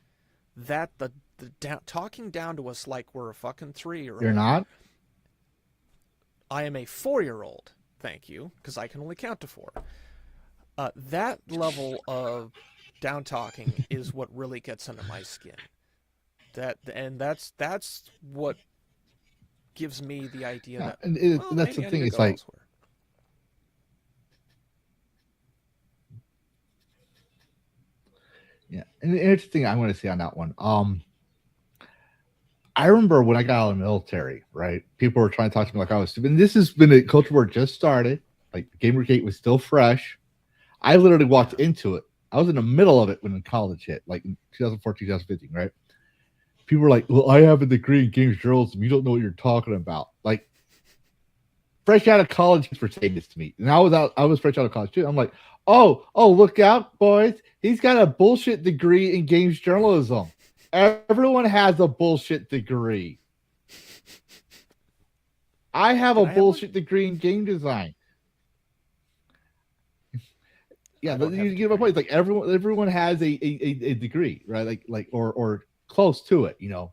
That the talking down to us like we're a fucking 3-year-old. You're not? I am a 4-year-old, thank you, because I can only count to 4. That level of down talking is what really gets under my skin. That's what gives me the idea that and well, that's maybe the I thing. need to It's go like, elsewhere. yeah, and the interesting thing I want to say on that one. I remember when I got out of the military, right? People were trying to talk to me like I was stupid. And this has been a culture war just started. Like Gamergate was still fresh. I literally walked into it. I was in the middle of it when college hit, like in 2004, 2015, right? People were like, well, I have a degree in games journalism. You don't know what you're talking about. Like, fresh out of college for saying this to me. And I was fresh out of college too. I'm like, oh, look out, boys. He's got a bullshit degree in games journalism. Everyone has a bullshit degree. I have a bullshit degree in game design. Yeah, but you get my point. It's like everyone has a degree, right? Like or close to it, you know.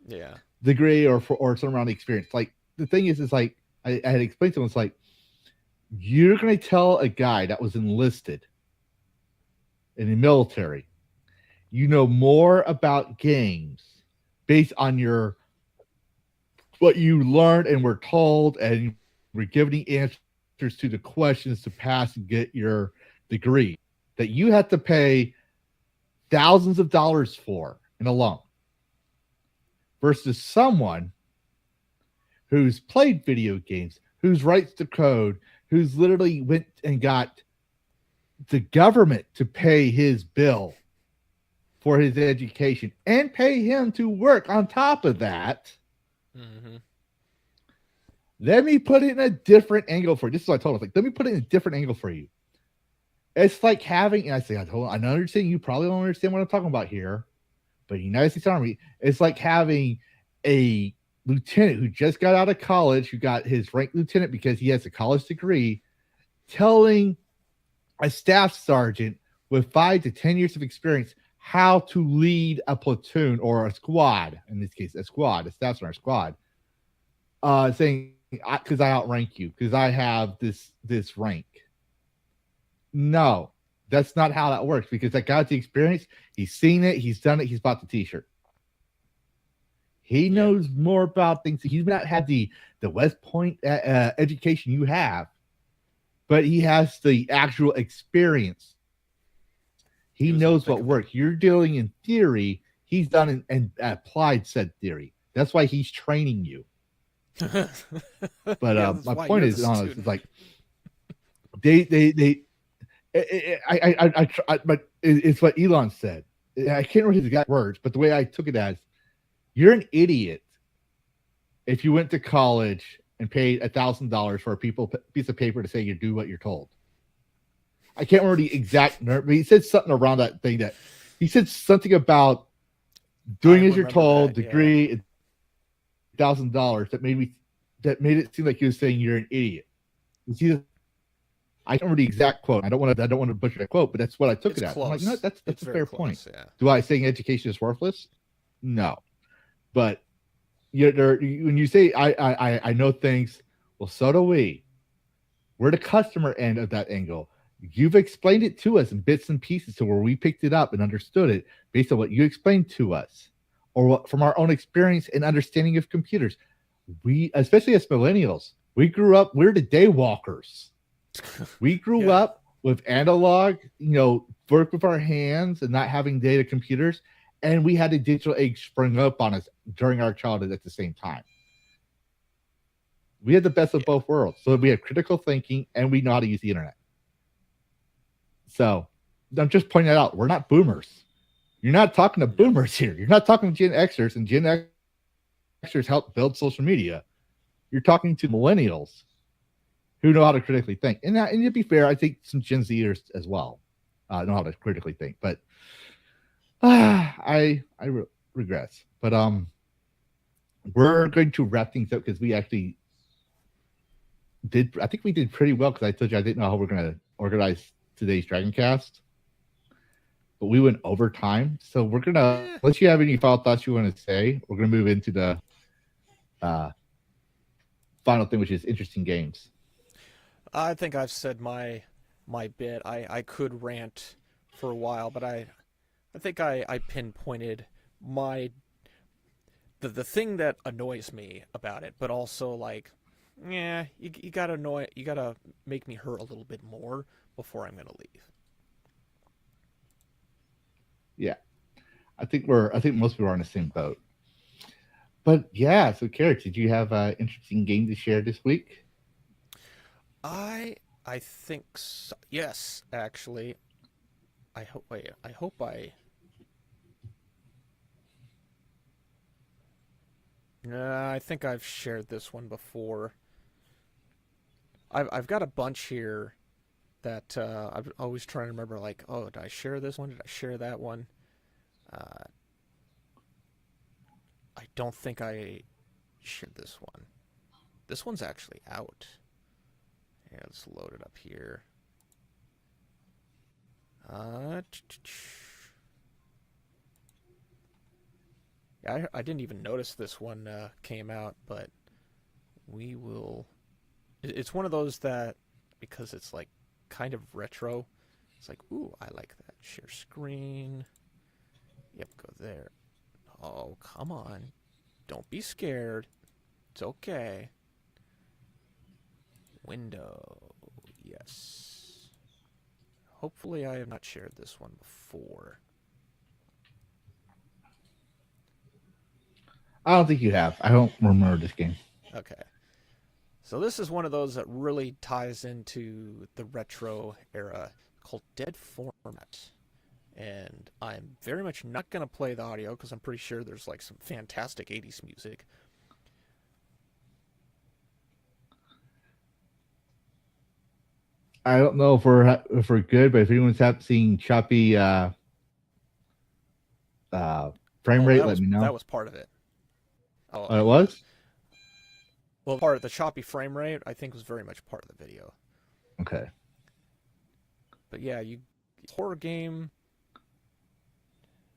Yeah. Degree or some around the experience. Like the thing is like I had explained to him, it's like you're gonna tell a guy that was enlisted in the military, you know more about games based on what you learned and were told, and were given the answers to the questions to pass and get your degree that you have to pay thousands of dollars for in a loan versus someone who's played video games, who's writes the code, who's literally went and got the government to pay his bill for his education and pay him to work on top of that. Mm-hmm. Let me put it in a different angle for you. This is what I told him. Like, let me put it in a different angle for you. It's like having, and I say, I understand you probably don't understand what I'm talking about here, but United States Army, it's like having a lieutenant who just got out of college, who got his rank lieutenant because he has a college degree, telling a staff sergeant with 5 to 10 years of experience how to lead a platoon or a squad. In this case, a staff sergeant squad, saying, because I outrank you, because I have this rank. No, that's not how that works, because that guy's the experience. He's seen it. He's done it. He's bought the t-shirt. He knows more about things. He's not had the West Point education you have, but he has the actual experience. He knows what works. You're dealing in theory. He's done and applied said theory. That's why he's training you. But my point is, honest, it's like but it's what Elon said. I can't remember his exact words, but the way I took it as, you're an idiot if you went to college and paid $1,000 for a piece of paper to say you do what you're told. I can't remember the exact nerve, but he said something around that thing that he said something about doing as you're told, degree, $1,000 that made it seem like he was saying you're an idiot. I don't remember the exact quote. I don't want to butcher that quote, but that's what I took it as. I'm like, no, that's a fair point. Yeah. Do I say education is worthless? No, but when you say I know things, well, so do we. We're the customer end of that angle. You've explained it to us in bits and pieces to where we picked it up and understood it based on what you explained to us, or what from our own experience and understanding of computers. We, especially as millennials, we're the day walkers. We grew up with analog, work with our hands and not having data computers. And we had a digital age spring up on us during our childhood at the same time. We had the best of both worlds. So we have critical thinking and we know how to use the internet. So I'm just pointing that out. We're not boomers. You're not talking to boomers here. You're not talking to Gen Xers, and Gen Xers help build social media. You're talking to millennials who know how to critically think. And to be fair, I think some Gen Zers as well know how to critically think. But I regress. But we're going to wrap things up because we actually I think we did pretty well, because I told you I didn't know how we're going to organize today's Dragoncast. But we went over time. So we're going to, unless you have any final thoughts you want to say, we're going to move into the final thing, which is interesting games. I think I've said my bit. I could rant for a while, but I think I pinpointed my the thing that annoys me about it, but also like, yeah, you gotta make me hurt a little bit more before I'm gonna leave. Yeah, I think most people are on the same boat. But yeah, so Karrus, did you have an interesting game to share this week? I think so. Yes, actually. I think I've shared this one before. I've got a bunch here that I'm always trying to remember, like, oh, did I share this one? Did I share that one? I don't think I shared this one. This one's actually out. Yeah, let's load it up here. Yeah, I didn't even notice this one came out, but we will... It's one of those that, because it's like kind of retro, it's like, ooh, I like that. Share screen. Yep, go there. Oh, come on. Don't be scared. It's okay. Window. Yes. Hopefully I have not shared this one before. I don't think you have. I don't remember this game. Okay. So this is one of those that really ties into the retro era, called Dead Format. And I'm very much not going to play the audio because I'm pretty sure there's like some fantastic 80s music. I don't know if we're good, but if anyone's seen choppy frame rate, let me know. That was part of it. Oh, it was? Well, part of the choppy frame rate, I think, was very much part of the video. Okay. But yeah, horror game.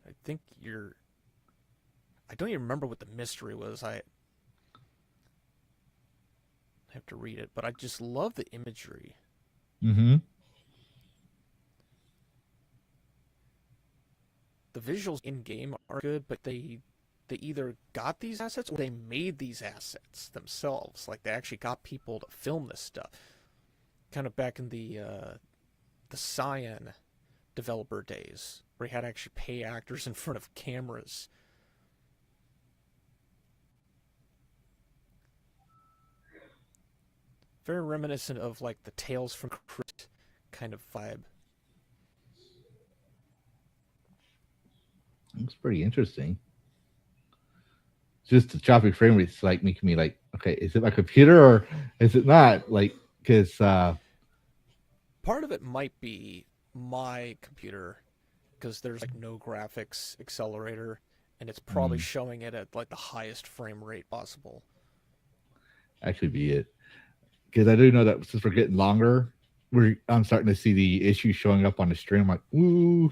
I think I don't even remember what the mystery was. I have to read it, but I just love the imagery. Mm-hmm. The visuals in game are good, but they either got these assets or they made these assets themselves. Like, they actually got people to film this stuff. Kind of back in the Cyan developer days, where you had to actually pay actors in front of cameras. Very reminiscent of, like, the Tales from Crux kind of vibe. It's pretty interesting. Just the choppy frame rate's like making me like, okay, is it my computer or is it not? Like, because part of it might be my computer, because there's like no graphics accelerator, and it's probably showing it at like the highest frame rate possible. Actually, be it, because I do know that since we're getting longer, I'm starting to see the issues showing up on the stream. I'm like, ooh,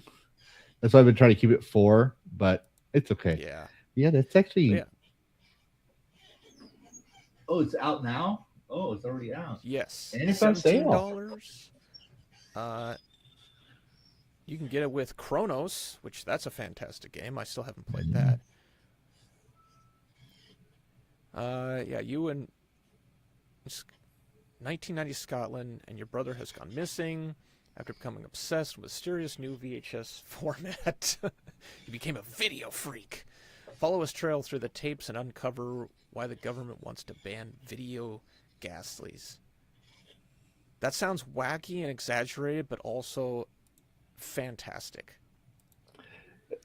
that's why I've been trying to keep it 4, but it's okay. Yeah, that's actually. Yeah. Oh, it's out now? Oh, it's already out. Yes. And it's on sale. You can get it with Chronos, which that's a fantastic game. I still haven't played that. Yeah, you in 1990 Scotland, and your brother has gone missing after becoming obsessed with mysterious new VHS format. He became a video freak. Follow his trail through the tapes and uncover why the government wants to ban video ghastlies. That sounds wacky and exaggerated, but also fantastic.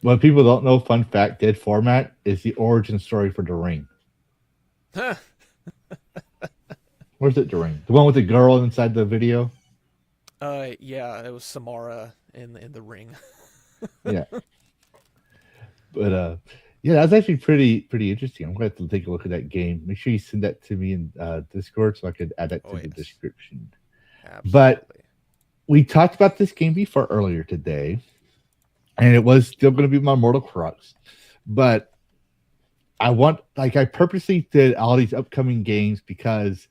What people don't know, fun fact, Dead Format is the origin story for The Ring. Huh. Where's it, The Ring? The one with the girl inside the video? Yeah, it was Samara in The Ring. Yeah. But yeah, that's actually pretty interesting. I'm going to have to take a look at that game. Make sure you send that to me in Discord so I could add that to the description. Absolutely. But we talked about this game before earlier today, and it was still going to be my Mortal Crux. But I purposely did all these upcoming games because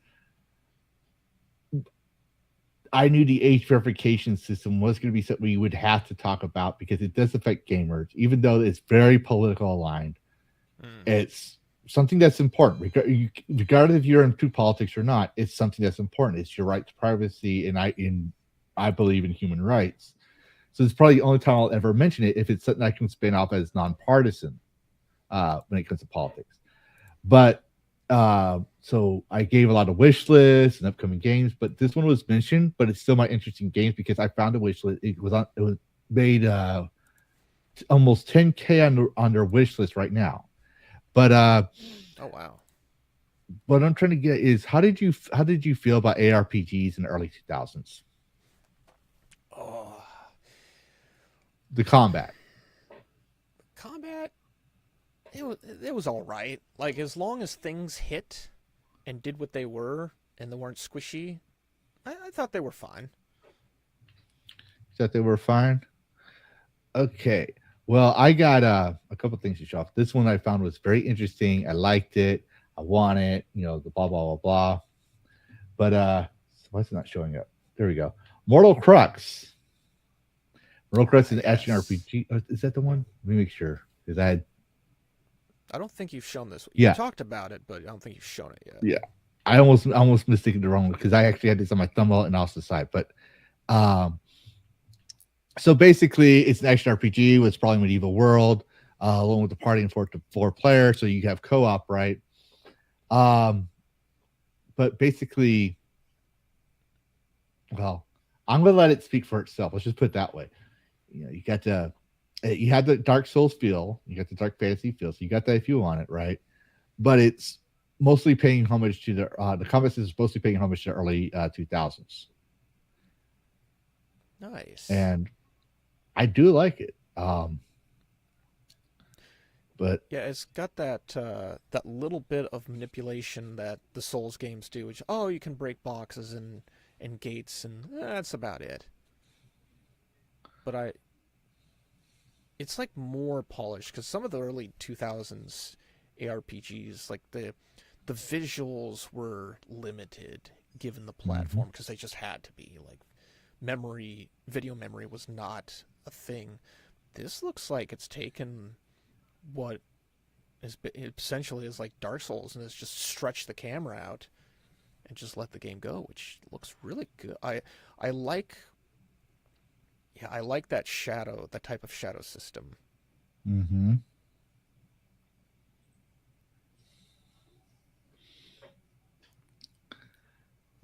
I knew the age verification system was going to be something we would have to talk about because it does affect gamers, even though it's very political aligned. It's something that's important, regardless if you're into politics or not. It's something that's important. It's your right to privacy, and I believe in human rights. So it's probably the only time I'll ever mention it if it's something I can spin off as nonpartisan when it comes to politics. But so I gave a lot of wish lists and upcoming games, but this one was mentioned, but it's still my interesting games because I found a wish list. It was made almost 10K on their wish list right now. But Oh wow. what I'm trying to get is how did you feel about ARPGs in the early 2000s? Oh, The combat. it was all right. Like, as long as things hit and did what they were and they weren't squishy, I thought they were fine. That they were fine. Okay. Well, I got a couple things to show off. This one I found was very interesting. I liked it. I want it. The blah blah blah blah. But why is it not showing up? There we go. Mortal Crux. Mortal Crux is an action RPG. Is that the one? Let me make sure because I don't think you've shown this. Yeah. You talked about it, but I don't think you've shown it yet. Yeah. I almost mistaken the wrong one because I actually had this on my thumbnail and off the side. But so basically, it's an action RPG with probably medieval world, along with the party and 4 to 4 players, so you have co-op, right? But basically, well, I'm gonna let it speak for itself. Let's just put it that way. You had the Dark Souls feel, you got the Dark Fantasy feel, so you got that if you want it, right? But it's mostly paying homage to the combat is mostly paying homage to the early 2000s. Nice. And I do like it. But yeah, it's got that that little bit of manipulation that the Souls games do, which you can break boxes and gates, and that's about it. But it's like more polished because some of the early 2000s ARPGs, like the visuals were limited given the platform because they just had to be. Like video memory was not a thing. This looks like it's taken what is essentially is like Dark Souls and it's just stretched the camera out and just let the game go, which looks really good. I like that type of shadow system. mm-hmm.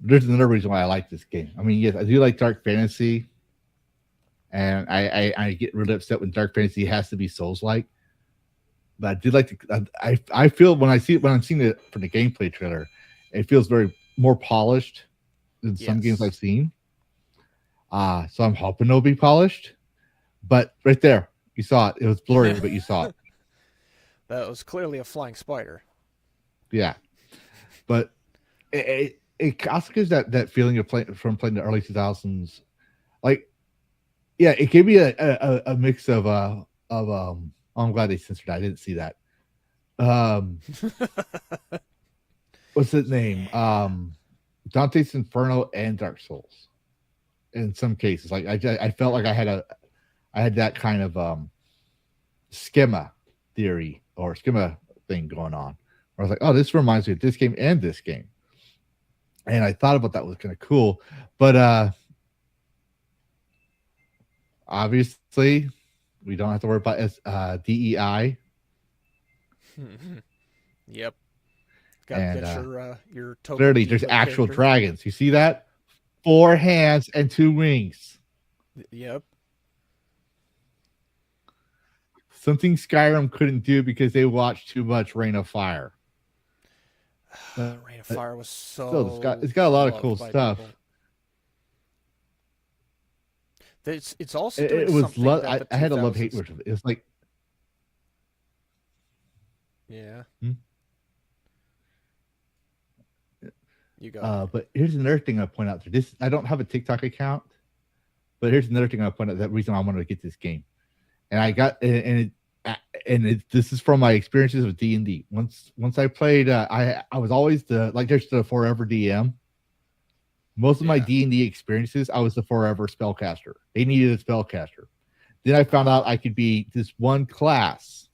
There's another reason why I like this game. I mean, yes, I do like Dark Fantasy, and I get really upset when Dark Fantasy has to be Souls-like. But I did like I feel when I'm seeing it from the gameplay trailer, it feels more polished than some games I've seen. So I'm hoping it'll be polished. But right there, you saw it. It was blurry, but you saw it. That was clearly a flying spider. Yeah, but it also gives that feeling of playing the early 2000s. Like, yeah, it gave me a mix of I'm glad they censored that. I didn't see that. What's his name? Dante's Inferno and Dark Souls. In some cases, like I felt like I had that kind of schema theory or schema thing going on. Where I was like, oh, this reminds me of this game and this game. And I thought about that was kind of cool, but obviously we don't have to worry about DEI. Yep. Got to get your token. Clearly, there's actual dragons. You see that? 4 hands and 2 wings. Yep. Something Skyrim couldn't do because they watched too much Reign of Fire. Reign of Fire was it's got a lot of cool stuff. It's also doing something that I had a love hate with it. It was like, yeah. You go. But here's another thing I point out. I don't have a TikTok account, but here's another thing I point out. That reason I wanted to get this game, and I got this is from my experiences with D&D. Once I played, I was always there's the forever DM. Most of my D&D experiences, I was the forever spellcaster. They needed a spellcaster. Then I found out I could be this one class,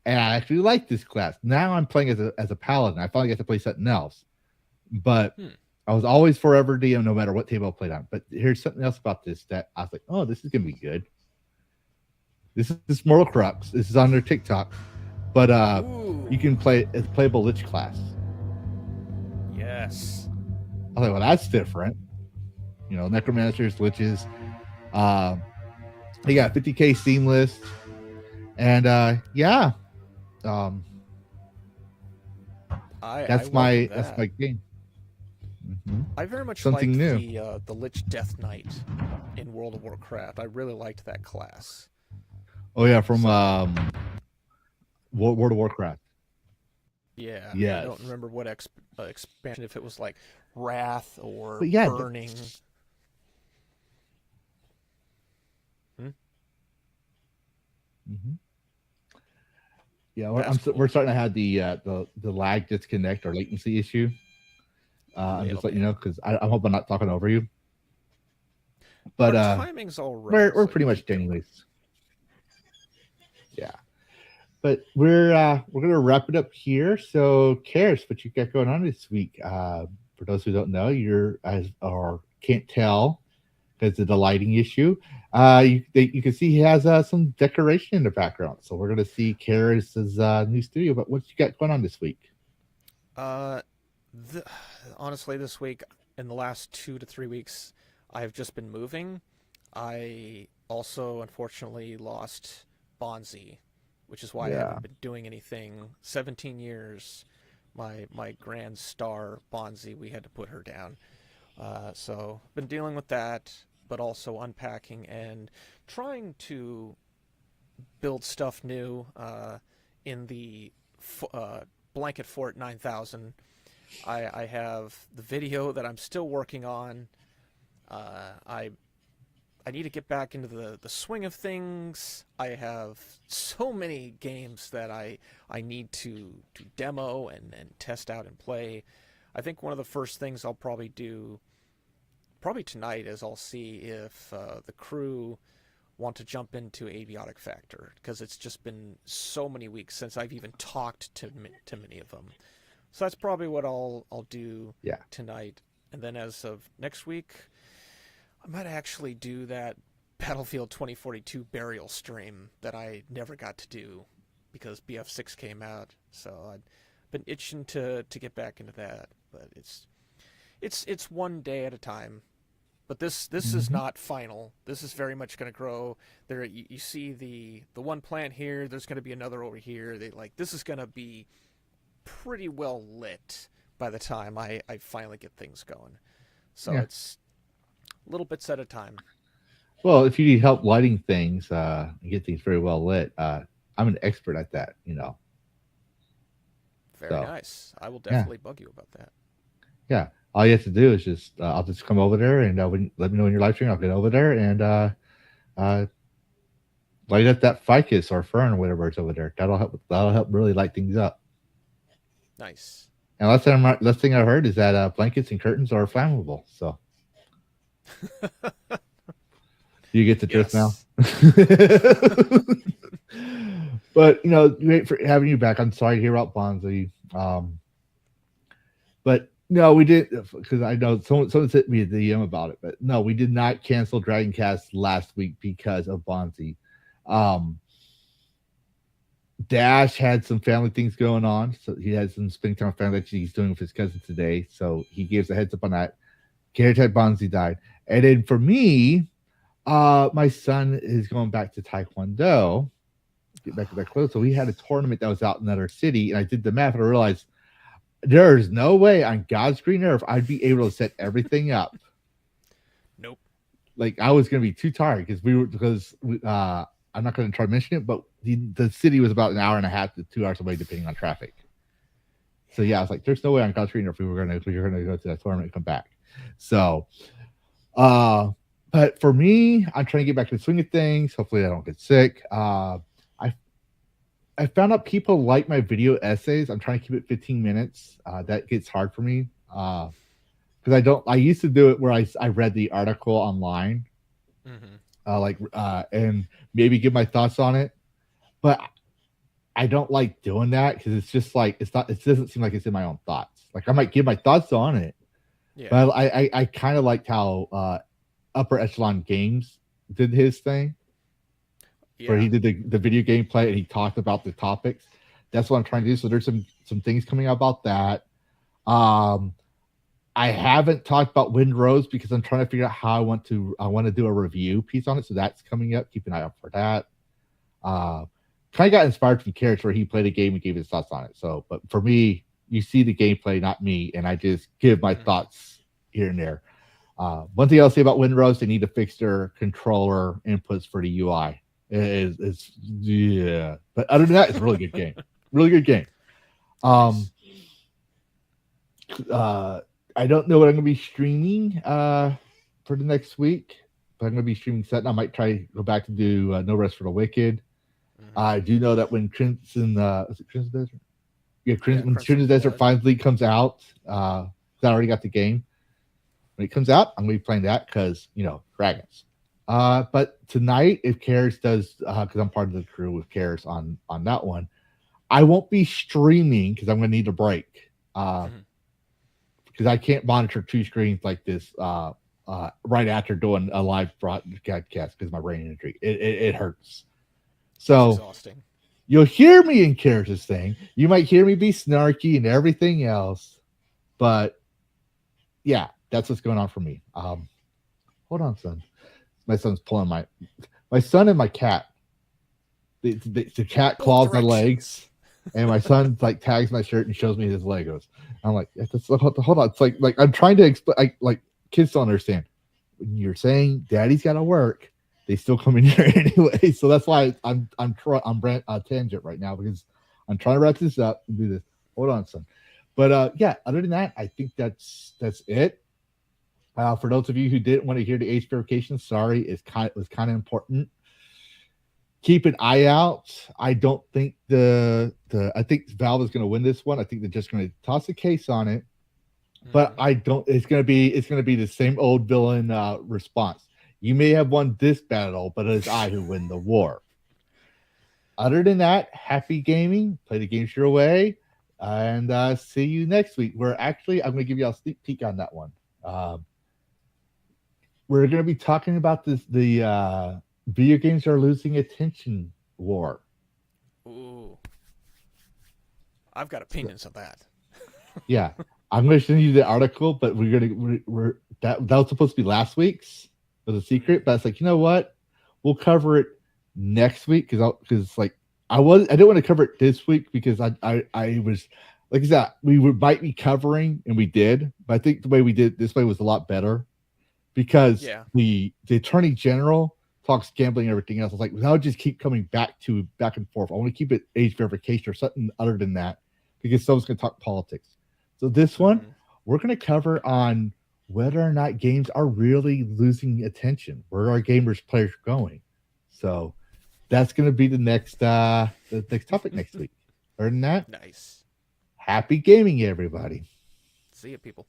and I actually like this class. Now I'm playing as a paladin. I finally get to play something else, but I was always forever DM no matter what table I played on. But here's something else about this that I was like, oh, this is gonna be good. This is Mortal Crux. This is on their TikTok, but you can play as playable Lich class. Yes. I was like, well, that's different. You know, Necromancers, Liches. They got 50K Steam list, and yeah, that's my game. Mm-hmm. I very much Something liked new. the Lich Death Knight in World of Warcraft. I really liked that class. Oh yeah, from World of Warcraft. Yeah. Yes. I don't remember what expansion, if it was like Wrath or But yeah, Burning. Mm-hmm. Yeah, we're starting to have the lag disconnect or latency issue. I'm just letting you know because I hope I'm not talking over you. But our timing's all right. we're pretty much anyways. Yeah, but we're gonna wrap it up here. So, Karrus, what you got going on this week? For those who don't know, or can't tell because of the lighting issue. You can see he has some decoration in the background. So we're gonna see Karrus's new studio. But what you got going on this week? Honestly, this week, in the last 2 to 3 weeks, I've just been moving. I also, unfortunately, lost Bonzi, which is why I haven't been doing anything. 17 years, my grand star, Bonzi, we had to put her down. So, been dealing with that, but also unpacking and trying to build stuff new in the Blanket Fort 9000. I have the video that I'm still working on. I need to get back into the swing of things. I have so many games that I need to demo and test out and play. I think one of the first things I'll probably do, probably tonight, is I'll see if the crew want to jump into Aviotic Factor, because it's just been so many weeks since I've even talked to many of them. So that's probably what I'll do tonight. And then as of next week, I might actually do that Battlefield 2042 burial stream that I never got to do because BF6 came out. So I've been itching to get back into that. But it's one day at a time. But this is not final. This is very much going to grow. There you see the one plant here. There's going to be another over here. This is going to be pretty well lit by the time I finally get things going. So it's little bits at a time. Well, if you need help lighting things and get things very well lit, I'm an expert at that, you know. Very nice. I will definitely bug you about that. Yeah. All you have to do is just I'll just come over there and let me know when you're live streaming. I'll get over there and light up that ficus or fern or whatever it's over there. That'll help really light things up. Nice. And last thing I heard is that blankets and curtains are flammable. So you get the drift now. But great for having you back. I'm sorry to hear about Bonzi. But no, we did, because I know someone sent me a DM about it. But no, we did not cancel Dragoncast last week because of Bonzi. Dash had some family things going on, so he had some spending time with family that he's doing with his cousin today. So he gave us a heads up on that. Carrot Bonzi died, and then for me, my son is going back to Taekwondo. Get back to that close. So we had a tournament that was out in another city, and I did the math and I realized there is no way on God's green earth I'd be able to set everything up. Nope. Like I was going to be too tired because I'm not going to try to mention it, but the city was about an hour and a half to 2 hours away, depending on traffic. So yeah, I was like, "There's no way on God's green earth we were going to go to that tournament and come back." So, but for me, I'm trying to get back to the swing of things. Hopefully, I don't get sick. I found out people like my video essays. I'm trying to keep it 15 minutes. That gets hard for me because I used to do it where I read the article online. And maybe give my thoughts on it, but I don't like doing that because it's just like it's not. It doesn't seem like it's in my own thoughts. Like I might give my thoughts on it, Yeah. but I kind of liked how Upper Echelon Games did his thing, where he did the video gameplay and he talked about the topics. That's what I'm trying to do. So there's some things coming out about that. I haven't talked about Windrose because I'm trying to figure out how I want to do a review piece on it. So that's coming up. Keep an eye out for that. Kind of got inspired from Karrus where he played a game and gave his thoughts on it. So, but for me, you see the gameplay, not me, and I just give my thoughts here and there. One thing I'll say about Windrose, they need to fix their controller inputs for the UI. It's yeah, but other than that, it's a really good game. Really good game. I don't know what I'm going to be streaming for the next week, but I'm going to be streaming set. And I might try to go back to do No Rest for the Wicked. I do know that when Crimson, is it Crimson Desert? Yeah, when Crimson Desert finally comes out, I already got the game. When it comes out, I'm going to be playing that because, dragons. But tonight, if Karrus does, because I'm part of the crew with Karrus on that one, I won't be streaming because I'm going to need a break. Because I can't monitor two screens like this right after doing a live broadcast because of my brain injury. It hurts. So Exhausting. You'll hear me in Karrus' thing. You might hear me be snarky and everything else. But yeah, that's what's going on for me. Hold on, son. My son's pulling my son and my cat. The cat claws my legs. And my son tags my shirt and shows me his Legos. I'm like, hold on. It's like I'm trying to explain. Like kids don't understand. When you're saying Daddy's got to work, they still come in here anyway. So that's why I'm tangent right now because I'm trying to wrap this up and do this. Hold on, son. But yeah, other than that, I think that's it. For those of you who didn't want to hear the age verification, sorry, it was kind of important. Keep an eye out. I don't think I think Valve is going to win this one. I think they're just going to toss a case on it. But I don't. It's going to be the same old villain response. You may have won this battle, but it is I who win the war. Other than that, happy gaming. Play the games your way, and see you next week. I'm going to give you a sneak peek on that one. We're going to be talking about the video games are losing attention war. Ooh. I've got opinions on that. Yeah. I'm going to send you the article, but that was supposed to be last week's. It was a secret, but it's like, you know what? We'll cover it next week because I didn't want to cover it this week because I was like I said, might be covering and we did, but I think the way we did this way was a lot better because the Attorney General talks gambling and everything else. I was like, I'll just keep coming back and forth. I want to keep it age verification or something other than that because someone's going to talk politics. So this one, we're going to cover on whether or not games are really losing attention. Where are players going? So that's going to be the next topic next week. Other than that, Nice. Happy gaming, everybody. See ya, people.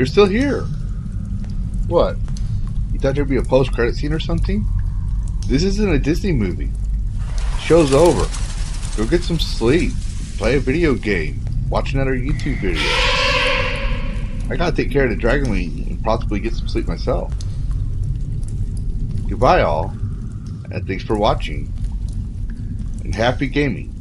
You're still here. What? You thought there'd be a post-credit scene or something? This isn't a Disney movie. Show's over. Go get some sleep. Play a video game. Watch another YouTube video. I gotta take care of the Dragonlane and possibly get some sleep myself. Goodbye all, and thanks for watching. And happy gaming.